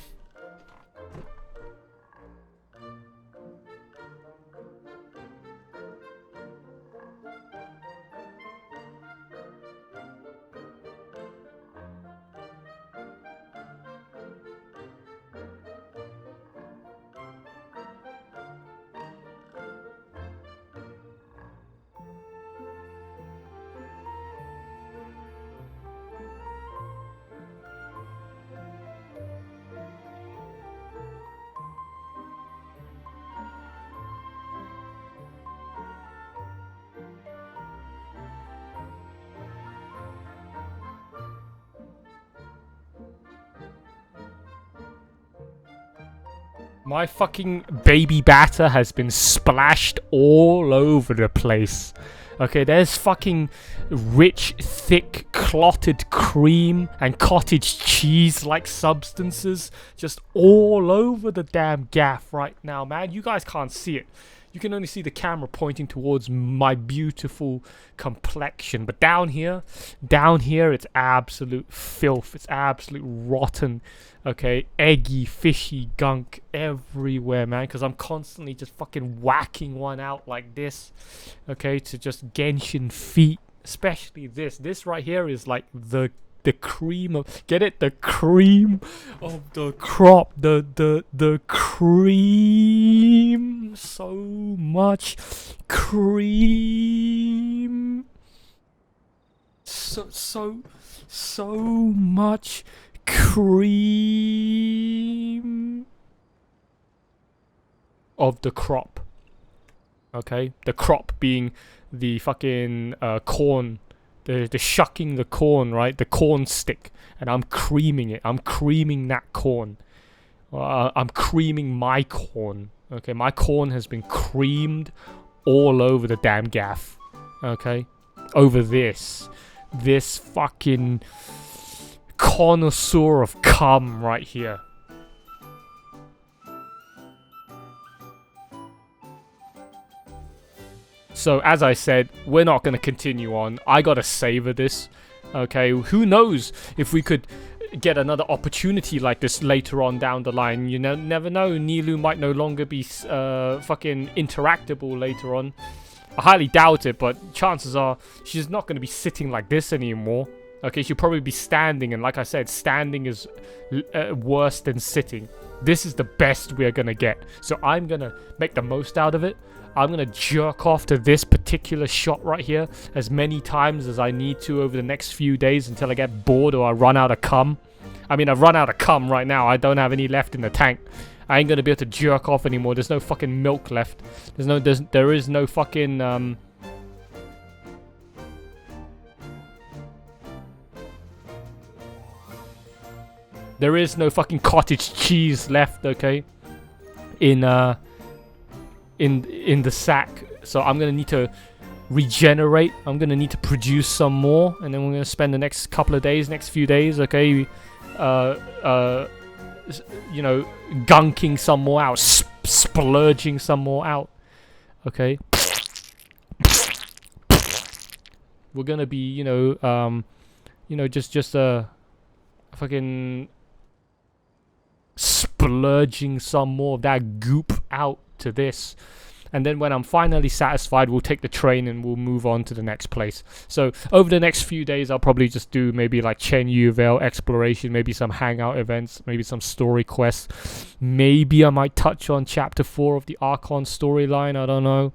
Speaker 15: My fucking baby batter has been splashed all over the place. Okay, there's fucking rich, thick, clotted cream and cottage cheese-like substances just all over the damn gaff right now, man. You guys can't see it. You can only see the camera pointing towards my beautiful complexion. But down here, it's absolute filth. It's absolute rotten, okay, eggy, fishy gunk everywhere, man. Because I'm constantly just fucking whacking one out like this, okay, to just Genshin feet. Especially this. This right here is like the cream of, get it, the cream of the crop, the cream, so much cream, so much cream of the crop. Okay, the crop being the fucking corn. The shucking the corn, right? The corn stick. And I'm creaming it. I'm creaming that corn. I'm creaming my corn. Okay, my corn has been creamed all over the damn gaff. Okay? Over this. This fucking connoisseur of cum right here. So, as I said, we're not going to continue on. I got to savor this. Okay, who knows if we could get another opportunity like this later on down the line. You never know. Nilu might no longer be fucking interactable later on. I highly doubt it, but chances are she's not going to be sitting like this anymore. Okay, she'll probably be standing. And like I said, standing is worse than sitting. This is the best we're going to get. So I'm going to make the most out of it. I'm going to jerk off to this particular shot right here as many times as I need to over the next few days until I get bored or I run out of cum. I mean, I've run out of cum right now. I don't have any left in the tank. I ain't going to be able to jerk off anymore. There's no fucking milk left. There is no fucking... There is no fucking cottage cheese left, okay? In the sack. So I'm gonna need to regenerate. I'm gonna need to produce some more, and then we're gonna spend the next couple of days, next few days, okay, you know, gunking some more out, splurging some more out, okay. We're gonna be, you know, just fucking splurging some more of that goop out to this. And then when I'm finally satisfied, we'll take the train and we'll move on to the next place. So over the next few days, I'll probably just do maybe like Chen Yuvale exploration, maybe some hangout events, maybe some story quests. Maybe I might touch on chapter 4 of the Archon storyline, I don't know.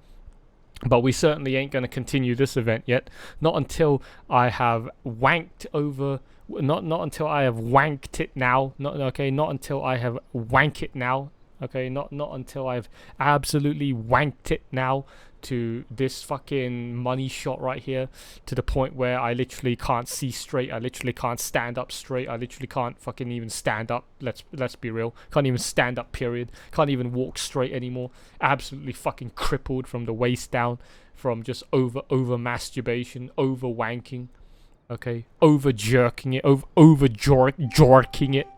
Speaker 15: But we certainly ain't going to continue this event yet. Not until I have wanked over... Not until I have wanked it now. Not until I have wank it now. Okay, not until I've absolutely wanked it now to this fucking money shot right here, to the point where I literally can't see straight. I literally can't stand up straight. I literally can't fucking even stand up. Let's be real. Can't even stand up, period. Can't even walk straight anymore. Absolutely fucking crippled from the waist down, from just over masturbation, over wanking. Okay, over jerking it, over jorking it.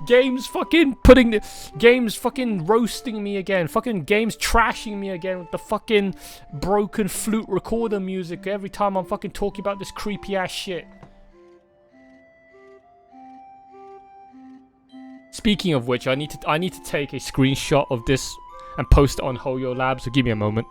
Speaker 15: Games fucking Games fucking roasting me again. Fucking Games trashing me again with the fucking broken flute recorder music every time I'm fucking talking about this creepy ass shit. Speaking of which, I need to take a screenshot of this and post it on Hoyo Labs, so give me a moment.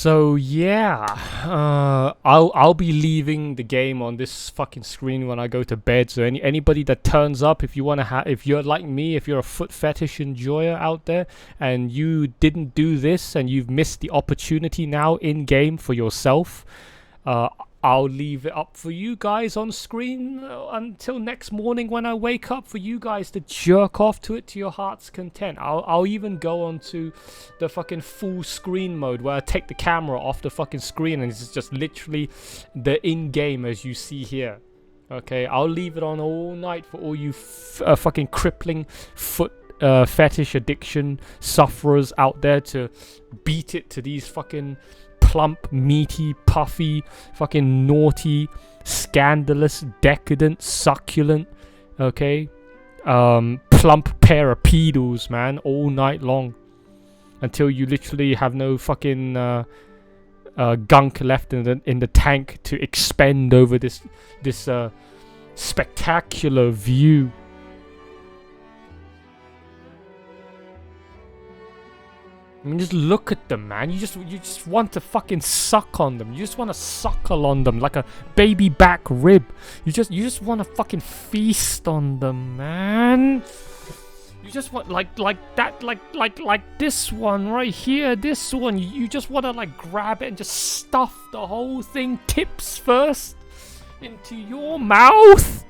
Speaker 15: So yeah, I'll be leaving the game on this fucking screen when I go to bed. So anybody that turns up, if you wanna if you're like me, if you're a foot fetish enjoyer out there, and you didn't do this and you've missed the opportunity now in game for yourself, I'll leave it up for you guys on screen until next morning when I wake up for you guys to jerk off to it to your heart's content. I'll even go on to the fucking full screen mode where I take the camera off the fucking screen and it's just literally the in-game as you see here. Okay, I'll leave it on all night for all you fucking crippling foot fetish addiction sufferers out there to beat it to these fucking plump, meaty, puffy, fucking naughty, scandalous, decadent, succulent, okay, plump pair of pedals, man, all night long, until you literally have no fucking gunk left in the tank to expend over this spectacular view. I mean, just look at them, man. You just want to fucking suck on them. You just want to suckle on them like a baby back rib. You just want to fucking feast on them, man. You just want like that, like this one right here. This one, you just want to like grab it and just stuff the whole thing tips first into your mouth.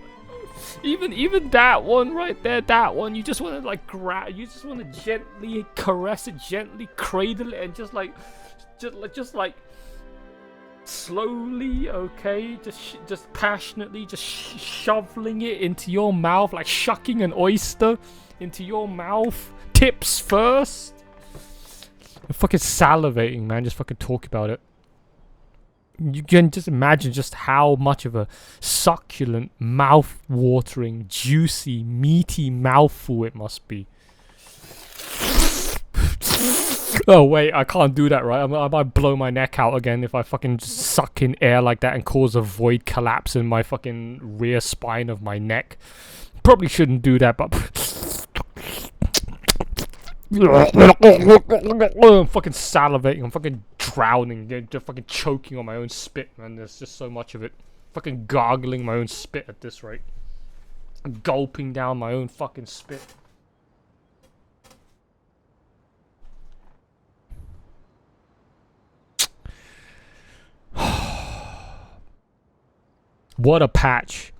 Speaker 15: Even that one right there, that one, you just want to like grab, you just want to gently caress it, gently cradle it, and just like slowly, okay, just passionately, just shoveling it into your mouth, like shucking an oyster into your mouth, tips first. I'm fucking salivating, man. Just fucking talk about it. You can just imagine just how much of a succulent, mouth-watering, juicy, meaty mouthful it must be. Oh wait, I can't do that, right? I might blow my neck out again if I fucking just suck in air like that and cause a void collapse in my fucking rear spine of my neck. Probably shouldn't do that, but... I'm fucking salivating, I'm fucking drowning, just fucking choking on my own spit, man. There's just so much of it. Fucking gargling my own spit at this rate. Gulping down my own fucking spit. What a patch.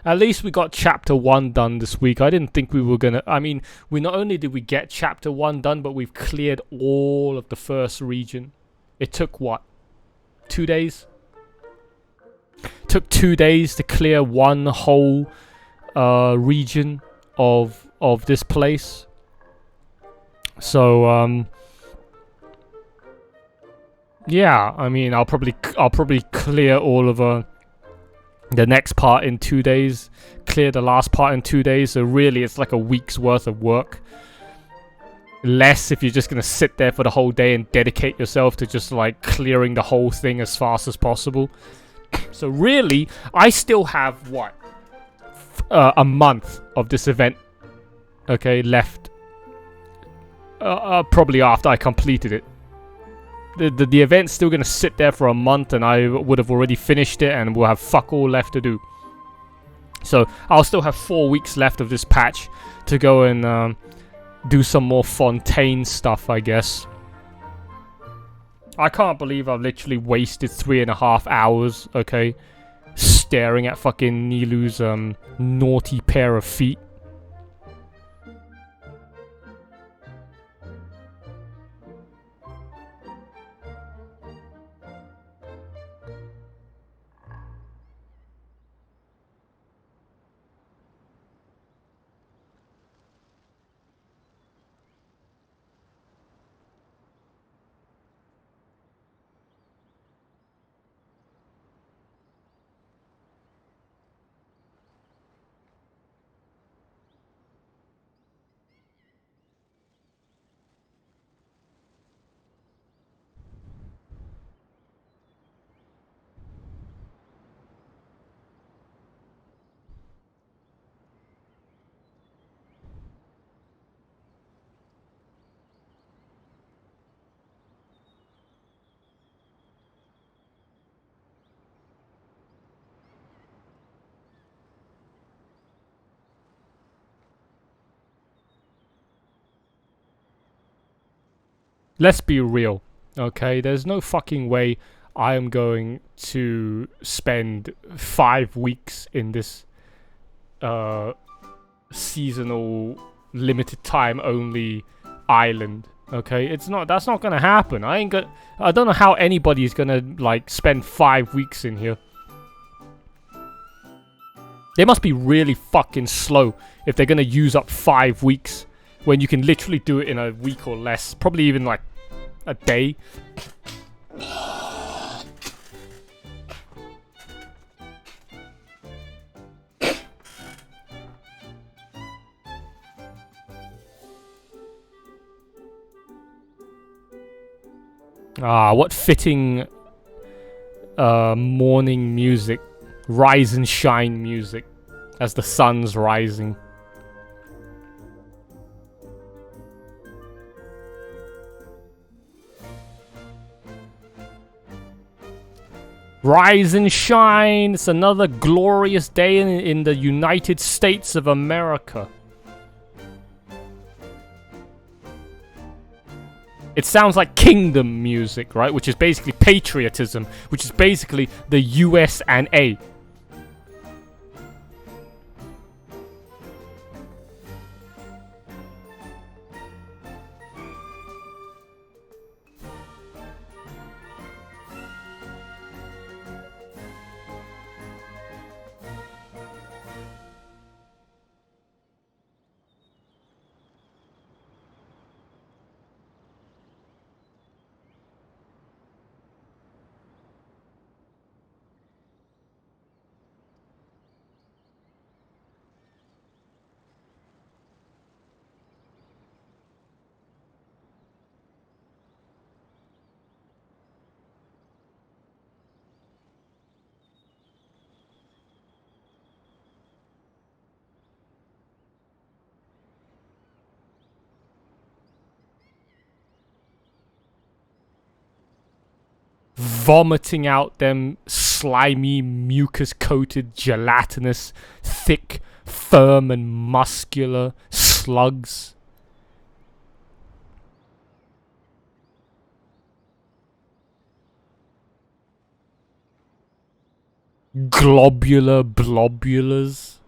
Speaker 15: At least we got chapter 1 done this week. I didn't think we were gonna... I mean, we not only did we get chapter 1 done, but we've cleared all of the first region. It took what? 2 days? Took 2 days to clear one whole region of this place. So yeah, I mean, I'll probably clear all of the next part in 2 days, clear the last part in 2 days, so really it's like a week's worth of work. Less if you're just gonna sit there for the whole day and dedicate yourself to just like clearing the whole thing as fast as possible. So really, I still have what? A month of this event, okay, left. Probably after I completed it. The event's still gonna sit there for a month, and I would have already finished it, and we'll have fuck all left to do. So I'll still have 4 weeks left of this patch to go and do some more Fontaine stuff, I guess. I can't believe I've literally wasted 3.5 hours, okay, staring at fucking Nilu's naughty pair of feet. Let's be real, okay? There's no fucking way I am going to spend 5 weeks in this seasonal, limited time only island. Okay, that's not gonna happen. I don't know how anybody's gonna like spend 5 weeks in here. They must be really fucking slow if they're gonna use up 5 weeks when you can literally do it in a week or less, probably even like a day. Ah, what fitting morning music. Rise and shine music as the sun's rising. Rise and shine. It's another glorious day in the United States of America. It sounds like kingdom music, right? Which is basically patriotism, which is basically the US and A. Vomiting out them slimy, mucus-coated, gelatinous, thick, firm and muscular slugs. Globular blobulars.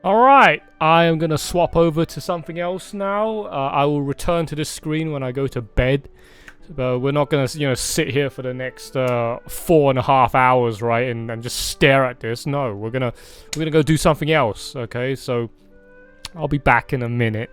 Speaker 15: Alright, I am gonna swap over to something else now. I will return to this screen when I go to bed. But we're not gonna, sit here for the next 4.5 hours, right, and just stare at this. No, we're gonna go do something else. Okay, so I'll be back in a minute.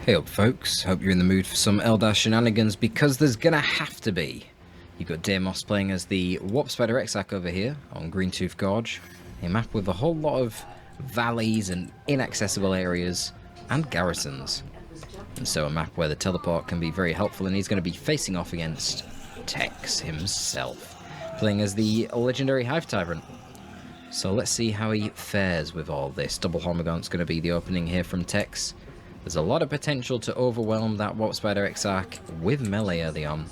Speaker 18: Hey up folks, hope you're in the mood for some Eldar shenanigans, because there's gonna have to be. You've got Deimos playing as the Warp Spider Exarch over here on Greentooth Gorge, a map with a whole lot of valleys and inaccessible areas and garrisons. And so a map where the teleport can be very helpful, and he's going to be facing off against Tex himself, playing as the legendary Hive Tyrant. So let's see how he fares with all this. Double Hormagaunts going to be the opening here from Tex. There's a lot of potential to overwhelm that Warp Spider Exarch with melee early on,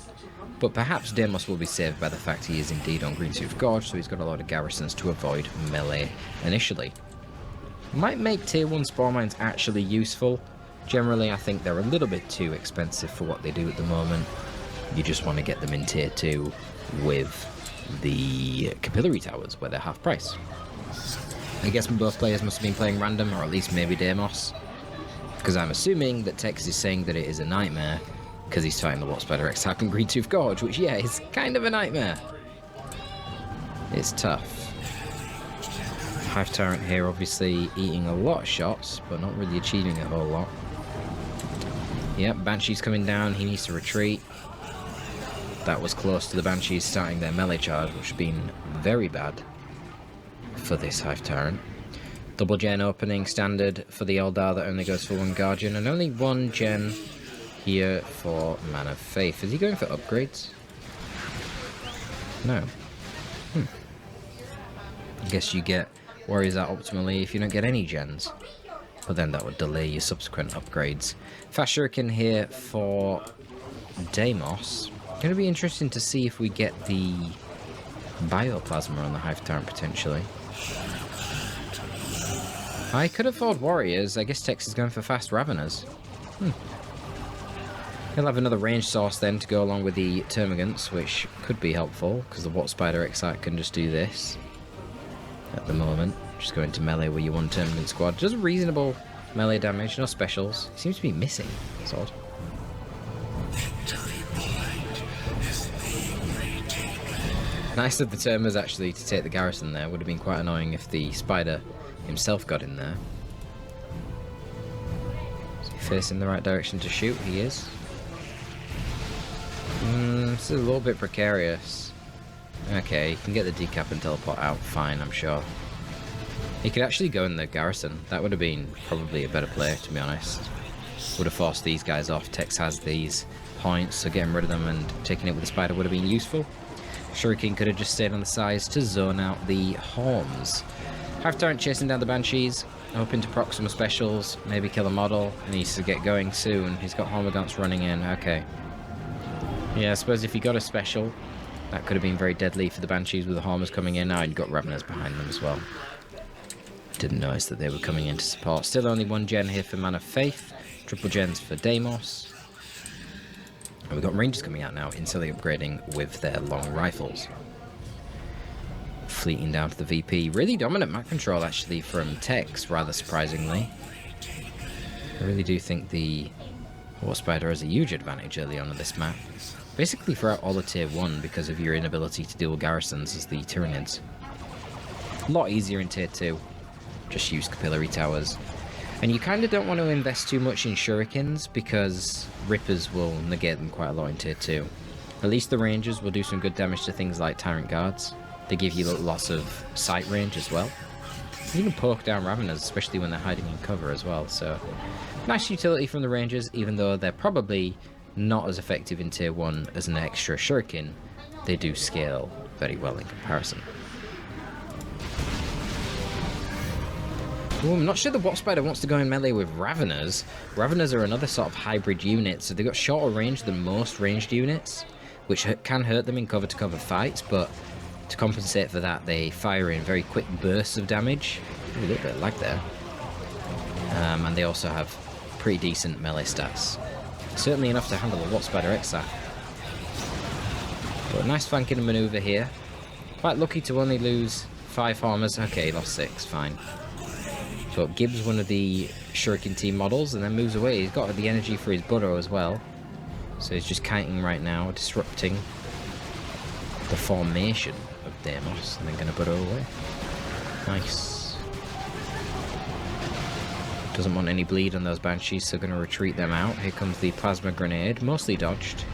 Speaker 18: but perhaps Deimos will be saved by the fact he is indeed on Greentooth Gorge, so he's got a lot of garrisons to avoid melee initially. Might make tier 1 spore mines actually useful. Generally, I think they're a little bit too expensive for what they do at the moment. You just want to get them in tier 2 with the capillary towers, where they're half price. I guess both players must have been playing random, or at least maybe Deimos, because I'm assuming that Tex is saying that it is a nightmare, because he's fighting the Warp Spider Exarch in Greentooth Gorge, which, yeah, is kind of a nightmare. It's tough. Hive Tyrant here obviously eating a lot of shots, but not really achieving a whole lot. Yep, Banshee's coming down, he needs to retreat. That was close to the Banshees starting their melee charge, which has been very bad for this Hive Tyrant. Double gen opening standard for the Eldar that only goes for 1 Guardian, and only 1 gen here for Man of Faith. Is he going for upgrades? No. I guess you get warriors out optimally if you don't get any gens, but then that would delay your subsequent upgrades. Fast Shuriken here for Deimos. Going to be interesting to see if we get the Bioplasma on the Hive Tyrant potentially. I could afford warriors. I guess Tex is going for fast Raveners. He'll have another range source then to go along with the Termagants, which could be helpful, because the Warp Spider Exarch can just do this at the moment. Just go into melee with your 1 Termagant squad. Does reasonable melee damage, no specials. He seems to be missing. That's odd. Nice of the Termers actually to take the garrison there. Would have been quite annoying if the Spider himself got in there. Is he facing the right direction to shoot? He is. This is a little bit precarious. Okay, you can get the decap and teleport out fine, I'm sure. He could actually go in the garrison. That would have been probably a better play, to be honest. Would have forced these guys off. Tex has these points, so getting rid of them and taking it with the Spider would have been useful. Shuriken could have just stayed on the sides to zone out the Horns. Hive Tyrant chasing down the Banshees, hoping to proc some specials, maybe kill a model. He needs to get going soon. He's got Hormagaunts running in. Okay. Yeah, I suppose if he got a special, that could have been very deadly for the Banshees with the Hormers coming in. Now he'd got Raveners behind them as well. Didn't notice that they were coming in to support. Still only 1 gen here for Man of Faith. Triple gens for Deimos. And we've got Rangers coming out now, instantly upgrading with their long rifles. Fleeting down to the VP. Really dominant map control, actually, from Tex, rather surprisingly. I really do think the Warp Spider has a huge advantage early on in this map. Basically throughout all of Tier 1, because of your inability to deal with garrisons as the Tyranids. A lot easier in Tier 2. Just use capillary towers. And you kind of don't want to invest too much in shurikens, because Rippers will negate them quite a lot in Tier 2. At least the Rangers will do some good damage to things like Tyrant Guards. They give you lots of sight range as well. You can poke down Raveners, especially when they're hiding in cover as well, so... Nice utility from the Rangers, even though they're probably not as effective in Tier 1 as an extra shuriken. They do scale very well in comparison. Ooh, I'm not sure the Warp Spider wants to go in melee with Raveners. Raveners are another sort of hybrid unit, so they've got shorter range than most ranged units, which can hurt them in cover-to-cover fights, but to compensate for that, they fire in very quick bursts of damage. Ooh, a little bit of lag there. And they also have pretty decent melee stats. Certainly enough to handle the Warp Spider Exarch. But a nice flanking maneuver here. Quite lucky to only lose 5 Hormers. Okay, lost 6, fine. But Gibbs one of the Shuriken team models and then moves away. He's got the energy for his Burrow as well. So he's just kiting right now, disrupting the formation of Deimos, and then going to Burrow away. Nice. Doesn't want any bleed on those Banshees, so going to retreat them out. Here comes the Plasma Grenade, mostly dodged.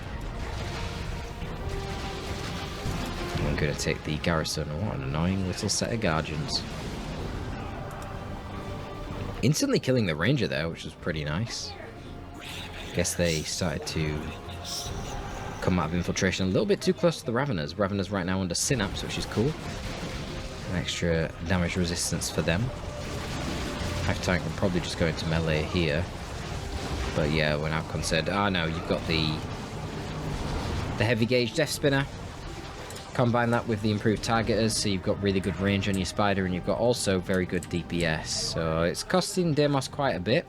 Speaker 18: I'm going to take the Garrison. What an annoying little set of Guardians. Instantly killing the Ranger there, which was pretty nice. Guess they started to come out of infiltration a little bit too close to the Raveners. Raveners right now under Synapse, which is cool. An extra damage resistance for them. Hive Tank will probably just go into melee here. But yeah, we're now concerned. Ah, no, you've got the heavy gauge Death Spinner. Combine that with the improved targeters, so you've got really good range on your Spider, and you've got also very good DPS. So it's costing Deimos quite a bit.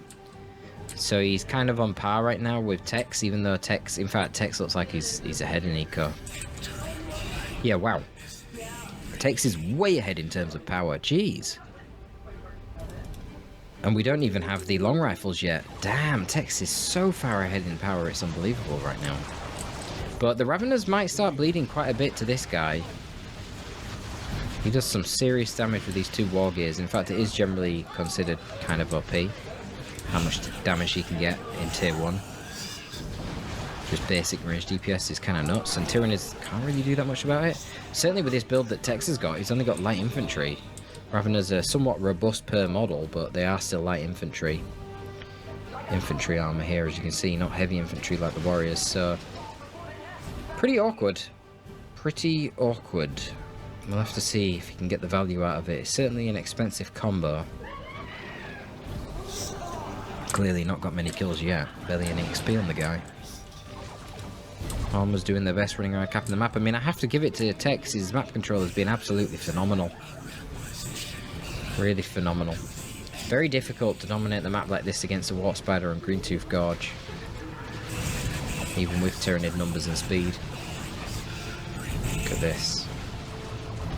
Speaker 18: So he's kind of on par right now with Tex, even though Tex, in fact, Tex looks like he's ahead in eco. Yeah, wow. Tex is way ahead in terms of power. Jeez. And we don't even have the long rifles yet. Damn, Tex is so far ahead in power, it's unbelievable right now. But the Raveners might start bleeding quite a bit to this guy. He does some serious damage with these two War Gears. In fact, it is generally considered kind of OP. How much damage he can get in tier 1. Just basic range DPS is kind of nuts. And Tyrannid can't really do that much about it. Certainly with this build that Tex has got, he's only got light infantry. Raveners are somewhat robust per model, but they are still light infantry. Infantry armor here, as you can see, not heavy infantry like the Warriors, so pretty awkward. Pretty awkward. We'll have to see if you can get the value out of it. It's certainly an expensive combo. Clearly not got many kills yet. Barely any XP on the guy. Armor's doing their best running around capping the map. I mean, I have to give it to Tex. His map control has been absolutely phenomenal. Really phenomenal. Very difficult to dominate the map like this against a Warp Spider and Greentooth Gorge. Even with Tyrannid numbers and speed. Look at this.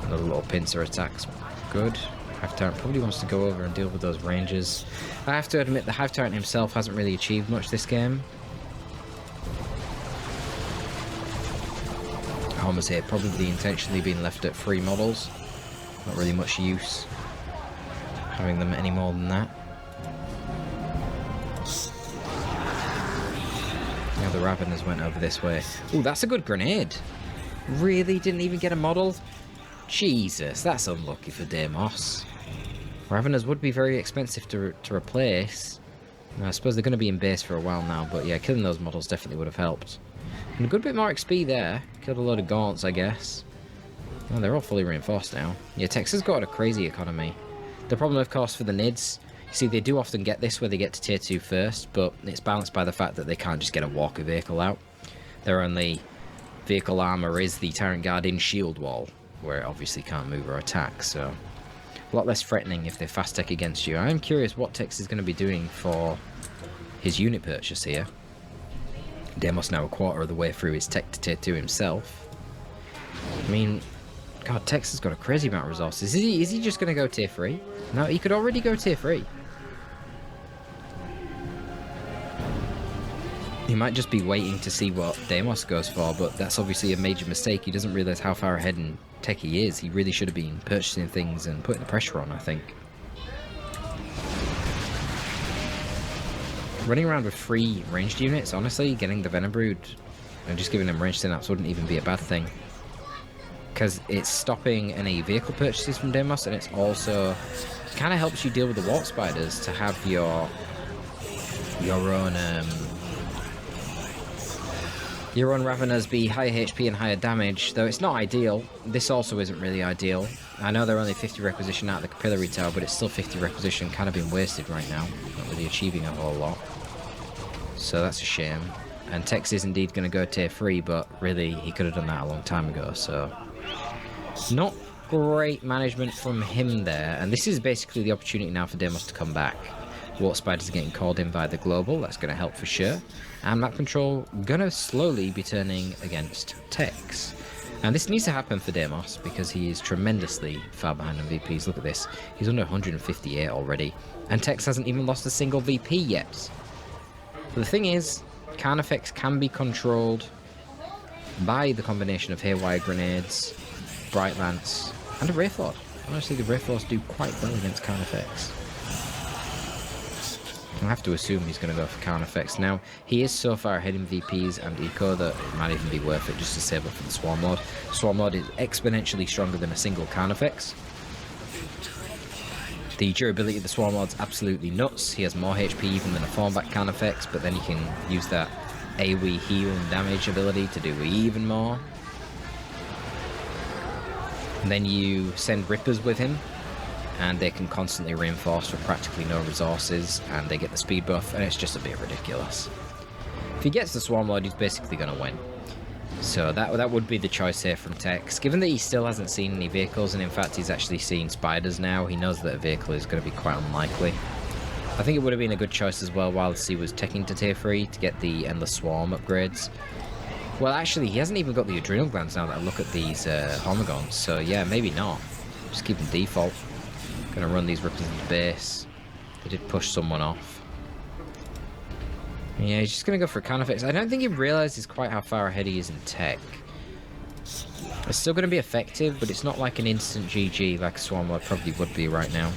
Speaker 18: Another little pincer attacks. Good. Hive Tyrant probably wants to go over and deal with those Rangers. I have to admit the Hive Tyrant himself hasn't really achieved much this game. Almost here, probably intentionally being left at 3 models. Not really much use having them any more than that. Now the Raveners went over this way. Oh, that's a good grenade. Really? Didn't even get a model? Jesus, that's unlucky for Deimos. Raveners would be very expensive to replace. I suppose they're going to be in base for a while now, but yeah, killing those models definitely would have helped. And a good bit more XP there. Killed a load of Gaunts, I guess. Oh, they're all fully reinforced now. Yeah, Texas got a crazy economy. The problem, of course, for the Nids, you see, they do often get this where they get to tier 2 first, but it's balanced by the fact that they can't just get a walker vehicle out. Their only vehicle armor is the Tyrant Guardian shield wall, where it obviously can't move or attack, so a lot less threatening if they fast tech against you. I'm curious what Tex is going to be doing for his unit purchase here. Deimos now a quarter of the way through his tech to tier 2 himself. I mean, God, Tex has got a crazy amount of resources. Is he just going to go tier 3? No, he could already go tier 3. He might just be waiting to see what Deimos goes for, but that's obviously a major mistake. He doesn't realise how far ahead in tech he is. He really should have been purchasing things and putting the pressure on, I think. Running around with 3 ranged units, honestly, getting the Venabrood and just giving them ranged synapse wouldn't even be a bad thing. Because it's stopping any vehicle purchases from Deimos, and it's also kind of helps you deal with the Warp Spiders to have your own Raveners be higher HP and higher damage, though it's not ideal. This also isn't really ideal. I know they're only 50 requisition out of the Capillary Tower, but it's still 50 requisition, kind of been wasted right now. Not really achieving a whole lot. So that's a shame. And Tex is indeed going to go tier 3, but really he could have done that a long time ago, so not great management from him there. And this is basically the opportunity now for Deimos to come back. Warp Spiders are getting called in by the Global, that's going to help for sure. And map control gonna slowly be turning against Tex. And this needs to happen for Deimos because he is tremendously far behind on VPs. Look at this, he's under 158 already. And Tex hasn't even lost a single VP yet. But the thing is, Carnifex can be controlled by the combination of Haywire Grenades, Bright Lance, and a Wraithlord. Honestly, the Wraithlords do quite well against Carnifex. I have to assume he's going to go for Carnifex. Now, he is so far ahead in VPs and Eco that it might even be worth it just to save up for the Swarm Lord. Swarm Lord is exponentially stronger than a single Carnifex. The durability of the Swarm Lord's absolutely nuts. He has more HP even than a Thornback Carnifex, but then he can use that AoE heal and damage ability to do even more. And then you send Rippers with him, and they can constantly reinforce for practically no resources, and they get the speed buff, and it's just a bit ridiculous. If he gets the Swarm Lord, he's basically going to win. So that would be the choice here from Tex. Given that he still hasn't seen any vehicles, and in fact he's actually seen spiders now, he knows that a vehicle is going to be quite unlikely. I think it would have been a good choice as well whilst he was taking to tier 3 to get the Endless Swarm upgrades. Well, actually, he hasn't even got the Adrenal Glands now that I look at these Homogons, so yeah, maybe not. Just keep them default. Gonna run these Rippers into base. They did push someone off. Yeah, he's just gonna go for a Carnifex. I don't think he realizes quite how far ahead he is in tech. It's still gonna be effective, but it's not like an instant GG like a Swarm Lord probably would be right now.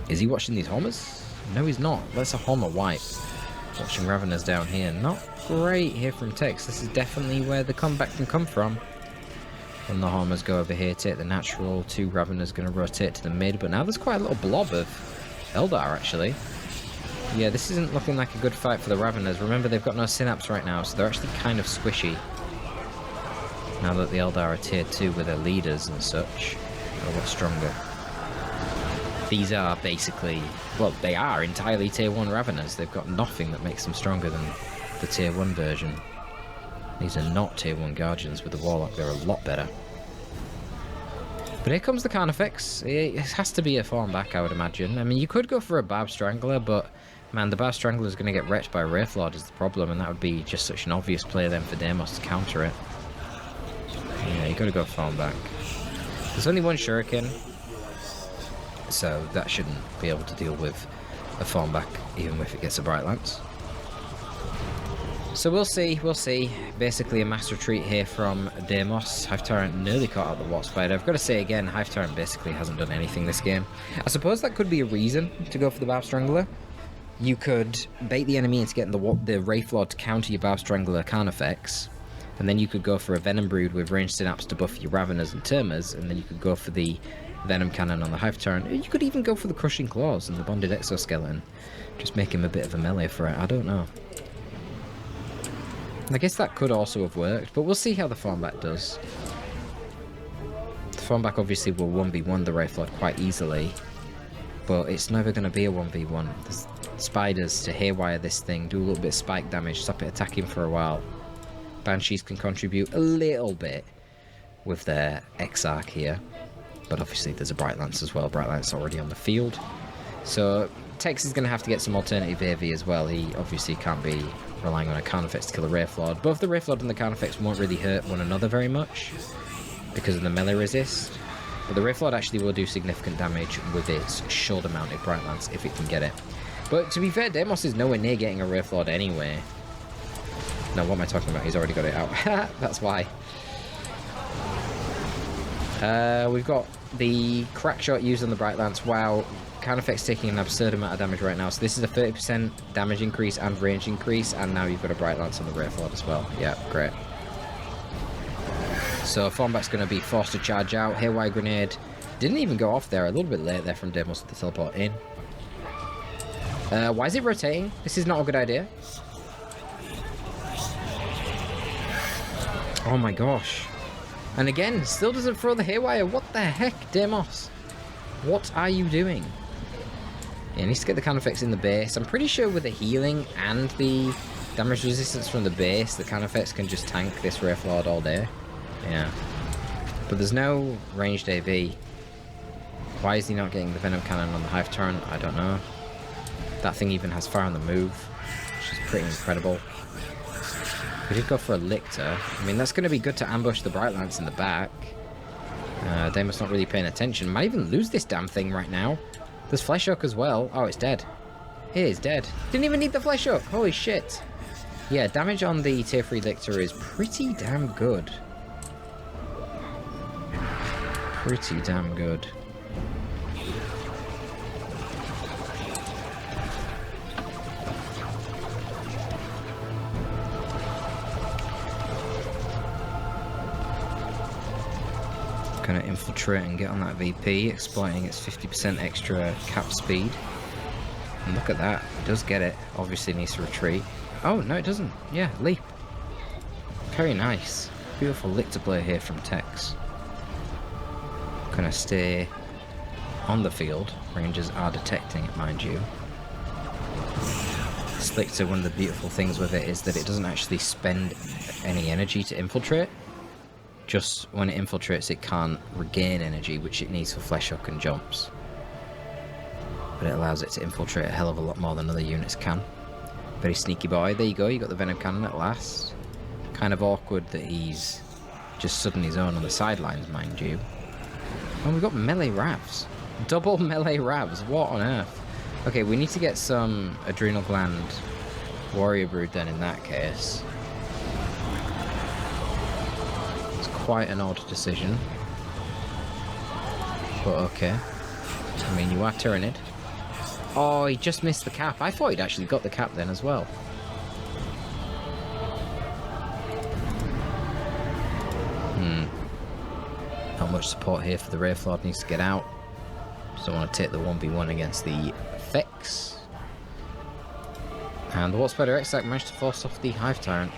Speaker 18: Is he watching these Homers? No, he's not. That's a Homer wipe. Watching Raveners down here. Not great here from Tex. This is definitely where the comeback can come from. When the Homers go over here, take the natural. 2 Raveners going to rotate to the mid. But now there's quite a little blob of Eldar, actually. Yeah, this isn't looking like a good fight for the Raveners. Remember, they've got no Synapse right now, so they're actually kind of squishy. Now that the Eldar are tier 2 with their leaders and such, they're a lot stronger. These are basically, well, they are entirely tier 1 Raveners. They've got nothing that makes them stronger than the tier 1 version. These are not tier 1 Guardians with the Warlock. They're a lot better. But here comes the Carnifex. It has to be a form back, I would imagine. I mean, you could go for a Barb Strangler, but man, the Barb Strangler is going to get wrecked by Wraithlord is the problem, and that would be just such an obvious play then for Deimos to counter it. Yeah, you got to go form back. There's only one Shuriken, so that shouldn't be able to deal with a form back, even if it gets a Bright Lance. So we'll see. Basically a mass retreat here from Deimos. Hive Tyrant nearly caught out the Warp Spider. I've got to say again, Hive Tyrant basically hasn't done anything this game. I suppose that could be a reason to go for the Barb Strangler. You could bait the enemy into getting the Wraithlord to counter your Barb Strangler Carnifex, and then you could go for a Venom Brood with ranged Synapse to buff your Raveners and Termers, and then you could go for the Venom Cannon on the Hive Tyrant. You could even go for the Crushing Claws and the Bonded Exoskeleton. Just make him a bit of a melee for it, I don't know. I guess that could also have worked, but we'll see how the form back does. The form back obviously will 1v1 the Wraithlord quite easily, but it's never going to be a 1v1. There's spiders to haywire this thing, do a little bit of spike damage, stop it attacking for a while. Banshees can contribute a little bit with their Exarch here, but obviously there's a Bright Lance as well. Bright Lance already on the field. So Tex is going to have to get some alternative AV as well. He obviously can't be relying on a Carnifex to kill a Wraithlord. Both the Wraithlord and the Carnifex won't really hurt one another very much because of the melee resist, but the Wraithlord actually will do significant damage with its shoulder-mounted Bright Lance if it can get it. But to be fair, Deimos is nowhere near getting a Wraithlord anyway. No, what am I talking about? He's already got it out. That's why. We've got the crack shot used on the Bright Lance. Wow. Carnifex taking an absurd amount of damage right now. So this is a 30% damage increase and range increase, and now you've got a Bright Lance on the Wraithlord as well. Yeah, great. So Formback's going to be forced to charge out. Haywire Grenade didn't even go off there. A little bit late there from Deimos with the teleport in. Why is it rotating? This is not a good idea. Oh my gosh. And again, still doesn't throw the Haywire. What the heck, Deimos? What are you doing? Yeah, he needs to get the Carnifex in the base. I'm pretty sure with the healing and the damage resistance from the base, the Carnifex can just tank this Wraithlord all day. Yeah. But there's no ranged AV. Why is he not getting the Venom Cannon on the Hive Tyrant? I don't know. That thing even has fire on the move, which is pretty incredible. We did go for a Lictor. I mean, that's going to be good to ambush the Bright Lance in the back. Deimos not really paying attention. Might even lose this damn thing right now. There's Flesh Hook as well. Oh, it's dead. It is dead. Didn't even need the Flesh Hook. Holy shit. Yeah, damage on the tier 3 Lictor is pretty damn good. Pretty damn good. Gonna infiltrate and get on that VP, exploiting its 50% extra cap speed. And look at that, it does get it. Obviously needs to retreat. Oh, no it doesn't. Yeah, leap. Very nice. Beautiful lick to play here from Tex. Gonna stay on the field. Rangers are detecting it, mind you. Slickter, one of the beautiful things with it is that it doesn't actually spend any energy to infiltrate. Just when it infiltrates, it can't regain energy, which it needs for flesh hook and jumps. But it allows it to infiltrate a hell of a lot more than other units can. Very sneaky boy. There you go, you got the Venom Cannon at last. Kind of awkward that he's just stood on his own on the sidelines, mind you. And we've got melee ravs. Double melee ravs, what on earth? Okay, we need to get some Adrenal Gland Warrior Brood then in that case. It's quite an odd decision. But okay. I mean, you are Tyrannid. Oh, he just missed the cap. I thought he'd actually got the cap then as well. Not much support here for the Wraithlord, needs to get out. Just don't want to take the 1v1 against the Vex. And the Warp Spider Exarch managed to force off the Hive Tyrant.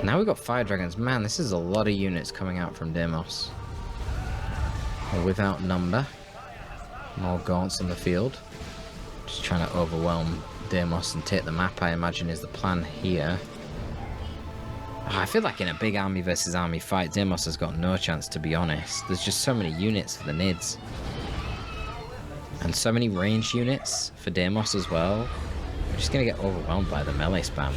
Speaker 18: Now we've got Fire Dragons. Man, this is a lot of units coming out from Deimos. Without number. More Gaunts on the field. Just trying to overwhelm Deimos and take the map, I imagine, is the plan here. I feel like in a big army versus army fight, Deimos has got no chance, to be honest. There's just so many units for the Nids. And so many ranged units for Deimos as well. I'm just going to get overwhelmed by the melee spam.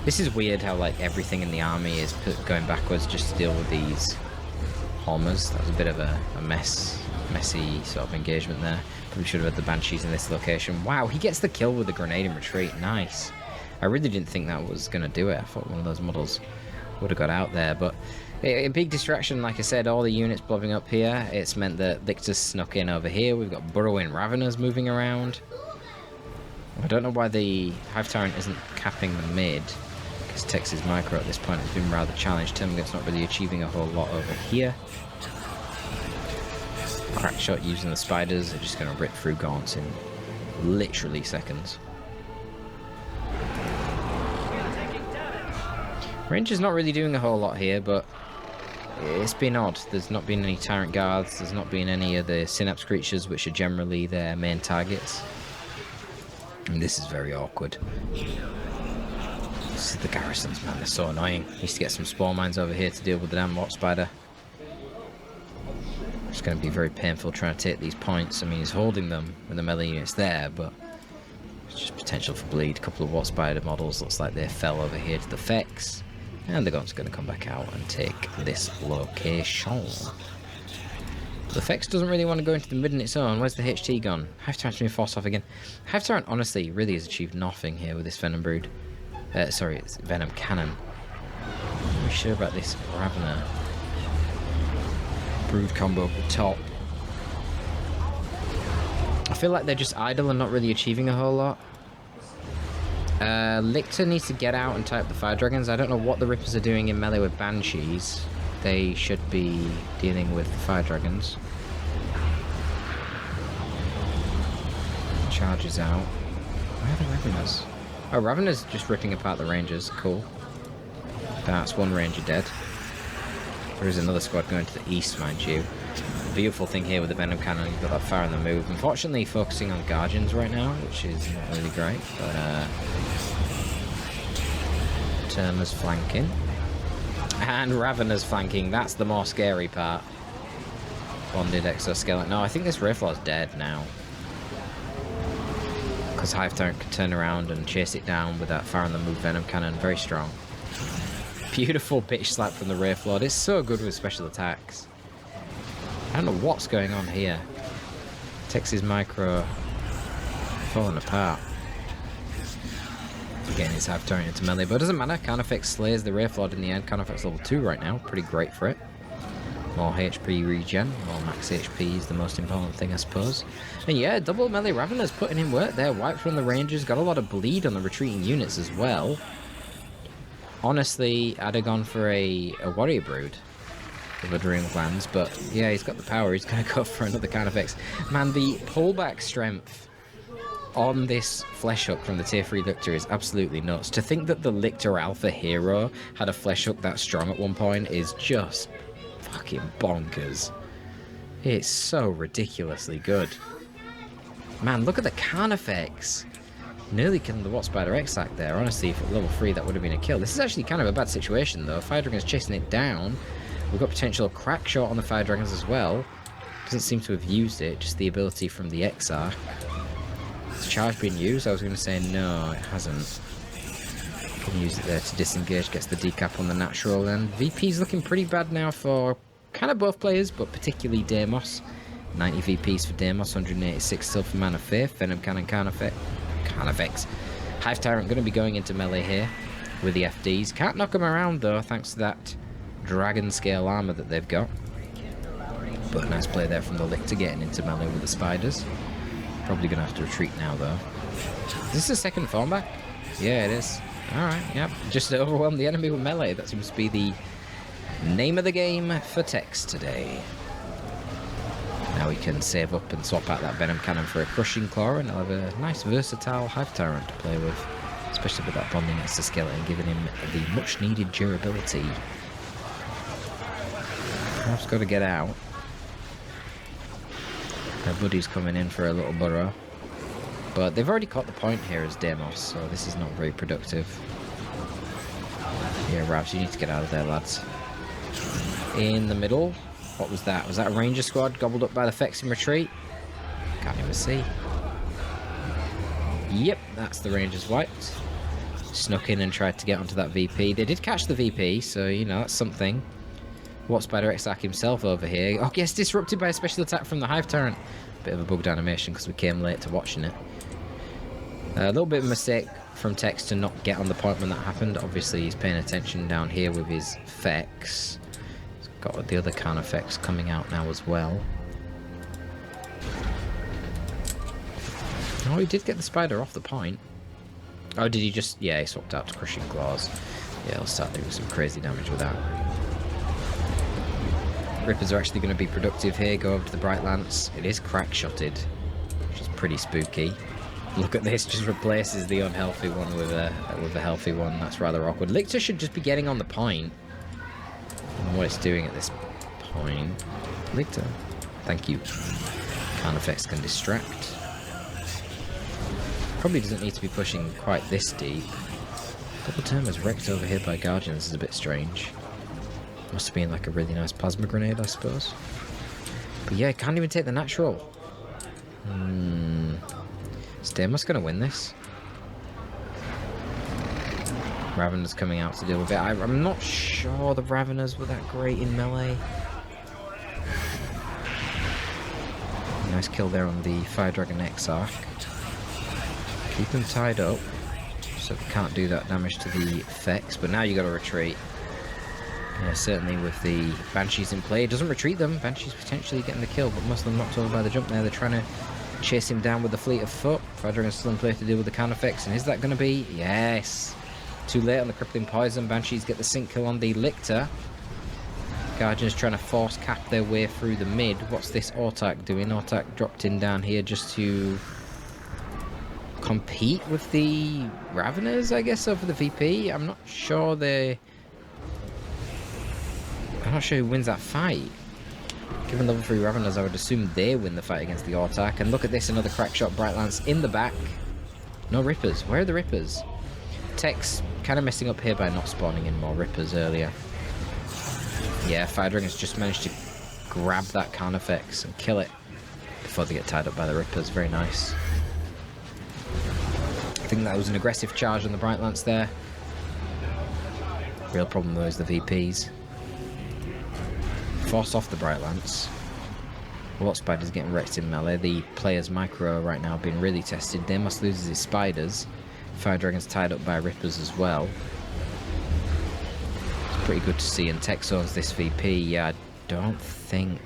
Speaker 18: This is weird how like everything in the army is going backwards just to deal with these Homers. That was a bit of a messy sort of engagement there. Probably should have had the Banshees in this location. Wow, he gets the kill with the grenade and retreat. Nice. I really didn't think that was going to do it. I thought one of those models would have got out there, but a big distraction, like I said, all the units blobbing up here. It's meant that Lictor's snuck in over here. We've got Burrowing Raveners moving around. I don't know why the Hive Tyrant isn't capping the mid, because Tex's micro at this point has been rather challenged. Termagant's not really achieving a whole lot over here. Crackshot using the spiders are just going to rip through Gaunts in literally seconds. Ranger's not really doing a whole lot here, but it's been odd. There's not been any Tyrant Guards, there's not been any of the Synapse creatures, which are generally their main targets. And this is very awkward. This is the garrisons, man, they're so annoying. Needs to get some Spore Mines over here to deal with the damn Warp Spider. It's going to be very painful trying to take these points. I mean, he's holding them with the melee units there, but it's just potential for bleed. A couple of Warp Spider models, looks like they fell over here to the Vex. And the Gaunt's going to come back out and take this location. The Vex doesn't really want to go into the mid on its own. Where's the HT gone? Hive Tyrant's been forced off again. Hive Tyrant, honestly, really has achieved nothing here with this Venom Brood. Sorry, it's Venom Cannon. Are we sure about this Ravener Brood combo at the top? I feel like they're just idle and not really achieving a whole lot. Lictor needs to get out and type the Fire Dragons. I don't know what the Rippers are doing in melee with Banshees. They should be dealing with the Fire Dragons. Charges out. Where are the Raveners? Oh, Ravener's just ripping apart the Rangers. Cool. That's one Ranger dead. There is another squad going to the east, mind you. The beautiful thing here with the Venom Cannon, you've got that fire on the move. Unfortunately, focusing on Guardians right now, which is not really great, but Terma's flanking. And Ravener's flanking, that's the more scary part. Bonded Exoskeleton. No, I think this Wraithlord's dead now. Because Hive Tyrant can turn around and chase it down with that fire on the move Venom Cannon. Very strong. Beautiful bitch slap from the Wraithlord. It's so good with special attacks. I don't know what's going on here. Tex's micro falling apart. Getting his Hive Tyrant into melee, but it doesn't matter. Carnifex slays the Wraithlord in the end. Carnifex level 2 right now. Pretty great for it. More HP regen, more max HP is the most important thing, I suppose. And yeah, double melee Ravener's putting in work there. Wiped from the Rangers, got a lot of bleed on the retreating units as well. Honestly, I'd have gone for a warrior brood of a Dream Clans, but yeah, he's got the power. He's going to go for another Carnifex. Man, the pullback strength on this flesh hook from the tier 3 Lictor is absolutely nuts. To think that the Lictor Alpha hero had a flesh hook that strong at one point is just fucking bonkers. It's so ridiculously good. Man, look at the Carnifex. Nearly killing the Watt Spider X-Sac there. Honestly, for level 3 that would have been a kill. This is actually kind of a bad situation though. Fire Dragon's chasing it down. We've got potential crack shot on the Fire Dragons as well. Doesn't seem to have used it, just the ability from the XR. Has charge been used? I was going to say no, it hasn't. Can use it there to disengage, gets the decap on the natural, and VP's looking pretty bad now for kind of both players, but particularly Deimos. 90 VPs for Deimos, 186 still for Man of Faith, Venom Cannon Carnifex. Hive Tyrant going to be going into melee here with the FDs. Can't knock them around though, thanks to that dragon scale armor that they've got. But a nice play there from the Lictor getting into melee with the spiders. Probably going to have to retreat now though. Is this the second form back? Yeah, it is. Alright, yep. Just to overwhelm the enemy with melee. That seems to be the name of the game for Tex today. Now we can save up and swap out that Venom Cannon for a Crushing Claw, and I'll have a nice versatile Hive Tyrant to play with. Especially with that bonding exoskeleton, giving him the much needed durability. I've just got to get out. Our buddy's coming in for a little burrow. But they've already caught the point here as Deimos, so this is not very productive. Yeah, Ravs, you need to get out of there, lads. In the middle. What was that? Was that a Ranger squad gobbled up by the Fex in retreat? Can't even see. Yep, that's the Rangers wiped. Snuck in and tried to get onto that VP. They did catch the VP, so, you know, that's something. Watt Spider X-Sac himself over here. Oh, yes, disrupted by a special attack from the Hive Tyrant. Bit of a bugged animation because we came late to watching it. A little bit of a mistake from Tex to not get on the point when that happened. Obviously, he's paying attention down here with his Fex. He's got the other Carnifex coming out now as well. Oh, he did get the spider off the point. Oh, did he just... Yeah, he swapped out to Crushing Claws. Yeah, he'll start doing some crazy damage with that. Rippers are actually going to be productive here. Go over to the Bright Lance. It is crack-shotted, which is pretty spooky. Look at this, just replaces the unhealthy one with a healthy one. That's rather awkward. Lictor should just be getting on the point. I don't know what it's doing at this point. Lictor, thank you. Carnifex can distract. Probably doesn't need to be pushing quite this deep. Double Term is wrecked over here by Guardians is a bit strange. Must have been like a really nice plasma grenade, I suppose. But yeah, can't even take the natural. Is Deimos going to win this? Raveners coming out to deal with it. I'm not sure the Raveners were that great in melee. Nice kill there on the Fire Dragon X-Arc. Keep them tied up so they can't do that damage to the Fex, but now you got to retreat. Yeah, certainly with the Banshees in play. It doesn't retreat them. Banshees potentially getting the kill, but most of them knocked over by the jump there. They're trying to chase him down with the Fleet of Foot. Fire Dragon's still in play to deal with the Carnifex, and is that going to be? Yes! Too late on the Crippling Poison. Banshees get the sync kill on the Lictor. Guardians trying to force cap their way through the mid. What's this Autark doing? Autark dropped in down here just to compete with the Raveners, I guess, over the VP. I'm not sure who wins that fight. Given level 3 Raveners, I would assume they win the fight against the Autark. And look at this, another crack shot, Bright Lance in the back. No Rippers. Where are the Rippers? Tex kind of messing up here by not spawning in more Rippers earlier. Yeah, Fire Dragon's just managed to grab that Carnifex and kill it before they get tied up by the Rippers. Very nice. I think that was an aggressive charge on the Bright Lance there. Real problem though is the VPs. Force off the Bright Lance. Watt Spider's getting wrecked in melee. The player's micro right now being really tested. Deimos loses his spiders. Fire Dragon's tied up by Rippers as well. It's pretty good to see. And Tex owns this VP. Yeah, I think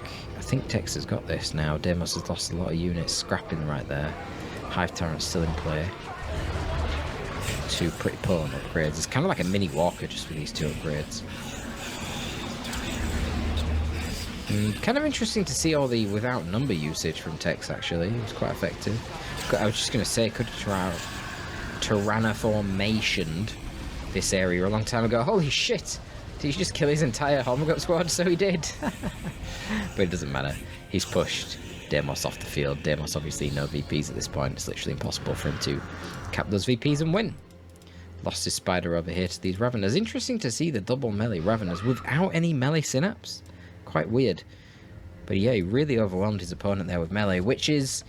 Speaker 18: Tex has got this now. Deimos has lost a lot of units. Scrapping right there. Hive Tyrant's still in play. two pretty potent upgrades. It's kind of like a mini walker just with these two upgrades. Kind of interesting to see all the without number usage from Tex, actually. It was quite effective. I was just going to say, could have Tyrannoformationed this area a long time ago. Holy shit! Did he just kill his entire Homogop squad? So he did. But it doesn't matter. He's pushed Deimos off the field. Deimos obviously no VPs at this point. It's literally impossible for him to cap those VPs and win. Lost his spider over here to these Raveners. Interesting to see the double melee Raveners without any melee synapse. Quite weird. But yeah, he really overwhelmed his opponent there with melee, which is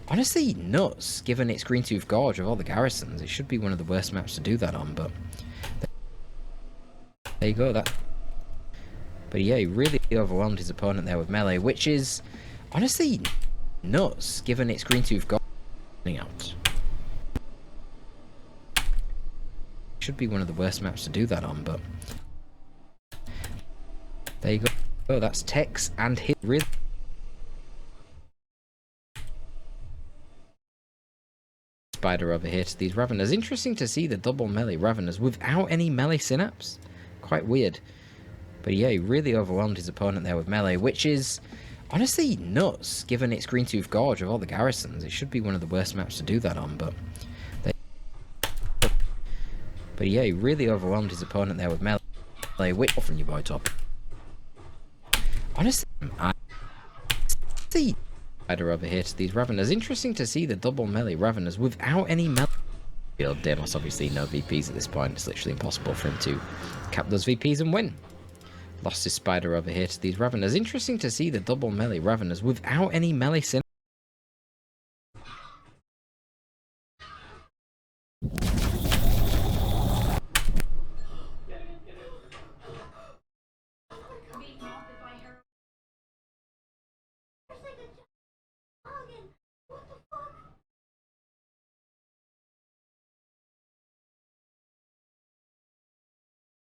Speaker 18: honestly nuts, given it's Greentooth Gorge of all the garrisons. It should be one of the worst maps to do that on, but there you go. But yeah, he really overwhelmed his opponent there with melee, which is honestly nuts, given it's Greentooth Gorge out. Should be one of the worst maps to do that on, but there you go. Oh, that's Tex and his really spider over here to these Raveners. Interesting to see the double melee Raveners without any melee synapse. Quite weird. But yeah, he really overwhelmed his opponent there with melee, which is honestly nuts, given it's Greentooth Gorge of all the garrisons. It should be one of the worst maps to do that on, but yeah, he really overwhelmed his opponent there with melee, which from your boy Top. Honestly, I see spider over here to these Raveners. Interesting to see the double melee Raveners without any melee. Field Deimos obviously no VPs at this point. It's literally impossible for him to cap those VPs and win. Lost his spider over here to these Raveners. Interesting to see the double melee Raveners without any melee synapse.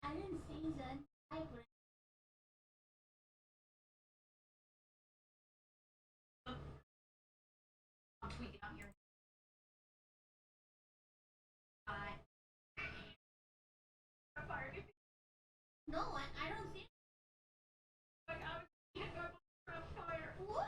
Speaker 3: I didn't see that. I put it.
Speaker 1: I'll tweak it on here.
Speaker 3: No, I don't see it. What?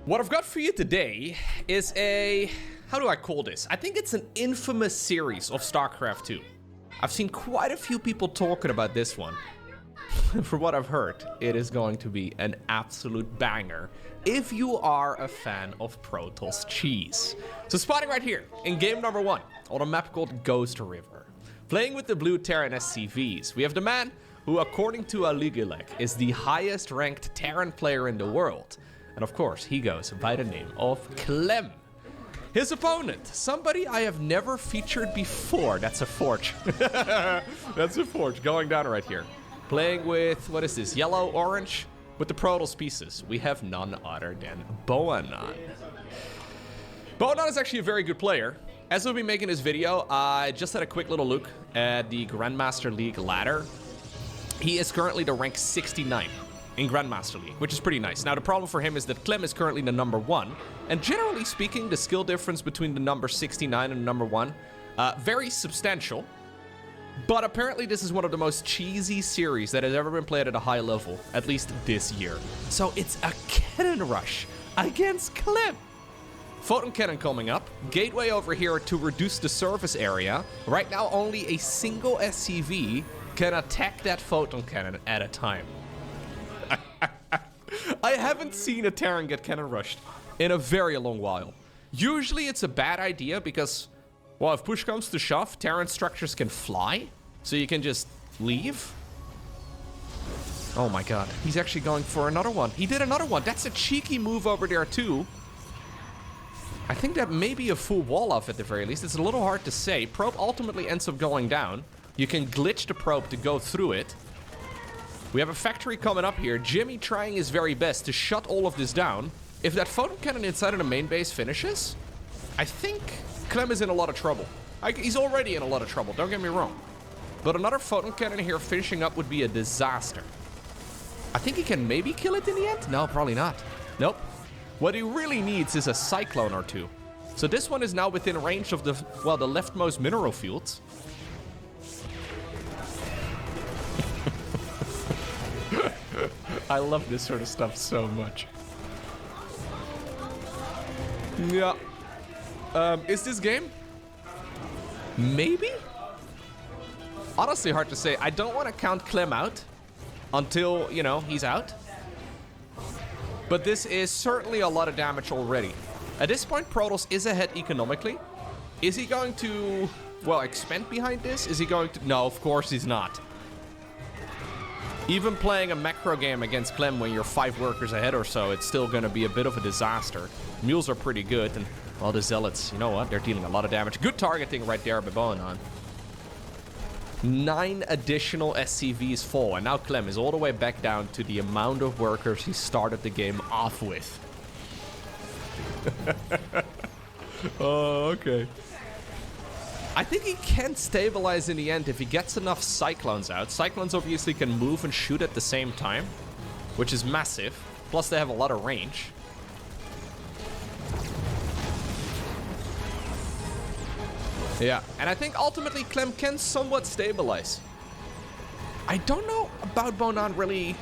Speaker 19: What I've got for you today is a... how do I call this? I think it's an infamous series of StarCraft 2. I've seen quite a few people talking about this one. From what I've heard, it is going to be an absolute banger if you are a fan of Protoss cheese. So spotting right here in game number 1 on a map called Ghost River. Playing with the blue Terran SCVs, we have the man who, according to Aligulek, is the highest ranked Terran player in the world. And of course, he goes by the name of Clem. His opponent, somebody I have never featured before. That's a Forge. That's a Forge going down right here. Playing with, what is this, yellow, orange? With the Protoss pieces, we have none other than Boanon. Boanon is actually a very good player. As we'll be making this video, I just had a quick little look at the Grandmaster League ladder. He is currently the rank 69 in Grandmaster League, which is pretty nice. Now, the problem for him is that Clem is currently the number 1. And generally speaking, the skill difference between the number 69 and number 1, very substantial. But apparently this is one of the most cheesy series that has ever been played at a high level, at least this year. So it's a cannon rush against Clem. Photon cannon coming up. Gateway over here to reduce the surface area. Right now, only a single SCV can attack that photon cannon at a time. I haven't seen a Terran get cannon rushed in a very long while. Usually it's a bad idea because, well, if push comes to shove, Terran structures can fly, so you can just leave. Oh my god, he's actually going for another one. He did another one. That's a cheeky move over there too. I think that may be a full wall off at the very least. It's a little hard to say. Probe ultimately ends up going down. You can glitch the probe to go through it. We have a factory coming up here. Jimmy trying his very best to shut all of this down. If that photon cannon inside of the main base finishes, I think Clem is in a lot of trouble. He's already in a lot of trouble, don't get me wrong. But another photon cannon here finishing up would be a disaster. I think he can maybe kill it in the end? No, probably not. Nope. What he really needs is a cyclone or two. So this one is now within range of the, well, the leftmost mineral fields. I love this sort of stuff so much. Yeah. Is this game? Maybe? Honestly, hard to say. I don't want to count Clem out until, you know, he's out. But this is certainly a lot of damage already. At this point, Protoss is ahead economically. Is he going to, well, expand behind this? Is he going to? No, of course he's not. Even playing a macro game against Clem when you're 5 workers ahead or so, it's still going to be a bit of a disaster. Mules are pretty good, and, well, the Zealots, you know what? They're dealing a lot of damage. Good targeting right there by Bonan. 9 additional SCVs fall, and now Clem is all the way back down to the amount of workers he started the game off with. Oh, okay. I think he can stabilize in the end if he gets enough Cyclones out. Cyclones obviously can move and shoot at the same time, which is massive. Plus they have a lot of range. Yeah, and I think ultimately Clem can somewhat stabilize. I don't know about Bonan really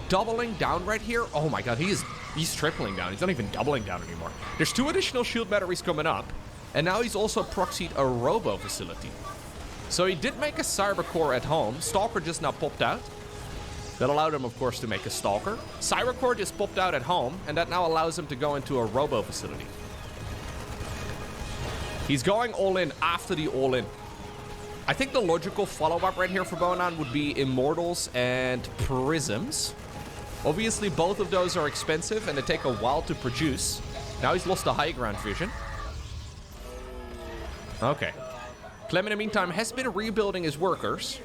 Speaker 19: doubling down right here. Oh my god, he's tripling down. He's not even doubling down anymore. There's 2 additional shield batteries coming up. And now he's also proxied a robo facility. So he did make a cyber core at home. Stalker just now popped out. That allowed him, of course, to make a Stalker. Cyber core just popped out at home, and that now allows him to go into a robo facility. He's going all in after the all in. I think the logical follow-up right here for Bonan would be Immortals and Prisms. Obviously, both of those are expensive, and they take a while to produce. Now he's lost the high ground vision. Okay. Clem, in the meantime, has been rebuilding his workers.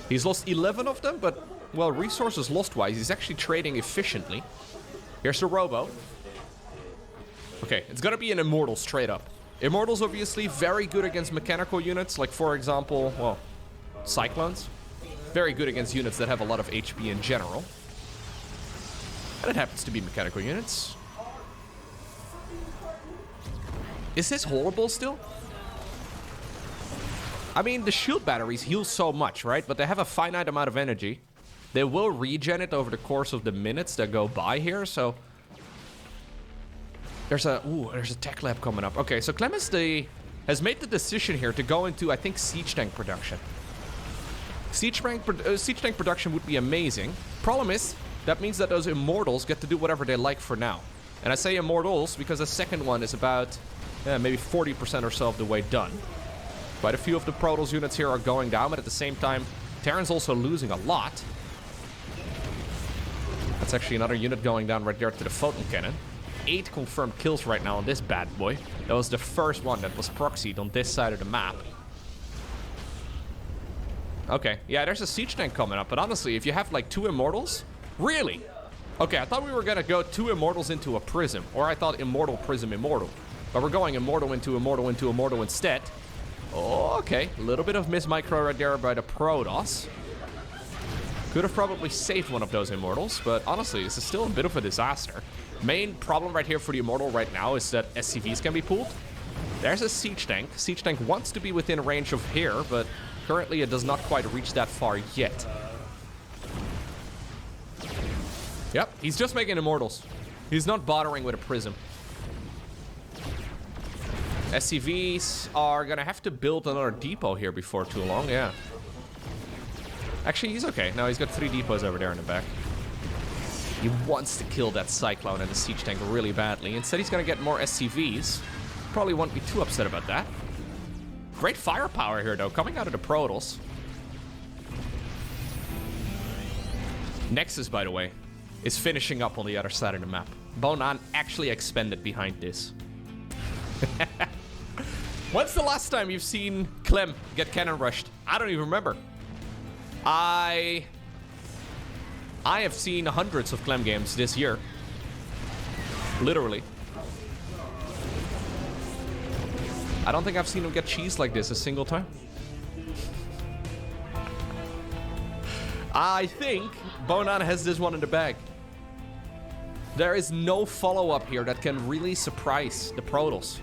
Speaker 19: He's lost 11 of them, but, well, resources lost-wise, he's actually trading efficiently. Here's the Robo. Okay, it's gonna be an Immortal straight up. Immortals, obviously, very good against mechanical units, like, for example, well, Cyclones. Very good against units that have a lot of HP in general. And it happens to be mechanical units. Is this horrible still? I mean, the shield batteries heal so much, right? But they have a finite amount of energy. They will regen it over the course of the minutes that go by here, so... There's a tech lab coming up. Okay, so Clem has made the decision here to go into, I think, siege tank production. Siege tank production would be amazing. Problem is, that means that those Immortals get to do whatever they like for now. And I say Immortals because the second one is about... maybe 40% or so of the way done. Quite a few of the Protoss units here are going down, but at the same time, Terran's also losing a lot. That's actually another unit going down right there to the photon cannon. 8 confirmed kills right now on this bad boy. That was the first one that was proxied on this side of the map. Okay, yeah, there's a siege tank coming up, but honestly, if you have like 2 Immortals, really? Okay, I thought we were gonna go 2 Immortals into a Prism, or I thought Immortal, Prism, Immortal. But we're going Immortal into Immortal into Immortal instead. Oh, okay. A little bit of mismicro right there by the Protoss. Could have probably saved one of those Immortals, but honestly, this is still a bit of a disaster. Main problem right here for the Immortal right now is that SCVs can be pulled. There's a Siege Tank. Siege Tank wants to be within range of here, but currently it does not quite reach that far yet. Yep, he's just making Immortals. He's not bothering with a Prism. SCVs are gonna have to build another depot here before too long, yeah. Actually, he's okay. No, he's got 3 depots over there in the back. He wants to kill that Cyclone and the Siege Tank really badly. Instead, he's gonna get more SCVs. Probably won't be too upset about that. Great firepower here, though, coming out of the Protoss. Nexus, by the way, is finishing up on the other side of the map. Bonan actually expanded behind this. When's the last time you've seen Clem get cannon rushed? I don't even remember. I have seen hundreds of Clem games this year. Literally. I don't think I've seen him get cheesed like this a single time. I think Bonan has this one in the bag. There is no follow-up here that can really surprise the Protoss.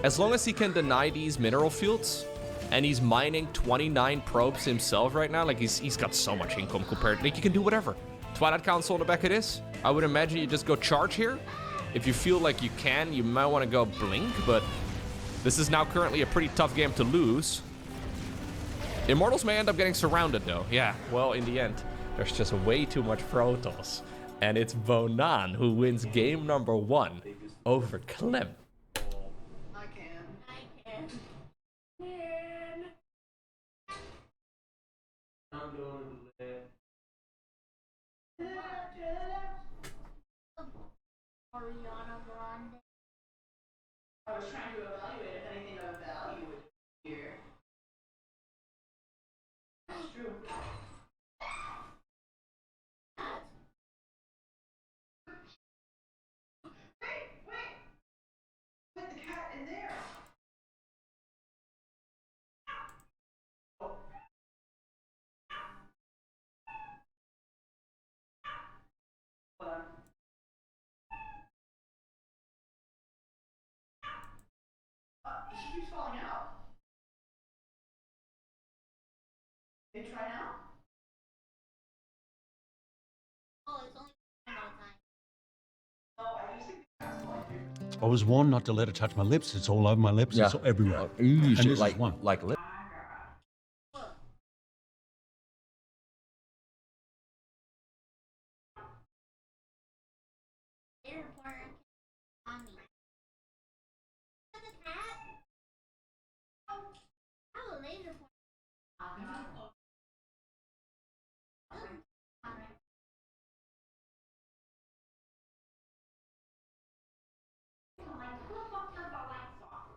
Speaker 19: As long as he can deny these mineral fields, and he's mining 29 probes himself right now, like he's got so much income compared, like he can do whatever. Twilight Council on the back of this, I would imagine you just go charge here. If you feel like you can, you might want to go blink, but this is now currently a pretty tough game to lose. Immortals may end up getting surrounded though. Yeah, well, in the end, there's just way too much Protoss. And it's Vonan who wins game number 1 over Clem.
Speaker 2: I can.
Speaker 3: Ariana Grande.
Speaker 2: I was trying to evaluate if anything of value would be here. That's true. Wait! Put the cat in there. Hold on. He keeps falling out. They try now?
Speaker 3: Oh, it's only at a time.
Speaker 2: No, I just think that's falling through.
Speaker 20: I was warned not to let it touch my lips. It's all over my lips.
Speaker 21: Yeah.
Speaker 20: It's everywhere.
Speaker 21: You
Speaker 20: And
Speaker 21: should
Speaker 20: this is one.
Speaker 21: like lip.
Speaker 3: Later reporter on me. The cat? How a laser pointer on me? Like, who the fuck turned the lights off?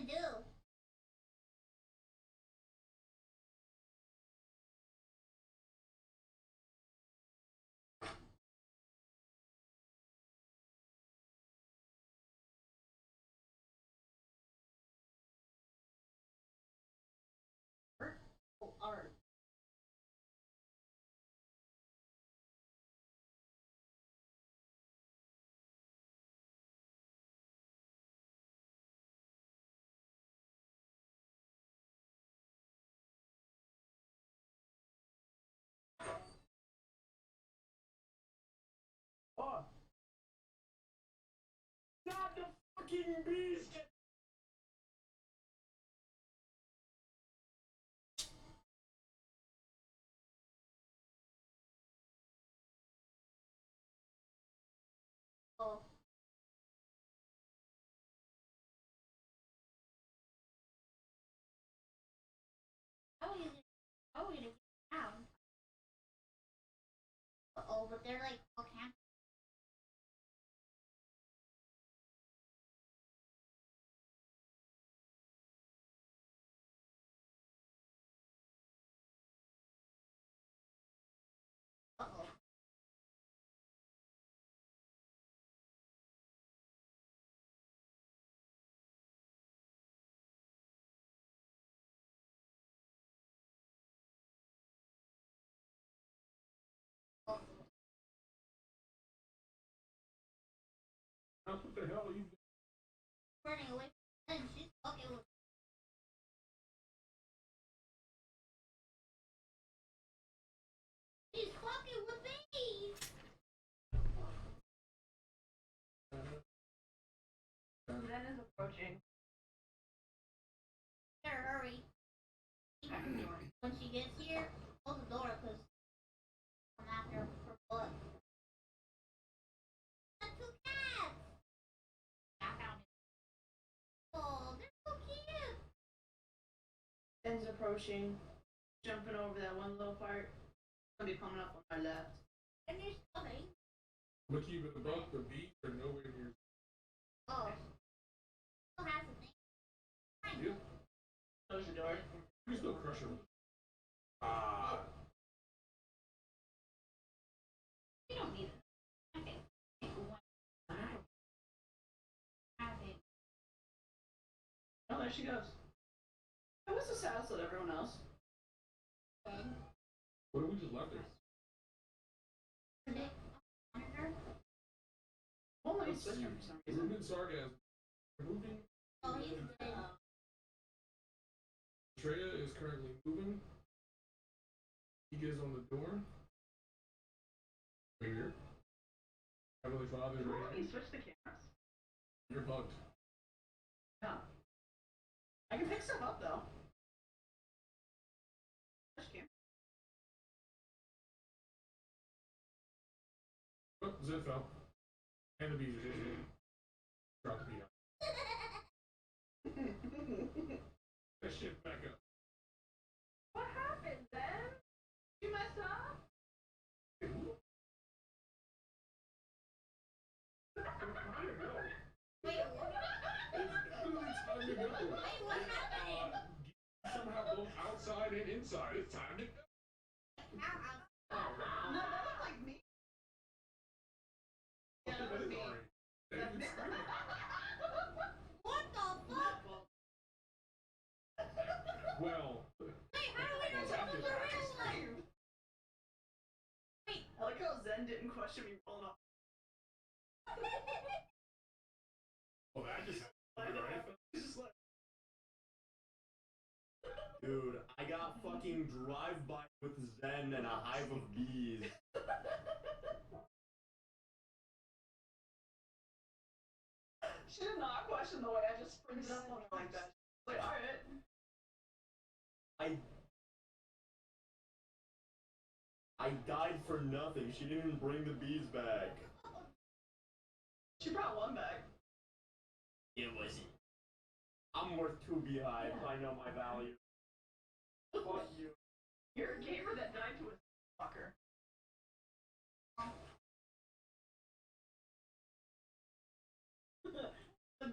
Speaker 3: Do. Art.
Speaker 7: Not the fucking beast!
Speaker 3: Oh. How are we gonna get down? Uh-oh, but they're like all camping. Uh-oh.
Speaker 6: What the hell are you
Speaker 3: Running away from them, she's fucking with
Speaker 2: approaching.
Speaker 3: Better hurry. When she gets here, close the door because I'm after her butt. That's two cats. I found it. Oh, they're so cute.
Speaker 2: Zen's approaching, jumping over that one little part. Gonna be coming up on our left.
Speaker 3: And there's nothing.
Speaker 6: But keep it above the beat or nowhere near.
Speaker 3: Oh. Still has a thing.
Speaker 6: Yeah.
Speaker 2: Close the door.
Speaker 6: You still crush her. Ah.
Speaker 3: You don't need it. Okay.
Speaker 2: Oh, there she goes. That was the saddest of everyone else.
Speaker 6: What did we just left her?
Speaker 2: Well, let me switch her for some reason.
Speaker 6: Ruben Sargaz. Moving.
Speaker 3: Oh, he's dead.
Speaker 6: Treya is currently moving. He gets on the door. Right here. Heavenly Father is right
Speaker 2: Let
Speaker 6: here.
Speaker 2: me switch the cameras.
Speaker 6: You're bugged.
Speaker 2: Yeah. I can pick stuff up though. Switch camera.
Speaker 6: Oh, Zed fell. And the bees are here. Drop the bee out. That shit back up.
Speaker 2: What happened, Zen? You messed up?
Speaker 3: Wait,
Speaker 6: It's definitely time to go.
Speaker 3: wait, what's happening?
Speaker 6: Somehow both outside and inside. It's time to go.
Speaker 2: No, that looked like me. Yeah, that was me.
Speaker 6: That's me.
Speaker 3: What the fuck?
Speaker 6: Well,
Speaker 3: Wait, how do we know this was a real one? Wait.
Speaker 2: I like how Zen didn't question me rolling off.
Speaker 6: well, that just happened, right?
Speaker 2: He's just like,
Speaker 7: Dude, I got fucking drive-by with Zen and a hive of bees.
Speaker 2: she did not question the way I just sprinted up on her like that. Like, alright.
Speaker 7: I died for nothing. She didn't even bring the bees back.
Speaker 2: She brought one back.
Speaker 7: It wasn't. I'm worth 2 beehives. I know my value. Fuck you.
Speaker 2: You're a gamer that died to a fucker.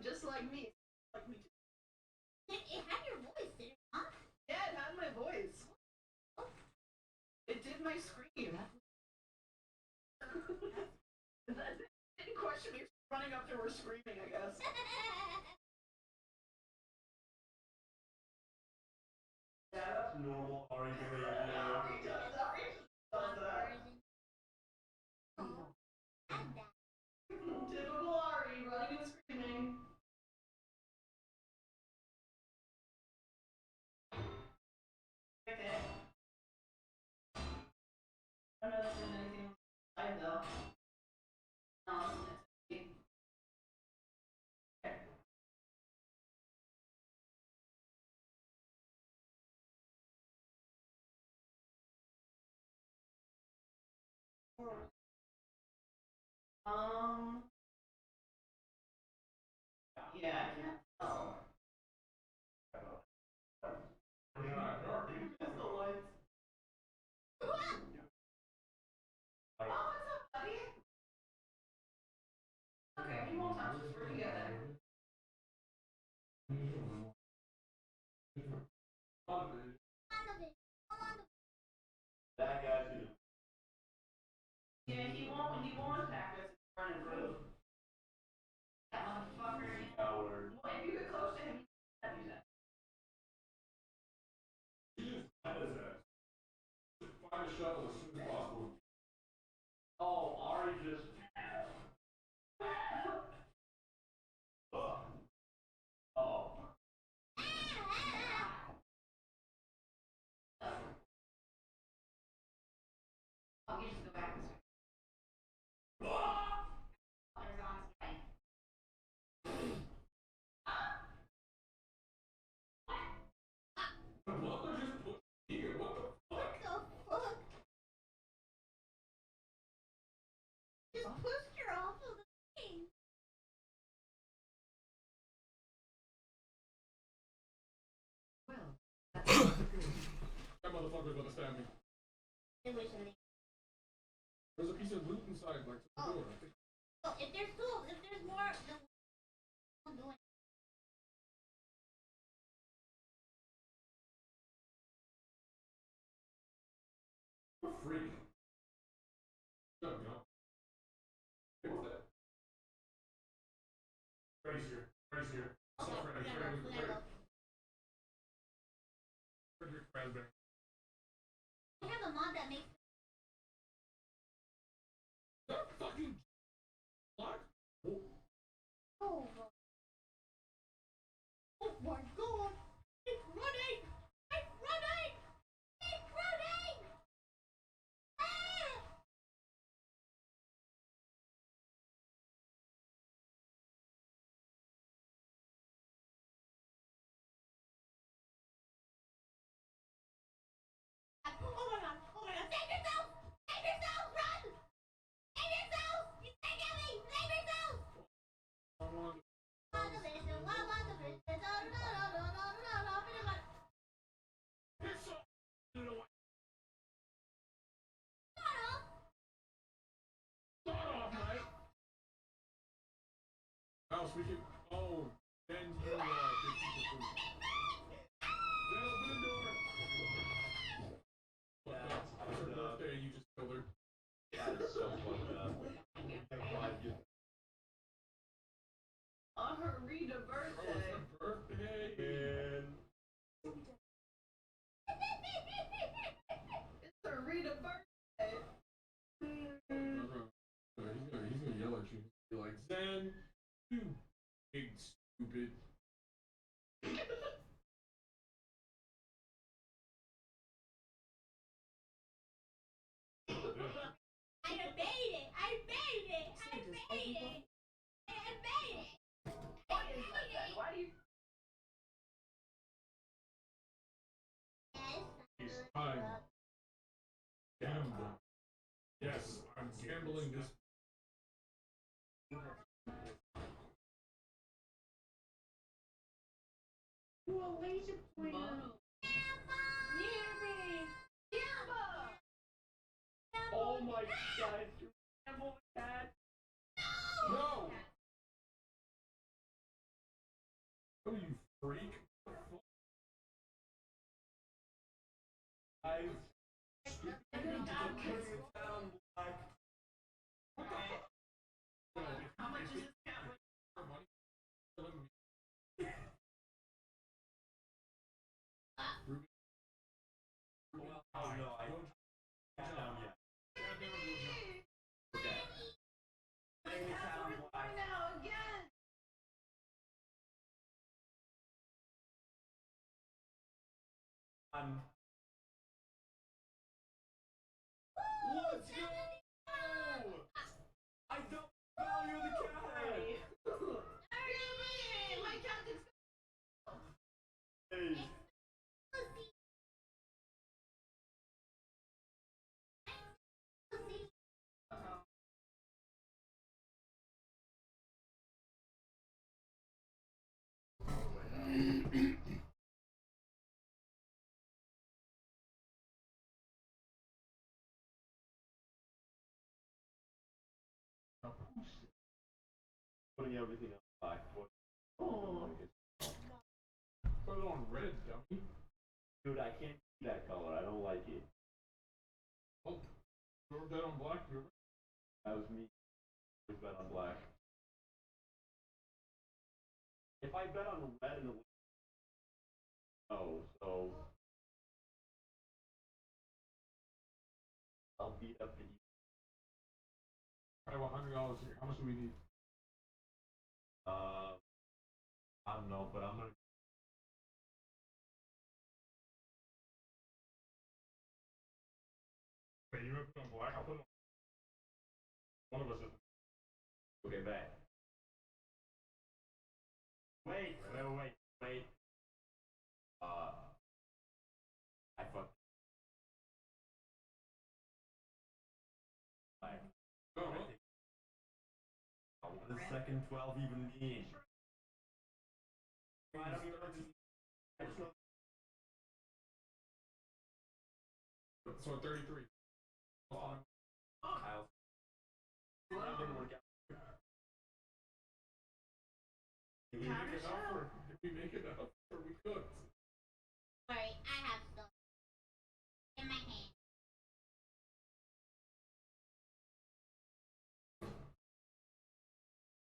Speaker 2: Just like me. Like me too.
Speaker 3: It had your voice, did it not?
Speaker 2: Yeah, it had my voice. It did my scream. That didn't question me for running up to her screaming, I guess.
Speaker 7: Yeah, that's normal Ari behavior.
Speaker 2: Ari does that. Typical Ari, running and screaming. Okay. I don't know if there's anything inside though. No, it's empty. Okay. Yeah, I can't tell. Just the lights. Oh, what's up, buddy? Okay, we won't touch this. We're together.
Speaker 7: That guy's gonna.
Speaker 2: Yeah, he won't attack us if we're running through. That motherfucker.
Speaker 7: Coward.
Speaker 2: Well, if you get close to him, you can't do that.
Speaker 6: How is that? Find a shuttle as soon as possible.
Speaker 7: Oh, Ari just. Oh.
Speaker 1: Oh, you just go back this way. There's on his way.
Speaker 3: just pushed her off of the thing.
Speaker 6: That motherfucker's gonna stab me. There's a piece of loot inside, like, to the door.
Speaker 3: Oh, if there's more, then we'll do it.
Speaker 6: Freak. No, no. Hey, what's that? Freddy's here. Freddy's here. What's up, Freddy? Frederick Raspberry.
Speaker 3: We have a mod that makes.
Speaker 6: That fucking lock.
Speaker 3: Oh. Oh my god! It's running! It's running! It's running! Ah! Oh my god! Oh my god! Save yourself! Save yourself! Run! Save yourself! You can't get me! Save yourself!
Speaker 6: Oh, speaking. Oh, then you give people food. Then open the door. It's her birthday. You just killed her.
Speaker 7: That's so fucked up.
Speaker 2: On her Rita birthday.
Speaker 6: Oh, it's her birthday.
Speaker 2: It's her Rita birthday.
Speaker 6: He's gonna yell at you. Be like, Zen, you big stupid.
Speaker 3: I made it! I made it! I made it! I made it!
Speaker 2: Why is that? Why do you?
Speaker 6: It's time. Gamble. Yes, I'm gambling this.
Speaker 4: Well, laser pointer.
Speaker 7: Oh my god, you gamble cat.
Speaker 6: No! Oh, you freak.
Speaker 7: Guys.
Speaker 2: How much is this cat?
Speaker 7: Oh no, I don't down yet. Okay. Bring the cat on black.
Speaker 2: Now again.
Speaker 7: Let's go! I don't value the cat!
Speaker 2: My cat is.
Speaker 7: Hey. Putting everything on black.
Speaker 6: Oh. Put it on red, dummy.
Speaker 7: Dude, I can't see that color. I don't like it.
Speaker 6: Oh, you were bet on black, you were.
Speaker 7: That was me. I bet on black. If I bet on red and so I'll beat up the.
Speaker 6: I have $100 here. How much do we need?
Speaker 7: I don't know, but I'm gonna.
Speaker 6: Wait, you put on black? I'll put it on. One of us is.
Speaker 7: Okay, bet. Wait. I fucked.
Speaker 6: Oh,
Speaker 7: the second 12 even mean? I don't even know. I just know.
Speaker 6: So 33.
Speaker 7: Kyle. That didn't work out.
Speaker 6: Did we make enough, or did we make enough, or we cooked?
Speaker 3: Sorry, I have stuff in my hand.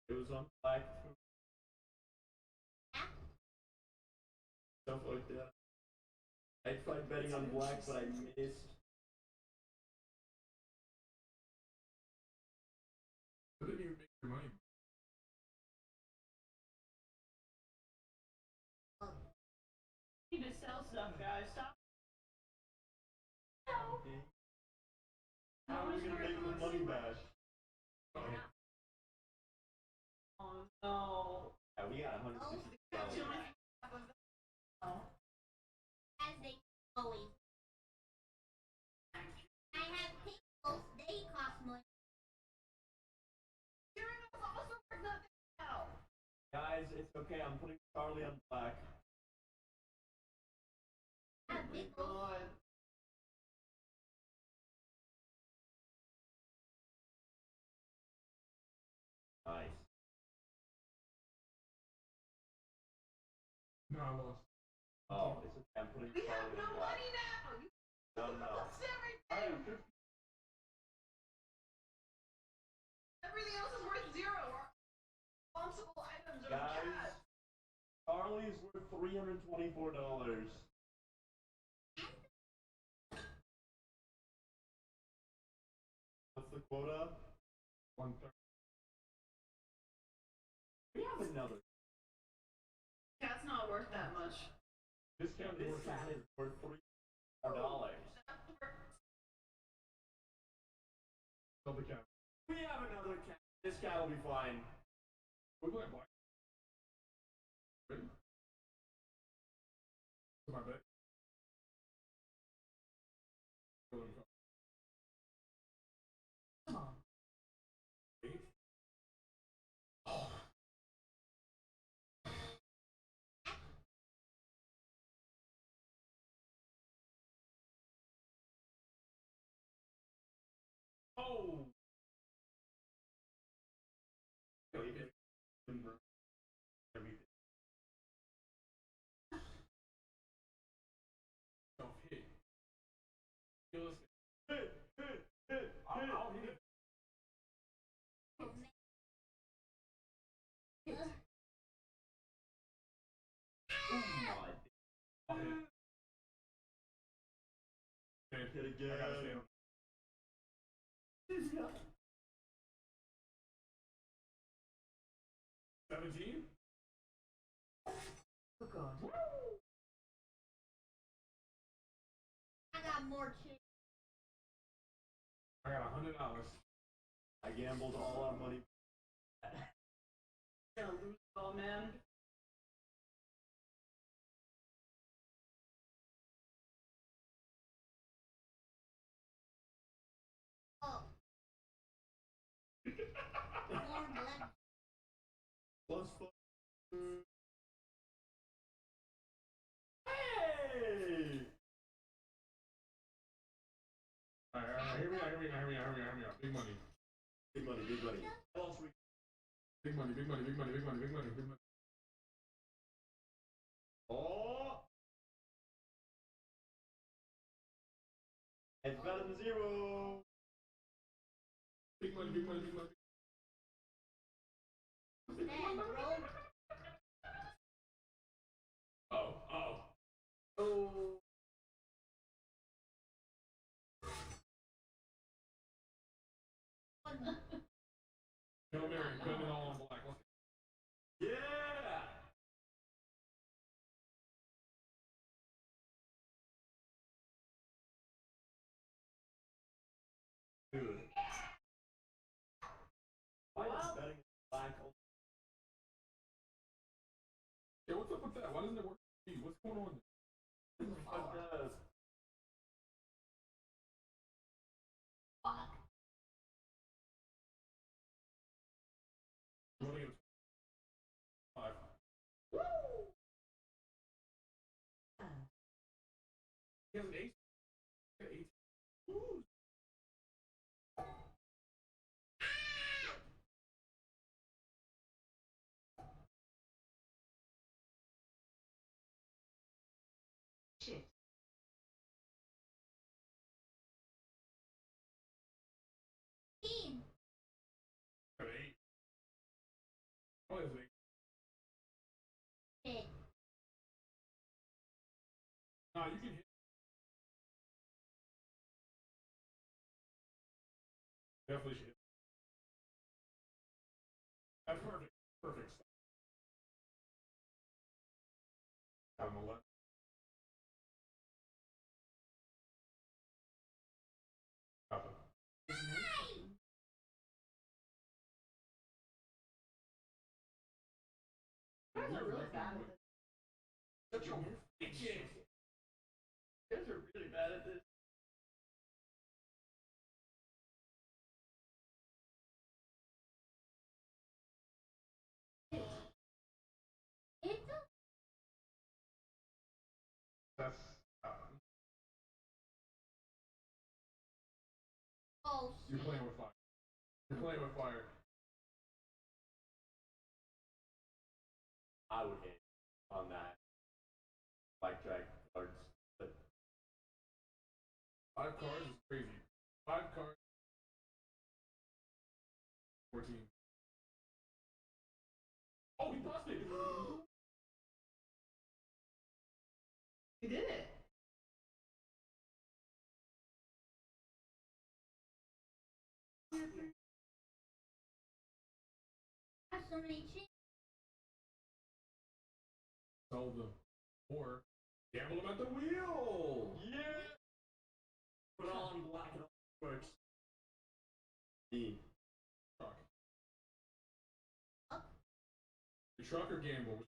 Speaker 7: It was on black. Stuff like that. I tried betting on black, but I missed.
Speaker 6: I didn't even make your money.
Speaker 2: Need to sell stuff, guys. Stop.
Speaker 7: How are we gonna make the money back?
Speaker 2: Oh no.
Speaker 7: Yeah, we got $160.
Speaker 3: As they always. I have pickles, they cost money.
Speaker 7: Guys, it's okay. I'm putting Charlie on black.
Speaker 3: I have pickles.
Speaker 7: Nice.
Speaker 6: No, I lost.
Speaker 7: Oh, it's okay. I'm putting Charlie on black. No, no.
Speaker 2: Everything else is worth zero. Our responsible items are
Speaker 7: Guys,
Speaker 2: cash.
Speaker 7: Charlie's worth $324. What's the quota?
Speaker 6: 130.
Speaker 7: We have another.
Speaker 2: Cat's not worth that much.
Speaker 6: This cat
Speaker 7: is worth $300.
Speaker 6: Sell the cat.
Speaker 7: We have another cat. This cat will be fine.
Speaker 6: We're going black. Ready? My bet. Come on. Wait. Oh. Oh.
Speaker 7: Everything.
Speaker 6: Hit. Kill us.
Speaker 7: Hit.
Speaker 6: I'll hit it.
Speaker 7: I'll hit. Hit again.
Speaker 6: I gotta stay on. 17?
Speaker 8: Oh God.
Speaker 3: I got more too.
Speaker 6: I got $100.
Speaker 7: I gambled all our money.
Speaker 2: Gonna lose it all, man.
Speaker 3: Oh. More blood.
Speaker 7: Plus fun. Hey!
Speaker 6: Alright, hear me out. Big money.
Speaker 7: Big money. What else we?
Speaker 6: Big money.
Speaker 7: Oh! It's better than zero.
Speaker 6: Big money.
Speaker 3: Then, bro.
Speaker 6: Oh.
Speaker 2: Oh.
Speaker 6: Hail Mary, put it all on black.
Speaker 7: Yeah! Dude. Why is betting black?
Speaker 6: Yeah, what's up with that? Why doesn't it work? What's going on?
Speaker 7: It does.
Speaker 6: Nah, you can hit. Definitely should hit. That's perfect. Perfect. On the left. Stop it.
Speaker 2: You guys are really bad at this.
Speaker 6: Such a bitch.
Speaker 2: You guys are really bad at this.
Speaker 6: That's.
Speaker 3: Oh,
Speaker 6: You're playing with fire. You're playing with fire.
Speaker 7: I would hit on that. Blackjack cards. But
Speaker 6: 5 cards is crazy. 5 cards. 14. Oh, he busted!
Speaker 2: You did it.
Speaker 3: I have so many chicks.
Speaker 6: Sell them. Or gamble them at the wheel!
Speaker 7: yeah! Put on black and white.
Speaker 6: Truck. The truck or gamble?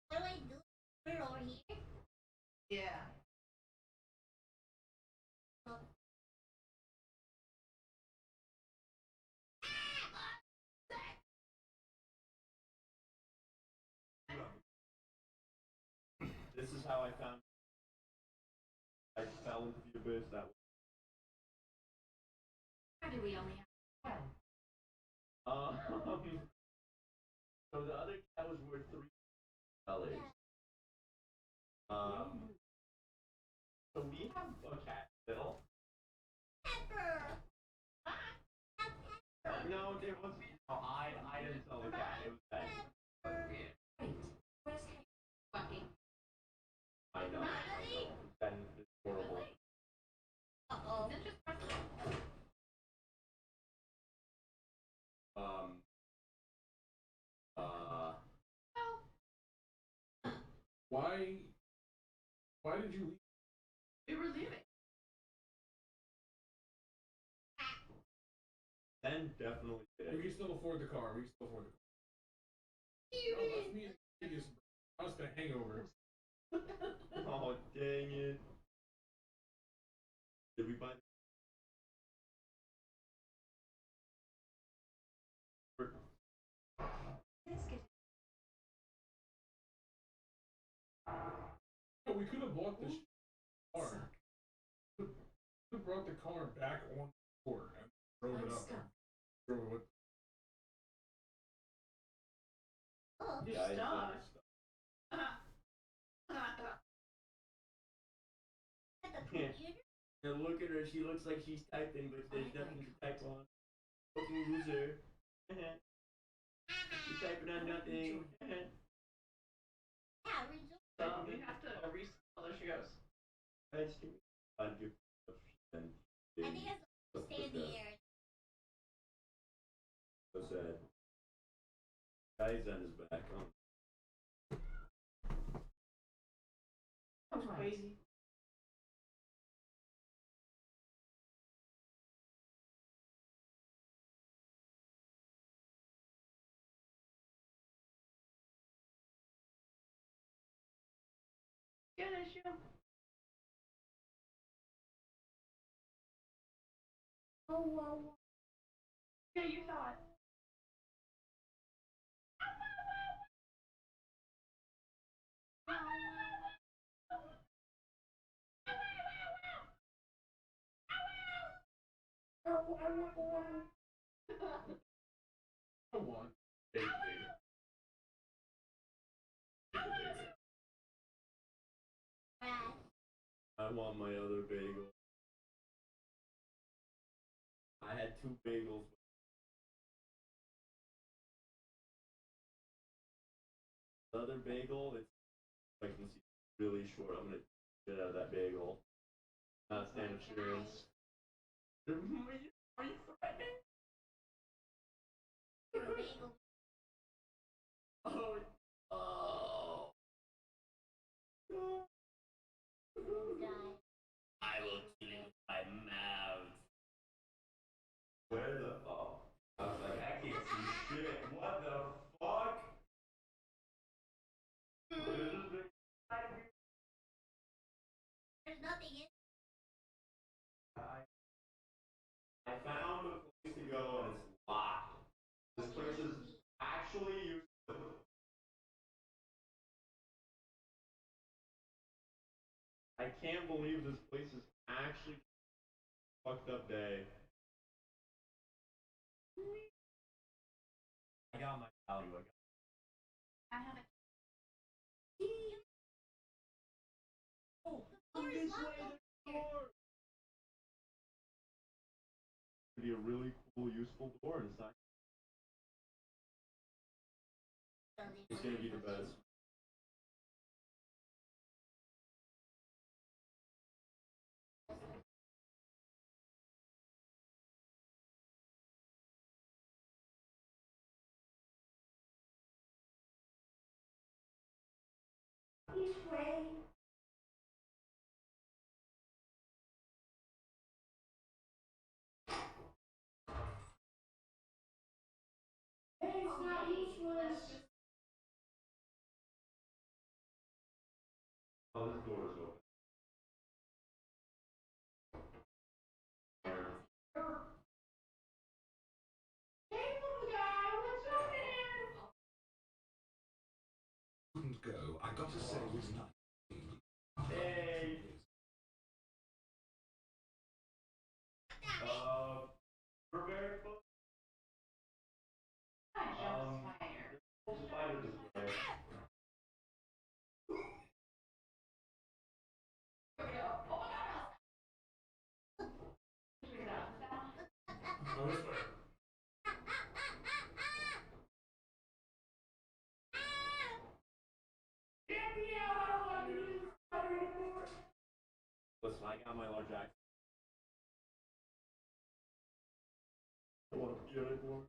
Speaker 3: What do I do? Put it over here?
Speaker 2: Yeah.
Speaker 7: This is how I found. I fell into the abyss that way.
Speaker 1: How do we only have
Speaker 7: So the other cat was worth $3. So we have a cat still.
Speaker 3: Pepper!
Speaker 7: No, there was. No, I didn't sell the cat. It was Ben.
Speaker 1: fucking?
Speaker 7: I know. Ben is horrible.
Speaker 3: Uh-oh.
Speaker 1: Is it just
Speaker 6: Why did you leave?
Speaker 2: We were leaving.
Speaker 7: Ben definitely did.
Speaker 6: We can still afford the car. We can still afford the car. No, that's me and Vegas. That's the hangover.
Speaker 7: Oh, dang it. Did we buy
Speaker 6: No, we could have bought this car. We could have brought the car back on the floor and drove it up. Drove it.
Speaker 3: Oh,
Speaker 7: Yeah, I
Speaker 2: Stop.
Speaker 3: at the computer?
Speaker 7: And look at her, she looks like she's typing, but there's nothing to type on. Fucking loser. She's typing on nothing.
Speaker 3: Yeah, rejoice.
Speaker 2: You have to resell. There she goes.
Speaker 7: Guys, can we give and
Speaker 3: I think it's stay in the air.
Speaker 7: So sad. Kaizen is back on.
Speaker 2: That was crazy. Good issue.
Speaker 4: Oh, wow.
Speaker 2: Yeah, you saw it.
Speaker 6: I want big baby.
Speaker 7: I want my other bagel. I had 2 bagels. The other bagel, it's like this really short. I'm gonna get out of that bagel. Not stand a chance. Are you threatening? Oh, oh. I will kill you with my mouth. Where the fuck? I was like, I can't see shit. What the fuck?
Speaker 3: There's nothing in.
Speaker 7: I found a place to go and it's locked. This place is actually useless. I can't believe this place is actually a fucked up day. I got my value.
Speaker 3: I have a.
Speaker 7: Oh, this way the door. Be a really cool, useful door inside. It's gonna be the best.
Speaker 4: Each way. Hey, it's not useless.
Speaker 7: Oh, this door is open.
Speaker 4: Hey, little guy, what's happening?
Speaker 5: Wouldn't go. I got to say it was not.
Speaker 7: Hey. We're very close. Spider this way.
Speaker 5: Oh, this way.
Speaker 4: Get me out, I don't want to do this spider anymore.
Speaker 7: Listen, I got my large axe. I don't want to be anymore.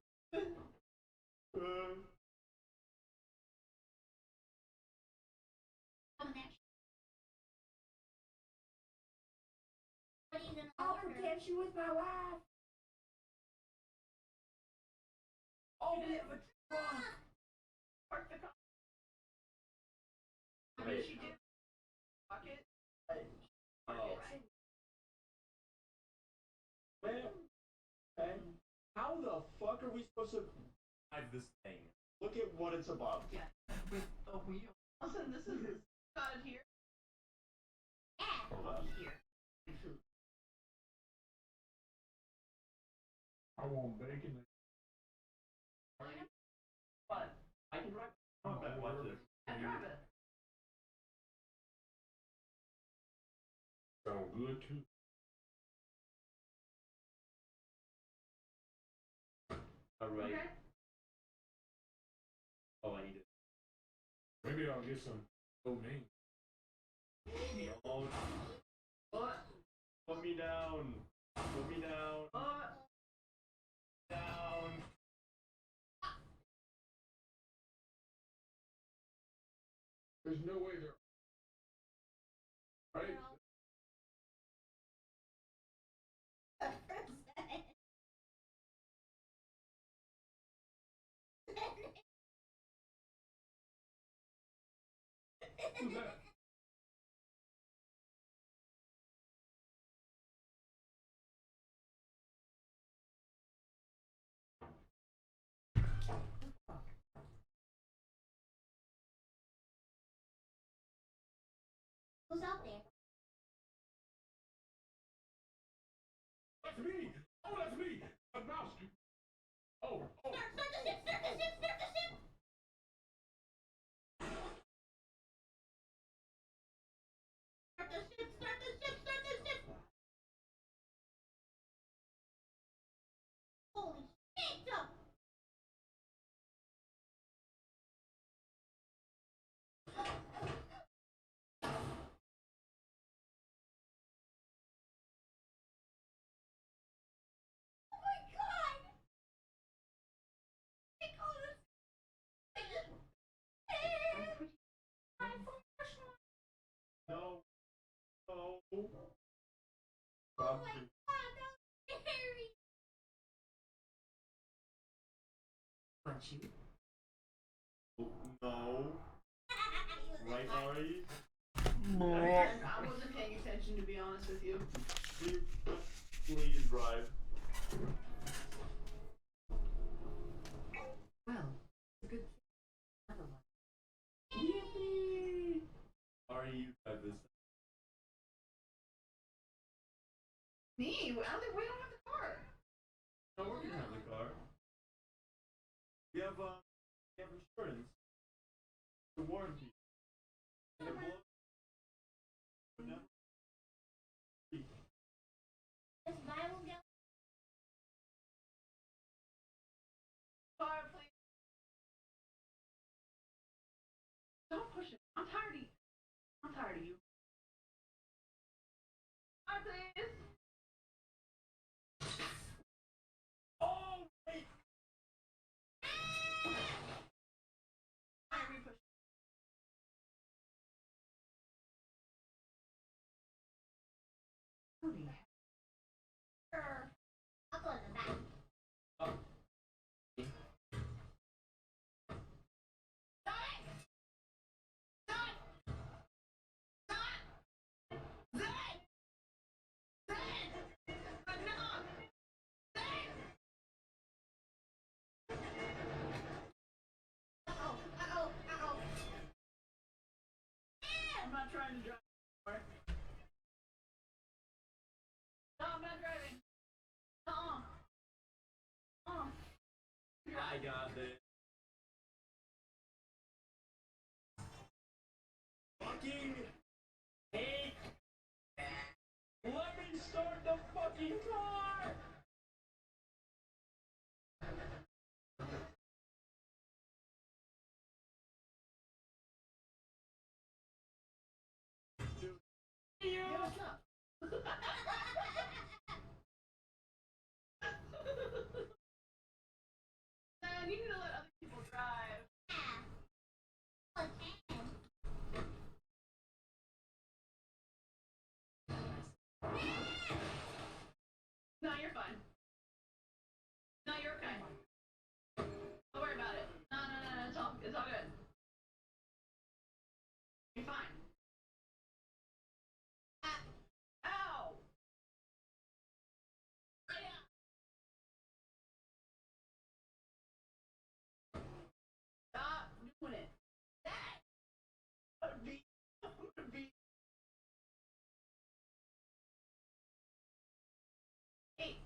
Speaker 4: I'll protect you with my life.
Speaker 2: Oh, we have a truck. Park the car. What did she do? Bucket?
Speaker 7: Oh. Man, okay. How the fuck are we supposed to drive this thing? Look at what it's above.
Speaker 2: Yeah, with a wheel. Listen, this is not in here. Here.
Speaker 6: I want bacon.
Speaker 2: What?
Speaker 7: I can drive. Watch this.
Speaker 2: I drive it.
Speaker 6: Sound good too.
Speaker 7: Alright.
Speaker 2: Okay.
Speaker 7: Oh, I need it.
Speaker 6: Maybe I'll get some domain.
Speaker 7: Oh. What? Put me down. Put me down. Down.
Speaker 6: There's no way they're right. Who's that?
Speaker 3: Who's out there?
Speaker 6: That's me! Oh, that's me! A mouse! Oh, oh!
Speaker 3: Start the ship! Start the ship! Start the ship! Start the ship! Start the ship! Start the ship! Holy shit!
Speaker 8: you.
Speaker 7: No. Right, Ari?
Speaker 2: I wasn't paying attention, to be honest with you.
Speaker 7: Please drive.
Speaker 8: Well, a good thing. Otherwise.
Speaker 7: Yippee! Ari, you got this.
Speaker 2: Me? I don't think we don't have the car.
Speaker 7: No, we're gonna have the car. We have insurance. The warranty. And it blows. But never.
Speaker 3: This Bible go.
Speaker 2: Car, please. Don't push it. I'm tired of you. I'm tired of you. Car, please. Oh, wait. Alright, push.
Speaker 3: I'll go in the back.
Speaker 2: I'm not trying to drive anymore. No, I'm not driving.
Speaker 7: I got this. Fucking hate. Let me start the fucking car!
Speaker 2: Yeah, what's up? Man, you need to let other people drive. No, you're fine. No, you're okay. Don't worry about it. No, it's all good. You're fine. Ow! Stop doing it. I'm gonna be. Hey.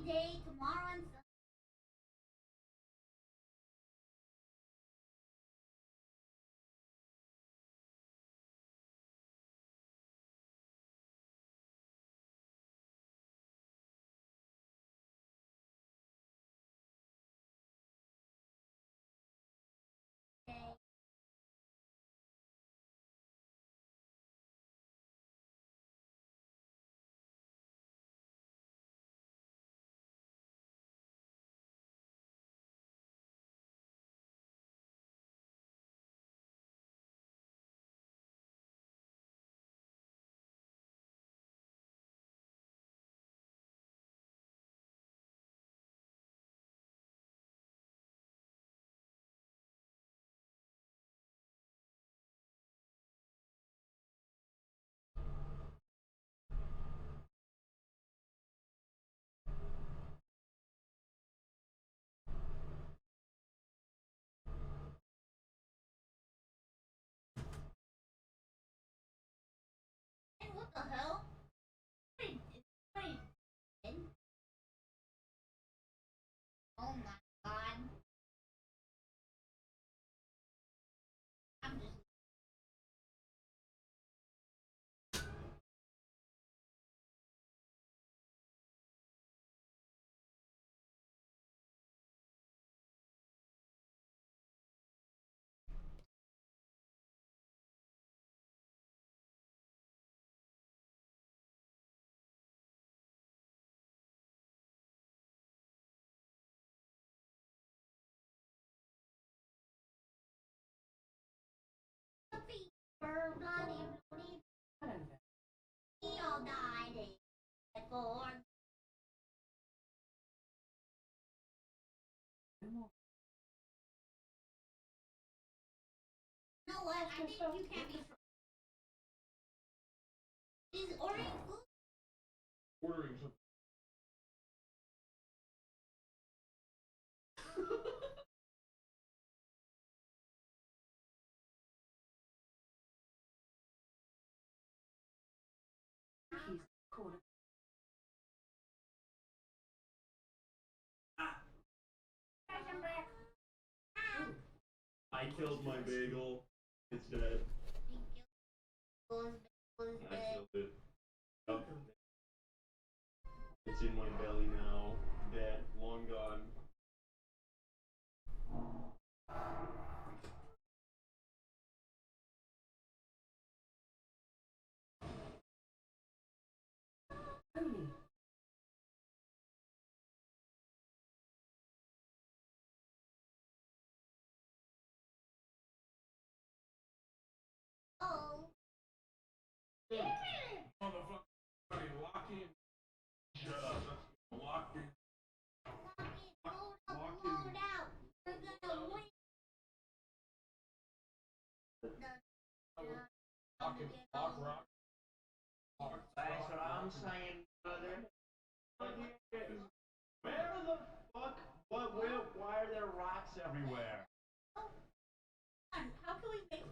Speaker 3: day tomorrow and Sunday. What the hell? Oh my god. I'm just he all died before. You know what? I think you can't be. Is ordering food?
Speaker 6: Ordering something.
Speaker 7: I killed my bagel. It's dead. I killed it. Yep. It's in my belly now. Dead. Long gone.
Speaker 3: Oh.
Speaker 6: Motherfucker, lock in. Shut up. That's lock in.
Speaker 3: Load out. We're gonna win.
Speaker 6: Lock rock.
Speaker 7: That's what I'm saying, brother. Where the fuck? Why are there rocks everywhere?
Speaker 3: How can we get?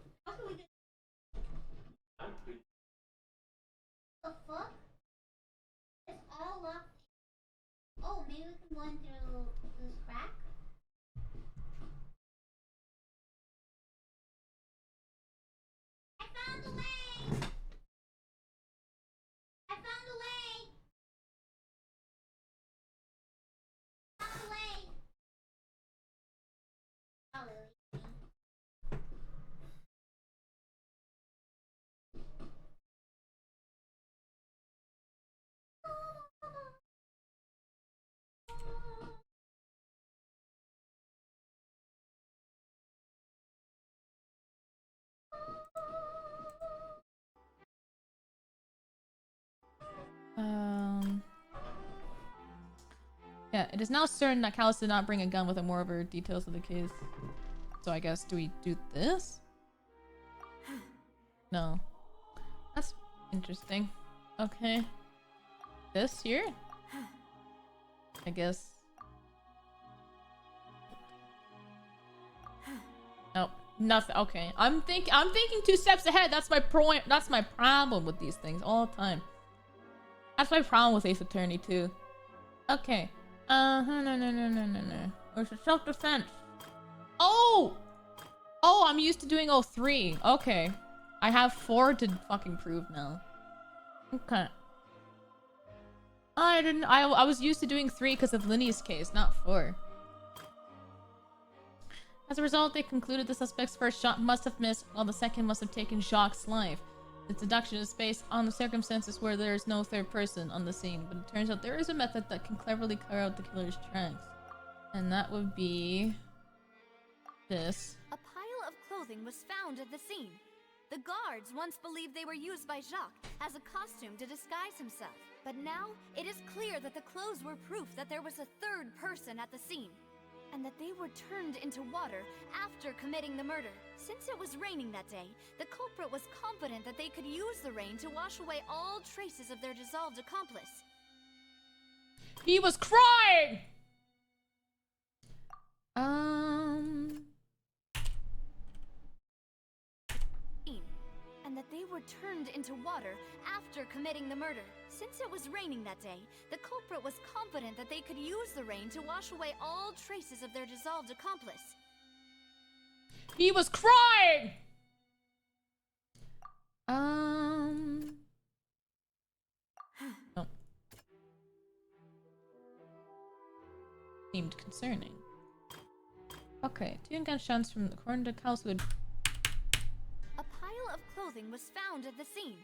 Speaker 3: The fuck? It's all locked. Oh, maybe we can go in through this crack. I found the way. I found the way. Found the way. Oh, really?
Speaker 2: Yeah, it is now certain that Callus did not bring a gun with him. Moreover, details of the case. So I guess, do we do this? No. That's interesting. Okay. This here? I guess. Nope. Nothing. Okay. I'm thinking 2 steps ahead. That's my point. That's my problem with these things all the time. That's my problem with Ace Attorney too. Okay. No. It's a self-defense. Oh! Oh, I'm used to doing 03. Okay. I have 4 to fucking prove now. Okay. I was used to doing 3 because of Linny's case, not 4. As a result, they concluded the suspect's first shot must have missed, while the second must have taken Jacques' life. The deduction is based on the circumstances where there is no third person on the scene, but it turns out there is a method that can cleverly clear out the killer's tracks. And that would be... this.
Speaker 21: A pile of clothing was found at the scene. The guards once believed they were used by Jacques as a costume to disguise himself. But now, it is clear that the clothes were proof that there was a third person at the scene, and that they were turned into water after committing the murder. Since it was raining that day, the culprit was confident that they could use the rain to wash away all traces of their dissolved accomplice.
Speaker 2: He was crying!
Speaker 21: And that they were turned into water after committing the murder. Since it was raining that day, the culprit was confident that they could use the rain to wash away all traces of their dissolved accomplice.
Speaker 2: He was crying! No. Seemed concerning. Okay, 2 gunshots from the corner to Calswood.
Speaker 21: A pile of clothing was found at the scene.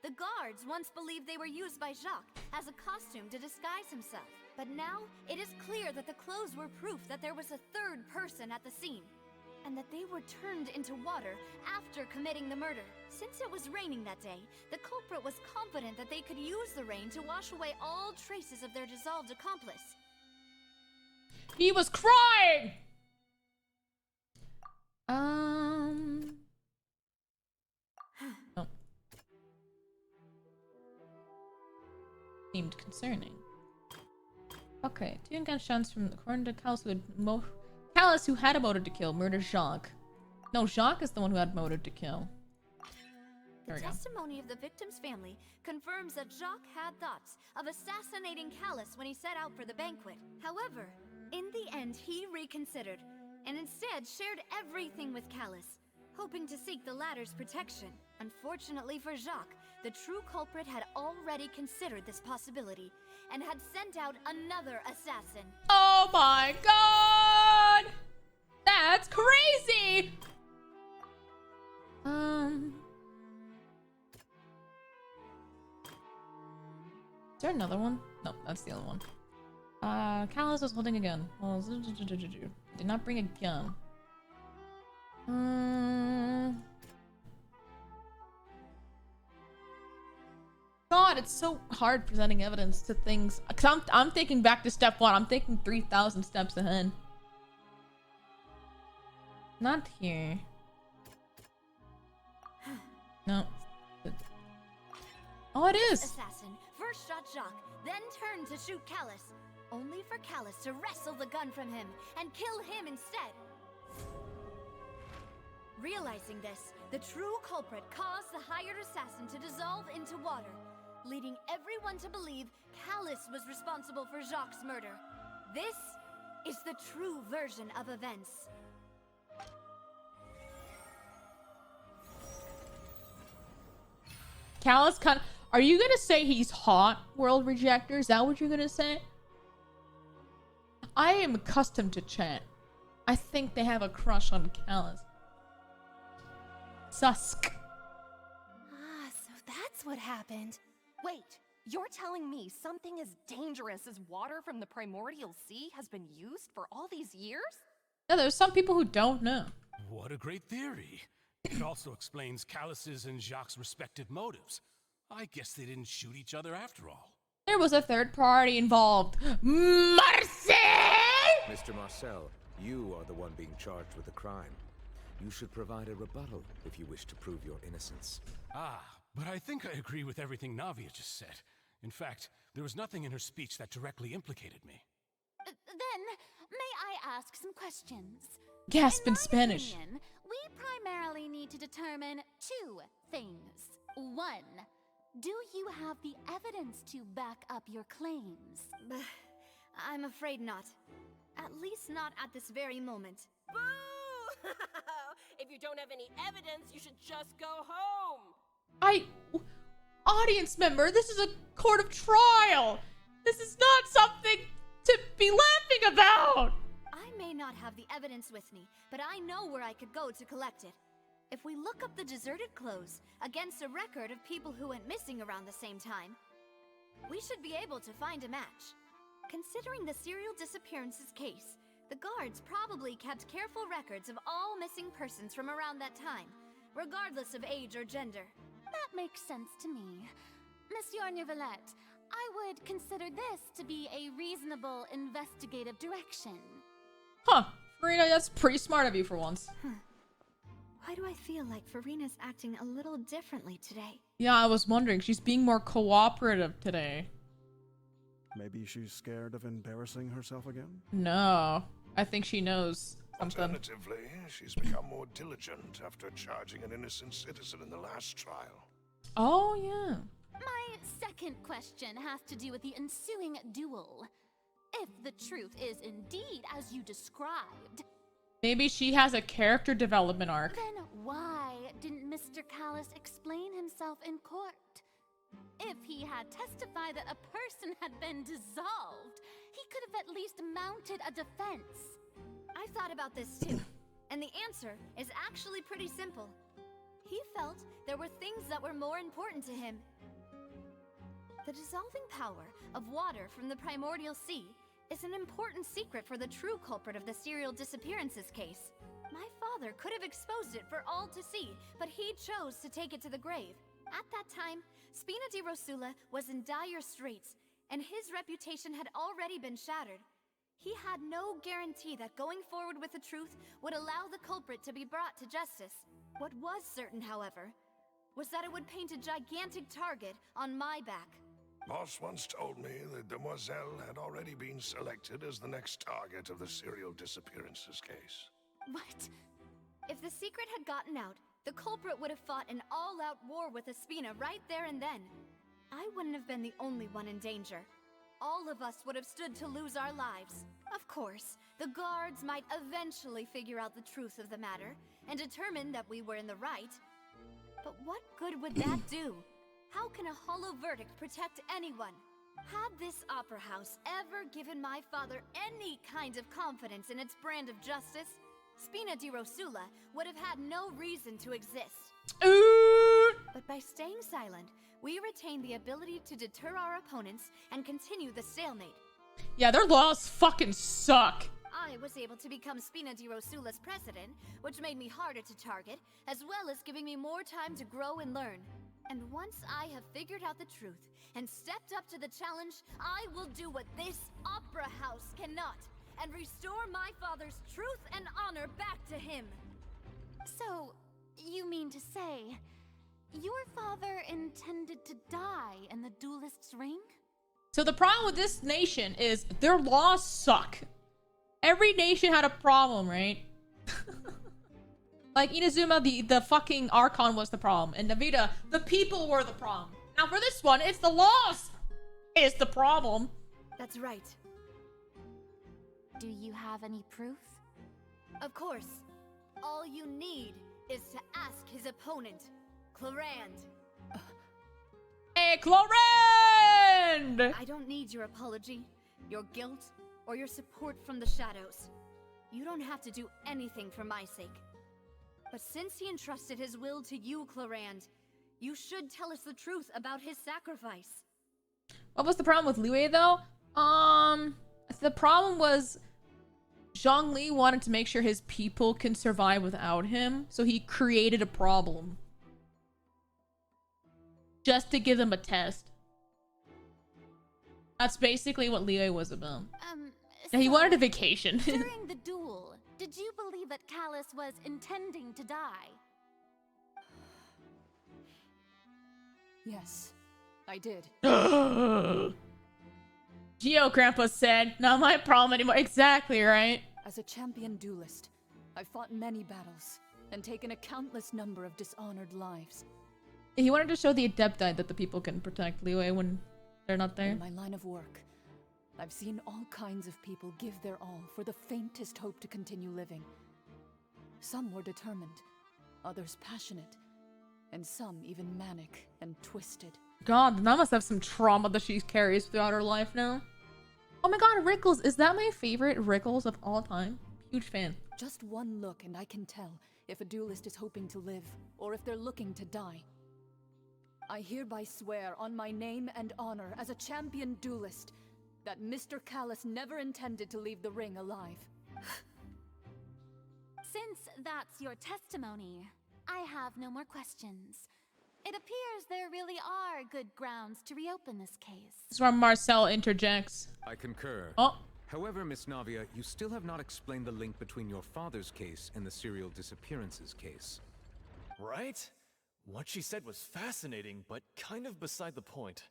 Speaker 21: The guards once believed they were used by Jacques as a costume to disguise himself. But now, it is clear that the clothes were proof that there was a third person at the scene, and that they were turned into water after committing the murder. Since it was raining that day, the culprit was confident that they could use the rain to wash away all traces of their dissolved accomplice.
Speaker 2: He was crying! No. Seemed concerning. Okay, 2 gunshots from the corner to Calswood. Callus, who had a motive to kill, murdered Jacques. No, Jacques is the one who had motive to kill.
Speaker 21: The testimony of the victim's family confirms that Jacques had thoughts of assassinating Callus when he set out for the banquet. However, in the end, he reconsidered and instead shared everything with Callus, hoping to seek the latter's protection. Unfortunately for Jacques, the true culprit had already considered this possibility and had sent out another assassin.
Speaker 2: Oh my god! That's crazy! Is there another one? No, that's the other one. Callus was holding a gun. Well, did not bring a gun. God, it's so hard presenting evidence to things. Cause I'm thinking back to step 1. I'm thinking 3,000 steps ahead. Not here. No. Oh, it is.
Speaker 21: Assassin first shot Jacques, then turned to shoot Callus, only for Callus to wrestle the gun from him and kill him instead. Realizing this, the true culprit caused the hired assassin to dissolve into water, leading everyone to believe Callus was responsible for Jacques' murder. This is the true version of events.
Speaker 2: Callus are you gonna say he's hot, World Rejector? Is that what you're gonna say? I am accustomed to chat. I think they have a crush on Callus. Susk.
Speaker 22: Ah, so that's what happened. Wait, you're telling me something as dangerous as water from the primordial sea has been used for all these years?
Speaker 2: Yeah, there's some people who don't know.
Speaker 23: What a great theory. It also explains Callus's and Jacques' respective motives. I guess they didn't shoot each other after all.
Speaker 2: There was a third party involved. Marcel!
Speaker 24: Mr. Marcel, you are the one being charged with the crime. You should provide a rebuttal if you wish to prove your innocence.
Speaker 23: Ah, but I think I agree with everything Navia just said. In fact, there was nothing in her speech that directly implicated me.
Speaker 22: Then, may I ask some questions?
Speaker 2: Gasp in Spanish.
Speaker 22: Opinion, we primarily need to determine 2 things. 1, do you have the evidence to back up your claims?
Speaker 21: I'm afraid not. At least not at this very moment.
Speaker 12: Boo! If you don't have any evidence, you should just go home.
Speaker 13: Audience member, this is a court of trial. This is not something to be laughing about.
Speaker 21: I may not have the evidence with me, but I know where I could go to collect it. If we look up the deserted clothes against a record of people who went missing around the same time, we should be able to find a match. Considering the serial disappearances case, the guards probably kept careful records of all missing persons from around that time, regardless of age or gender. That makes sense to me. Monsieur Neuvillette, I would consider this to be a reasonable investigative direction.
Speaker 13: Huh. Farina, that's pretty smart of you for once.
Speaker 21: Why do I feel like Farina's acting a little differently today?
Speaker 13: Yeah, I was wondering. She's being more cooperative today.
Speaker 14: Maybe she's scared of embarrassing herself again?
Speaker 13: No. I think she knows something.
Speaker 16: Alternatively, she's become more diligent after charging an innocent citizen in the last trial.
Speaker 13: Oh, yeah.
Speaker 21: My second question has to do with the ensuing duel. If the truth is indeed as you described,
Speaker 13: maybe she has a character development arc.
Speaker 21: then why didn't Mr. Callis explain himself in court? If he had testified that a person had been dissolved, he could have at least mounted a defense. I've thought about this too, and the answer is actually pretty simple. He felt there were things that were more important to him. The dissolving power of water from the primordial sea is an important secret for the true culprit of the serial disappearances case. My father could have exposed it for all to see, but he chose to take it to the grave. At that time, Spina di Rosula was in dire straits, and his reputation had already been shattered. He had no guarantee that going forward with the truth would allow the culprit to be brought to justice. What was certain, however, was that it would paint a gigantic target on my back.
Speaker 16: Boss once told me that Demoiselle had already been selected as the next target of the serial disappearances case.
Speaker 21: What? If the secret had gotten out, the culprit would have fought an all-out war with Espina right there and then. I wouldn't have been the only one in danger. All of us would have stood to lose our lives. Of course, the guards might eventually figure out the truth of the matter and determine that we were in the right. But what good would that do? How can a hollow verdict protect anyone? Had this opera house ever given my father any kind of confidence in its brand of justice, Spina di Rosula would have had no reason to exist. But by staying silent, we retain the ability to deter our opponents and continue the stalemate.
Speaker 13: Yeah, their laws fucking suck.
Speaker 21: I was able to become Spina di Rosula's president, which made me harder to target, as well as giving me more time to grow and learn. And once I have figured out the truth and stepped up to the challenge, I will do what this opera house cannot, and restore my father's truth and honor back to him. So, you mean to say, your father intended to die in the duelist's ring?
Speaker 13: So the problem with this nation is their laws suck. Every nation had a problem, right? Like Inazuma, the fucking Archon was the problem. And Navita, the people were the problem. Now for this one, it's the laws is the problem.
Speaker 21: That's right. Do you have any proof? Of course. All you need is to ask his opponent, Clarand.
Speaker 13: Hey, Clarand!
Speaker 21: I don't need your apology, your guilt, or your support from the shadows. You don't have to do anything for my sake. But since he entrusted his will to you, Clarand, you should tell us the truth about his sacrifice.
Speaker 13: What was the problem with Liu though? The problem was Zhongli wanted to make sure his people can survive without him, so he created a problem. Just to give them a test. That's basically what Liu was about. Yeah, he wanted a vacation.
Speaker 21: During the duel, did you believe that Callis was intending to die?
Speaker 25: Yes, I did.
Speaker 13: Geo Grandpa said, not my problem anymore. Exactly, right?
Speaker 25: As a champion duelist, I've fought many battles and taken a countless number of dishonored lives.
Speaker 13: He wanted to show the Adepti that the people can protect Liu when they're not there.
Speaker 25: In my line of work, I've seen all kinds of people give their all for the faintest hope to continue living. Some were determined, others passionate, and some even manic and twisted.
Speaker 13: God, Nana must have some trauma that she carries throughout her life now. Oh my god, Rickles. Is that my favorite Rickles of all time? Huge fan.
Speaker 25: Just one look and I can tell if a duelist is hoping to live or if they're looking to die. I hereby swear on my name and honor as a champion duelist that Mr. Callus never intended to leave the ring alive.
Speaker 21: Since that's your testimony, I have no more questions. It appears there really are good grounds to reopen this case.
Speaker 13: This is where Marcel interjects.
Speaker 24: I concur.
Speaker 13: Oh.
Speaker 24: However, Miss Navia, you still have not explained the link between your father's case and the serial disappearances case.
Speaker 9: Right? What she said was fascinating, but kind of beside the point.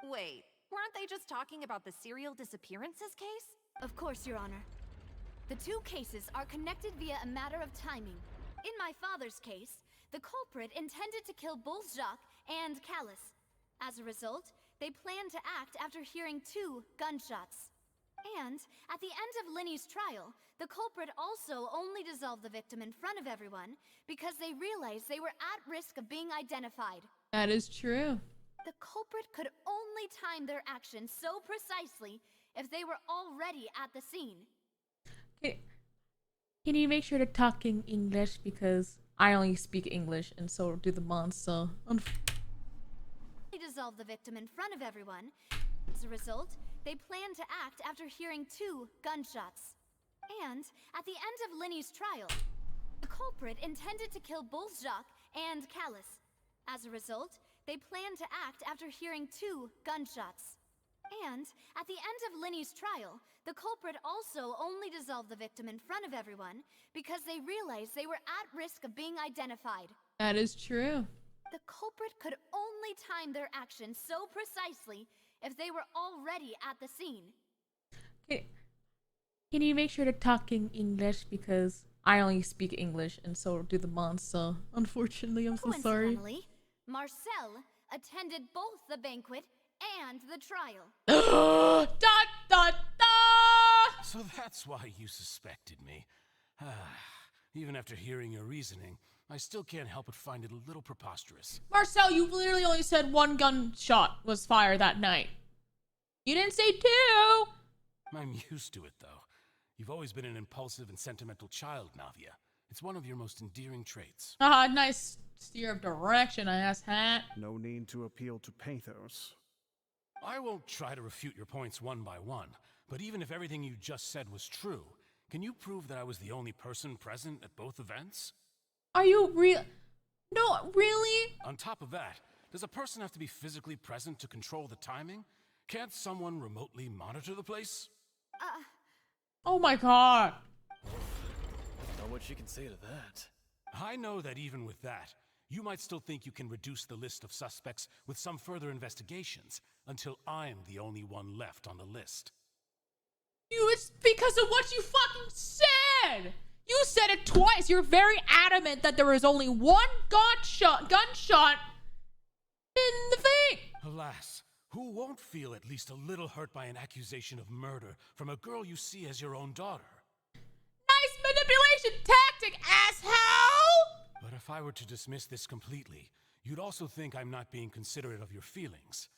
Speaker 22: Wait, weren't they just talking about the serial disappearances case?
Speaker 21: Of course, Your Honor. The two cases are connected via a matter of timing. In my father's case, the culprit intended to kill both Jacques and Callus. As a result, they planned to act after hearing 2 gunshots. And at the end of Linny's trial, the culprit also only dissolved the victim in front of everyone because they realized they were at risk of being identified.
Speaker 13: That is true.
Speaker 21: The culprit could only time their actions so precisely if they were already at the scene.
Speaker 13: Can you make sure to talk in English, because I only speak English and so do the monster.
Speaker 21: They dissolved the victim in front of everyone. As a result, they planned to act after hearing 2 gunshots. And at the end of Linny's trial, the culprit intended to kill both Jacques and Callus. As a result, they planned to act after hearing 2 gunshots. And at the end of Linny's trial, the culprit also only dissolved the victim in front of everyone because they realized they were at risk of being identified.
Speaker 13: That is true.
Speaker 21: The culprit could only time their actions so precisely if they were already at the scene.
Speaker 13: Can you make sure to talk in English, because I only speak English and so do the monster. Unfortunately, I'm so sorry.
Speaker 21: Coincidentally, Marcel attended both the banquet and the trial.
Speaker 23: So that's why you suspected me. Even after hearing your reasoning, I still can't help but find it a little preposterous.
Speaker 13: Marcel, you literally only said 1 gunshot was fired that night. You didn't say 2!
Speaker 23: I'm used to it, though. You've always been an impulsive and sentimental child, Navia. It's one of your most endearing traits.
Speaker 13: Nice steer of direction, asshat.
Speaker 14: No need to appeal to pathos.
Speaker 23: I won't try to refute your points one by one, but even if everything you just said was true, can you prove that I was the only person present at both events?
Speaker 13: Are you real? No, really?
Speaker 23: On top of that, does a person have to be physically present to control the timing? Can't someone remotely monitor the place?
Speaker 13: Oh my god.
Speaker 9: Not much you can say to that.
Speaker 23: I know that even with that, you might still think you can reduce the list of suspects with some further investigations until I'm the only one left on the list.
Speaker 13: It's because of what you fucking said! You said it twice. You're very adamant that there was only 1 gunshot in the thing.
Speaker 23: Alas, who won't feel at least a little hurt by an accusation of murder from a girl you see as your own daughter?
Speaker 13: Nice manipulation tactic, asshole!
Speaker 23: But if I were to dismiss this completely, you'd also think I'm not being considerate of your feelings.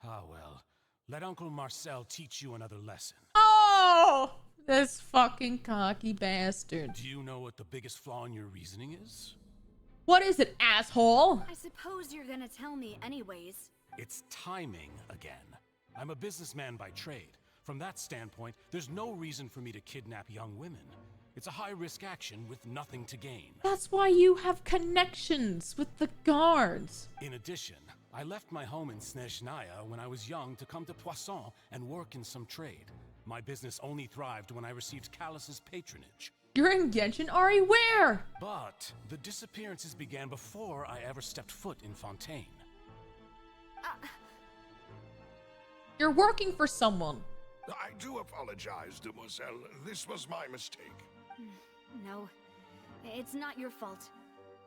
Speaker 23: Ah well, let Uncle Marcel teach you another lesson.
Speaker 13: Oh! This fucking cocky bastard.
Speaker 23: Do you know what the biggest flaw in your reasoning is?
Speaker 13: What is it, asshole?
Speaker 21: I suppose you're gonna tell me anyways.
Speaker 23: It's timing again. I'm a businessman by trade. From that standpoint, there's no reason for me to kidnap young women. It's a high-risk action with nothing to gain.
Speaker 13: That's why you have connections with the guards.
Speaker 23: In addition, I left my home in Snezhnaya when I was young to come to Poisson and work in some trade. My business only thrived when I received Callus's patronage.
Speaker 13: You're in Genshin, Ari? Where?
Speaker 23: But the disappearances began before I ever stepped foot in Fontaine.
Speaker 13: You're working for someone.
Speaker 16: I do apologize, Demoiselle. This was my mistake.
Speaker 21: No, it's not your fault.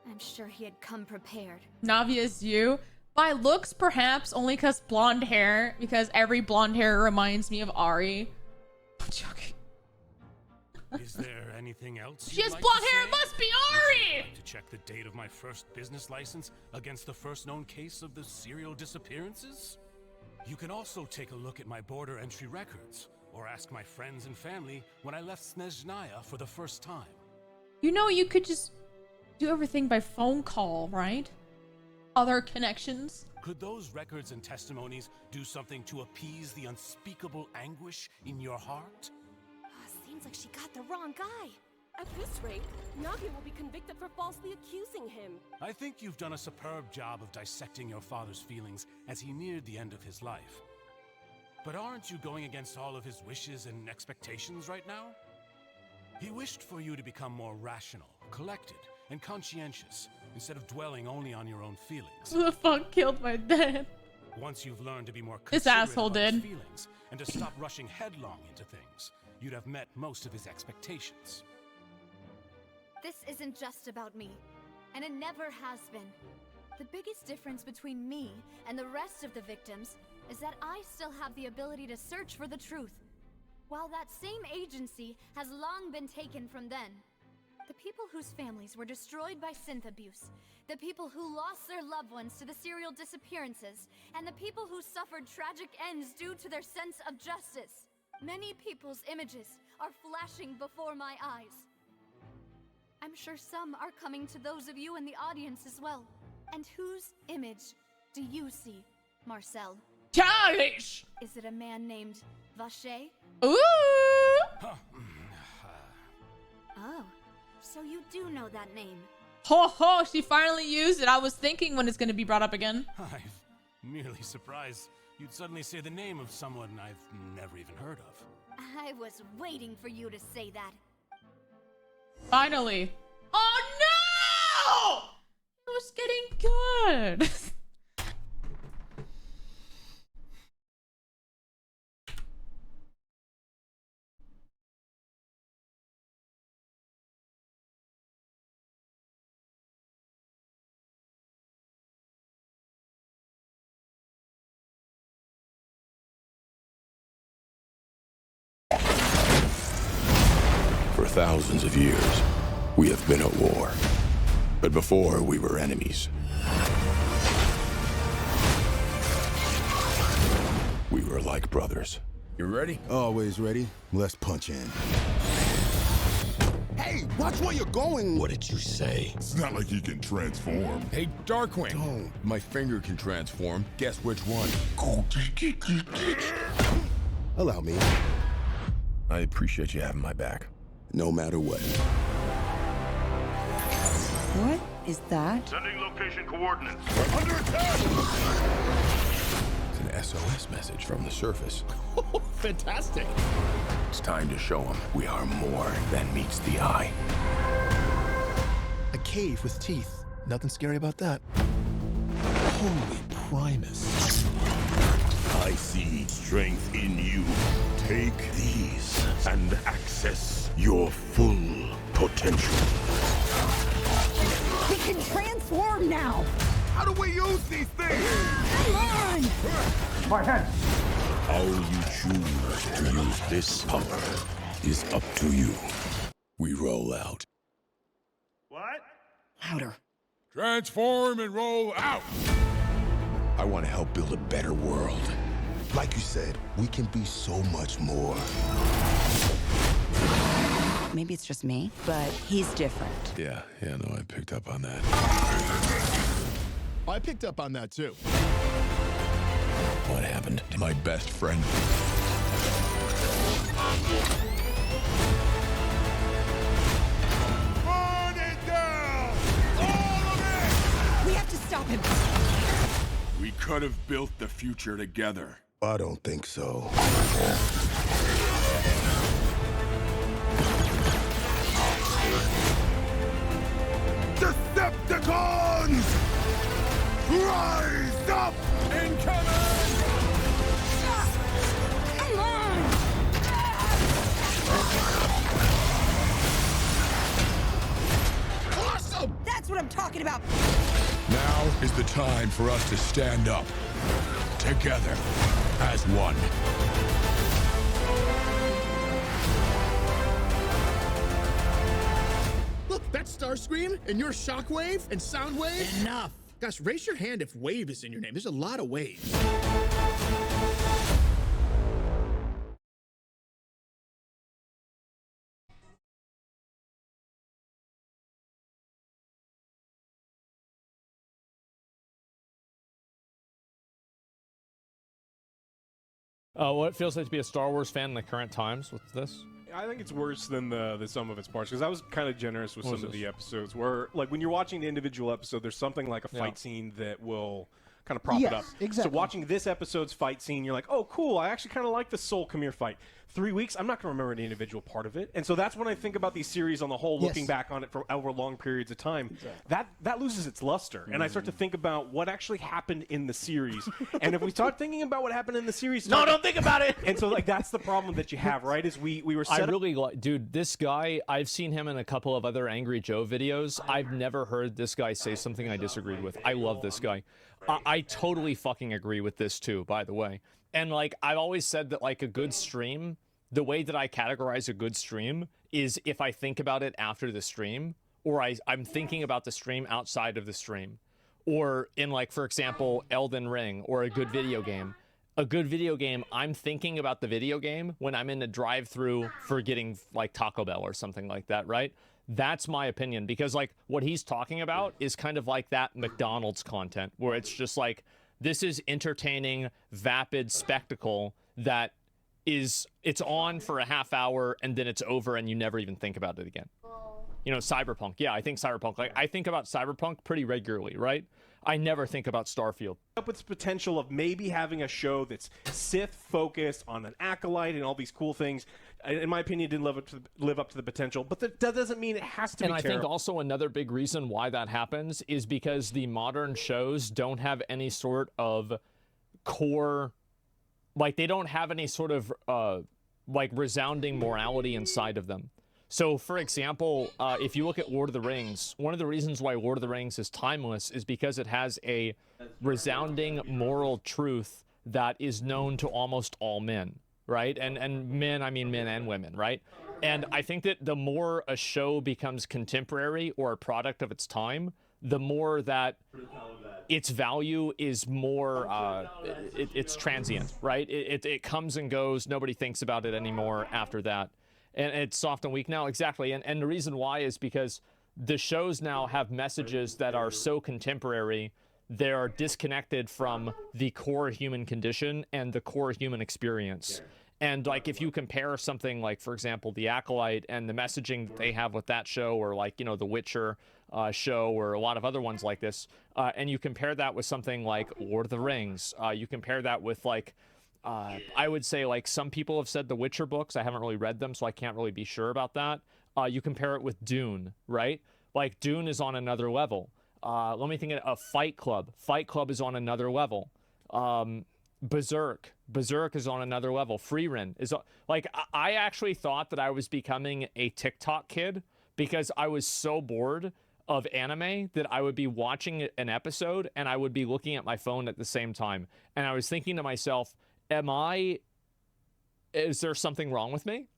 Speaker 21: I'm sure he had come prepared.
Speaker 13: Navia's you? By looks, perhaps, only because blonde hair, because every blonde hair reminds me of Ari. I'm joking.
Speaker 23: Is there anything else?
Speaker 13: She
Speaker 23: you'd
Speaker 13: has
Speaker 23: like
Speaker 13: blonde
Speaker 23: to
Speaker 13: hair,
Speaker 23: say?
Speaker 13: it must be
Speaker 23: Would you
Speaker 13: Ari!
Speaker 23: like to check the date of my first business license against the first known case of the serial disappearances? You can also take a look at my border entry records, or ask my friends and family when I left Snezhnaya for the first time.
Speaker 13: You know, you could just do everything by phone call, right? Other connections.
Speaker 23: Could those records and testimonies do something to appease the unspeakable anguish in your heart?
Speaker 12: Seems like she got the wrong guy. At this rate, Nagi will be convicted for falsely accusing him.
Speaker 23: I think you've done a superb job of dissecting your father's feelings as he neared the end of his life. But aren't you going against all of his wishes and expectations right now? He wished for you to become more rational, collected, and conscientious, instead of dwelling only on your own feelings.
Speaker 13: Who the fuck killed my dad?
Speaker 23: Once you've learned to be more
Speaker 13: This
Speaker 23: considerate
Speaker 13: asshole
Speaker 23: about his
Speaker 13: did.
Speaker 23: feelings and to stop rushing headlong into things, you'd have met most of his expectations.
Speaker 21: This isn't just about me, and it never has been. The biggest difference between me and the rest of the victims is that I still have the ability to search for the truth, while that same agency has long been taken from them. The people whose families were destroyed by synth abuse, the people who lost their loved ones to the serial disappearances, and the people who suffered tragic ends due to their sense of justice. Many people's images are flashing before my eyes. I'm sure some are coming to those of you in the audience as well. And whose image do you see, Marcel?
Speaker 13: Childish!
Speaker 21: Is it a man named Vache?
Speaker 13: Ooh!
Speaker 21: Oh, so you do know that name.
Speaker 13: Ho ho, she finally used it. I was thinking when it's going to be brought up again.
Speaker 23: I'm merely surprised you'd suddenly say the name of someone I've never even heard of.
Speaker 21: I was waiting for you to say that.
Speaker 13: Finally. Oh no! It was getting good.
Speaker 10: For thousands of years, we have been at war. But before, we were enemies. We were like brothers.
Speaker 11: You ready? Always ready. Let's punch in.
Speaker 10: Hey, watch where you're going! What did you say?
Speaker 11: It's not like he can transform.
Speaker 10: Hey, Darkwing!
Speaker 11: Don't.
Speaker 10: My finger can transform. Guess which one?
Speaker 11: Allow me.
Speaker 10: I appreciate you having my back.
Speaker 11: No matter what.
Speaker 15: What is that?
Speaker 7: Sending location coordinates.
Speaker 10: We're under attack! It's an SOS message from the surface.
Speaker 19: Fantastic.
Speaker 10: It's time to show them we are more than meets the eye.
Speaker 17: A cave with teeth. Nothing scary about that. Holy Primus.
Speaker 16: I see strength in you. Take these and access your full potential.
Speaker 15: We can transform now!
Speaker 16: How do we use these things?
Speaker 15: Come on!
Speaker 16: My hand. How you choose to use this power is up to you. We roll out.
Speaker 7: What?
Speaker 15: Louder.
Speaker 10: Transform and roll out! I want to help build a better world.
Speaker 11: Like you said, we can be so much more.
Speaker 15: Maybe it's just me, but he's different.
Speaker 10: Yeah, no, I picked up on that.
Speaker 17: I picked up on that too.
Speaker 10: What happened to my best friend?
Speaker 16: Burn it down! All of
Speaker 15: We have to stop him.
Speaker 10: We could have built the future together.
Speaker 11: I don't think so.
Speaker 16: Decepticons! Rise up!
Speaker 10: Incoming!
Speaker 15: Come on!
Speaker 16: Awesome!
Speaker 15: That's what I'm talking about.
Speaker 10: Now is the time for us to stand up, together, as one.
Speaker 17: Look, that's Starscream, and you're Shockwave and Soundwave. Enough. Gosh, raise your hand if Wave is in your name. There's a lot of waves.
Speaker 19: What it feels like to be a Star Wars fan in the current times with this?
Speaker 1: I think it's worse than the sum of its parts, because I was kind of generous with
Speaker 19: What
Speaker 1: some
Speaker 19: was
Speaker 1: of the
Speaker 19: this?
Speaker 1: episodes where, like, when you're watching the individual episode, there's something like a fight
Speaker 19: Yeah.
Speaker 1: scene that will kind of prop
Speaker 4: Yes,
Speaker 1: it up.
Speaker 4: exactly.
Speaker 1: So watching this episode's fight scene, you're like, oh, cool, I actually kind of like the Soul Khmer fight. 3 weeks, I'm not going to remember any individual part of it. And so that's when I think about these series on the whole, looking
Speaker 4: Yes.
Speaker 1: back on it for over long periods of time. That loses its luster. And I start to think about what actually happened in the series. And if we start thinking about what happened in the series...
Speaker 19: No, don't think about it!
Speaker 1: And so, like, that's the problem that you have, right? Is we were set
Speaker 19: I
Speaker 1: up...
Speaker 19: really like, dude, this guy, I've seen him in a couple of other Angry Joe videos. I've never heard this guy say something I disagreed with. I love this guy. I totally fucking agree with this too, by the way. And like, I've always said that like a good stream, the way that I categorize a good stream is if I think about it after the stream, or I'm thinking about the stream outside of the stream. Or in like, for example, Elden Ring or a good video game. A good video game, I'm thinking about the video game when I'm in a drive-through for getting like Taco Bell or something like that, right? That's my opinion, because like what he's talking about is kind of like that McDonald's content where it's just like, this is entertaining, vapid spectacle that is, it's on for a half hour and then it's over and you never even think about it again. You know, Cyberpunk. Yeah, I think Cyberpunk. Like, I think about Cyberpunk pretty regularly, right? I never think about Starfield.
Speaker 1: Up with its potential of maybe having a show that's Sith focused on an acolyte and all these cool things. In my opinion, it didn't live up to the potential, but that doesn't mean it has to be
Speaker 19: And I
Speaker 1: terrible.
Speaker 19: think also another big reason why that happens is because the modern shows don't have any sort of core, like they don't have any sort of like resounding morality inside of them. So, for example, if you look at Lord of the Rings, one of the reasons why Lord of the Rings is timeless is because it has a resounding moral truth that is known to almost all men, right? And men, I mean men and women, right? And I think that the more a show becomes contemporary or a product of its time, the more that its value is more, it's transient, right? It comes and goes. Nobody thinks about it anymore after that. And it's soft and weak now, exactly. And the reason why is because the shows now have messages that are so contemporary, they are disconnected from the core human condition and the core human experience. And like if you compare something like, for example, The Acolyte and the messaging that they have with that show, or like, you know, The Witcher show, or a lot of other ones like this, and you compare that with something like Lord of the Rings, you compare that with like, I would say like some people have said the Witcher books. I haven't really read them, so I can't really be sure about that. You compare it with Dune, right? Like Dune is on another level. Let me think of Fight Club. Fight Club is on another level. Berserk is on another level. Frieren is like, I actually thought that I was becoming a TikTok kid because I was so bored of anime that I would be watching an episode and I would be looking at my phone at the same time. And I was thinking to myself, is there something wrong with me?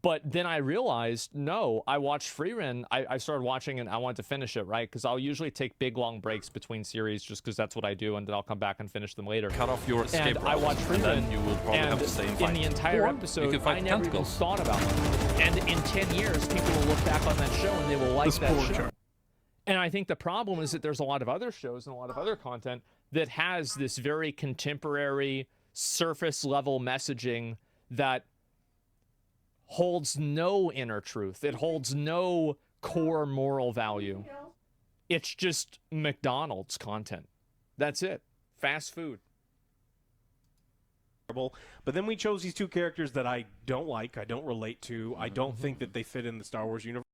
Speaker 19: But then I realized, no, I watched Frieren. I started watching and I wanted to finish it, right? Because I'll usually take big, long breaks between series just because that's what I do, and then I'll come back and finish them later.
Speaker 5: Cut off your escape
Speaker 19: And I
Speaker 5: route,
Speaker 19: watched Frieren,
Speaker 5: and then you will probably have to stay and
Speaker 19: in
Speaker 5: fight.
Speaker 19: the entire
Speaker 5: Or
Speaker 19: episode,
Speaker 5: you can fight
Speaker 19: I never even
Speaker 5: tentacles.
Speaker 19: thought about it. And in 10 years, people will look back on that show and they will like that show. And I think the problem is that there's a lot of other shows and a lot of other content that has this very contemporary, surface level messaging that holds no inner truth. It holds no core moral value. It's just McDonald's content. That's it. Fast food.
Speaker 1: But then we chose these two characters that I don't like, I don't relate to, I don't think that they fit in the Star Wars universe.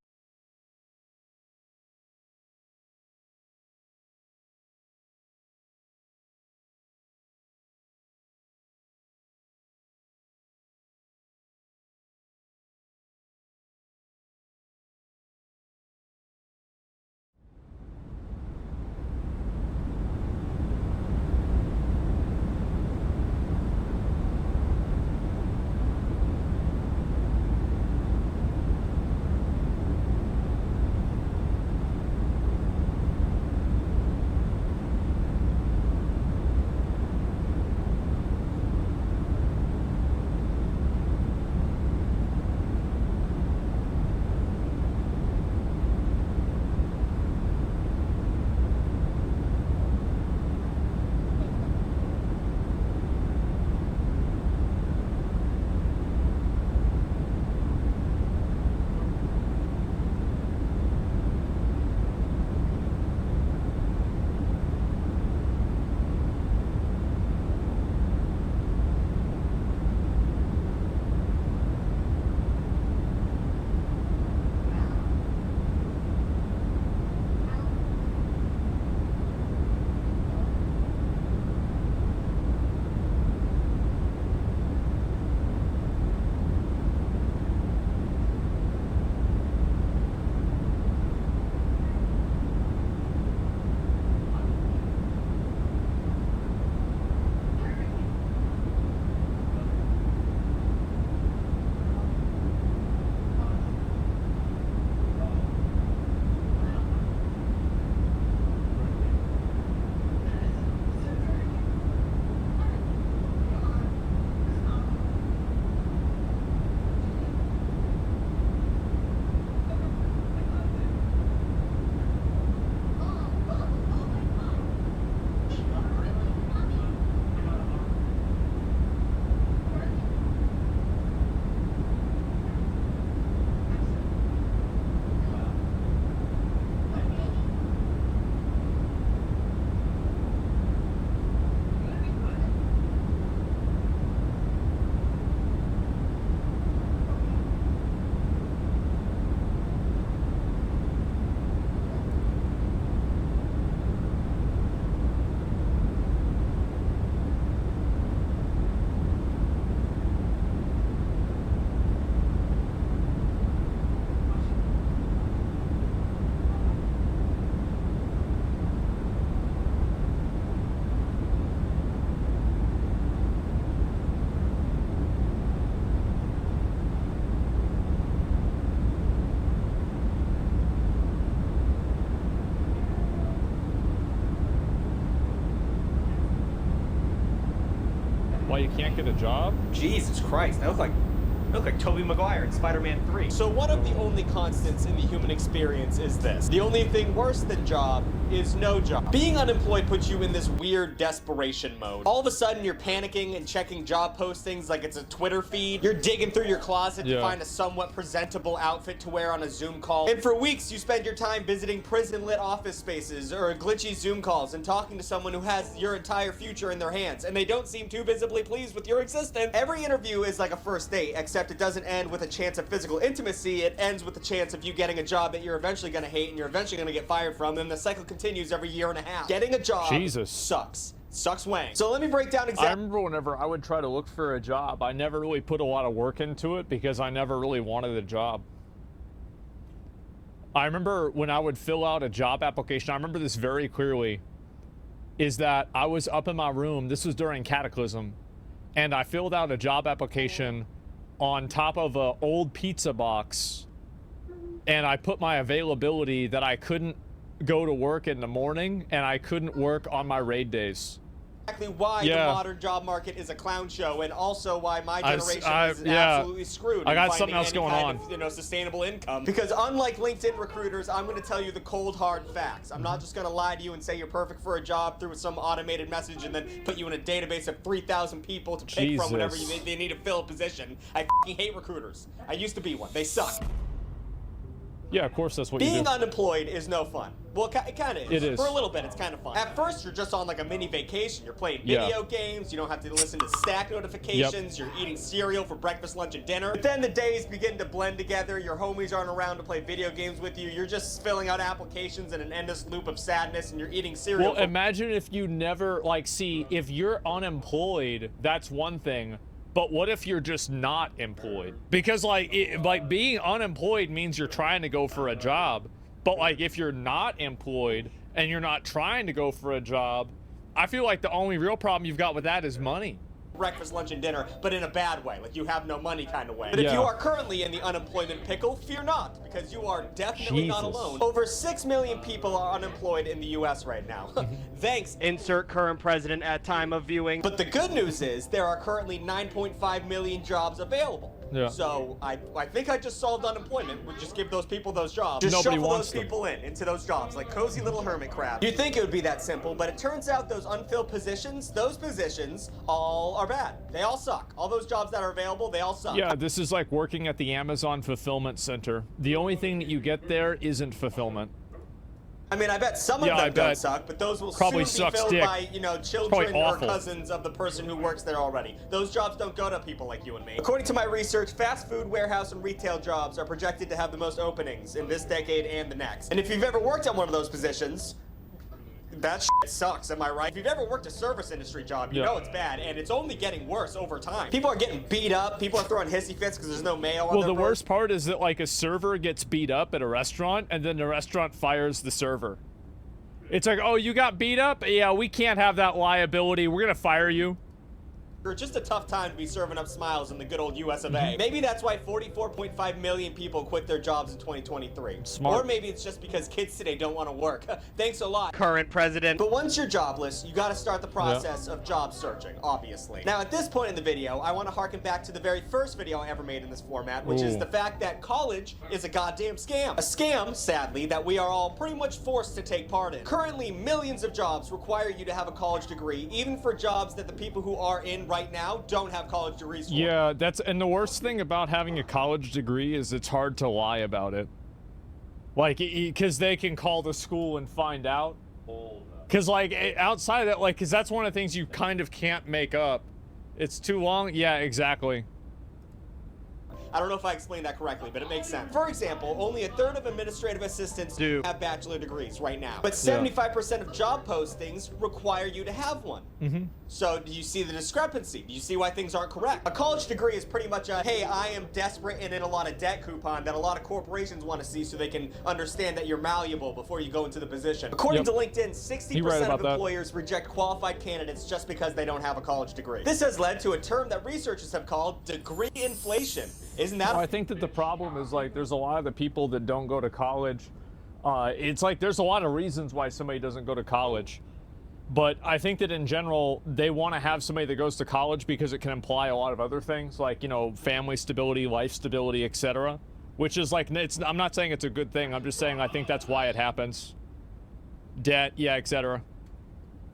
Speaker 4: why you can't get a job?
Speaker 6: Jesus Christ, I look like Tobey Maguire in Spider-Man 3. So one of the only constants in the human experience is this. The only thing worse than job is no job. Being unemployed puts you in this weird desperation mode. All of a sudden, you're panicking and checking job postings like it's a Twitter feed. You're digging through your closet to find a somewhat presentable outfit to wear on a Zoom call. And for weeks, you spend your time visiting prison-lit office spaces or glitchy Zoom calls and talking to someone who has your entire future in their hands, and they don't seem too visibly pleased with your existence. Every interview is like a first date, except it doesn't end with a chance of physical intimacy. It ends with the chance of you getting a job that you're eventually going to hate and you're eventually going to get fired from, and the cycle continues every year and a half. Getting a job sucks. Sucks wang. So let me break down exactly.
Speaker 4: I remember whenever I would try to look for a job, I never really put a lot of work into it because I never really wanted a job. I remember when I would fill out a job application, I remember this very clearly, is that I was up in my room, this was during Cataclysm, and I filled out a job application on top of an old pizza box, and I put my availability that I couldn't go to work in the morning and I couldn't work on my raid days.
Speaker 6: Exactly why the modern job market is a clown show, and also why my generation is absolutely screwed.
Speaker 4: I got something else going on.
Speaker 6: Of, sustainable income. Because unlike LinkedIn recruiters, I'm going to tell you the cold hard facts. I'm not just going to lie to you and say you're perfect for a job through some automated message and then put you in a database of 3,000 people to pick from whenever they need to fill a position. I f***ing hate recruiters. I used to be one. They suck.
Speaker 4: Yeah, of course that's what you do.
Speaker 6: Being unemployed is no fun. Well, it kind of is.
Speaker 4: It is.
Speaker 6: For a little bit, it's kind of fun. At first, you're just on like a mini vacation. You're playing video games. You don't have to listen to Slack notifications. You're eating cereal for breakfast, lunch, and dinner. But then the days begin to blend together. Your homies aren't around to play video games with you. You're just filling out applications in an endless loop of sadness, and you're eating cereal.
Speaker 4: Well, imagine if you never, if you're unemployed, that's one thing. But what if you're just not employed? Because being unemployed means you're trying to go for a job. But if you're not employed and you're not trying to go for a job, I feel like the only real problem you've got with that is money.
Speaker 6: Breakfast, lunch, and dinner, but in a bad way, like you have no money kind of way. But if you are currently in the unemployment pickle, fear not, because you are definitely not alone. Over 6 million people are unemployed in the US right now. Thanks.
Speaker 8: Insert current president at time of viewing.
Speaker 6: But the good news is there are currently 9.5 million jobs available.
Speaker 4: Yeah.
Speaker 6: So I think I just solved unemployment. We just give those people those jobs. Just
Speaker 4: Nobody
Speaker 6: shuffle
Speaker 4: wants
Speaker 6: those people into those jobs, like cozy little hermit crab. You'd think it would be that simple, but it turns out those unfilled positions, those positions all are bad. They all suck. All those jobs that are available, they all suck.
Speaker 4: Yeah, this is like working at the Amazon fulfillment center. The only thing that you get there isn't fulfillment.
Speaker 6: I mean, I bet some of them don't suck, but those will
Speaker 4: probably
Speaker 6: soon be filled by, children or cousins of the person who works there already. Those jobs don't go to people like you and me. According to my research, fast food, warehouse, and retail jobs are projected to have the most openings in this decade and the next. And if you've ever worked on one of those positions, that shit sucks, am I right? If you've ever worked a service industry job, you know it's bad, and it's only getting worse over time. People are getting beat up, people are throwing hissy fits because there's no mail on their
Speaker 4: Well, the
Speaker 6: boat.
Speaker 4: worst part is that a server gets beat up at a restaurant, and then the restaurant fires the server. It's like, oh, you got beat up? Yeah, we can't have that liability. We're gonna fire you.
Speaker 6: Just a tough time to be serving up smiles in the good old US of A. Maybe that's why 44.5 million people quit their jobs in 2023.
Speaker 4: Smart.
Speaker 6: Or maybe it's just because kids today don't want to work. Thanks a lot,
Speaker 8: current president.
Speaker 6: But once you're jobless, you got to start the process of job searching, obviously. Now, at this point in the video, I want to harken back to the very first video I ever made in this format, which is the fact that college is a goddamn scam. A scam, sadly, that we are all pretty much forced to take part in. Currently, millions of jobs require you to have a college degree, even for jobs that the people who are in right now don't have college degrees for.
Speaker 4: Yeah, and the worst thing about having a college degree is it's hard to lie about it. Because they can call the school and find out. Because outside of that, because that's one of the things you kind of can't make up. It's too long. Yeah, exactly.
Speaker 6: I don't know if I explained that correctly, but it makes sense. For example, only a third of administrative assistants have bachelor degrees right now. But 75% of job postings require you to have one. So do you see the discrepancy? Do you see why things aren't correct? A college degree is pretty much a, hey, I am desperate and in a lot of debt coupon that a lot of corporations want to see so they can understand that you're malleable before you go into the position. According to LinkedIn, 60% of employers reject qualified candidates just because they don't have a college degree. This has led to a term that researchers have called degree inflation. Isn't that?
Speaker 4: I think that the problem is there's a lot of the people that don't go to college. It's there's a lot of reasons why somebody doesn't go to college. But I think that in general, they want to have somebody that goes to college because it can imply a lot of other things, like, you know, family stability, life stability, etc. Which is like, I'm not saying it's a good thing. I'm just saying I think that's why it happens. Debt, yeah, etc.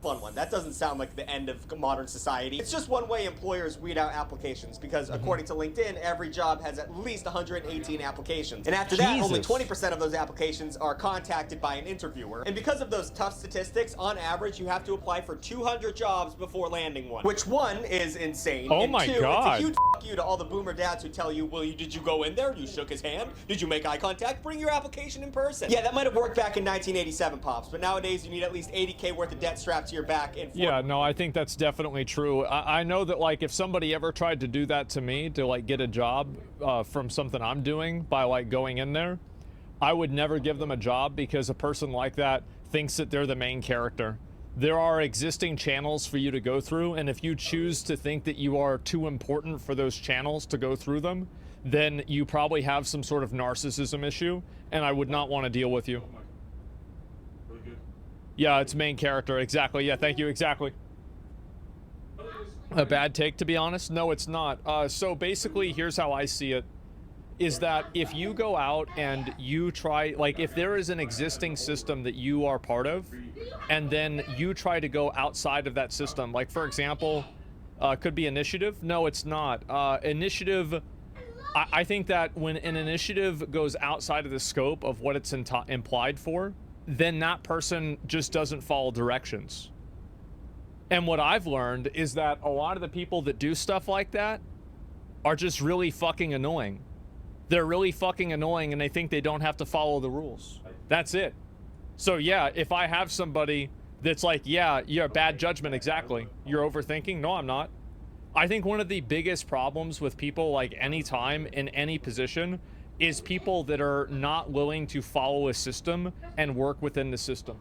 Speaker 6: Fun one. That doesn't sound like the end of modern society. It's just one way employers weed out applications because according to LinkedIn, every job has at least 118 applications. And after that, only 20% of those applications are contacted by an interviewer. And because of those tough statistics, on average, you have to apply for 200 jobs before landing one. Which one is insane.
Speaker 4: Oh
Speaker 6: and
Speaker 4: my
Speaker 6: two,
Speaker 4: God.
Speaker 6: It's a huge f you to all the boomer dads who tell you, well, did you go in there? You shook his hand? Did you make eye contact? Bring your application in person. Yeah, that might have worked back in 1987, Pops, but nowadays you need at least 80K worth of debt strapped to your back.
Speaker 4: Yeah, no, I think that's definitely true. I know that, like, if somebody ever tried to do that to me, to, like, get a job from something I'm doing by, like, going in there, I would never give them a job because a person like that thinks that they're the main character. There are existing channels for you to go through, and if you choose to think that you are too important for those channels to go through them, then you probably have some sort of narcissism issue, and I would not want to deal with you. Yeah, it's main character, exactly. Yeah, thank you, exactly. A bad take, to be honest? No, it's not. So basically, here's how I see it, is that if you go out and you try, like, if there is an existing system that you are part of, and then you try to go outside of that system, like, for example, could be initiative? No, it's not. Initiative, I think that when an initiative goes outside of the scope of what it's implied for, then that person just doesn't follow directions. And what I've learned is that a lot of the people that do stuff like that are just really fucking annoying. They're really fucking annoying and they think they don't have to follow the rules. That's it. So yeah, if I have somebody that's like, yeah, you're bad judgment, exactly. You're overthinking? No, I'm not. I think one of the biggest problems with people, like, any time in any position, is people that are not willing to follow a system and work within the system.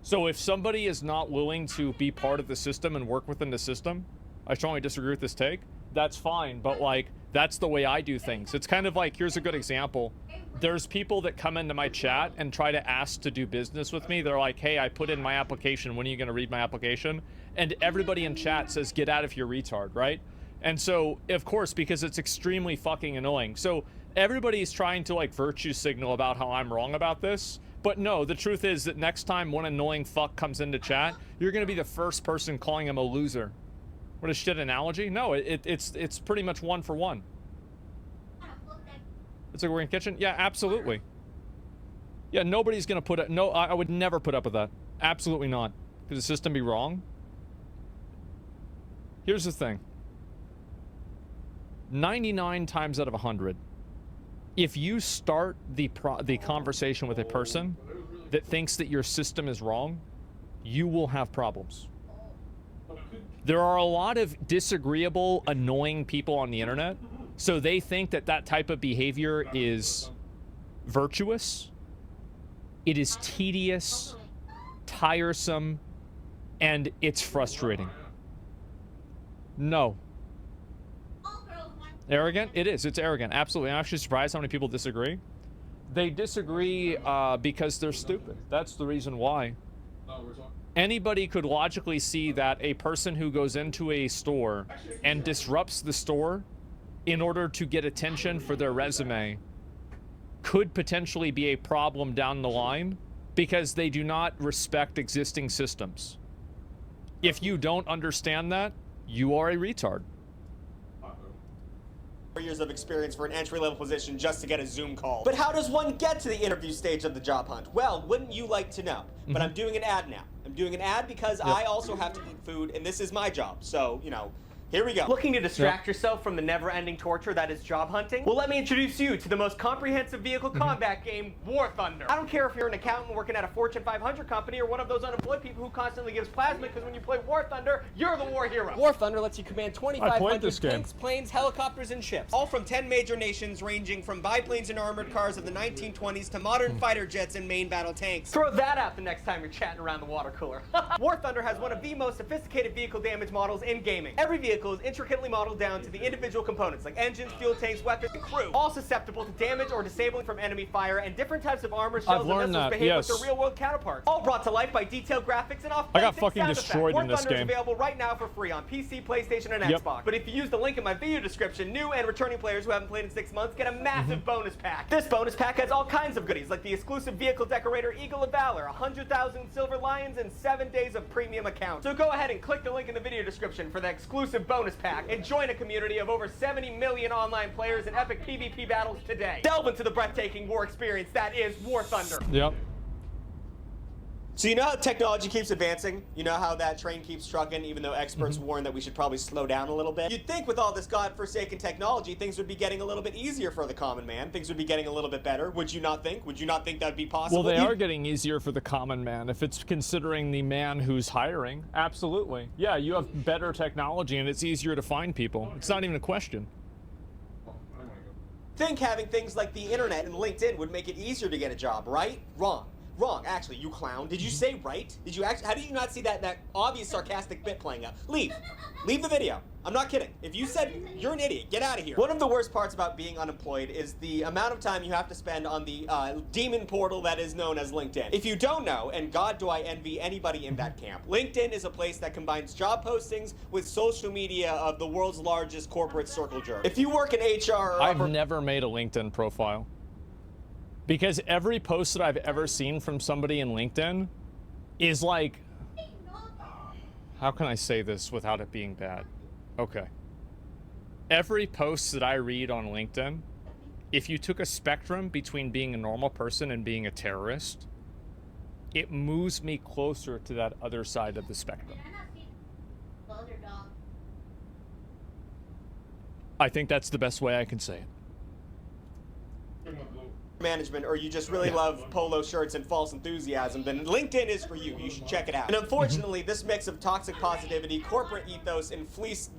Speaker 4: So if somebody is not willing to be part of the system and work within the system, I strongly disagree with this take, that's fine, but, like, that's the way I do things. It's kind of like, here's a good example. There's people that come into my chat and try to ask to do business with me. They're like, hey, I put in my application. When are you going to read my application? And everybody in chat says, get out of here, retard, right? And so, of course, because it's extremely fucking annoying. So everybody's trying to, like, virtue signal about how I'm wrong about this. But no, the truth is that next time one annoying fuck comes into chat, you're going to be the first person calling him a loser. What a shit analogy? No, it's pretty much one for one. It's like we're in kitchen? Yeah, absolutely. Yeah, nobody's going to put up... No, I would never put up with that. Absolutely not. Could the system be wrong? Here's the thing. 99 times out of 100, if you start the conversation with a person that thinks that your system is wrong, you will have problems. There are a lot of disagreeable, annoying people on the internet, so they think that that type of behavior is virtuous. It is tedious, tiresome, and it's frustrating. No. Arrogant? It is. It's arrogant. Absolutely. I'm actually surprised how many people disagree. They disagree because they're stupid. That's the reason why. Anybody could logically see that a person who goes into a store and disrupts the store in order to get attention for their resume could potentially be a problem down the line because they do not respect existing systems. If you don't understand that, you are a retard.
Speaker 6: 4 years of experience for an entry-level position just to get a Zoom call. But how does one get to the interview stage of the job hunt? Well, wouldn't you like to know? But I'm doing an ad now. I'm doing an ad because I also have to eat food, and this is my job. So, you know, here we go. Looking to distract yourself from the never-ending torture that is job hunting? Well, let me introduce you to the most comprehensive vehicle combat game, War Thunder. I don't care if you're an accountant working at a Fortune 500 company or one of those unemployed people who constantly gives plasma because when you play War Thunder, you're the war hero. War Thunder lets you command 2,500 tanks, planes, helicopters, and ships. All from 10 major nations ranging from biplanes and armored cars of the 1920s to modern fighter jets and main battle tanks. Throw that out the next time you're chatting around the water cooler. War Thunder has one of the most sophisticated vehicle damage models in gaming. Every vehicle vehicle is intricately modeled down to the individual components, like engines, fuel tanks, weapons, and crew, all susceptible to damage or disabling from enemy fire, and different types of armor, shells, and missiles behave with their real-world counterparts, all brought to life by detailed graphics and
Speaker 4: I got fucking destroyed in this
Speaker 6: War Thunder
Speaker 4: game.
Speaker 6: is available right now for free on PC, PlayStation, and Xbox. But if you use the link in my video description, new and returning players who haven't played in 6 months get a massive bonus pack. This bonus pack has all kinds of goodies, like the exclusive vehicle decorator Eagle of Valor, 100,000 silver lions, and 7 days of premium accounts. So go ahead and click the link in the video description for the exclusive bonus pack and join a community of over 70 million online players in epic PvP battles today. Delve into the breathtaking war experience that is War Thunder.
Speaker 4: Yep.
Speaker 6: So you know how technology keeps advancing? You know how that train keeps trucking, even though experts warn that we should probably slow down a little bit? You'd think with all this godforsaken technology, things would be getting a little bit easier for the common man. Things would be getting a little bit better. Would you not think? Would you not think that'd be possible?
Speaker 4: Well, they are getting easier for the common man if it's considering the man who's hiring. Absolutely. Yeah, you have better technology and it's easier to find people. It's not even a question.
Speaker 6: Think having things like the internet and LinkedIn would make it easier to get a job, right? Wrong. Wrong, actually, you clown. Did you say right? Did you actually? How did you not see that obvious sarcastic bit playing out? Leave. Leave the video. I'm not kidding. If you said you're an idiot, get out of here. One of the worst parts about being unemployed is the amount of time you have to spend on the demon portal that is known as LinkedIn. If you don't know, and God do I envy anybody in that camp, LinkedIn is a place that combines job postings with social media of the world's largest corporate circle jerk. If you work in HR or
Speaker 4: I've never made a LinkedIn profile. Because every post that I've ever seen from somebody in LinkedIn is like, how can I say this without it being bad? Okay. Every post that I read on LinkedIn, if you took a spectrum between being a normal person and being a terrorist, it moves me closer to that other side of the spectrum. I think that's the best way I can say it.
Speaker 6: Management, or you just really love polo shirts and false enthusiasm, then LinkedIn is for you. You should check it out. And unfortunately, this mix of toxic positivity, corporate ethos, and fleece,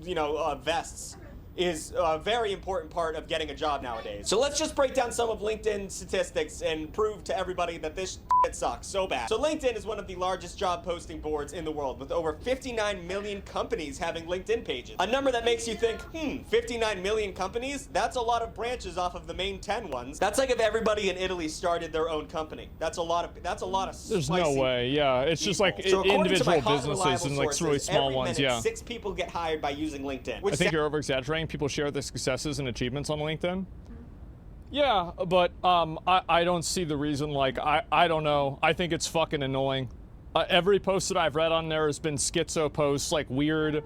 Speaker 6: vests is a very important part of getting a job nowadays. So let's just break down some of LinkedIn statistics and prove to everybody that this shit sucks so bad. So LinkedIn is one of the largest job posting boards in the world, with over 59 million companies having LinkedIn pages. A number that makes you think, 59 million companies? That's a lot of branches off of the main 10 ones. That's like if everybody in Italy started their own company. That's a lot of
Speaker 4: There's no way. Yeah, it's just like
Speaker 6: so
Speaker 4: individual businesses and like really small ones. Yeah.
Speaker 6: 6 people get hired by using LinkedIn.
Speaker 4: I think you're over-exaggerating. People share their successes and achievements on LinkedIn. Yeah, but I don't see the reason. Like, I don't know. I think it's fucking annoying. Every post that I've read on there has been schizo posts, like weird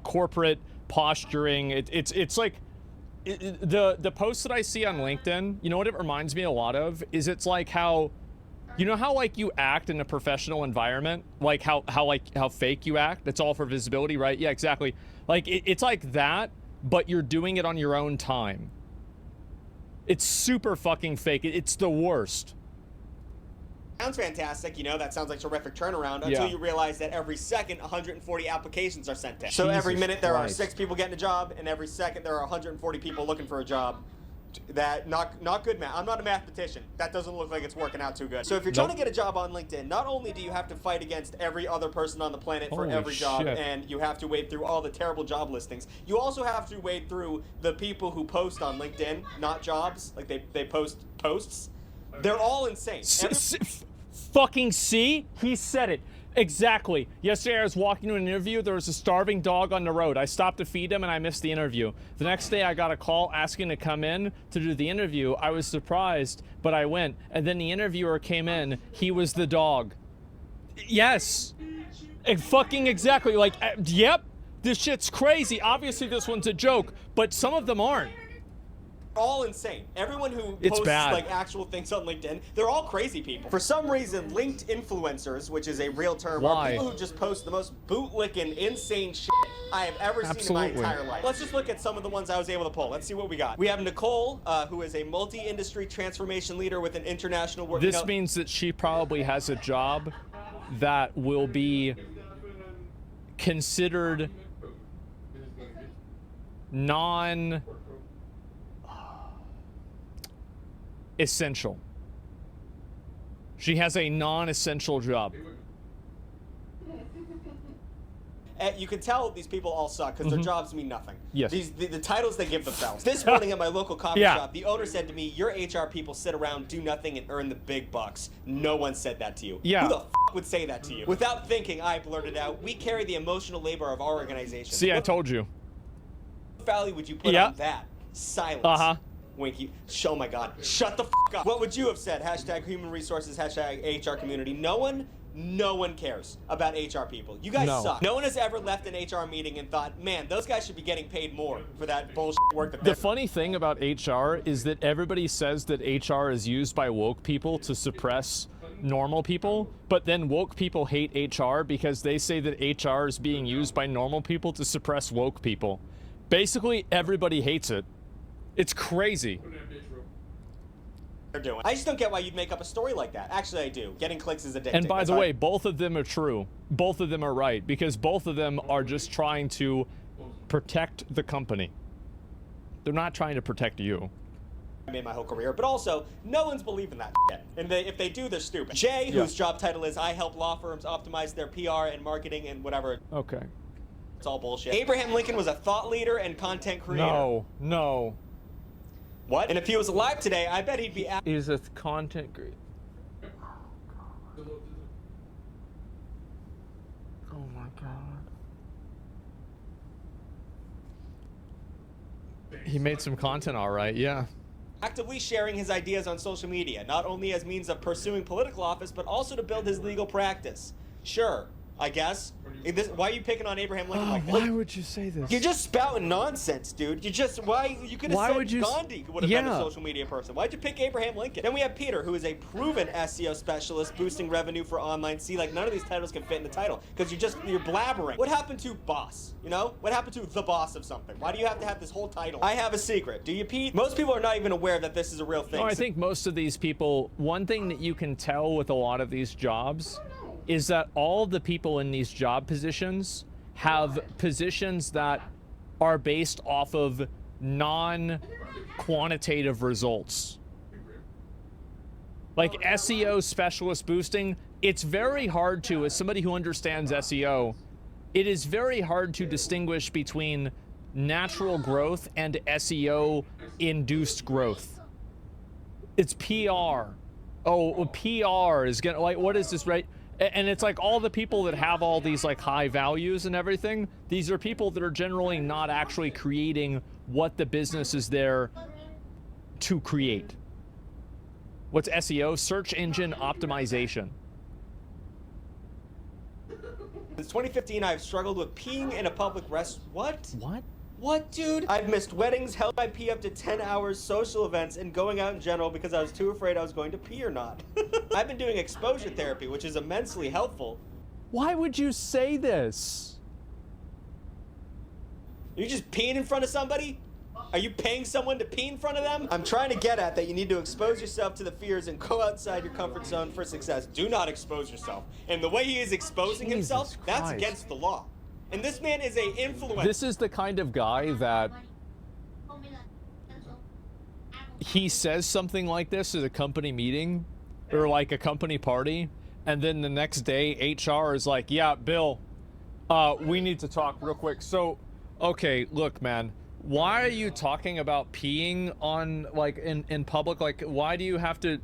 Speaker 4: corporate posturing. It's like the posts that I see on LinkedIn, you know what it reminds me a lot of is it's like how, you know how like you act in a professional environment, like how fake you act. It's all for visibility, right? Yeah, exactly. Like it's like that, but you're doing it on your own time. It's super fucking fake. It's the worst.
Speaker 6: Sounds fantastic, that sounds like terrific turnaround until you realize that every second 140 applications are sent in. So every minute there are 6 people getting a job, and every second there are 140 people looking for a job. That not good math. I'm not a mathematician. That doesn't look like it's working out too good. So if you're trying to get a job on LinkedIn, not only do you have to fight against every other person on the planet for every job, and you have to wade through all the terrible job listings, you also have to wade through the people who post on LinkedIn, not jobs. Like they post posts. They're all insane.
Speaker 4: Fucking see? He said it. Exactly. Yesterday I was walking to an interview. There was a starving dog on the road. I stopped to feed him and I missed the interview. The next day I got a call asking to come in to do the interview. I was surprised, but I went. And then the interviewer came in. He was the dog. Yes. Fucking exactly. Like, yep. This shit's crazy. Obviously this one's a joke, but some of them aren't.
Speaker 6: All insane. Everyone who posts like actual things on LinkedIn, they're all crazy people. For some reason, linked influencers, which is a real term, are people who just post the most bootlicking, insane shit I have ever seen in my entire life. Let's just look at some of the ones I was able to pull. Let's see what we got. We have Nicole, who is a multi-industry transformation leader with an international work.
Speaker 4: This means that she probably has a job that will be considered non-essential. She has a non-essential job.
Speaker 6: you can tell these people all suck because their jobs mean nothing.
Speaker 4: Yes.
Speaker 6: The titles they give themselves. This morning at my local coffee
Speaker 4: Yeah.
Speaker 6: shop, the owner said to me, "Your HR people sit around, do nothing, and earn the big bucks." No one said that to you.
Speaker 4: Yeah.
Speaker 6: Who the would say that to you? Without thinking, I blurted out, "We carry the emotional labor of our organization."
Speaker 4: See, I told you.
Speaker 6: What value would you put on that? Silence. Winky. Oh my God. Shut the up. What would you have said? Hashtag human resources, hashtag HR community. No one cares about HR people. You guys suck. No one has ever left an HR meeting and thought, man, those guys should be getting paid more for that bullshit work that
Speaker 4: The funny thing about HR is that everybody says that HR is used by woke people to suppress normal people, but then woke people hate HR because they say that HR is being used by normal people to suppress woke people. Basically, everybody hates it. It's crazy.
Speaker 6: they're doing. I just don't get why you'd make up a story like that. Actually, I do. Getting clicks is addicting.
Speaker 4: And by the way, both of them are true. Both of them are right, because both of them are just trying to protect the company. They're not trying to protect you.
Speaker 6: I made my whole career, but also, no one's believing that yet. And if they do, they're stupid. Jay, whose job title is I help law firms optimize their PR and marketing and whatever.
Speaker 4: Okay.
Speaker 6: It's all bullshit. Abraham Lincoln was a thought leader and content creator.
Speaker 4: No.
Speaker 6: What? And if he was alive today, I bet he'd be...
Speaker 4: He's a content creator. Oh my God. He made some content, all right, yeah.
Speaker 6: Actively sharing his ideas on social media, not only as means of pursuing political office, but also to build his legal practice. Sure, I guess. Why are you picking on Abraham Lincoln like that?
Speaker 4: Why would you say this?
Speaker 6: You're just spouting nonsense, dude. You could have said Gandhi would have been a social media person. Why'd you pick Abraham Lincoln? Then we have Peter, who is a proven SEO specialist, boosting revenue for online. See, like, none of these titles can fit in the title, because you're blabbering. What happened to boss? You know? What happened to the boss of something? Why do you have to have this whole title? I have a secret. Do you, Pete? Most people are not even aware that this is a real thing.
Speaker 4: No, I think most of these people, one thing that you can tell with a lot of these jobs is that all the people in these job positions have positions that are based off of non-quantitative results. Like SEO specialist boosting, it's very hard to, as somebody who understands SEO, it is very hard to distinguish between natural growth and SEO-induced growth. It's PR. Oh, PR is gonna, like, what is this, right? And it's like all the people that have all these like high values and everything, these are people that are generally not actually creating what the business is there to create. What's SEO? Search engine optimization.
Speaker 6: Since 2015, I've struggled with peeing in a public rest. What?
Speaker 4: What?
Speaker 6: What, dude? I've missed weddings, held my pee up to 10 hours, social events, and going out in general because I was too afraid I was going to pee or not. I've been doing exposure therapy, which is immensely helpful.
Speaker 4: Why would you say this?
Speaker 6: Are you just peeing in front of somebody? Are you paying someone to pee in front of them? I'm trying to get at that you need to expose yourself to the fears and go outside your comfort zone for success. Do not expose yourself. And the way he is exposing himself, that's against the law. And this man is a influencer.
Speaker 4: This is the kind of guy that he says something like this at a company meeting or like a company party, and then the next day HR is like, yeah, Bill, we need to talk real quick. So, okay, look, man, why are you talking about peeing on, like, in public? Like, why do you have to...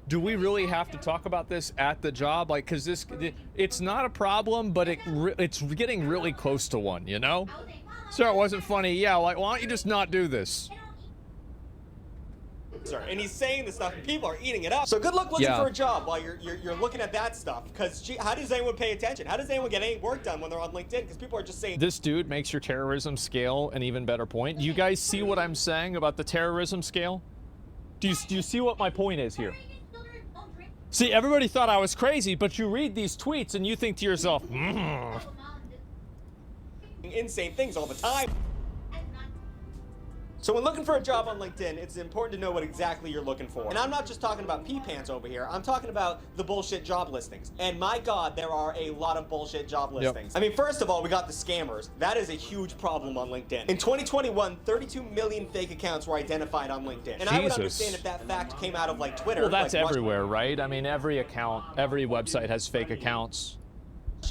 Speaker 4: Do we really have to talk about this at the job? Like, because it's not a problem, but it's getting really close to one, you know? So it wasn't funny. Yeah, like, why don't you just not do this?
Speaker 6: And he's saying this stuff, and people are eating it up. So good luck looking for a job while you're looking at that stuff. Because how does anyone pay attention? How does anyone get any work done when they're on LinkedIn? Because people are just saying...
Speaker 4: This dude makes your terrorism scale an even better point. Do you guys see what I'm saying about the terrorism scale? Do you see what my point is here? See, everybody thought I was crazy, but you read these tweets and you think to yourself,
Speaker 6: insane things all the time. So when looking for a job on LinkedIn, it's important to know what exactly you're looking for. And I'm not just talking about pee pants over here. I'm talking about the bullshit job listings. And my God, there are a lot of bullshit job listings. I mean, first of all, we got the scammers. That is a huge problem on LinkedIn. In 2021, 32 million fake accounts were identified on LinkedIn. And I would understand if that fact came out of like Twitter.
Speaker 4: Well, that's everywhere, right? I mean, every account, every website has fake accounts.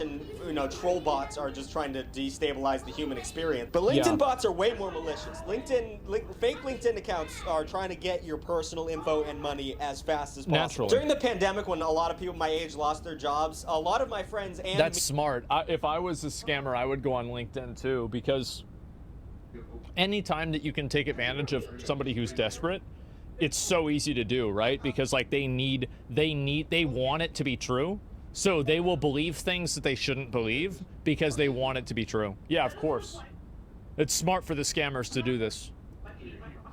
Speaker 6: you know, troll bots are just trying to destabilize the human experience. But LinkedIn bots are way more malicious. Fake LinkedIn accounts are trying to get your personal info and money as fast as possible.
Speaker 4: Naturally.
Speaker 6: During the pandemic, when a lot of people my age lost their jobs, a lot of my friends and
Speaker 4: That's smart. If I was a scammer, I would go on LinkedIn too, because anytime that you can take advantage of somebody who's desperate, it's so easy to do, right? Because like they want it to be true. So they will believe things that they shouldn't believe because they want it to be true. Yeah, of course. It's smart for the scammers to do this.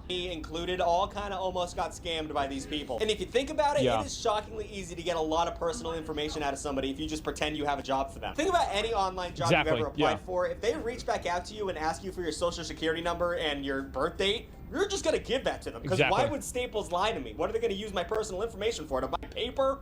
Speaker 6: Me included, all kind of almost got scammed by these people. And if you think about it, it is shockingly easy to get a lot of personal information out of somebody if you just pretend you have a job for them. Think about any online job you've ever applied for. If they reach back out to you and ask you for your social security number and your birth date, you're just going to give that to them. Because why would Staples lie to me? What are they going to use my personal information for? To buy paper?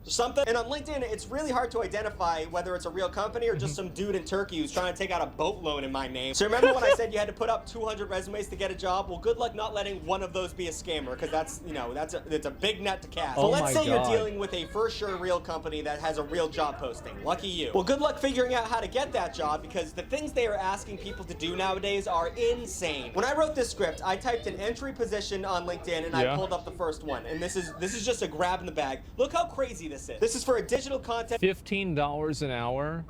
Speaker 6: Something. And on LinkedIn, it's really hard to identify whether it's a real company or just some dude in Turkey who's trying to take out a boat loan in my name. So remember when I said you had to put up 200 resumes to get a job? Well, good luck not letting one of those be a scammer, because that's, you know, it's a big net to cast. So let's say you're dealing with a for sure real company that has a real job posting. Lucky you. Well, good luck figuring out how to get that job, because the things they are asking people to do nowadays are insane. When I wrote this script, I typed an entry position on LinkedIn and I pulled up the first one. And this is just a grab in the bag. Look how crazy this is. This is for a digital content
Speaker 4: $15 an hour.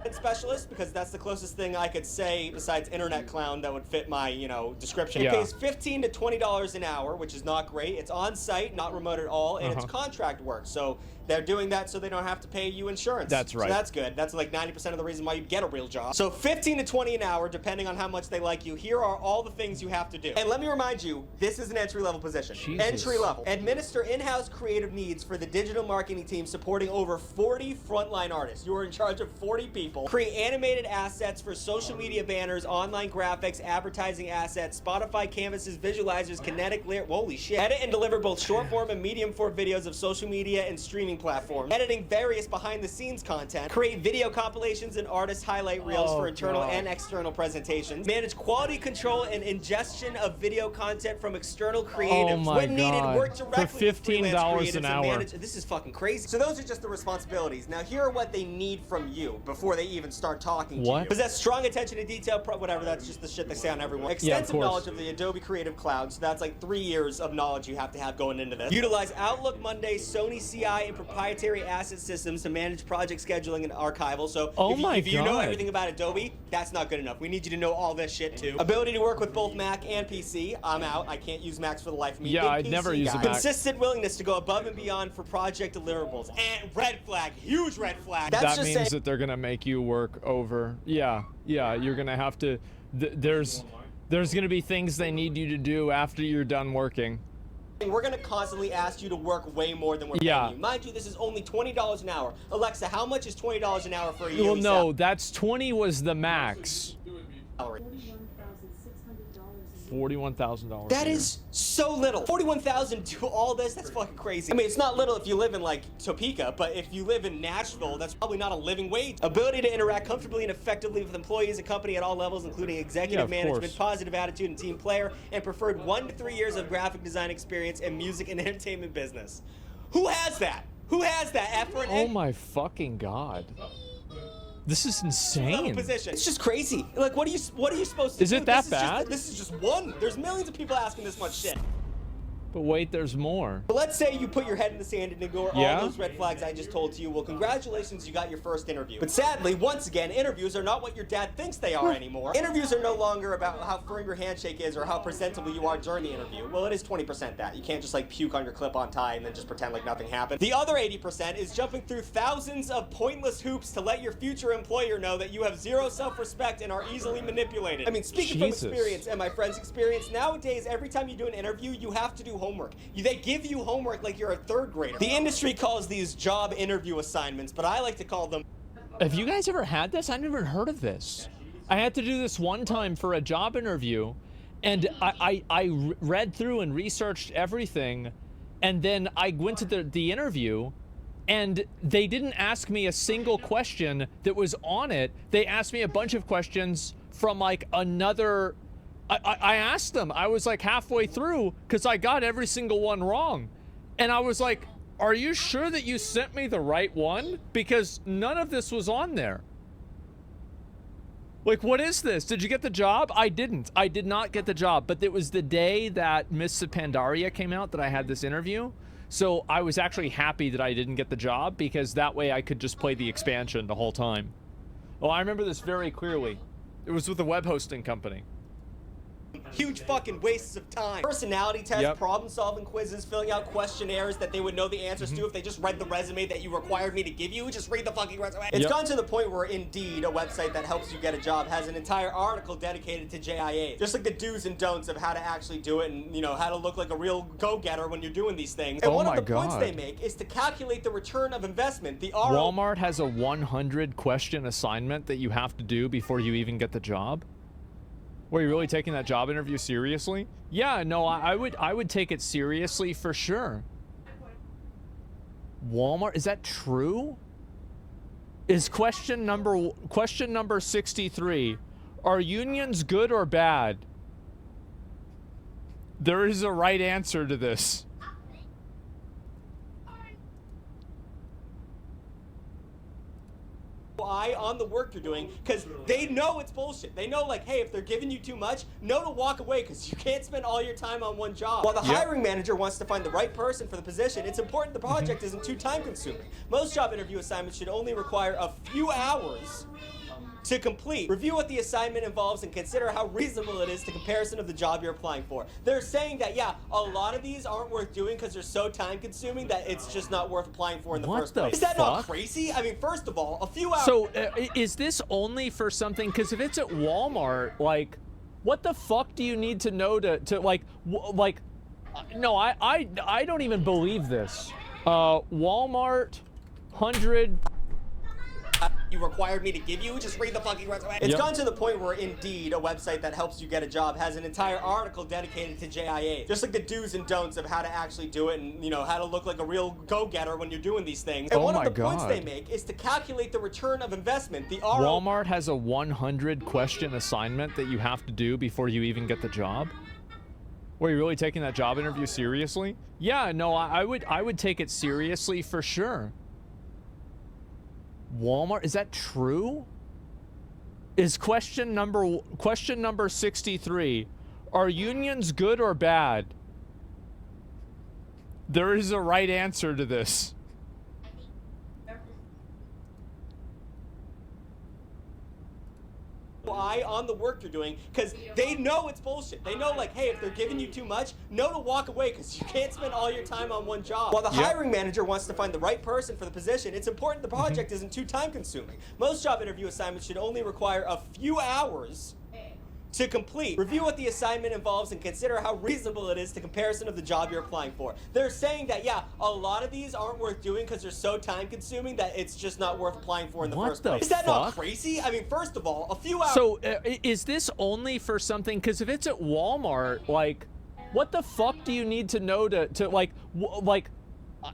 Speaker 6: Specialist, because that's the closest thing I could say besides internet clown that would fit my, you know, description. It pays $15 to $20 an hour, which is not great. It's on site, not remote at all, and it's contract work. So they're doing that so they don't have to pay you insurance. That's right. So that's good. That's like 90% of the reason why you get a real job. So 15 to 20 an hour, depending on how much they like you. Here are all the things you have to do. And let me remind you, this is an entry-level position. Entry level. Administer in-house creative needs for the digital marketing team supporting over 40 frontline artists. You are in charge of 40 people. Create animated assets for social media banners, online graphics, advertising assets, Spotify canvases, visualizers, kinetic lyric. Holy shit. Edit and deliver both short form and medium form videos of social media and streaming platforms. Editing various behind the scenes content. Create video compilations and artist highlight reels for internal and external presentations. Manage quality control and ingestion of video content from external creatives. When needed, work directly with freelance creatives an hour. This is fucking crazy. So those are just the responsibilities. Now here are what they need from you before they even start talking to you. Possess strong attention to detail, whatever, that's just the shit they say on everyone. Extensive knowledge of the Adobe Creative Cloud, so that's like 3 years of knowledge you have to have going into this. Utilize Outlook, Monday, Sony CI, and proprietary asset systems to manage project scheduling and archival. So if you know everything about Adobe, that's not good enough. We need you to know all this shit too. Ability to work with both Mac and PC. I'm out. I can't use Macs for the life of me.
Speaker 4: Yeah, I'd never use a Mac.
Speaker 6: Consistent willingness to go above and beyond for project deliverables. And red flag, huge red flag.
Speaker 4: That means that they're gonna make you work over. Yeah, you're gonna have to. There's gonna be things they need you to do after you're done working.
Speaker 6: We're going to constantly ask you to work way more than we're paying you. Mind you, this is only $20 an hour. Alexa, how much is $20 an hour for a year?
Speaker 4: Well, no, that's 20 was the max. $41,000.
Speaker 6: That is so little. $41,000 to all this? That's fucking crazy. I mean, it's not little if you live in like Topeka, but if you live in Nashville, that's probably not a living wage. Ability to interact comfortably and effectively with employees and company at all levels, including executive management, positive attitude and team player, and preferred 1 to 3 years of graphic design experience in music and entertainment business. Who has that? Who has that effort?
Speaker 4: Oh my fucking god. This is insane.
Speaker 6: Position. It's just crazy. Like, what are you supposed to do?
Speaker 4: Is it that bad?
Speaker 6: This is just one. There's millions of people asking this much shit.
Speaker 4: But wait, there's more.
Speaker 6: But let's say you put your head in the sand and ignore all those red flags I just told to you. Well, congratulations, you got your first interview. But sadly, once again, interviews are not what your dad thinks they are anymore. Interviews are no longer about how firm your handshake is or how presentable you are during the interview. Well, it is 20% that. You can't just like puke on your clip-on tie and then just pretend like nothing happened. The other 80% is jumping through thousands of pointless hoops to let your future employer know that you have zero self-respect and are easily manipulated. I mean, speaking from experience and my friend's experience, nowadays, every time you do an interview, you have to do homework. They give you homework like you're a third grader. The industry calls these job interview assignments, but I like to call them...
Speaker 4: Have you guys ever had this? I've never heard of this. I had to do this one time for a job interview, and I read through and researched everything, and then I went to the interview, and they didn't ask me a single question that was on it. They asked me a bunch of questions from like another... I asked them, I was like halfway through because I got every single one wrong. And I was like, Are you sure that you sent me the right one? Because none of this was on there. Like, what is this? Did you get the job? I didn't. I did not get the job, but it was the day that Miss Pandaria came out that I had this interview. So I was actually happy that I didn't get the job because that way I could just play the expansion the whole time. Oh, I remember this very clearly. It was with a web hosting company.
Speaker 6: Huge fucking wastes of time. Personality tests, problem-solving quizzes, filling out questionnaires that they would know the answers to if they just read the resume that you required me to give you. Just read the fucking resume. It's gone to the point where Indeed, a website that helps you get a job, has an entire article dedicated to JIA. Just like the do's and don'ts of how to actually do it and, you know, how to look like a real go-getter when you're doing these things. And one of the points they make is to calculate the return of investment. The ROI.
Speaker 4: Walmart has a 100-question assignment that you have to do before you even get the job? Were you really taking that job interview seriously? Yeah, no, I would take it seriously for sure. Walmart, is that true? Is question number 63, are unions good or bad? There is a right answer to this.
Speaker 6: On the work you're doing, because they know it's bullshit. They know, like, hey, if they're giving you too much, know to walk away because you can't spend all your time on one job. While the hiring manager wants to find the right person for the position, it's important the project isn't too time consuming. Most job interview assignments should only require a few hours to complete. Review what the assignment involves and consider how reasonable it is to comparison of the job you're applying for. They're saying that, yeah, a lot of these aren't worth doing because they're so time consuming that it's just not worth applying for in the first place. Is that not crazy? I mean, first of all, a few hours.
Speaker 4: So is this only for something? Because if it's at Walmart, like, what the fuck do you need to know to like, no, I don't even believe this. Walmart, 100.
Speaker 6: You required me to give you, just read the fucking resume. It's gone to the point where Indeed, a website that helps you get a job, has an entire article dedicated to JIA. Just like the do's and don'ts of how to actually do it and, you know, how to look like a real go-getter when you're doing these things. And one of the points they make is to calculate the return of investment, the ROI.
Speaker 4: Walmart has a 100-question assignment that you have to do before you even get the job? Were you really taking that job interview seriously? Yeah, no, I would take it seriously for sure. Walmart, is that true? Is question number 63, are unions good or bad? There is a right answer to this.
Speaker 6: On the work you're doing, because they know it's bullshit. They know, like, hey, if they're giving you too much, know to walk away because you can't spend all your time on one job. While the hiring manager wants to find the right person for the position, it's important the project isn't too time consuming. Most job interview assignments should only require a few hours to complete. Review what the assignment involves and consider how reasonable it is to comparison of the job you're applying for. They're saying that, yeah, a lot of these aren't worth doing because they're so time consuming that it's just not worth applying for in the first place. Is that not crazy? I mean, first of all, a few hours.
Speaker 4: So is this only for something? Because if it's at Walmart, like, what the fuck do you need to know to like,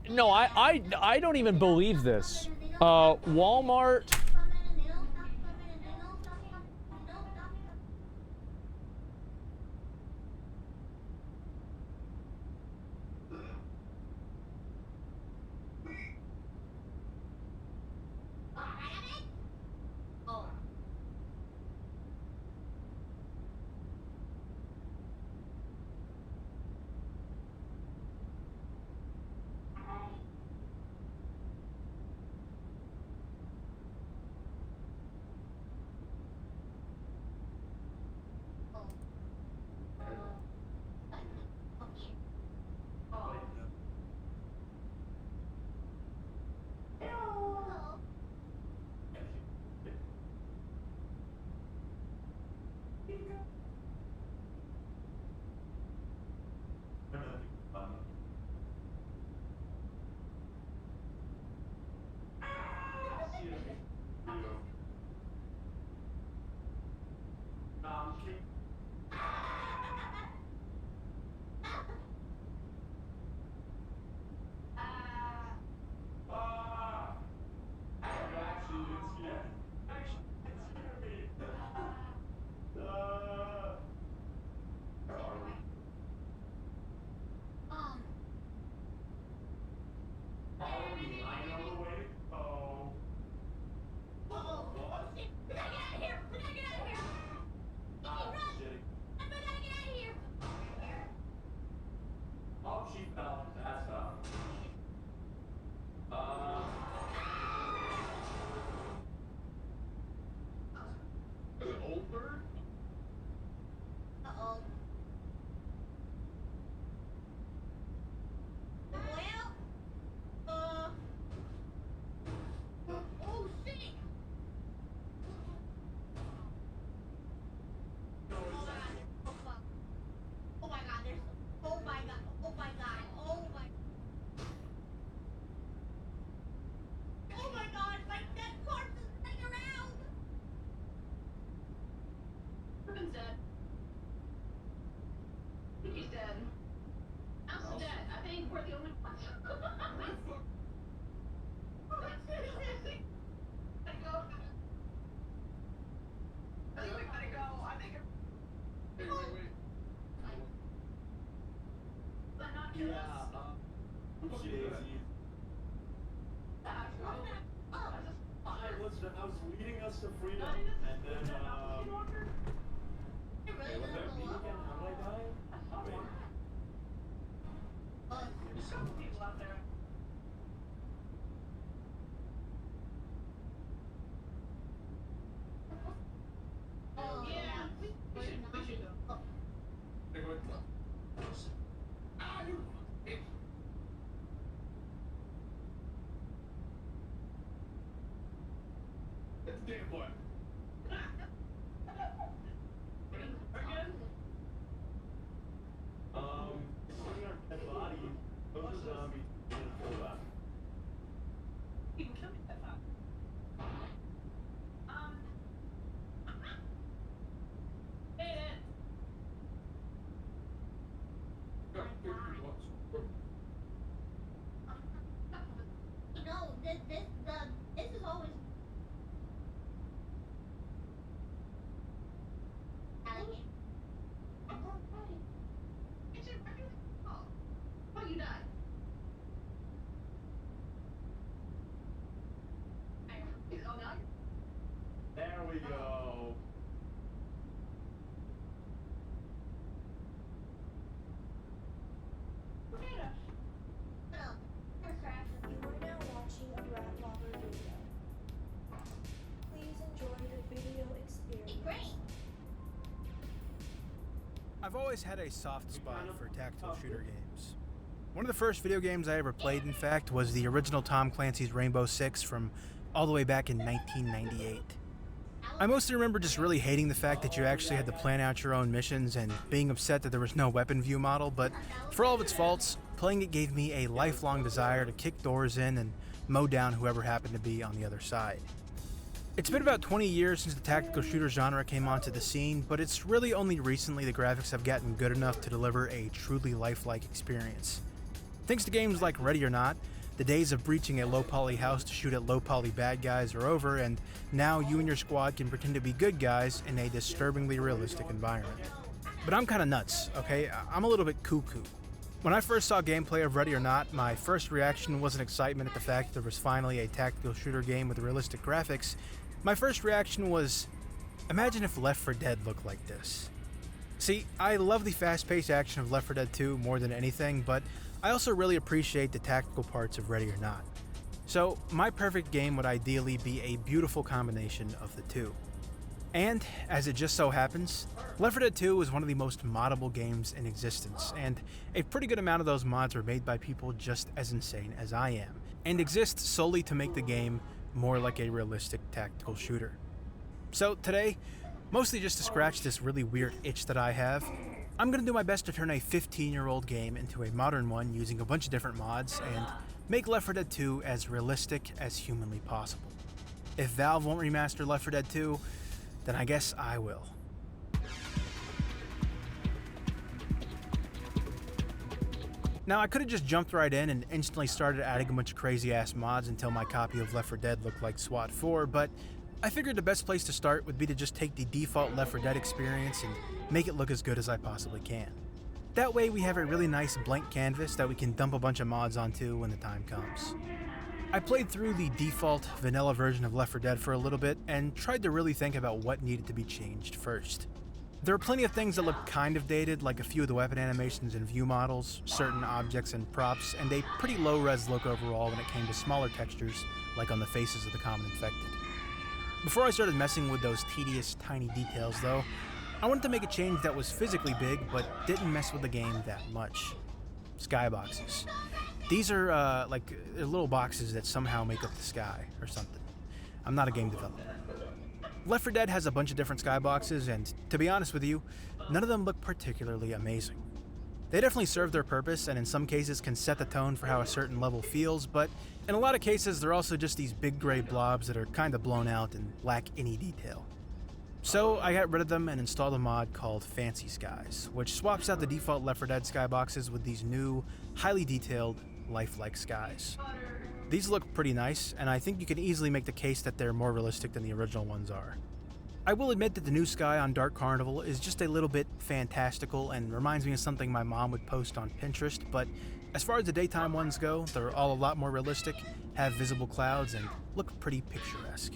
Speaker 4: no, I don't even believe this. Walmart.
Speaker 7: Listen, I was leading us to freedom, and then, wait, was that me again? How did I die? Wait. There's some people out there. Yeah, we should go. Damn boy. Seeing our dead body, those are zombies in a full back. You can kill me that fast.
Speaker 2: No, this is always. Oh, you died. Oh, now
Speaker 7: There we go.
Speaker 2: You are now watching a rat lover video. Please enjoy the video experience.
Speaker 3: I've always had a soft spot for tactical shooter games. One of the first video games I ever played, in fact, was the original Tom Clancy's Rainbow Six from all the way back in 1998. I mostly remember just really hating the fact that you actually had to plan out your own missions and being upset that there was no weapon view model, but for all of its faults, playing it gave me a lifelong desire to kick doors in and mow down whoever happened to be on the other side. It's been about 20 years since the tactical shooter genre came onto the scene, but it's really only recently the graphics have gotten good enough to deliver a truly lifelike experience. Thanks to games like Ready or Not, the days of breaching a low-poly house to shoot at low-poly bad guys are over, and now you and your squad can pretend to be good guys in a disturbingly realistic environment. But I'm kinda nuts, okay? I'm a little bit cuckoo. When I first saw gameplay of Ready or Not, my first reaction wasn't excitement at the fact that there was finally a tactical shooter game with realistic graphics. My first reaction was, imagine if Left 4 Dead looked like this. See, I love the fast-paced action of Left 4 Dead 2 more than anything, but I also really appreciate the tactical parts of Ready or Not. So, my perfect game would ideally be a beautiful combination of the two. And, as it just so happens, Left 4 Dead 2 is one of the most moddable games in existence, and a pretty good amount of those mods were made by people just as insane as I am, and exist solely to make the game more like a realistic tactical shooter. So today, mostly just to scratch this really weird itch that I have, I'm going to do my best to turn a 15-year-old game into a modern one using a bunch of different mods and make Left 4 Dead 2 as realistic as humanly possible. If Valve won't remaster Left 4 Dead 2, then I guess I will. Now, I could have just jumped right in and instantly started adding a bunch of crazy-ass mods until my copy of Left 4 Dead looked like SWAT 4, but I figured the best place to start would be to just take the default Left 4 Dead experience and make it look as good as I possibly can. That way we have a really nice blank canvas that we can dump a bunch of mods onto when the time comes. I played through the default vanilla version of Left 4 Dead for a little bit and tried to really think about what needed to be changed first. There are plenty of things that look kind of dated, like a few of the weapon animations and view models, certain objects and props, and a pretty low-res look overall when it came to smaller textures, like on the faces of the common infected. Before I started messing with those tedious, tiny details though, I wanted to make a change that was physically big, but didn't mess with the game that much. Skyboxes. These are, they're little boxes that somehow make up the sky, or something. I'm not a game developer. Left 4 Dead has a bunch of different skyboxes, and to be honest with you, none of them look particularly amazing. They definitely serve their purpose, and in some cases can set the tone for how a certain level feels, but in a lot of cases they're also just these big gray blobs that are kinda blown out and lack any detail. So I got rid of them and installed a mod called Fancy Skies, which swaps out the default Left 4 Dead skyboxes with these new, highly detailed, lifelike skies. These look pretty nice, and I think you can easily make the case that they're more realistic than the original ones are. I will admit that the new sky on Dark Carnival is just a little bit fantastical and reminds me of something my mom would post on Pinterest, but as far as the daytime ones go, they're all a lot more realistic, have visible clouds, and look pretty picturesque.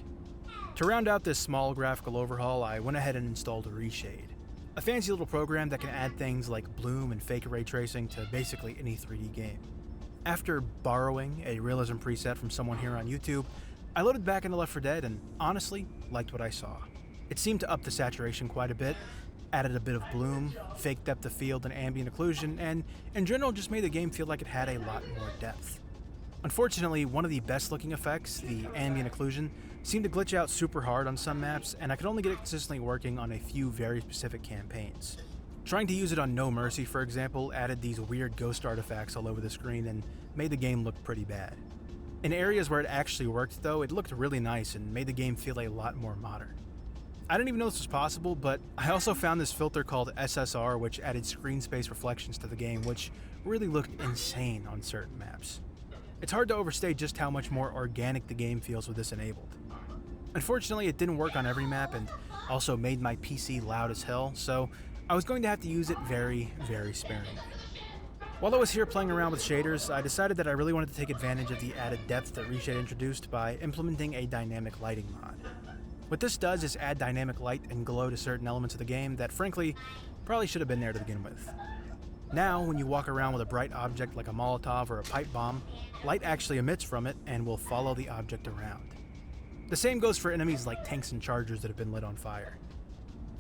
Speaker 3: To round out this small graphical overhaul, I went ahead and installed Reshade, a fancy little program that can add things like bloom and fake ray tracing to basically any 3D game. After borrowing a realism preset from someone here on YouTube, I loaded back into Left 4 Dead and honestly liked what I saw. It seemed to up the saturation quite a bit, added a bit of bloom, fake depth of field and ambient occlusion, and in general just made the game feel like it had a lot more depth. Unfortunately, one of the best looking effects, the ambient occlusion, seemed to glitch out super hard on some maps, and I could only get it consistently working on a few very specific campaigns. Trying to use it on No Mercy, for example, added these weird ghost artifacts all over the screen and made the game look pretty bad. In areas where it actually worked though, it looked really nice and made the game feel a lot more modern. I didn't even know this was possible, but I also found this filter called SSR, which added screen space reflections to the game, which really looked insane on certain maps. It's hard to overstate just how much more organic the game feels with this enabled. Unfortunately, it didn't work on every map and also made my PC loud as hell, so I was going to have to use it very, very sparingly. While I was here playing around with shaders, I decided that I really wanted to take advantage of the added depth that Reshade introduced by implementing a dynamic lighting mod. What this does is add dynamic light and glow to certain elements of the game that frankly probably should have been there to begin with. Now, when you walk around with a bright object like a Molotov or a pipe bomb, light actually emits from it and will follow the object around. The same goes for enemies like tanks and chargers that have been lit on fire.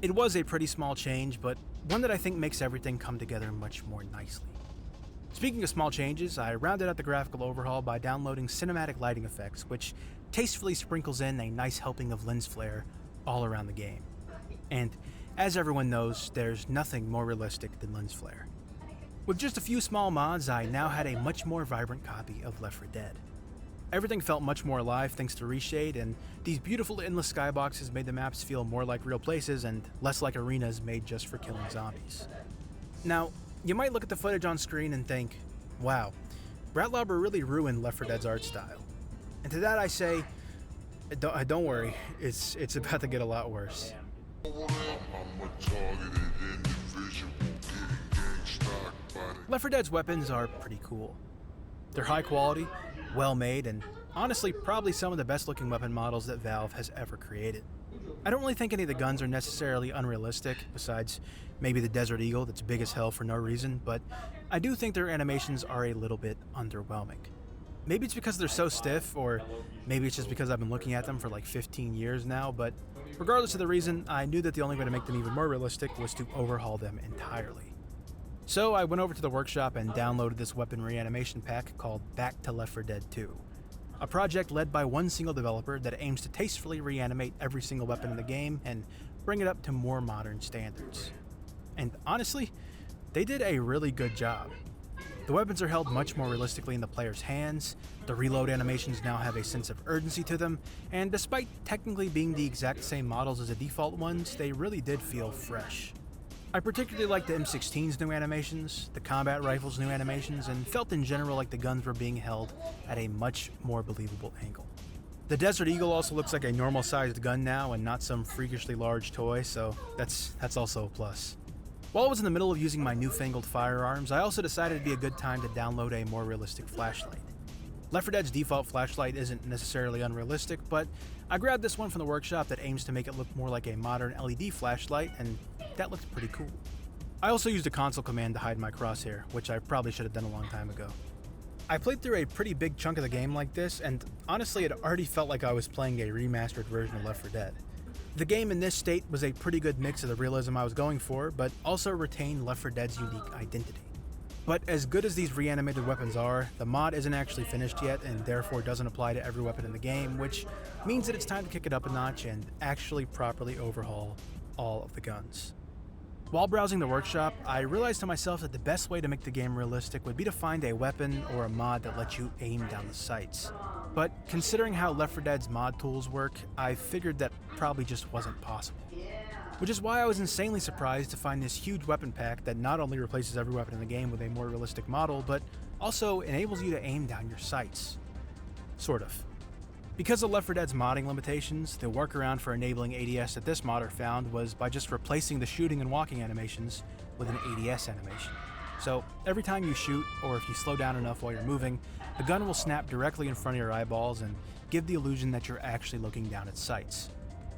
Speaker 3: It was a pretty small change, but one that I think makes everything come together much more nicely. Speaking of small changes, I rounded out the graphical overhaul by downloading cinematic lighting effects, which tastefully sprinkles in a nice helping of lens flare all around the game. And as everyone knows, there's nothing more realistic than lens flare. With just a few small mods, I now had a much more vibrant copy of Left 4 Dead. Everything felt much more alive thanks to Reshade, and these beautiful endless skyboxes made the maps feel more like real places and less like arenas made just for killing zombies. Now, you might look at the footage on screen and think, wow, Bratlauber really ruined Left 4 Dead's art style. And to that I say, don't worry, it's about to get a lot worse. Left 4 Dead's weapons are pretty cool. They're high quality, well made, and honestly probably some of the best looking weapon models that Valve has ever created. I don't really think any of the guns are necessarily unrealistic, besides maybe the Desert Eagle that's big as hell for no reason, but I do think their animations are a little bit underwhelming. Maybe it's because they're so stiff, or maybe it's just because I've been looking at them for like 15 years now, but regardless of the reason, I knew that the only way to make them even more realistic was to overhaul them entirely. So I went over to the workshop and downloaded this weapon reanimation pack called Back to Left 4 Dead 2, a project led by one single developer that aims to tastefully reanimate every single weapon in the game and bring it up to more modern standards. And honestly, they did a really good job. The weapons are held much more realistically in the player's hands, the reload animations now have a sense of urgency to them, and despite technically being the exact same models as the default ones, they really did feel fresh. I particularly liked the M16's new animations, the combat rifle's new animations, and felt in general like the guns were being held at a much more believable angle. The Desert Eagle also looks like a normal sized gun now and not some freakishly large toy, so that's also a plus. While I was in the middle of using my newfangled firearms, I also decided it'd be a good time to download a more realistic flashlight. Left 4 Dead's default flashlight isn't necessarily unrealistic, but I grabbed this one from the workshop that aims to make it look more like a modern LED flashlight, and that looked pretty cool. I also used a console command to hide my crosshair, which I probably should have done a long time ago. I played through a pretty big chunk of the game like this, and honestly it already felt like I was playing a remastered version of Left 4 Dead. The game in this state was a pretty good mix of the realism I was going for, but also retained Left 4 Dead's unique identity. But as good as these reanimated weapons are, the mod isn't actually finished yet and therefore doesn't apply to every weapon in the game, which means that it's time to kick it up a notch and actually properly overhaul all of the guns. While browsing the workshop, I realized to myself that the best way to make the game realistic would be to find a weapon or a mod that lets you aim down the sights. But considering how Left 4 Dead's mod tools work, I figured that probably just wasn't possible. Which is why I was insanely surprised to find this huge weapon pack that not only replaces every weapon in the game with a more realistic model, but also enables you to aim down your sights. Sort of. Because of Left 4 Dead's modding limitations, the workaround for enabling ADS that this modder found was by just replacing the shooting and walking animations with an ADS animation. So every time you shoot, or if you slow down enough while you're moving, the gun will snap directly in front of your eyeballs and give the illusion that you're actually looking down at sights.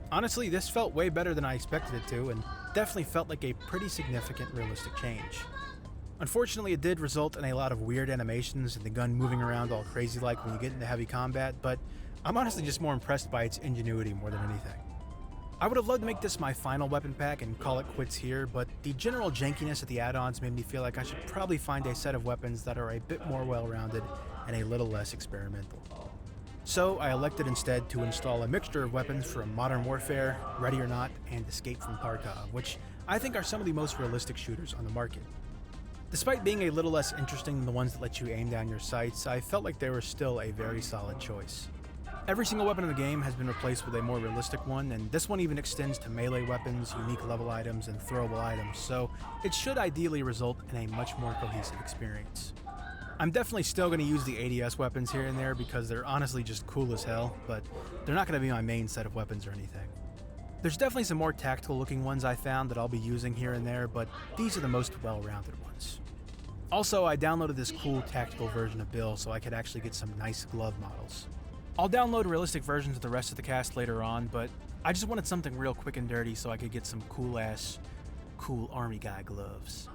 Speaker 3: Honestly, this felt way better than I expected it to, and definitely felt like a pretty significant realistic change. Unfortunately, it did result in a lot of weird animations and the gun moving around all crazy like when you get into heavy combat, but I'm honestly just more impressed by its ingenuity more than anything. I would have loved to make this my final weapon pack and call it quits here, but the general jankiness of the add-ons made me feel like I should probably find a set of weapons that are a bit more well-rounded and a little less experimental. So I elected instead to install a mixture of weapons from Modern Warfare, Ready or Not, and Escape from Tarkov, which I think are some of the most realistic shooters on the market. Despite being a little less interesting than the ones that let you aim down your sights, I felt like they were still a very solid choice. Every single weapon in the game has been replaced with a more realistic one, and this one even extends to melee weapons, unique level items, and throwable items, so it should ideally result in a much more cohesive experience. I'm definitely still going to use the ADS weapons here and there because they're honestly just cool as hell, but they're not going to be my main set of weapons or anything. There's definitely some more tactical looking ones I found that I'll be using here and there, but these are the most well-rounded ones. Also, I downloaded this cool tactical version of Bill so I could actually get some nice glove models. I'll download realistic versions of the rest of the cast later on, but I just wanted something real quick and dirty so I could get some cool army guy gloves.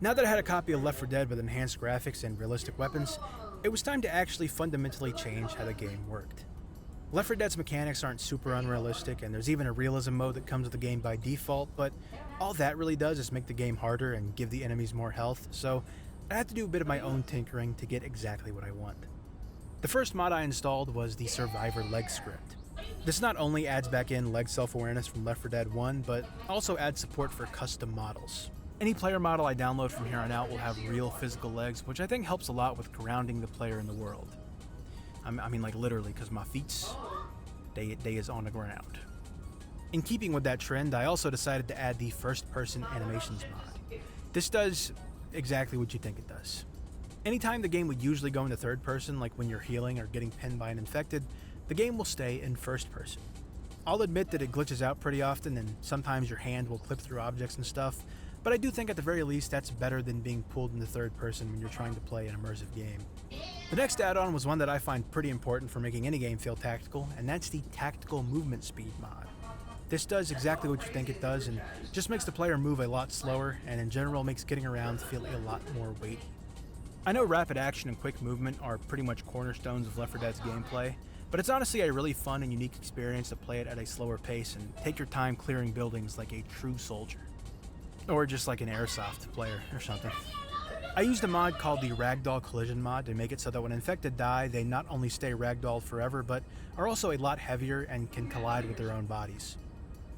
Speaker 3: Now that I had a copy of Left 4 Dead with enhanced graphics and realistic weapons, it was time to actually fundamentally change how the game worked. Left 4 Dead's mechanics aren't super unrealistic, and there's even a realism mode that comes with the game by default, but all that really does is make the game harder and give the enemies more health, so I had to do a bit of my own tinkering to get exactly what I want. The first mod I installed was the Survivor leg script. This not only adds back in leg self-awareness from Left 4 Dead 1, but also adds support for custom models. Any player model I download from here on out will have real physical legs, which I think helps a lot with grounding the player in the world. I mean like literally, because my feet, they is on the ground. In keeping with that trend, I also decided to add the first-person animations mod. This does exactly what you think it does. Anytime the game would usually go into third person, like when you're healing or getting pinned by an infected, the game will stay in first person. I'll admit that it glitches out pretty often, and sometimes your hand will clip through objects and stuff, but I do think at the very least that's better than being pulled into third person when you're trying to play an immersive game. The next add-on was one that I find pretty important for making any game feel tactical, and that's the Tactical Movement Speed mod. This does exactly what you think it does, and just makes the player move a lot slower, and in general makes getting around feel a lot more weighty. I know rapid action and quick movement are pretty much cornerstones of Left 4 Dead's gameplay, but it's honestly a really fun and unique experience to play it at a slower pace and take your time clearing buildings like a true soldier. Or just like an airsoft player or something. I used a mod called the Ragdoll Collision mod to make it so that when infected die, they not only stay ragdolled forever, but are also a lot heavier and can collide with their own bodies.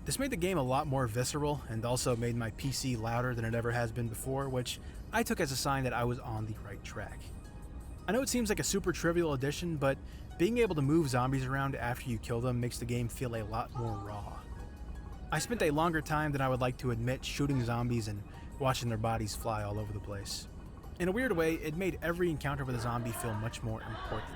Speaker 3: This made the game a lot more visceral and also made my PC louder than it ever has been before, which I took as a sign that I was on the right track. I know it seems like a super trivial addition, but being able to move zombies around after you kill them makes the game feel a lot more raw. I spent a longer time than I would like to admit shooting zombies and watching their bodies fly all over the place. In a weird way, it made every encounter with a zombie feel much more important.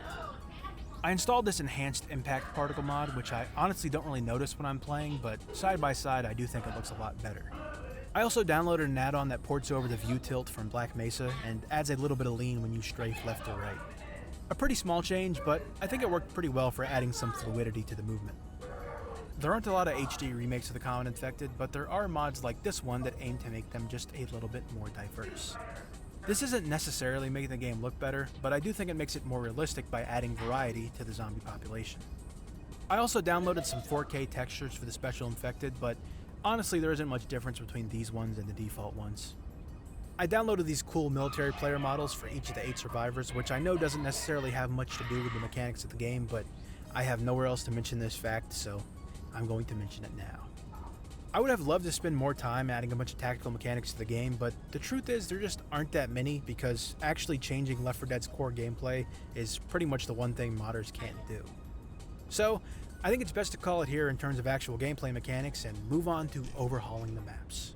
Speaker 3: I installed this enhanced impact particle mod, which I honestly don't really notice when I'm playing, but side by side I do think it looks a lot better. I also downloaded an add-on that ports over the view tilt from Black Mesa and adds a little bit of lean when you strafe left or right. A pretty small change, but I think it worked pretty well for adding some fluidity to the movement. There aren't a lot of HD remakes of the common infected, but there are mods like this one that aim to make them just a little bit more diverse. This isn't necessarily making the game look better, but I do think it makes it more realistic by adding variety to the zombie population. I also downloaded some 4K textures for the special infected, but honestly there isn't much difference between these ones and the default ones. I downloaded these cool military player models for each of the 8 survivors, which I know doesn't necessarily have much to do with the mechanics of the game, but I have nowhere else to mention this fact, so I'm going to mention it now. I would have loved to spend more time adding a bunch of tactical mechanics to the game, but the truth is there just aren't that many because actually changing Left 4 Dead's core gameplay is pretty much the one thing modders can't do. So, I think it's best to call it here in terms of actual gameplay mechanics and move on to overhauling the maps.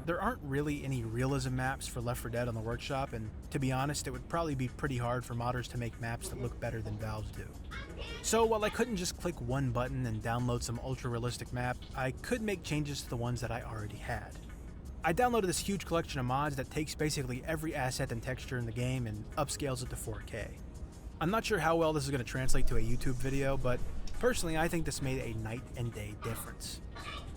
Speaker 3: There There aren't really any realism maps for Left 4 Dead on the workshop, and to be honest, it would probably be pretty hard for modders to make maps that look better than Valve's do. So while I couldn't just click one button and download some ultra-realistic map, I could make changes to the ones that I already had. I downloaded this huge collection of mods that takes basically every asset and texture in the game and upscales it to 4K. I'm not sure how well this is going to translate to a YouTube video, but personally I think this made a night and day difference.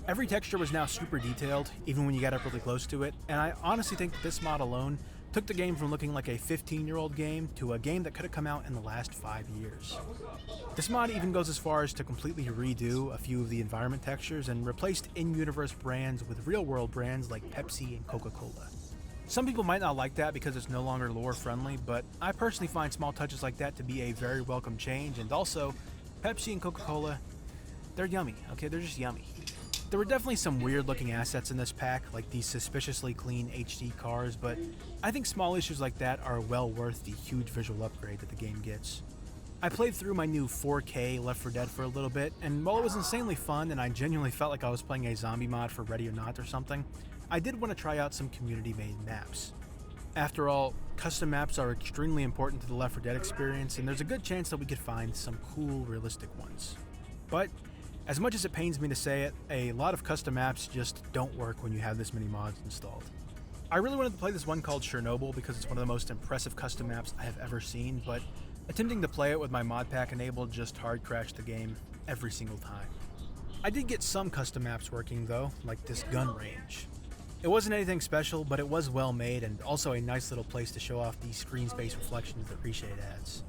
Speaker 3: Every texture was now super detailed, even when you got up really close to it, and I honestly think that this mod alone took the game from looking like a 15-year-old game to a game that could have come out in the last 5 years. This mod even goes as far as to completely redo a few of the environment textures and replaced in-universe brands with real-world brands like Pepsi and Coca-Cola. Some people might not like that because it's no longer lore-friendly, but I personally find small touches like that to be a very welcome change, and also, Pepsi and Coca-Cola, they're yummy, okay? They're just yummy. There were definitely some weird looking assets in this pack, like these suspiciously clean HD cars, but I think small issues like that are well worth the huge visual upgrade that the game gets. I played through my new 4K Left 4 Dead for a little bit, and while it was insanely fun and I genuinely felt like I was playing a zombie mod for Ready or Not or something, I did want to try out some community-made maps. After all, custom maps are extremely important to the Left 4 Dead experience, and there's a good chance that we could find some cool, realistic ones. But as much as it pains me to say it, a lot of custom maps just don't work when you have this many mods installed. I really wanted to play this one called Chernobyl because it's one of the most impressive custom maps I have ever seen, but attempting to play it with my mod pack enabled just hard crashed the game every single time. I did get some custom maps working though, like this gun range. It wasn't anything special, but it was well made and also a nice little place to show off the screen space reflections that Reshade adds.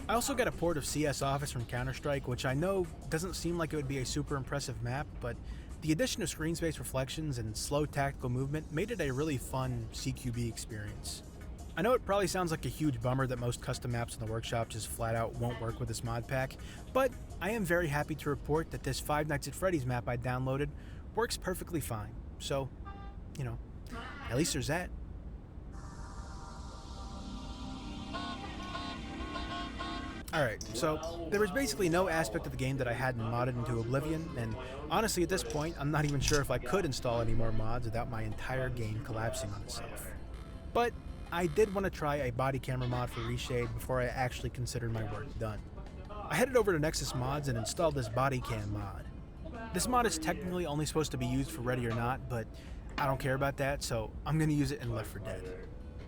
Speaker 3: I also got a port of CS Office from Counter-Strike, which I know doesn't seem like it would be a super impressive map, but the addition of screen space reflections and slow tactical movement made it a really fun CQB experience. I know it probably sounds like a huge bummer that most custom maps in the workshop just flat out won't work with this mod pack, but I am very happy to report that this Five Nights at Freddy's map I downloaded works perfectly fine. So, you know, at least there's that. Alright, so there was basically no aspect of the game that I hadn't modded into oblivion, and honestly at this point I'm not even sure if I could install any more mods without my entire game collapsing on itself. But I did want to try a body camera mod for Reshade before I actually considered my work done. I headed over to Nexus Mods and installed this body cam mod. This mod is technically only supposed to be used for Ready or Not, but I don't care about that, so I'm going to use it in Left 4 Dead.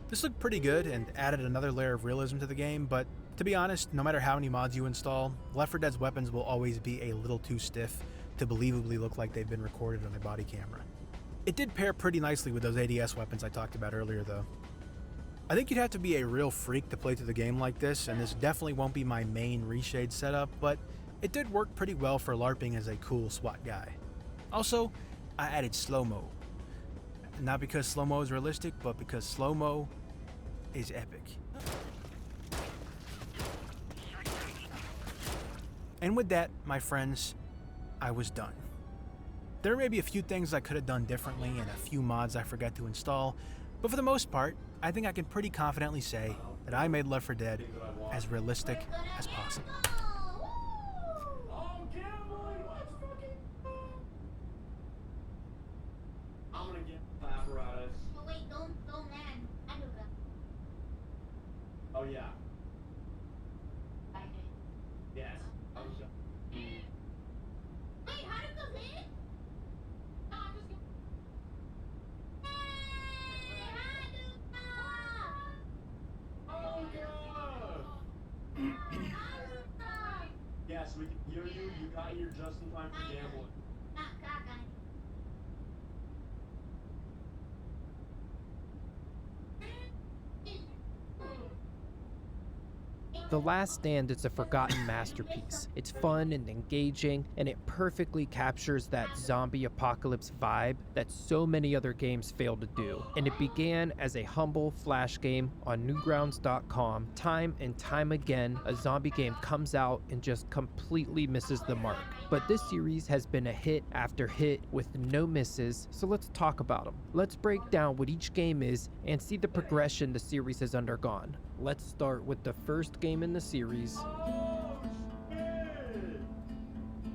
Speaker 3: This looked pretty good and added another layer of realism to the game, but to be honest, no matter how many mods you install, Left 4 Dead's weapons will always be a little too stiff to believably look like they've been recorded on a body camera. It did pair pretty nicely with those ADS weapons I talked about earlier though. I think you'd have to be a real freak to play through the game like this, and this definitely won't be my main Reshade setup, but it did work pretty well for LARPing as a cool SWAT guy. Also, I added slow-mo. Not because slow-mo is realistic, but because slow-mo is epic. And with that, my friends, I was done. There may be a few things I could have done differently and a few mods I forgot to install, but for the most part, I think I can pretty confidently say that I made Left 4 Dead as realistic as possible.
Speaker 7: I'm gonna get the apparatus.
Speaker 2: Oh wait, don't land. I do that.
Speaker 7: Oh yeah. Yes. I was just...
Speaker 2: Wait, how did the hit? No, I'm just gonna...
Speaker 7: Oh god! Yes, we can hear you. You got here just in time for gambling.
Speaker 18: The Last Stand is a forgotten masterpiece. It's fun and engaging, and it perfectly captures that zombie apocalypse vibe that so many other games fail to do. And it began as a humble flash game on Newgrounds.com. Time and time again, a zombie game comes out and just completely misses the mark. But this series has been a hit after hit with no misses, so let's talk about them. Let's break down what each game is and see the progression the series has undergone. Let's start with the first game in the series,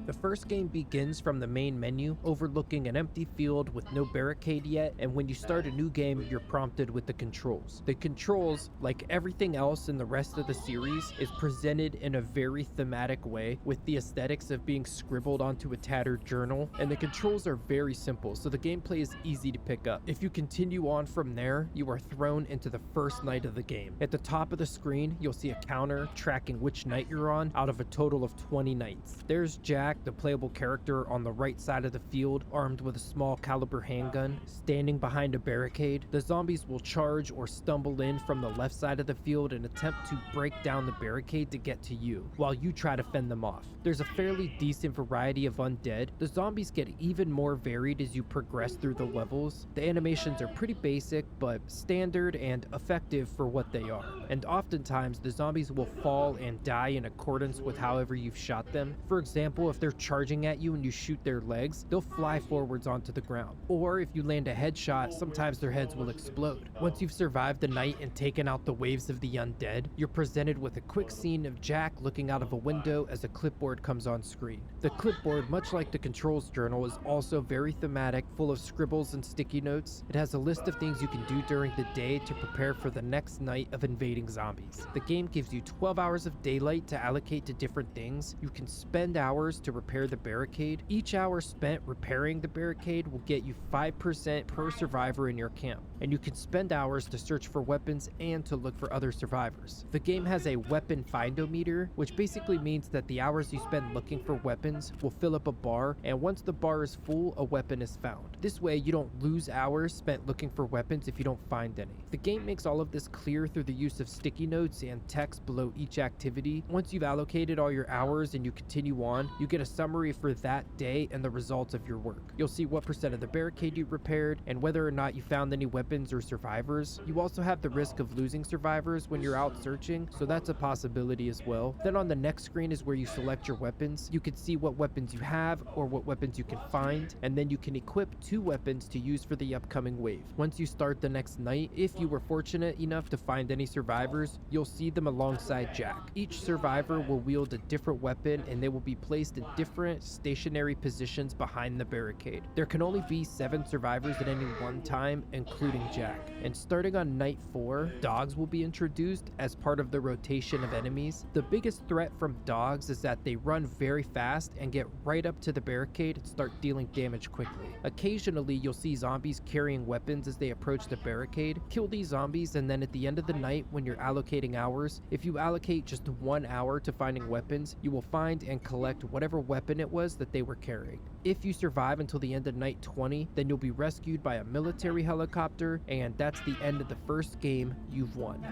Speaker 18: The first game begins from the main menu, overlooking an empty field with no barricade yet, and when you start a new game, you're prompted with the controls. The controls, like everything else in the rest of the series, is presented in a very thematic way, with the aesthetics of being scribbled onto a tattered journal, and the controls are very simple, so the gameplay is easy to pick up. If you continue on from there, you are thrown into the first night of the game. At the top of the screen, you'll see a counter tracking which night you're on out of a total of 20 nights. There's Jack, the playable character, on the right side of the field, armed with a small caliber handgun, standing behind a barricade. The zombies will charge or stumble in from the left side of the field and attempt to break down the barricade to get to you, while you try to fend them off. There's a fairly decent variety of undead. The zombies get even more varied as you progress through the levels. The animations are pretty basic, but standard and effective for what they are. And oftentimes, the zombies will fall and die in accordance with however you've shot them. For example, if they're charging at you and you shoot their legs, they'll fly forwards onto the ground. Or if you land a headshot, sometimes their heads will explode. Once you've survived the night and taken out the waves of the undead, you're presented with a quick scene of Jack looking out of a window as a clipboard comes on screen. The clipboard, much like the controls journal, is also very thematic, full of scribbles and sticky notes. It has a list of things you can do during the day to prepare for the next night of invading zombies. The game gives you 12 hours of daylight to allocate to different things. You can spend hours to repair the barricade. Each hour spent repairing the barricade will get you 5% per survivor in your camp, and you can spend hours to search for weapons and to look for other survivors. The game has a weapon findometer, which basically means that the hours you spend looking for weapons will fill up a bar, and once the bar is full, a weapon is found. This way, you don't lose hours spent looking for weapons if you don't find any. The game makes all of this clear through the use of sticky notes and text below each activity. Once you've allocated all your hours and you continue on, you get a summary for that day and the results of your work. You'll see what percent of the barricade you repaired and whether or not you found any weapons or survivors. You also have the risk of losing survivors when you're out searching, so that's a possibility as well. Then on the next screen is where you select your weapons. You can see what weapons you have or what weapons you can find, and then you can equip 2 weapons to use for the upcoming wave. Once you start the next night, if you were fortunate enough to find any survivors, you'll see them alongside Jack. Each survivor will wield a different weapon, and they will be placed in different stationary positions behind the barricade. There can only be 7 survivors at any one time, including Jack. And starting on night 4, dogs will be introduced as part of the rotation of enemies. The biggest threat from dogs is that they run very fast and get right up to the barricade and start dealing damage quickly. Occasionally, you'll see zombies carrying weapons as they approach the barricade. Kill these zombies, and then at the end of the night, when you're allocating hours, if you allocate just 1 hour to finding weapons, you will find and collect whatever weapon it was that they were carrying. If you survive until the end of night 20, then you'll be rescued by a military helicopter, and that's the end of the first game. You've won.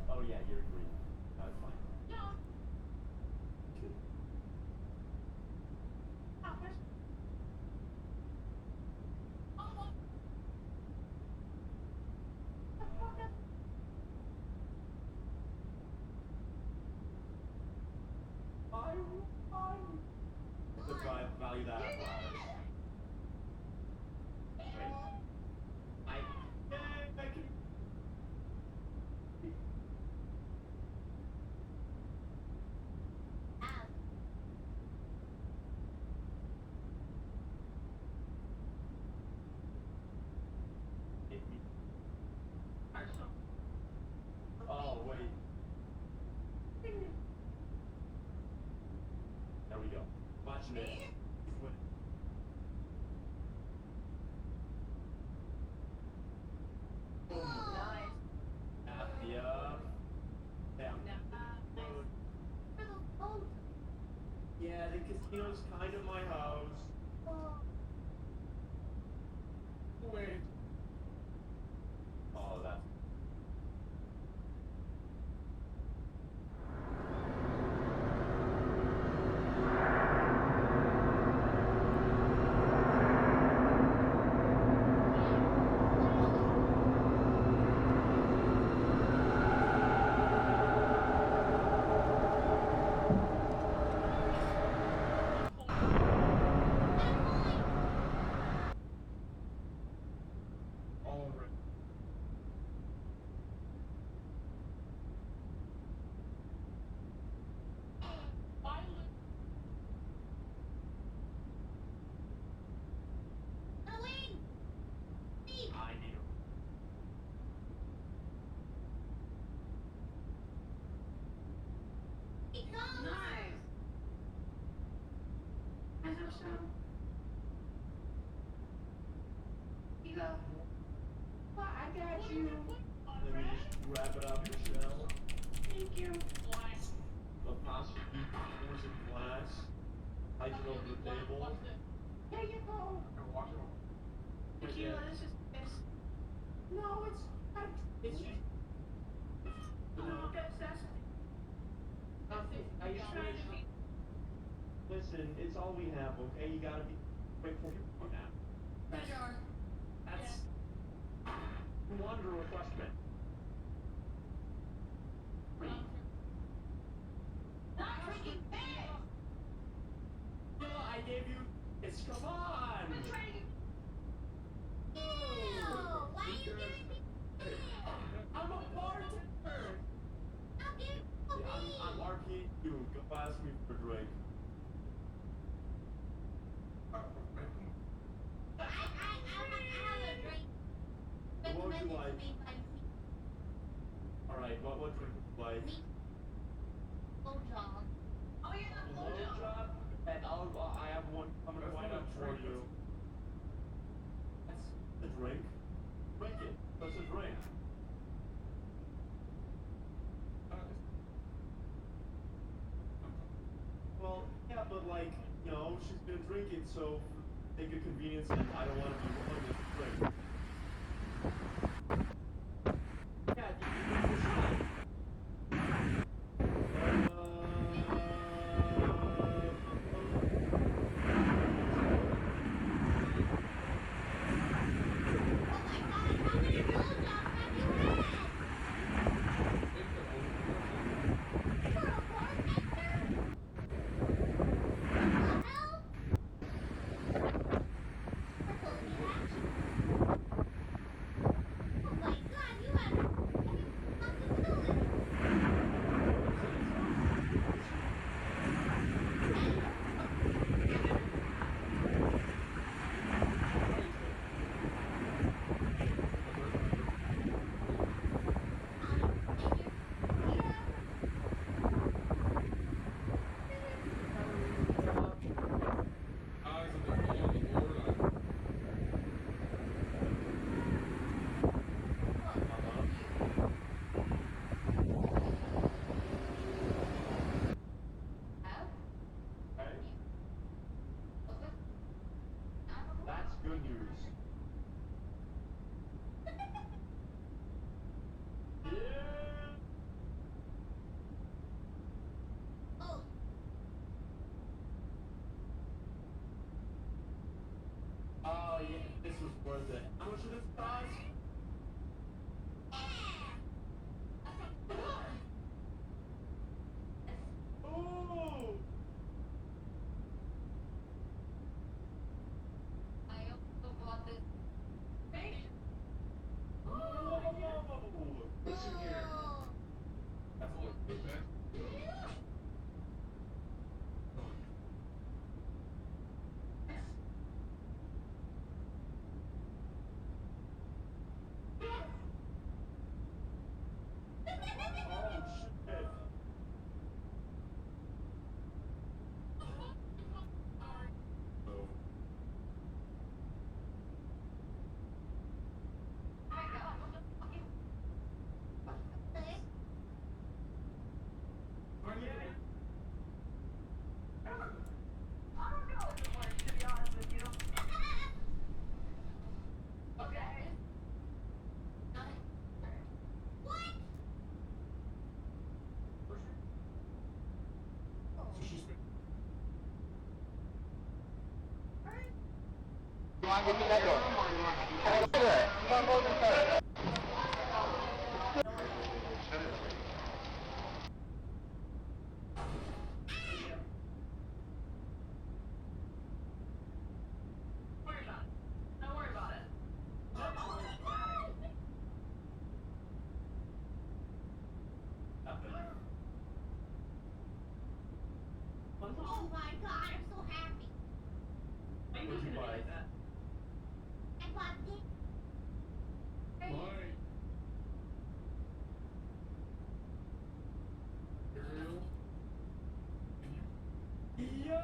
Speaker 7: Oh yeah, you're green. That's fine. Value that. Oh wait. There we go. Watch this. the casino's kind of my house. Wait. Oh, that's...
Speaker 2: I got you.
Speaker 7: Let me just wrap it up, Michelle.
Speaker 2: Thank you.
Speaker 7: Apostrophe, pours in glass, hides it over the table.
Speaker 2: There you go. Tequila, this is this. No, it's not. It's just. No, that's.
Speaker 7: Are you trying to be? Listen, it's all we have, okay? You gotta be quick for your now. That's. You wanted a refreshment.
Speaker 2: Not drinking bad. No, I gave you. It's come on. I'm trying to. Ew, why are you giving me? I'm a bartender.
Speaker 7: I'm RP you. Go ask me for a drink.
Speaker 2: I have a drink.
Speaker 7: What would you like? Alright, what drink would you like?
Speaker 2: Blowjob. Oh yeah, the blowjob.
Speaker 7: Blowjob? And I have one coming right up for you. That's a drink. Drink it. That's a drink. Well, yeah, but like, you know, she's gonna drink it, so for the sake of convenience, I don't want to be one with the drink. Yeah, you can push it.
Speaker 2: Oh my god, I'm so happy. Why are you looking at me like that? I bought this.
Speaker 7: Yo!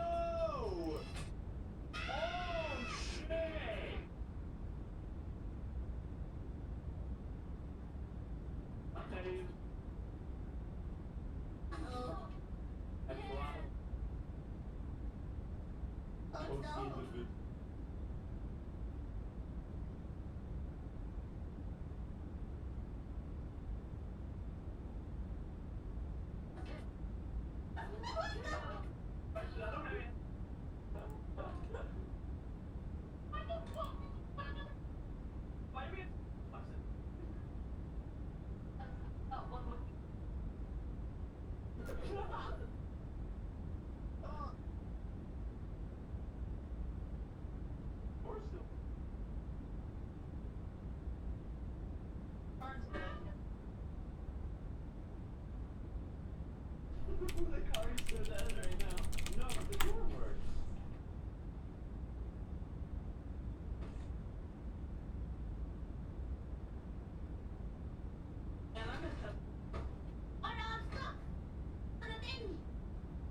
Speaker 7: Oh shit! The car is so dead right now. No, the door works.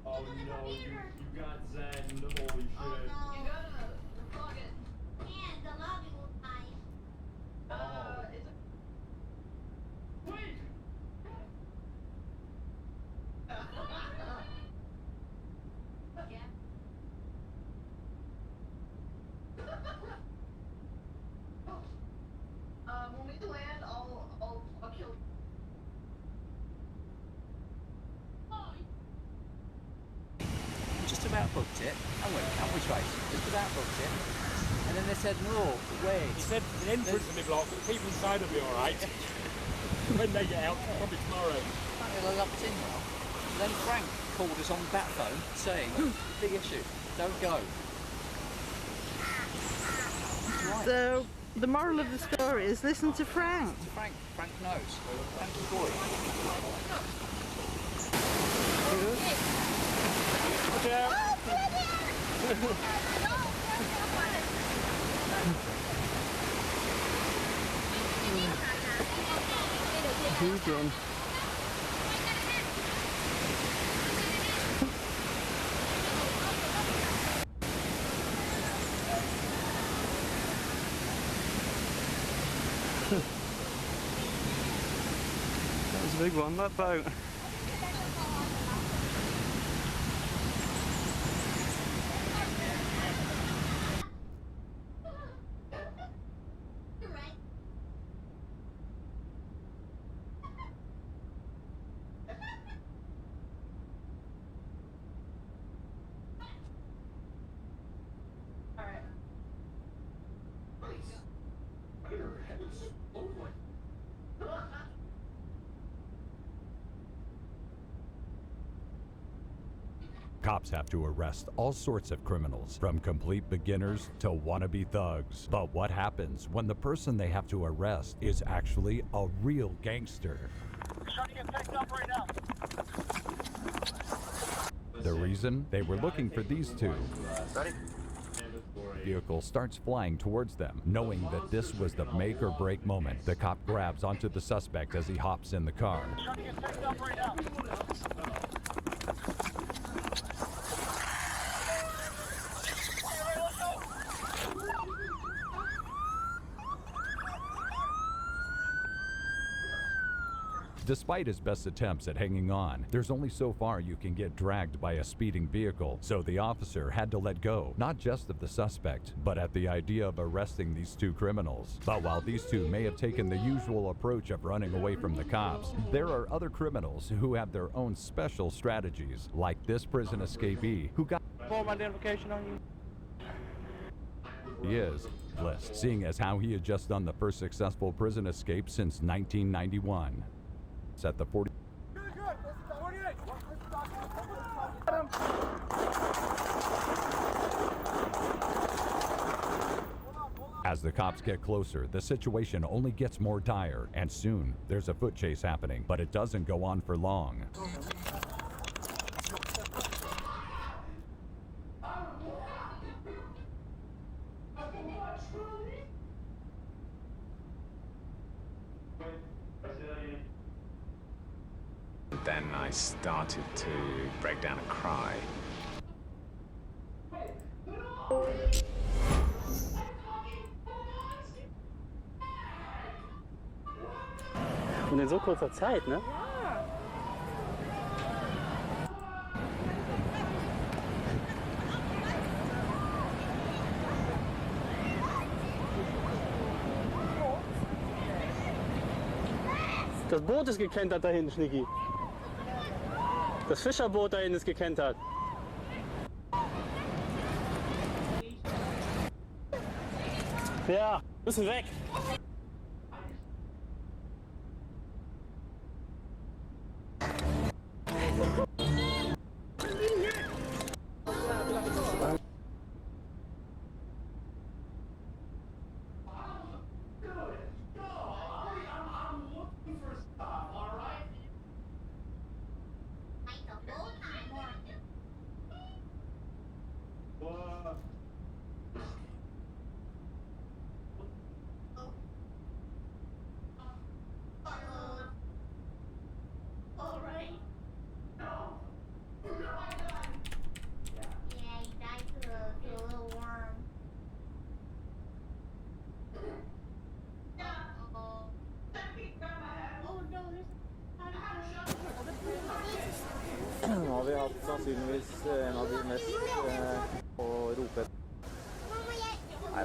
Speaker 7: Oh no, you got Zen. Holy shit.
Speaker 2: Oh no. You gotta plug it. And the lobby will die. It's a... Wait! Yeah. When we land, I'll kill you.
Speaker 14: Just about booked it. I went, which way? Just about booked it. And then they said, no, wait.
Speaker 20: He said the entrance will be blocked, but people inside will be alright. When they get out, probably tomorrow.
Speaker 14: Apparently they locked in now. Then Frank called us on that phone saying, big issue, don't go. Right.
Speaker 22: So, the moral of the story is listen to Frank.
Speaker 14: Frank knows. Frank's a boy.
Speaker 20: Watch out!
Speaker 22: Who's on? That was a big one, that boat.
Speaker 24: Cops have to arrest all sorts of criminals, from complete beginners to wannabe thugs. But what happens when the person they have to arrest is actually a real gangster?
Speaker 2: Trying to get picked up right now.
Speaker 24: The reason? They were looking for these two.
Speaker 2: Ready?
Speaker 24: Vehicle starts flying towards them. Knowing that this was the make or break moment, the cop grabs onto the suspect as he hops in the car.
Speaker 2: Trying to get picked up right now.
Speaker 24: Despite his best attempts at hanging on, there's only so far you can get dragged by a speeding vehicle, so the officer had to let go, not just of the suspect, but at the idea of arresting these two criminals. But while these two may have taken the usual approach of running away from the cops, there are other criminals who have their own special strategies, like this prison escapee who got
Speaker 8: Form identification on you.
Speaker 24: he is, list, seeing as how he had just done the first successful prison escape since 1991. It's at the 40. As the cops get closer, the situation only gets more dire, and soon there's a foot chase happening, but it doesn't go on for long.
Speaker 9: Then I started to break down and cry.
Speaker 22: Und in so kurzer Zeit, ne? Das Boot ist gekentert da hinten, Schnicki. Das Fischerboot da hinten ist gekentert. Ja, müssen weg.
Speaker 12: Nå har vi hatt sannsynligvis en av de mest å rope. Nei,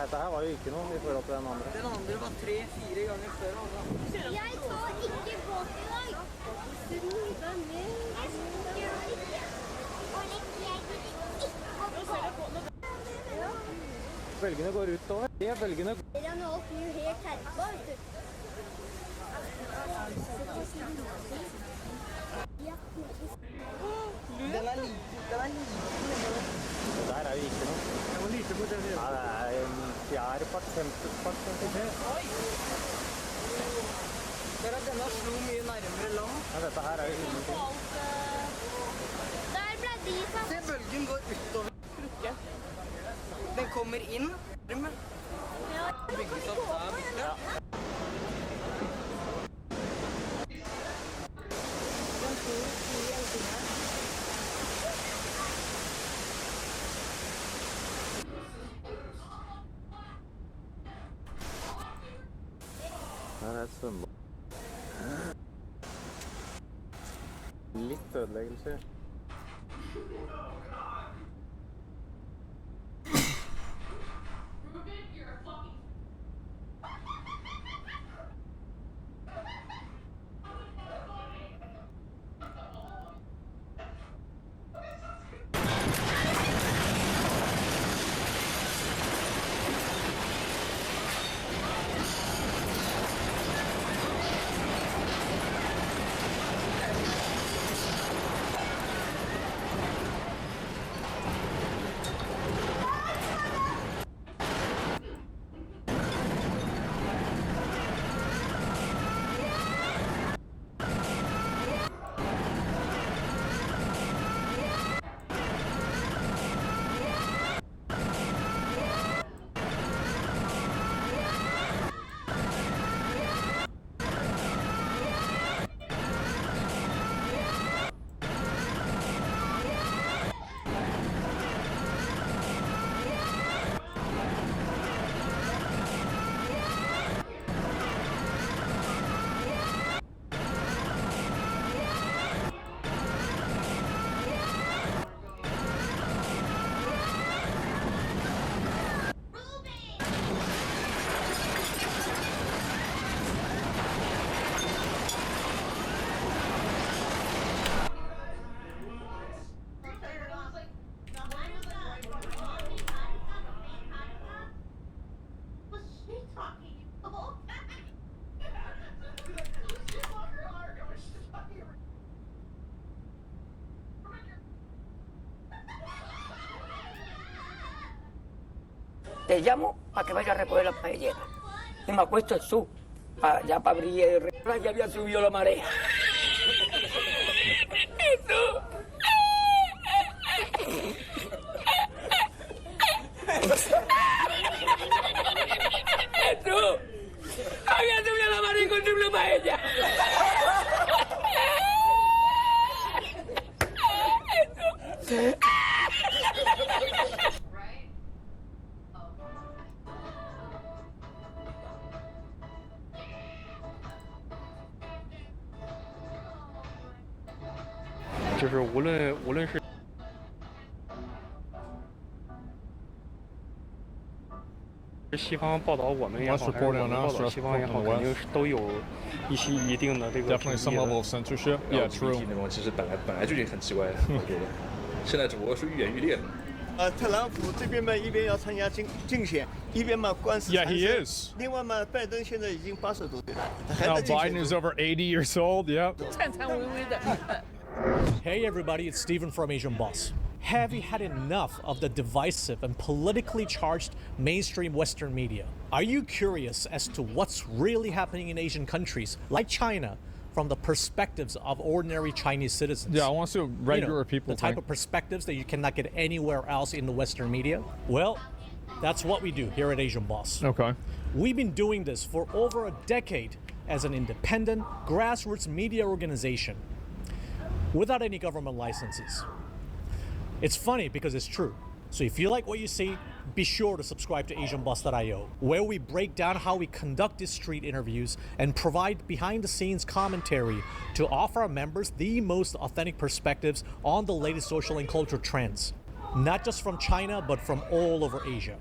Speaker 12: dette her var jo ikke noe i forhold til den andre.
Speaker 22: Den andre var 3-4 ganger større.
Speaker 2: Jeg så ikke båt i dag. Ro deg ned.
Speaker 12: Bølgene går utover. Ja, bølgene går.
Speaker 2: Den holdt jo helt terpa, vet du.
Speaker 22: Den er liten. Den er liten.
Speaker 12: Det der er jo ikke noe.
Speaker 22: Det var lite på den.
Speaker 12: Nei, det er en fjerdepart, femtepart.
Speaker 22: Oi! Dere at denne slo mye nærmere land.
Speaker 12: Ja, dette her er jo ingenting.
Speaker 2: Der ble de satt.
Speaker 22: Se, bølgen går utover. Den kommer inn. Bygges opp der borte.
Speaker 12: Ja.
Speaker 22: Den tror i elgen her.
Speaker 12: Her er et svømmebad. Litt ødeleggelse.
Speaker 11: te llamo para que vaya a recoger las paelleras. Y me acuesto en su, ya para abrir el restaurante, ya había subido la marea. Jesús, había subido la marea y encontré una paella. Jesús.
Speaker 20: 就是无论是。 西方报道我们也好，还是我们报道西方也好，肯定是都有一定的这个
Speaker 4: definitely some level of censorship. Yeah, true.
Speaker 5: 内容其实本来就已经很奇怪了，我觉得，现在只不过是愈演愈烈了。
Speaker 13: 特朗普这边嘛，一边要参加竞选，一边嘛官司缠身。
Speaker 4: Yeah, he is.
Speaker 13: 另外嘛，拜登现在已经80多岁了，还
Speaker 4: Now
Speaker 13: 在竞选。
Speaker 4: Biden is over 80 years old. Yep.
Speaker 11: 颤颤巍巍的。
Speaker 21: Hey everybody, it's Steven from Asian Boss. Have you had enough of the divisive and politically charged mainstream Western media? Are you curious as to what's really happening in Asian countries like China from the perspectives of ordinary Chinese citizens?
Speaker 4: Yeah, I want to see what regular people
Speaker 21: the type
Speaker 4: think.
Speaker 21: of perspectives that you cannot get anywhere else in the Western media? Well, that's what we do here at Asian Boss.
Speaker 4: Okay.
Speaker 21: We've been doing this for over a decade as an independent, grassroots media organization without any government licenses. It's funny because it's true. So if you like what you see, be sure to subscribe to AsianBoss.io, where we break down how we conduct these street interviews and provide behind-the-scenes commentary to offer our members the most authentic perspectives on the latest social and cultural trends, not just from China, but from all over Asia.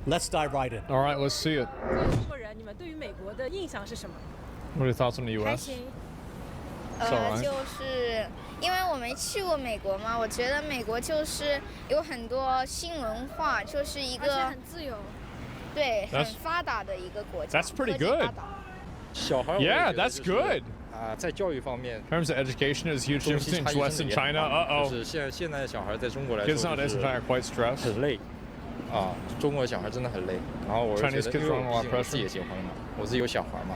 Speaker 21: Let's dive right in.
Speaker 4: All right, let's see it.
Speaker 23: 中国人，你们对于美国的印象是什么？
Speaker 4: What are your thoughts on the
Speaker 23: 还
Speaker 4: U.S.?
Speaker 23: 行。
Speaker 25: 就是因为我没去过美国嘛，我觉得美国就是有很多新文化，就是一个
Speaker 23: 很自由，
Speaker 25: 对，很发达的一个国家。
Speaker 4: That's pretty good.
Speaker 20: 小孩
Speaker 4: Yeah, that's good.
Speaker 20: 在教育方面
Speaker 4: In terms of education, is huge difference between West and China. Uh-oh.
Speaker 20: 就是现在小孩在中国来
Speaker 4: Kids
Speaker 20: 说
Speaker 4: nowadays in China are quite stressed.
Speaker 20: 很累中国小孩真的很累。然后我是觉
Speaker 4: Chinese
Speaker 20: 得，
Speaker 4: kids
Speaker 20: 因为
Speaker 4: are under a lot
Speaker 20: 我
Speaker 4: of
Speaker 20: 毕竟我自己
Speaker 4: pressure.
Speaker 20: 也结婚了嘛，我自己有小孩嘛。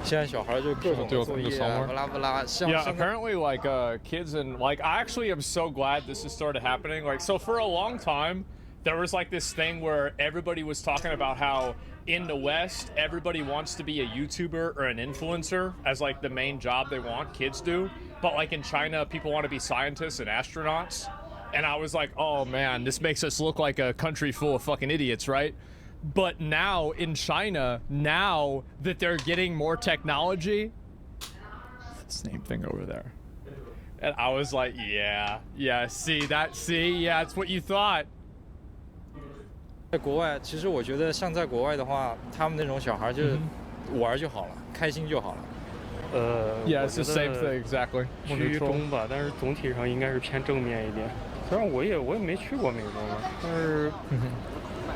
Speaker 20: 现在小孩就各种作业不拉不拉，像
Speaker 4: Yeah, apparently like kids and like I actually am so glad this has started happening. Like so for a long time there was like this thing where everybody was talking about how in the West everybody wants to be a YouTuber or an influencer as like the main job they want, kids do. But like in China people want to be scientists and astronauts. And I was like, "Oh man, this makes us look like a country full of fucking idiots, right?" But now in China, now that they're getting more technology, it's the same thing over there. And I was like, yeah, see, yeah, it's what you thought.
Speaker 20: 在国外，其实我觉得像在国外的话，他们那种小孩就是玩就好了，开心就好了。
Speaker 4: Yeah, it's the same thing exactly.
Speaker 20: 趋于中吧，但是总体上应该是偏正面一点。虽然我也没去过美国嘛，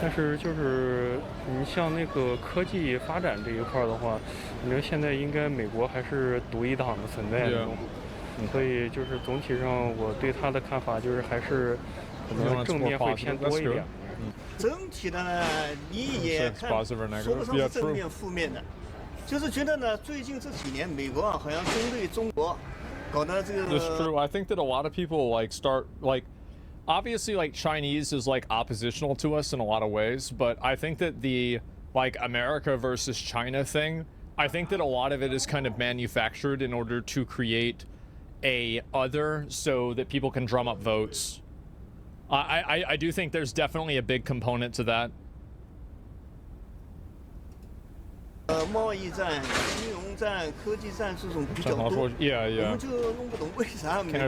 Speaker 20: 但是就是你像那个科技发展这一块的话，你说现在应该美国还是独一档的存在那种，所以就是总体上我对他的看法就是还是可能正面会偏多一点。
Speaker 13: 整体的呢，你也看说不上是正面负面的，就是觉得呢，最近这几年美国啊，好像针对中国搞的这个。
Speaker 4: That's true. I think that a lot of people like start like. Obviously, like Chinese is like oppositional to us in a lot of ways, but I think that the like America versus China thing, I think that a lot of it is kind of manufactured in order to create a other so that people can drum up votes. I do think there's definitely a big component to that.
Speaker 13: 贸易战、金融战、科技战这种比较多，我们就弄不懂为啥美国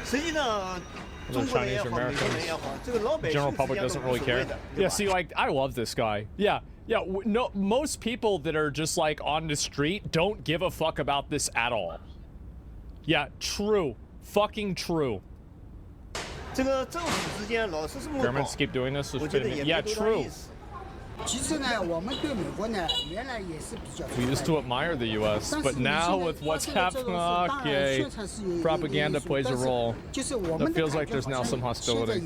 Speaker 13: 实际上，中国人也好，美国人也好，这个老百姓
Speaker 4: General public doesn't really care. Yeah, see, like I love this guy. Yeah. No, most people that are just like on the street don't give a fuck about this at all. Yeah, true, fucking true.
Speaker 13: 这个政府之间老是这么搞，
Speaker 4: Governments keep doing this.
Speaker 13: 我觉得也没
Speaker 4: Yeah,
Speaker 13: 多大
Speaker 4: true.
Speaker 13: 意思。
Speaker 26: 其实呢，我们对美国呢，原来也是比较。
Speaker 4: We used to admire the U.S., but now with what's happening, okay, propaganda plays a role. It feels like there's now some hostility.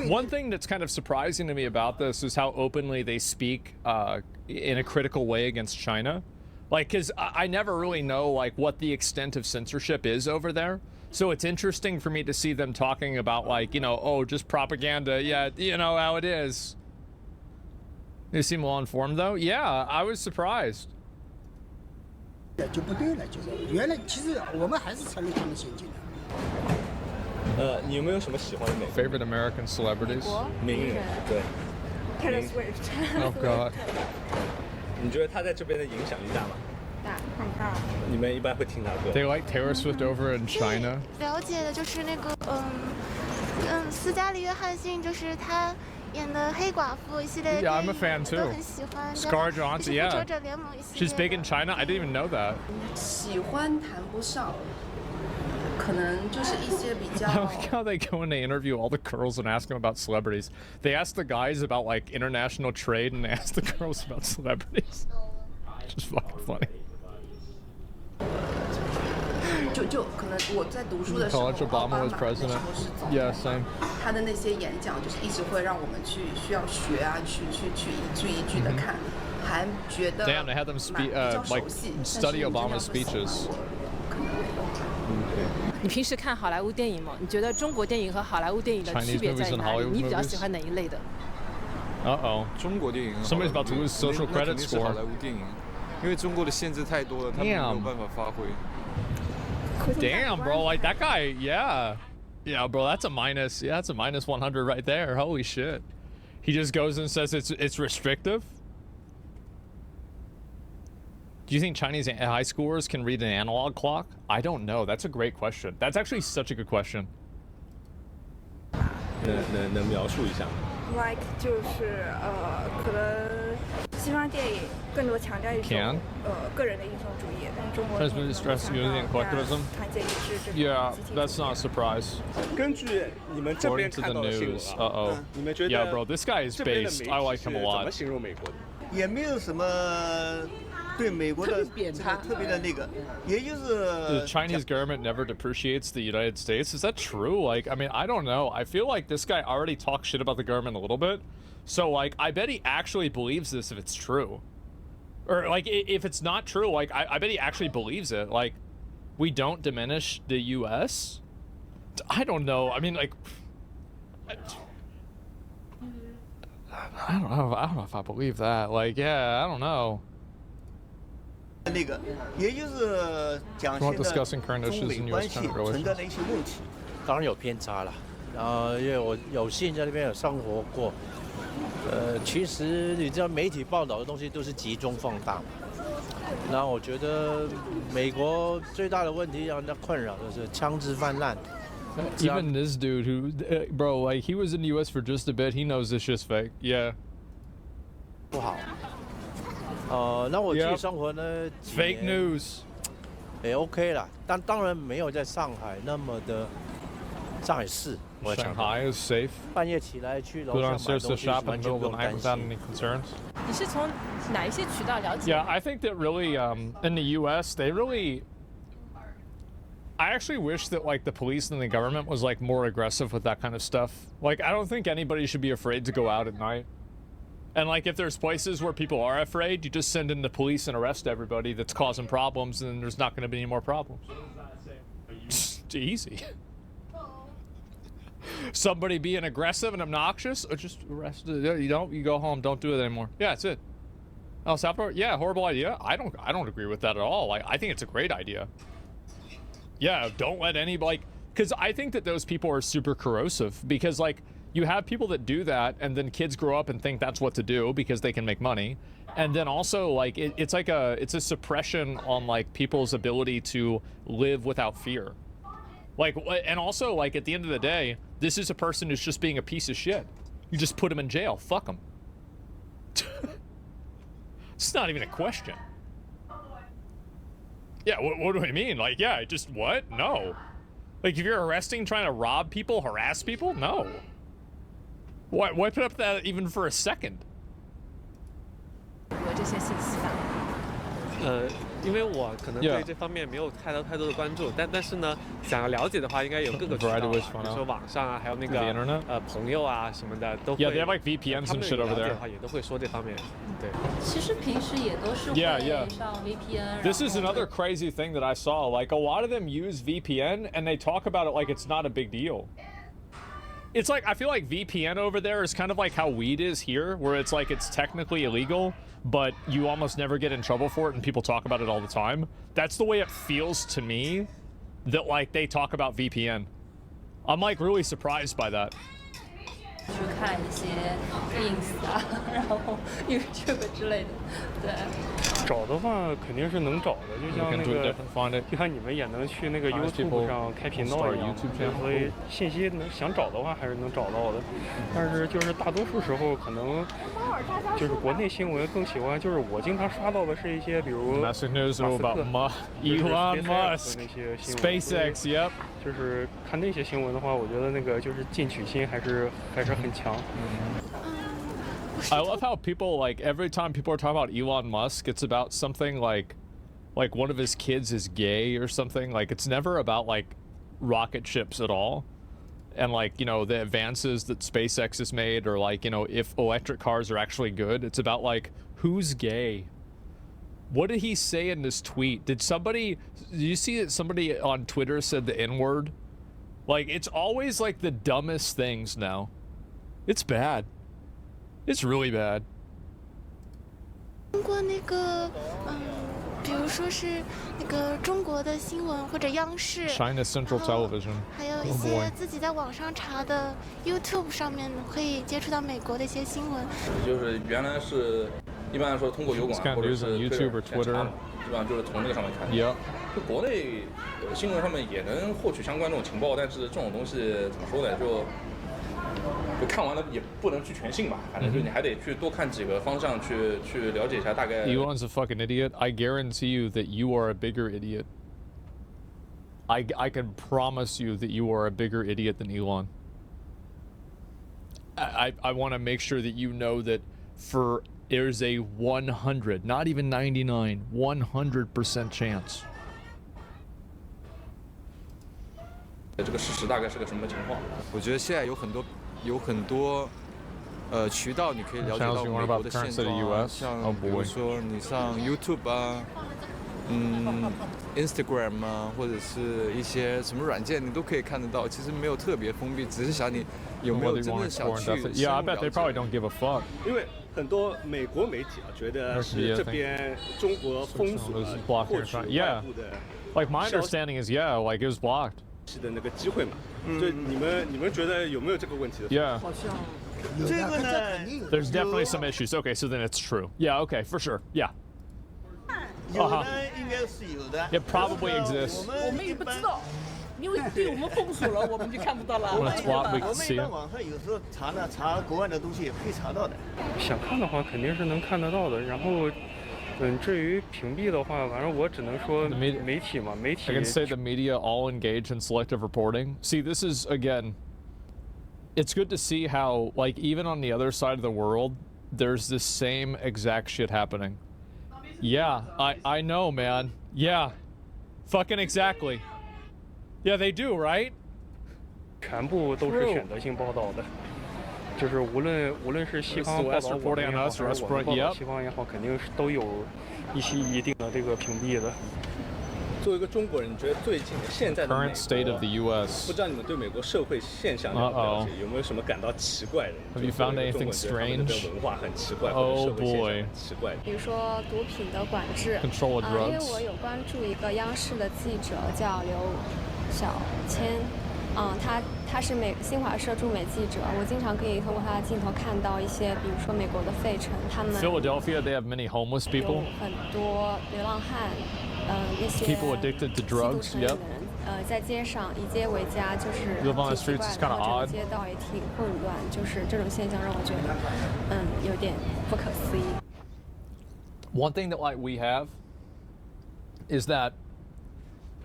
Speaker 4: One thing that's kind of surprising to me about this is how openly they speak in a critical way against China. Like, because I never really know, like, what the extent of censorship is over there. So it's interesting for me to see them talking about, like, you know, oh, just propaganda. Yeah, you know how it is. You seem well informed, though. Yeah, I was surprised.
Speaker 26: 就不对了，就是原来其实我们还是承认他们先进的。
Speaker 6: 你有没有什么喜欢的美
Speaker 4: Favorite American celebrities?
Speaker 6: 名人，对。
Speaker 1: Taylor Swift.
Speaker 4: Oh God.
Speaker 6: 你觉得他在这边的影响力大吗？
Speaker 1: 大，很大。
Speaker 6: 你们一般会听他歌
Speaker 4: They like Taylor Swift over in China.
Speaker 1: 了解的就是那个斯嘉丽·约翰逊，就是他演的黑寡妇一系列
Speaker 4: Yeah, I'm a fan too.
Speaker 1: 都很喜欢。
Speaker 4: Scarlett Johansson, yeah.
Speaker 1: 复仇者联盟一系列。
Speaker 4: She's big in China. I didn't even know that.
Speaker 10: 喜欢谈不上。可能就是一些比较
Speaker 4: I like how they go and they interview all the girls and ask them about celebrities. They ask the guys about like international trade and they ask the girls about celebrities. Just fucking funny.
Speaker 10: 就可能我在读书的时候，
Speaker 4: Obama was president. Yeah, same.
Speaker 10: 他的那些演讲就是一直会让我们需要学啊，去一句一句的看，还觉得
Speaker 4: Damn, they had them like study Obama's speeches.
Speaker 23: 你平时看好莱坞电影吗？你觉得中国电影和好莱坞电影的区别在哪里？你比较喜欢哪一类的
Speaker 4: Uh-oh.
Speaker 15: 中国电影
Speaker 4: Somebody's about to lose social credit
Speaker 15: 那
Speaker 4: score.
Speaker 15: 好莱坞电影，因为中国的限制太多了，他们没有办法发挥。
Speaker 4: Damn, bro, like that guy, yeah. Yeah, bro, that's a minus. Yeah, that's a minus 100 right there. Holy shit. He just goes and says it's restrictive. Do you think Chinese high schoolers can read an analog clock? I don't know. That's a great question. That's actually such a good question.
Speaker 6: 能描述一下吗
Speaker 1: Like 就是可能西方电影更多强调一种个人的英雄主义，但是中国电影强调团结一致。
Speaker 4: Yeah, that's not a surprise.
Speaker 6: 根据你们这边
Speaker 4: According to
Speaker 6: 看
Speaker 4: the
Speaker 6: 到的新闻
Speaker 4: news,
Speaker 6: 啊，你们觉得
Speaker 4: Yeah, bro, this guy is
Speaker 6: 这边的
Speaker 4: based.
Speaker 6: 媒
Speaker 4: I
Speaker 6: 体
Speaker 4: like
Speaker 6: 是
Speaker 4: him a
Speaker 6: 怎么
Speaker 4: lot.
Speaker 6: 形容美国的？
Speaker 13: 也没有什么对美国的这个特别的那个，也就是
Speaker 4: The Chinese government never depreciates the United States. Is that true? Like, I mean, I don't know. I feel like this guy already talks shit about the government a little bit. So, like, I bet he actually believes this if it's true. Or, like, if it's not true, like, I bet he actually believes it. Like, we don't diminish the U.S.? I don't know. I mean, like... I don't know if I believe that. Like, yeah, I don't know.
Speaker 13: 那个，也就是讲现在中美关系存在的一些问题，
Speaker 16: 当然有偏差了。因为我有幸在那边有生活过，其实你知道媒体报道的东西都是集中放大嘛。然后我觉得美国最大的问题让人困扰就是枪支泛滥。
Speaker 4: Even this dude who, bro, like he was in the U.S. for just a bit. He knows this shit's fake. Yeah.
Speaker 16: 不好。那我去生活呢
Speaker 4: ？Fake news。
Speaker 16: 也 OK 啦，但当然没有在上海那么的上海市。
Speaker 4: Shanghai is safe.
Speaker 16: 半夜起来去楼
Speaker 4: Go
Speaker 16: 上
Speaker 4: downstairs to
Speaker 16: 买东西，
Speaker 4: shop in the
Speaker 16: 完全
Speaker 4: middle
Speaker 16: 不
Speaker 4: of
Speaker 16: 用
Speaker 4: the night
Speaker 16: 担
Speaker 4: without
Speaker 16: 心。
Speaker 4: any concerns.
Speaker 23: 你是从哪一些渠道了解
Speaker 4: Yeah, I think that really, in the U.S., they really. I actually wish that like the police and the government was like more aggressive with that kind of stuff. Like, I don't think anybody should be afraid to go out at night. And like, if there's places where people are afraid, you just send in the police and arrest everybody that's causing problems, and then there's not going to be any more problems. It's easy. Somebody being aggressive and obnoxious, or just arrest it. You go home, don't do it anymore. Yeah, that's it. El Salvador, yeah, horrible idea. I don't agree with that at all. Like, I think it's a great idea. Yeah, don't let anybody, because I think that those people are super corrosive, because like you have people that do that and then kids grow up and think that's what to do because they can make money. And then also like it's a suppression on like people's ability to live without fear. Like, and also like at the end of the day, this is a person who's just being a piece of shit. You just put him in jail. Fuck him. It's not even a question. Yeah, what do I mean? Like, yeah, just what? No. Like, if you're arresting, trying to rob people, harass people? No. Why put up that even for a second?
Speaker 3: 因为我可能对这方面没有太多的关注，但是呢，想要了解的话，应该有各个渠道，比如说网上啊，还有那个朋友啊什么的都会。
Speaker 4: Yeah, they have like VPNs and shit over there.
Speaker 3: 的话也都会说这方面。对。
Speaker 7: 其实平时也都是会上 VPN.
Speaker 4: This is another crazy thing that I saw. Like a lot of them use VPN and they talk about it like it's not a big deal. It's like I feel like VPN over there is kind of like how weed is here, where it's like it's technically illegal, but you almost never get in trouble for it and people talk about it all the time. That's the way it feels to me that like they talk about VPN. I'm like really surprised by that.
Speaker 7: 去看一些 ins 啊，然后 YouTube 之类的，对。
Speaker 20: 找的话肯定是能找的，就像那个，就像你们也能去那个 YouTube 上开频道一样，所以信息想找的话还是能找到的。但是就是大多数时候可能就是国内新闻更喜欢，就是我经常刷到的是一些比如马斯克、Elon Musk
Speaker 4: 那些新闻 ，SpaceX， yep。
Speaker 20: 就是看那些新闻的话，我觉得那个就是进取心还是很强。
Speaker 4: I love how people like every time people are talking about Elon Musk, it's about something like one of his kids is gay or something. Like it's never about like rocket ships at all. And like, you know, the advances that SpaceX has made, or like, you know, if electric cars are actually good. It's about like who's gay. What did he say in this tweet? Did you see that somebody on Twitter said the N-word? Like, it's always like the dumbest things now. It's bad. It's really bad.
Speaker 14: 通过那个，比如说是那个中国的新闻或者央视
Speaker 4: China Central Television，
Speaker 14: 还有一些自己在网上查的 YouTube 上面可以接触到美国的一些新闻。
Speaker 5: 就是原来是一般来说通过油管或者是
Speaker 4: YouTube 或 Twitter，
Speaker 5: 基本上就是从那个上面看。
Speaker 4: Yeah。
Speaker 5: 就国内新闻上面也能获取相关这种情报，但是这种东西怎么说呢？就看完了也不能去全信吧，反正就你还得去多看几个方向去了解一下大概。
Speaker 4: Elon's a fucking idiot. I guarantee you that you are a bigger idiot. I can promise you that you are a bigger idiot than Elon. I want to make sure that you know that there's a 100, not even 99, 100% chance.
Speaker 5: 这个事实大概是个什么情况？
Speaker 15: 我觉得现在有很多渠道你可以了解到美国的现状，像比如说你上 YouTube 啊，Instagram 啊，或者是一些什么软件，你都可以看得到。其实没有特别封闭，只是想你有没有真的想去。
Speaker 4: Yeah, I bet they probably don't give a fuck.
Speaker 22: 因为很多美国媒体啊，觉得是这边中国封锁了获取外部的。
Speaker 4: Like my understanding is, yeah, like it was blocked.
Speaker 22: 的那个机会嘛，就你们觉得有没有这个问题的
Speaker 4: ？Yeah.
Speaker 26: 好像这个呢
Speaker 4: There's definitely some issues. Okay, so then it's true. Yeah, okay, for sure. Yeah.
Speaker 26: 有呢，应该是有的。
Speaker 4: It probably exists.
Speaker 7: 我们也不知道，因为被我们封锁了，我们就看不到了。
Speaker 26: 我们一般网上有时候查国外的东西也可以查到的。
Speaker 20: 想看的话肯定是能看得到的，然后。至于屏蔽的话，反正我只能说媒体嘛，媒体。
Speaker 4: I can say the media all engage in selective reporting. See, this is again. It's good to see how, like, even on the other side of the world, there's this same exact shit happening. Yeah, I know, man. Yeah, fucking exactly. Yeah, they do, right?
Speaker 20: 全部都是选择性报道的。就是无论是西方报道我们也好，还是我们报道西方也好，肯定是都有一定的这个屏蔽的。
Speaker 22: 作为一个中国人，你觉得最近现在的美国
Speaker 4: current state of the U.S.
Speaker 22: 不知道你们对美国社会现象了解，有没有什么感到奇怪的
Speaker 4: ？Have you found anything strange?
Speaker 22: 文化很奇怪，
Speaker 4: Oh boy.
Speaker 22: 很奇怪。
Speaker 17: 比如说毒品的管制。
Speaker 4: Control of drugs.
Speaker 17: 因为我有关注一个央视的记者叫刘小谦。他是新华社驻美记者，我经常可以通过他的镜头看到一些，比如说美国的费城，他们
Speaker 4: Philadelphia, they have many homeless people.
Speaker 17: 很多流浪汉，那些
Speaker 4: people addicted to drugs. Yep.
Speaker 17: 在街上以街为家，就是挺奇怪的，然后整个街道也挺混乱，就是这种现象让我觉得，有点不可思议。
Speaker 4: One thing that like we have is that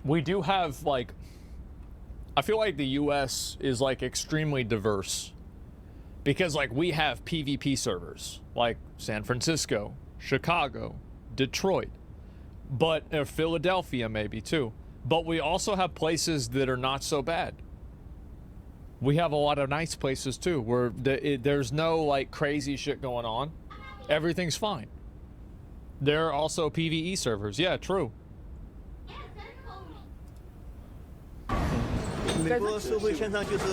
Speaker 4: we do have like. I feel like the US is like extremely diverse because like we have PvP servers like San Francisco, Chicago, Detroit, but Philadelphia maybe too. But we also have places that are not so bad. We have a lot of nice places too, where there's no like crazy shit going on. Everything's fine. There are also PvE servers. Yeah, true.
Speaker 13: 美国社会现状就是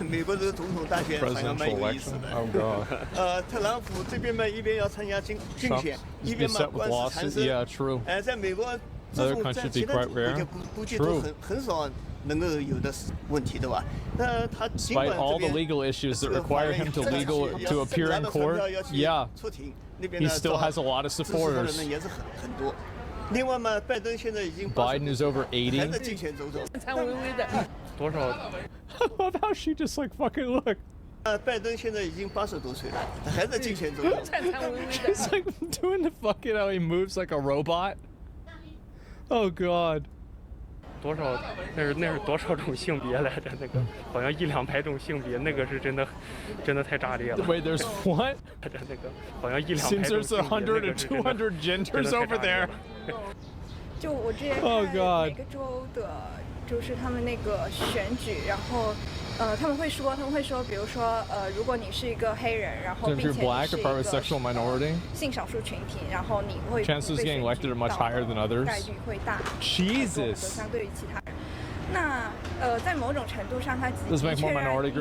Speaker 13: 美国的总统大选好像蛮有意思的。特朗普这边嘛，一边要参加竞选，一边嘛官司缠身。在美国这种在其他国家估计都很少能够有的问题，对吧？那他尽管
Speaker 4: Despite all the legal issues that require him to appear in court, yeah, he still has a lot of supporters.
Speaker 13: 也是很多。另外嘛，拜登现在已经
Speaker 4: Biden is over 80.
Speaker 13: 还在竞选总统，颤巍巍的。
Speaker 20: 多少
Speaker 4: I love how she just like fucking look.
Speaker 13: 拜登现在已经80多岁了，他还在竞选总统。
Speaker 4: She's like doing the fucking how he moves like a robot. Oh god.
Speaker 20: 多少？那是多少种性别来着？那个好像100-200种性别，那个是真的太炸裂了。
Speaker 4: Wait, there's what?
Speaker 20: 那个好像100-200种性别。
Speaker 4: Seems there's 100 or 200 genders over there.
Speaker 1: 就我之前看每个州的，就是他们那个选举，然后他们会说，比如说如果你是一个黑人，然后并且你是一个性少数群体，然后你会
Speaker 4: chances getting elected are much higher than others.
Speaker 1: 概率会大。
Speaker 4: Jesus.
Speaker 1: 相对于其他人，那在某种程度上，它的确让一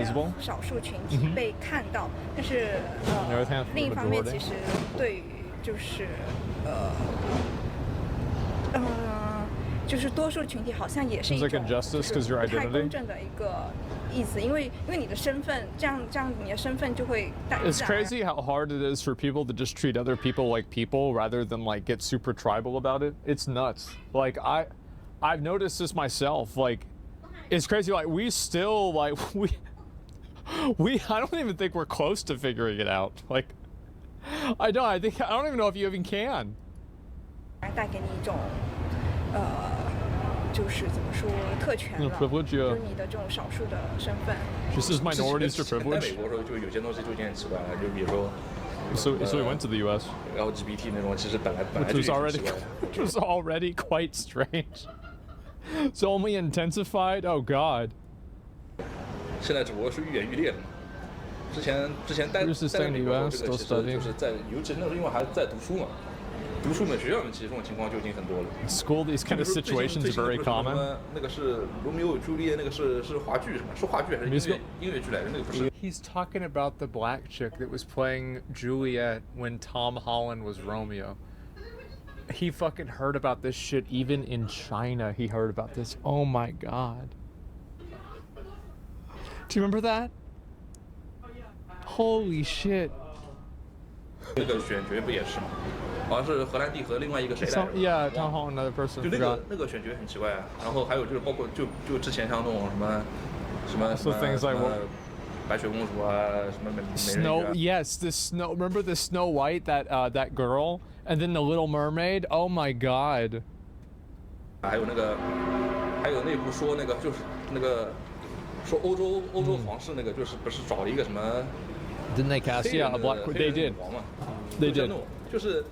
Speaker 1: 些少数群体被看到，但是另一方面，其实对于就是就是多数群体好像也是一种不太公正的一个意思，因为你的身份这样你的身份就会带。
Speaker 4: It's crazy how hard it is for people to just treat other people like people rather than like get super tribal about it. It's nuts. Like I've noticed this myself. Like it's crazy. Like we still like I don't even think we're close to figuring it out. Like I don't even know if you even can.
Speaker 1: 带给你一种就是怎么说特权了，就是你的这种少数的身份。
Speaker 4: This is minorities to privilege.
Speaker 5: 在美国时候就有些东西就已经很奇怪了，就比如说。
Speaker 4: So he went to the U.S.
Speaker 5: LGBT 那种，其实本来就
Speaker 4: which was already quite strange. It's only intensified. Oh God.
Speaker 5: 现在只不过是愈演愈烈了嘛。之前待在美国这个其实就是在，尤其那时候因为还在读书嘛。读书们学校里面其实这种情况就已经很多了。
Speaker 4: School, these kind of situations are very common.
Speaker 5: 那个是罗密欧与朱丽叶，那个是话剧什么？是话剧还是音乐剧来着？那个不是。
Speaker 4: He's talking about the black chick that was playing Juliet when Tom Holland was Romeo. He fucking heard about this shit even in China. He heard about this. Oh my god. Do you remember that? Holy shit.
Speaker 5: 那个选角不也是吗？好像是荷兰弟和另外一个谁来着
Speaker 4: ？Yeah, Tom Holland, another person.
Speaker 5: 就那个选角很奇怪啊。然后还有就是包括就之前像那种什么
Speaker 4: things like
Speaker 5: 白雪公主啊，什么美人鱼。
Speaker 4: Snow, yes, the Snow. Remember the Snow White, that girl, and then the Little Mermaid. Oh my god.
Speaker 5: 还有那部说那个就是那个说欧洲皇室那个就是不是找了一个什么
Speaker 4: ？Didn't they cast? Yeah, a black. They did. They did.
Speaker 5: 就是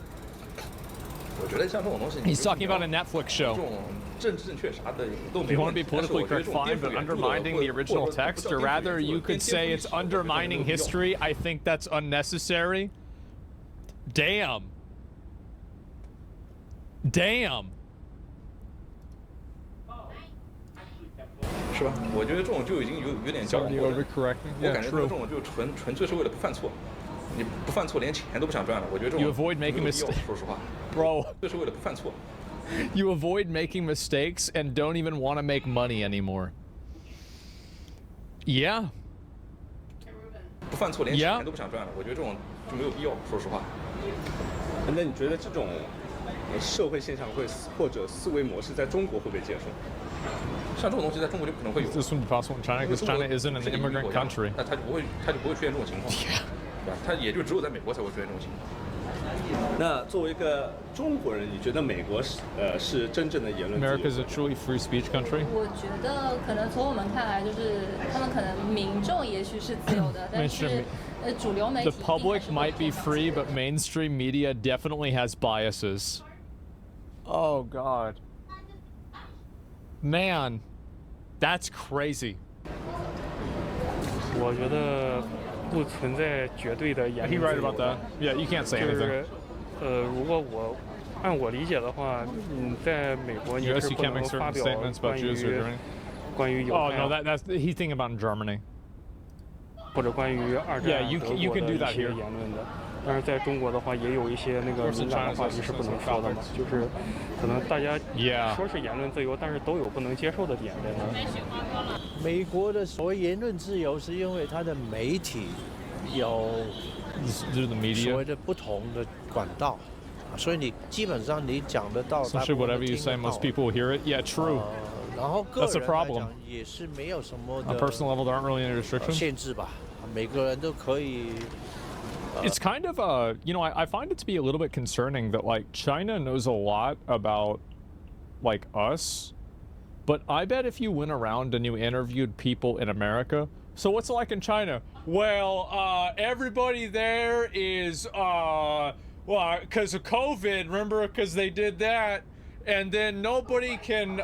Speaker 5: 我觉得像这种东西
Speaker 4: He's talking about a Netflix show.
Speaker 5: 这种政治正确啥的都
Speaker 4: You want to be politically correct, fine, but undermining the original text, or rather, you could say it's undermining history. I think that's unnecessary. Damn. Damn.
Speaker 5: 是吧？我觉得这种就已经有点矫枉过正。我感觉这种就纯粹是为了不犯错。你不犯错连钱都不想赚了，我觉得这种
Speaker 4: You avoid making mistakes.
Speaker 5: 说实话
Speaker 4: Bro.
Speaker 5: 就是为了不犯错。
Speaker 4: You avoid making mistakes and don't even want to make money anymore. Yeah.
Speaker 5: 不犯错连钱都不想赚了，我觉得这种就没有必要，说实话。
Speaker 22: 那你觉得这种社会现象或者思维模式在中国会被接受？
Speaker 5: 像这种东西在中国就可能会有。
Speaker 4: This wouldn't be possible in China because China isn't an immigrant country.
Speaker 5: 那他就不会出现这种情况。对吧？他也就只有在美国才会出现这种情况。
Speaker 22: 那作为一个中国人，你觉得美国是真正的言论自由
Speaker 4: ？America is a truly free speech country.
Speaker 7: 我觉得可能从我们看来，就是他们可能民众也许是自由的，但是主流媒体
Speaker 4: The public might be free, but mainstream media definitely has biases. Oh God. Man, that's crazy.
Speaker 20: 我觉得不存在绝对的言论自由。
Speaker 4: He right about that. Yeah, you can't say anything.
Speaker 20: 如果按我理解的话，在美国你是不能够发表关于犹太。
Speaker 4: Oh no, that's he's thinking about in Germany.
Speaker 20: 或者关于二战德国的一些言论的。但是在中国的话，也有一些那个敏感的话题是不能说的嘛，就是可能大家说是言论自由，但是都有不能接受的点在那。
Speaker 16: 美国的所谓言论自由，是因为它的媒体有所谓的不同的管道，所以你基本上你讲得到。
Speaker 4: Especially whatever you say, most people hear it. Yeah, true.
Speaker 16: 然后个人来讲也是没有什么的
Speaker 4: personal level, there aren't really any restrictions.
Speaker 16: 限制吧，每个人都可以。
Speaker 4: It's kind of you know, I find it to be a little bit concerning that like China knows a lot about like us, but I bet if you went around and you interviewed people in America, so what's it like in China? Well, everybody there is well, because of COVID, remember, because they did that, and then nobody can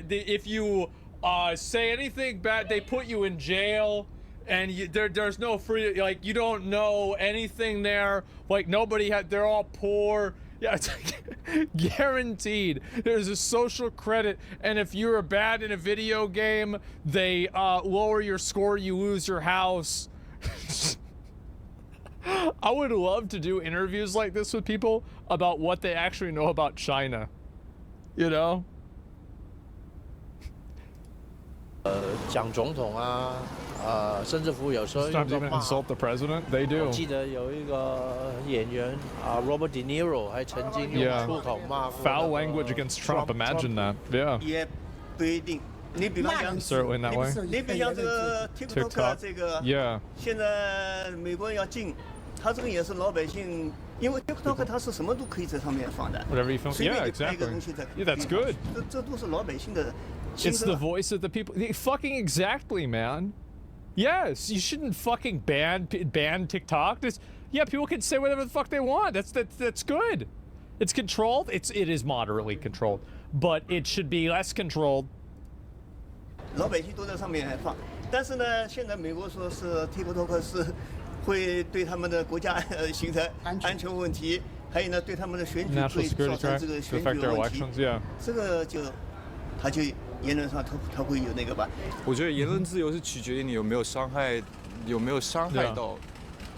Speaker 4: if you say anything bad, they put you in jail. And there's no free, like, you don't know anything there. Like, they're all poor. Yeah, it's like guaranteed. There's a social credit. And if you're bad in a video game, they lower your score, you lose your house. I would love to do interviews like this with people about what they actually know about China. You know?
Speaker 16: 讲总统啊。甚至乎有时候用到骂。
Speaker 4: insult the president, they do.
Speaker 16: 我记得有一个演员Robert De Niro 还曾经用出口骂过。
Speaker 4: Foul language against Trump. Imagine that. Yeah.
Speaker 13: 也不一定。你比方讲
Speaker 4: ，certainly that way.
Speaker 13: 你比方这个 TikTok 这个
Speaker 4: ，Yeah.
Speaker 13: 现在美国要禁，它这个也是老百姓，因为 TikTok 它是什么都可以在上面放的。
Speaker 4: Whatever you film. Yeah, exactly. Yeah, that's good.
Speaker 13: 这都是老百姓的。
Speaker 4: It's the voice of the people. Fucking exactly, man. Yes, you shouldn't fucking ban TikTok. Yeah, people can say whatever the fuck they want. That's good. It's controlled. It is moderately controlled, but it should be less controlled.
Speaker 13: 老百姓都在上面放，但是呢，现在美国说是 TikTok 是会对他们的国家形成安全问题，还有呢，对他们的选举会造成这个选举问题。这个就他就。言论上他会有那个吧？
Speaker 15: 我觉得言论自由是取决于你有没有伤害到。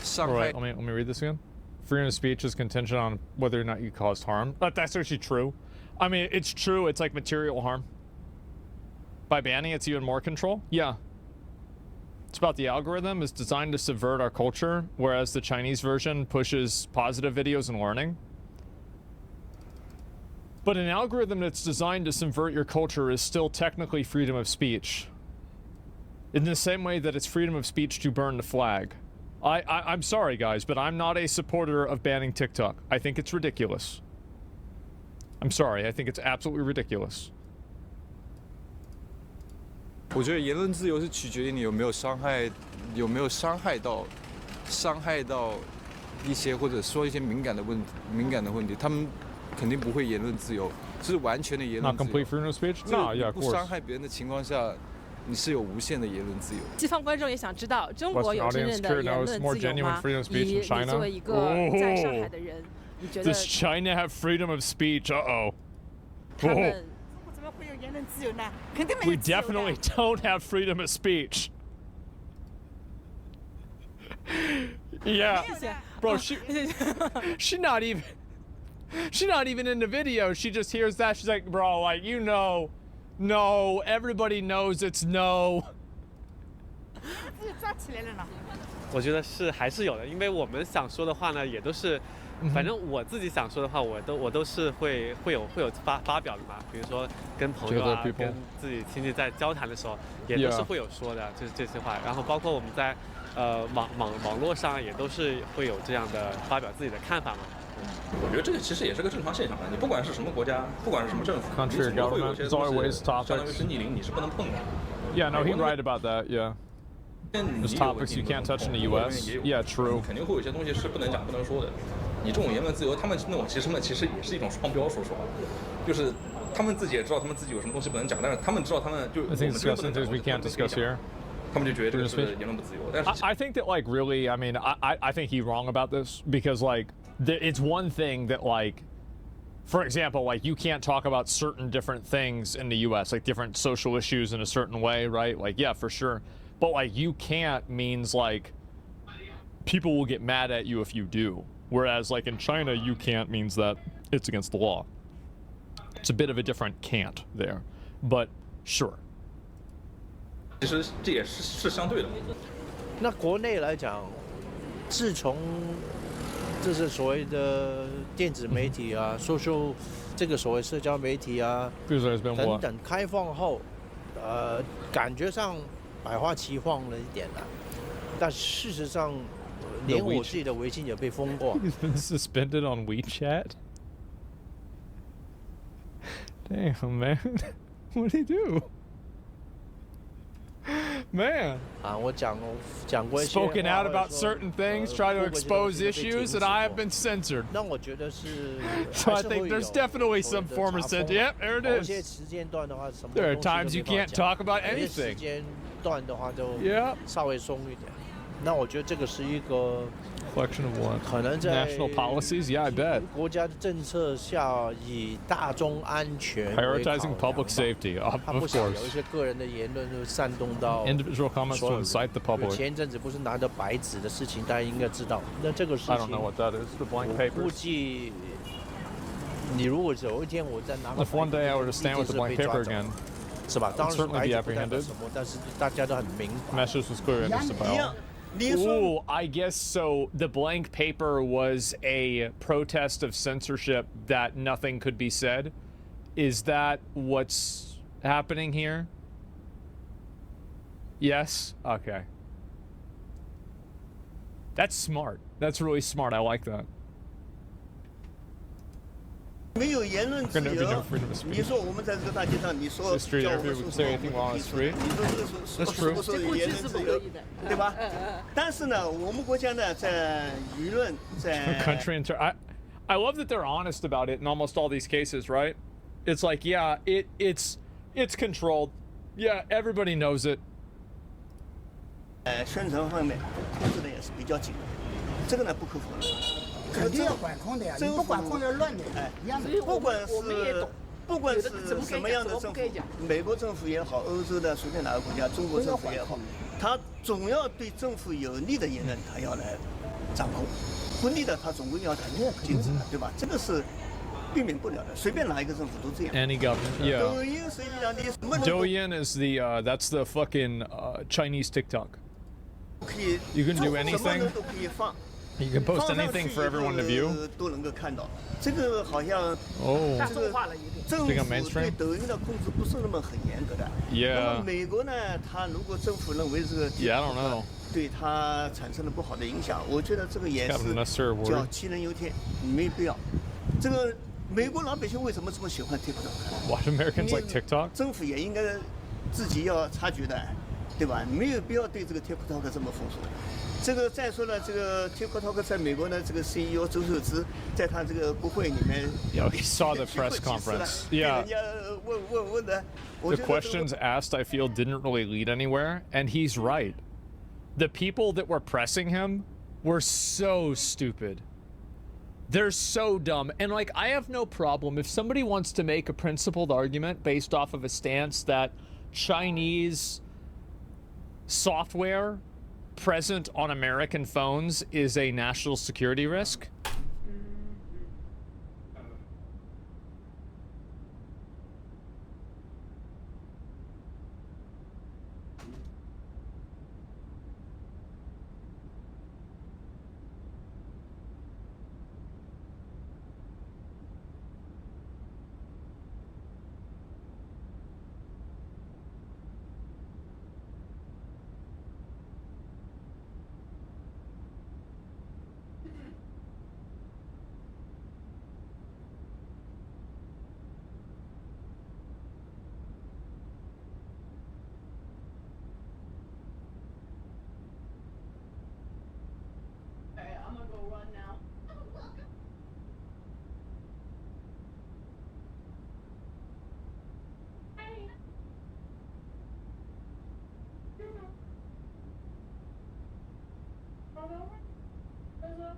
Speaker 4: Right. Let me read this again. Freedom of speech is contingent on whether or not you caused harm. That's actually true. I mean, it's true. It's like material harm. By banning, it's even more control. Yeah. It's about the algorithm is designed to subvert our culture, whereas the Chinese version pushes positive videos and learning. But an algorithm that's designed to subvert your culture is still technically freedom of speech. In the same way that it's freedom of speech to burn the flag. I'm sorry, guys, but I'm not a supporter of banning TikTok. I think it's ridiculous. I'm sorry, I think it's absolutely ridiculous.
Speaker 15: 我觉得言论自由是取决于你有没有伤害到一些或者说一些敏感的问题，他们。肯定不会言论自由，是完全的言论自由。
Speaker 4: Not complete freedom of speech? No, yeah, of course.
Speaker 15: 不伤害别人的情况下，你是有无限的言论自由。
Speaker 23: 西方观众也想知道，中国有真正的言论自由吗？你作为一个在上海的人，你觉得
Speaker 4: Does China have freedom of speech? Uh-oh.
Speaker 23: 他们
Speaker 26: 怎么会有言论自由呢？肯定没有。
Speaker 4: We definitely don't have freedom of speech. Yeah, bro. She's not even. She's not even in the video. She just hears that. She's like, bro, like, you know, no, everybody knows it's no.
Speaker 3: 我觉得还是有的，因为我们想说的话呢，也都是，反正我自己想说的话，我都是会有发表的嘛。比如说跟朋友啊，跟自己亲戚在交谈的时候，也都是会有说的，就是这些话。然后包括我们在网络上也都是会有这样的发表自己的看法嘛。
Speaker 5: 我觉得这个其实也是个正常现象的。你不管是什么国家，不管是什么政府，你总会有些东西相当于是逆鳞，你是不能碰的。
Speaker 4: Yeah, no, he's right about that. Yeah. There's topics you can't touch in the U.S. Yeah, true.
Speaker 5: 肯定会有些东西是不能讲、不能说的。你这种言论自由，他们那种其实也是一种双标，说实话，就是他们自己也知道他们自己有什么东西不能讲，但是他们知道他们就我们这边不能讲，
Speaker 4: we can't discuss here.
Speaker 5: 他们就觉得这个是言论不自由。但是
Speaker 4: I think that like really, I mean, I think he's wrong about this because like it's one thing that like, for example, like you can't talk about certain different things in the U.S., like different social issues in a certain way, right? Like yeah, for sure. But like you can't means like people will get mad at you if you do. Whereas like in China, you can't means that it's against the law. It's a bit of a different can't there, but sure.
Speaker 5: 其实这也是相对的。
Speaker 16: 那国内来讲，自从这是所谓的电子媒体啊、这个所谓社交媒体啊等等开放后，感觉上百花齐放了一点了。但事实上，连我自己的微信也被封过。
Speaker 4: He's been suspended on WeChat. Damn, man. What did he do? Man.
Speaker 16: 啊，我讲过一些
Speaker 4: spoken out about certain things, try to expose issues, and I have been censored.
Speaker 16: 那我觉得是
Speaker 4: So I think there's definitely some form of censor. Yep, there it
Speaker 16: 某
Speaker 4: is.
Speaker 16: 些时间段的话，什么
Speaker 4: There are
Speaker 16: 东西都
Speaker 4: times you
Speaker 16: 没法
Speaker 4: can't
Speaker 16: 讲
Speaker 4: talk about
Speaker 16: 有些时
Speaker 4: anything.
Speaker 16: 间段的话就
Speaker 4: Yep.
Speaker 16: 稍微松一点。那我觉得这个是一个
Speaker 4: Collection of what?
Speaker 16: 可能在
Speaker 4: National policies? Yeah, I bet.
Speaker 16: 国家的政策下以大众安全
Speaker 4: Prioritizing public safety,
Speaker 16: 他
Speaker 4: of
Speaker 16: 不想有一
Speaker 4: course.
Speaker 16: 些个人的言论就煽动到
Speaker 4: Individual comments to incite the public.
Speaker 16: 前一阵子不是拿着白纸的事情，大家应该知道。那这个事情
Speaker 4: I don't know what that is. The blank
Speaker 16: 估
Speaker 4: papers.
Speaker 16: 计你如果有一天我再拿到
Speaker 4: If one day I were to stand with the blank paper again,
Speaker 16: 是吧？当然
Speaker 4: certainly
Speaker 16: 白
Speaker 4: be
Speaker 16: 纸不代表
Speaker 4: apprehended.
Speaker 16: 什么，但是大家都很明白。
Speaker 4: Message was clear, just about. Ooh, I guess so. The blank paper was a protest of censorship that nothing could be said. Is that what's happening here? Yes? Okay. That's smart. That's really smart. I like that.
Speaker 13: 没有言论自由。你说我们在这个大街上，你说叫我们说什么，你说这个是不是言论自由，对吧？但是呢，我们国家呢，在舆论在
Speaker 4: country I love that they're honest about it in almost all these cases, right? It's like, yeah, it's controlled. Yeah, everybody knows it.
Speaker 13: 宣传方面控制的也是比较紧，这个呢不可否认。
Speaker 26: 肯定要管控的呀，你不管控要乱的，一样的。
Speaker 13: 不管是什么样的政府，美国政府也好，欧洲的随便哪个国家，中国政府也好，他总要对政府有利的言论，他要来掌控；不利的，他总归要禁止，对吧？这个是避免不了的，随便哪一个政府都这样。
Speaker 4: Any government, yeah.
Speaker 13: 抖音实际上你什么都
Speaker 4: Douyin is the that's the fucking Chinese TikTok. You can do anything.
Speaker 13: 什么都可以放。
Speaker 4: You can post anything for everyone to view.
Speaker 13: 都能够看到，这个好像
Speaker 26: 大众化了一点。
Speaker 13: 政府对抖音的控制不是那么很严格的。
Speaker 4: Yeah.
Speaker 13: 那么美国呢，他如果政府认为这个
Speaker 4: Yeah, I don't know.
Speaker 13: 对他产生了不好的影响，我觉得这个也是叫杞人忧天，没必要。这个美国老百姓为什么这么喜欢 TikTok？
Speaker 4: Why do Americans like TikTok？
Speaker 13: 政府也应该自己要察觉的，对吧？没有必要对这个 TikTok 这么封锁。 这个再说了，这个 TikTok 在美国的这个 CEO 周受之，在他这个国会里面
Speaker 4: ，Yeah, he saw the press conference. Yeah.
Speaker 13: 人家问的
Speaker 4: The questions asked, I feel, didn't really lead anywhere, and he's right. The people that were pressing him were so stupid. They're so dumb. And like, I have no problem if somebody wants to make a principled argument based off of a stance that Chinese software present on American phones is a national security risk.
Speaker 2: 他说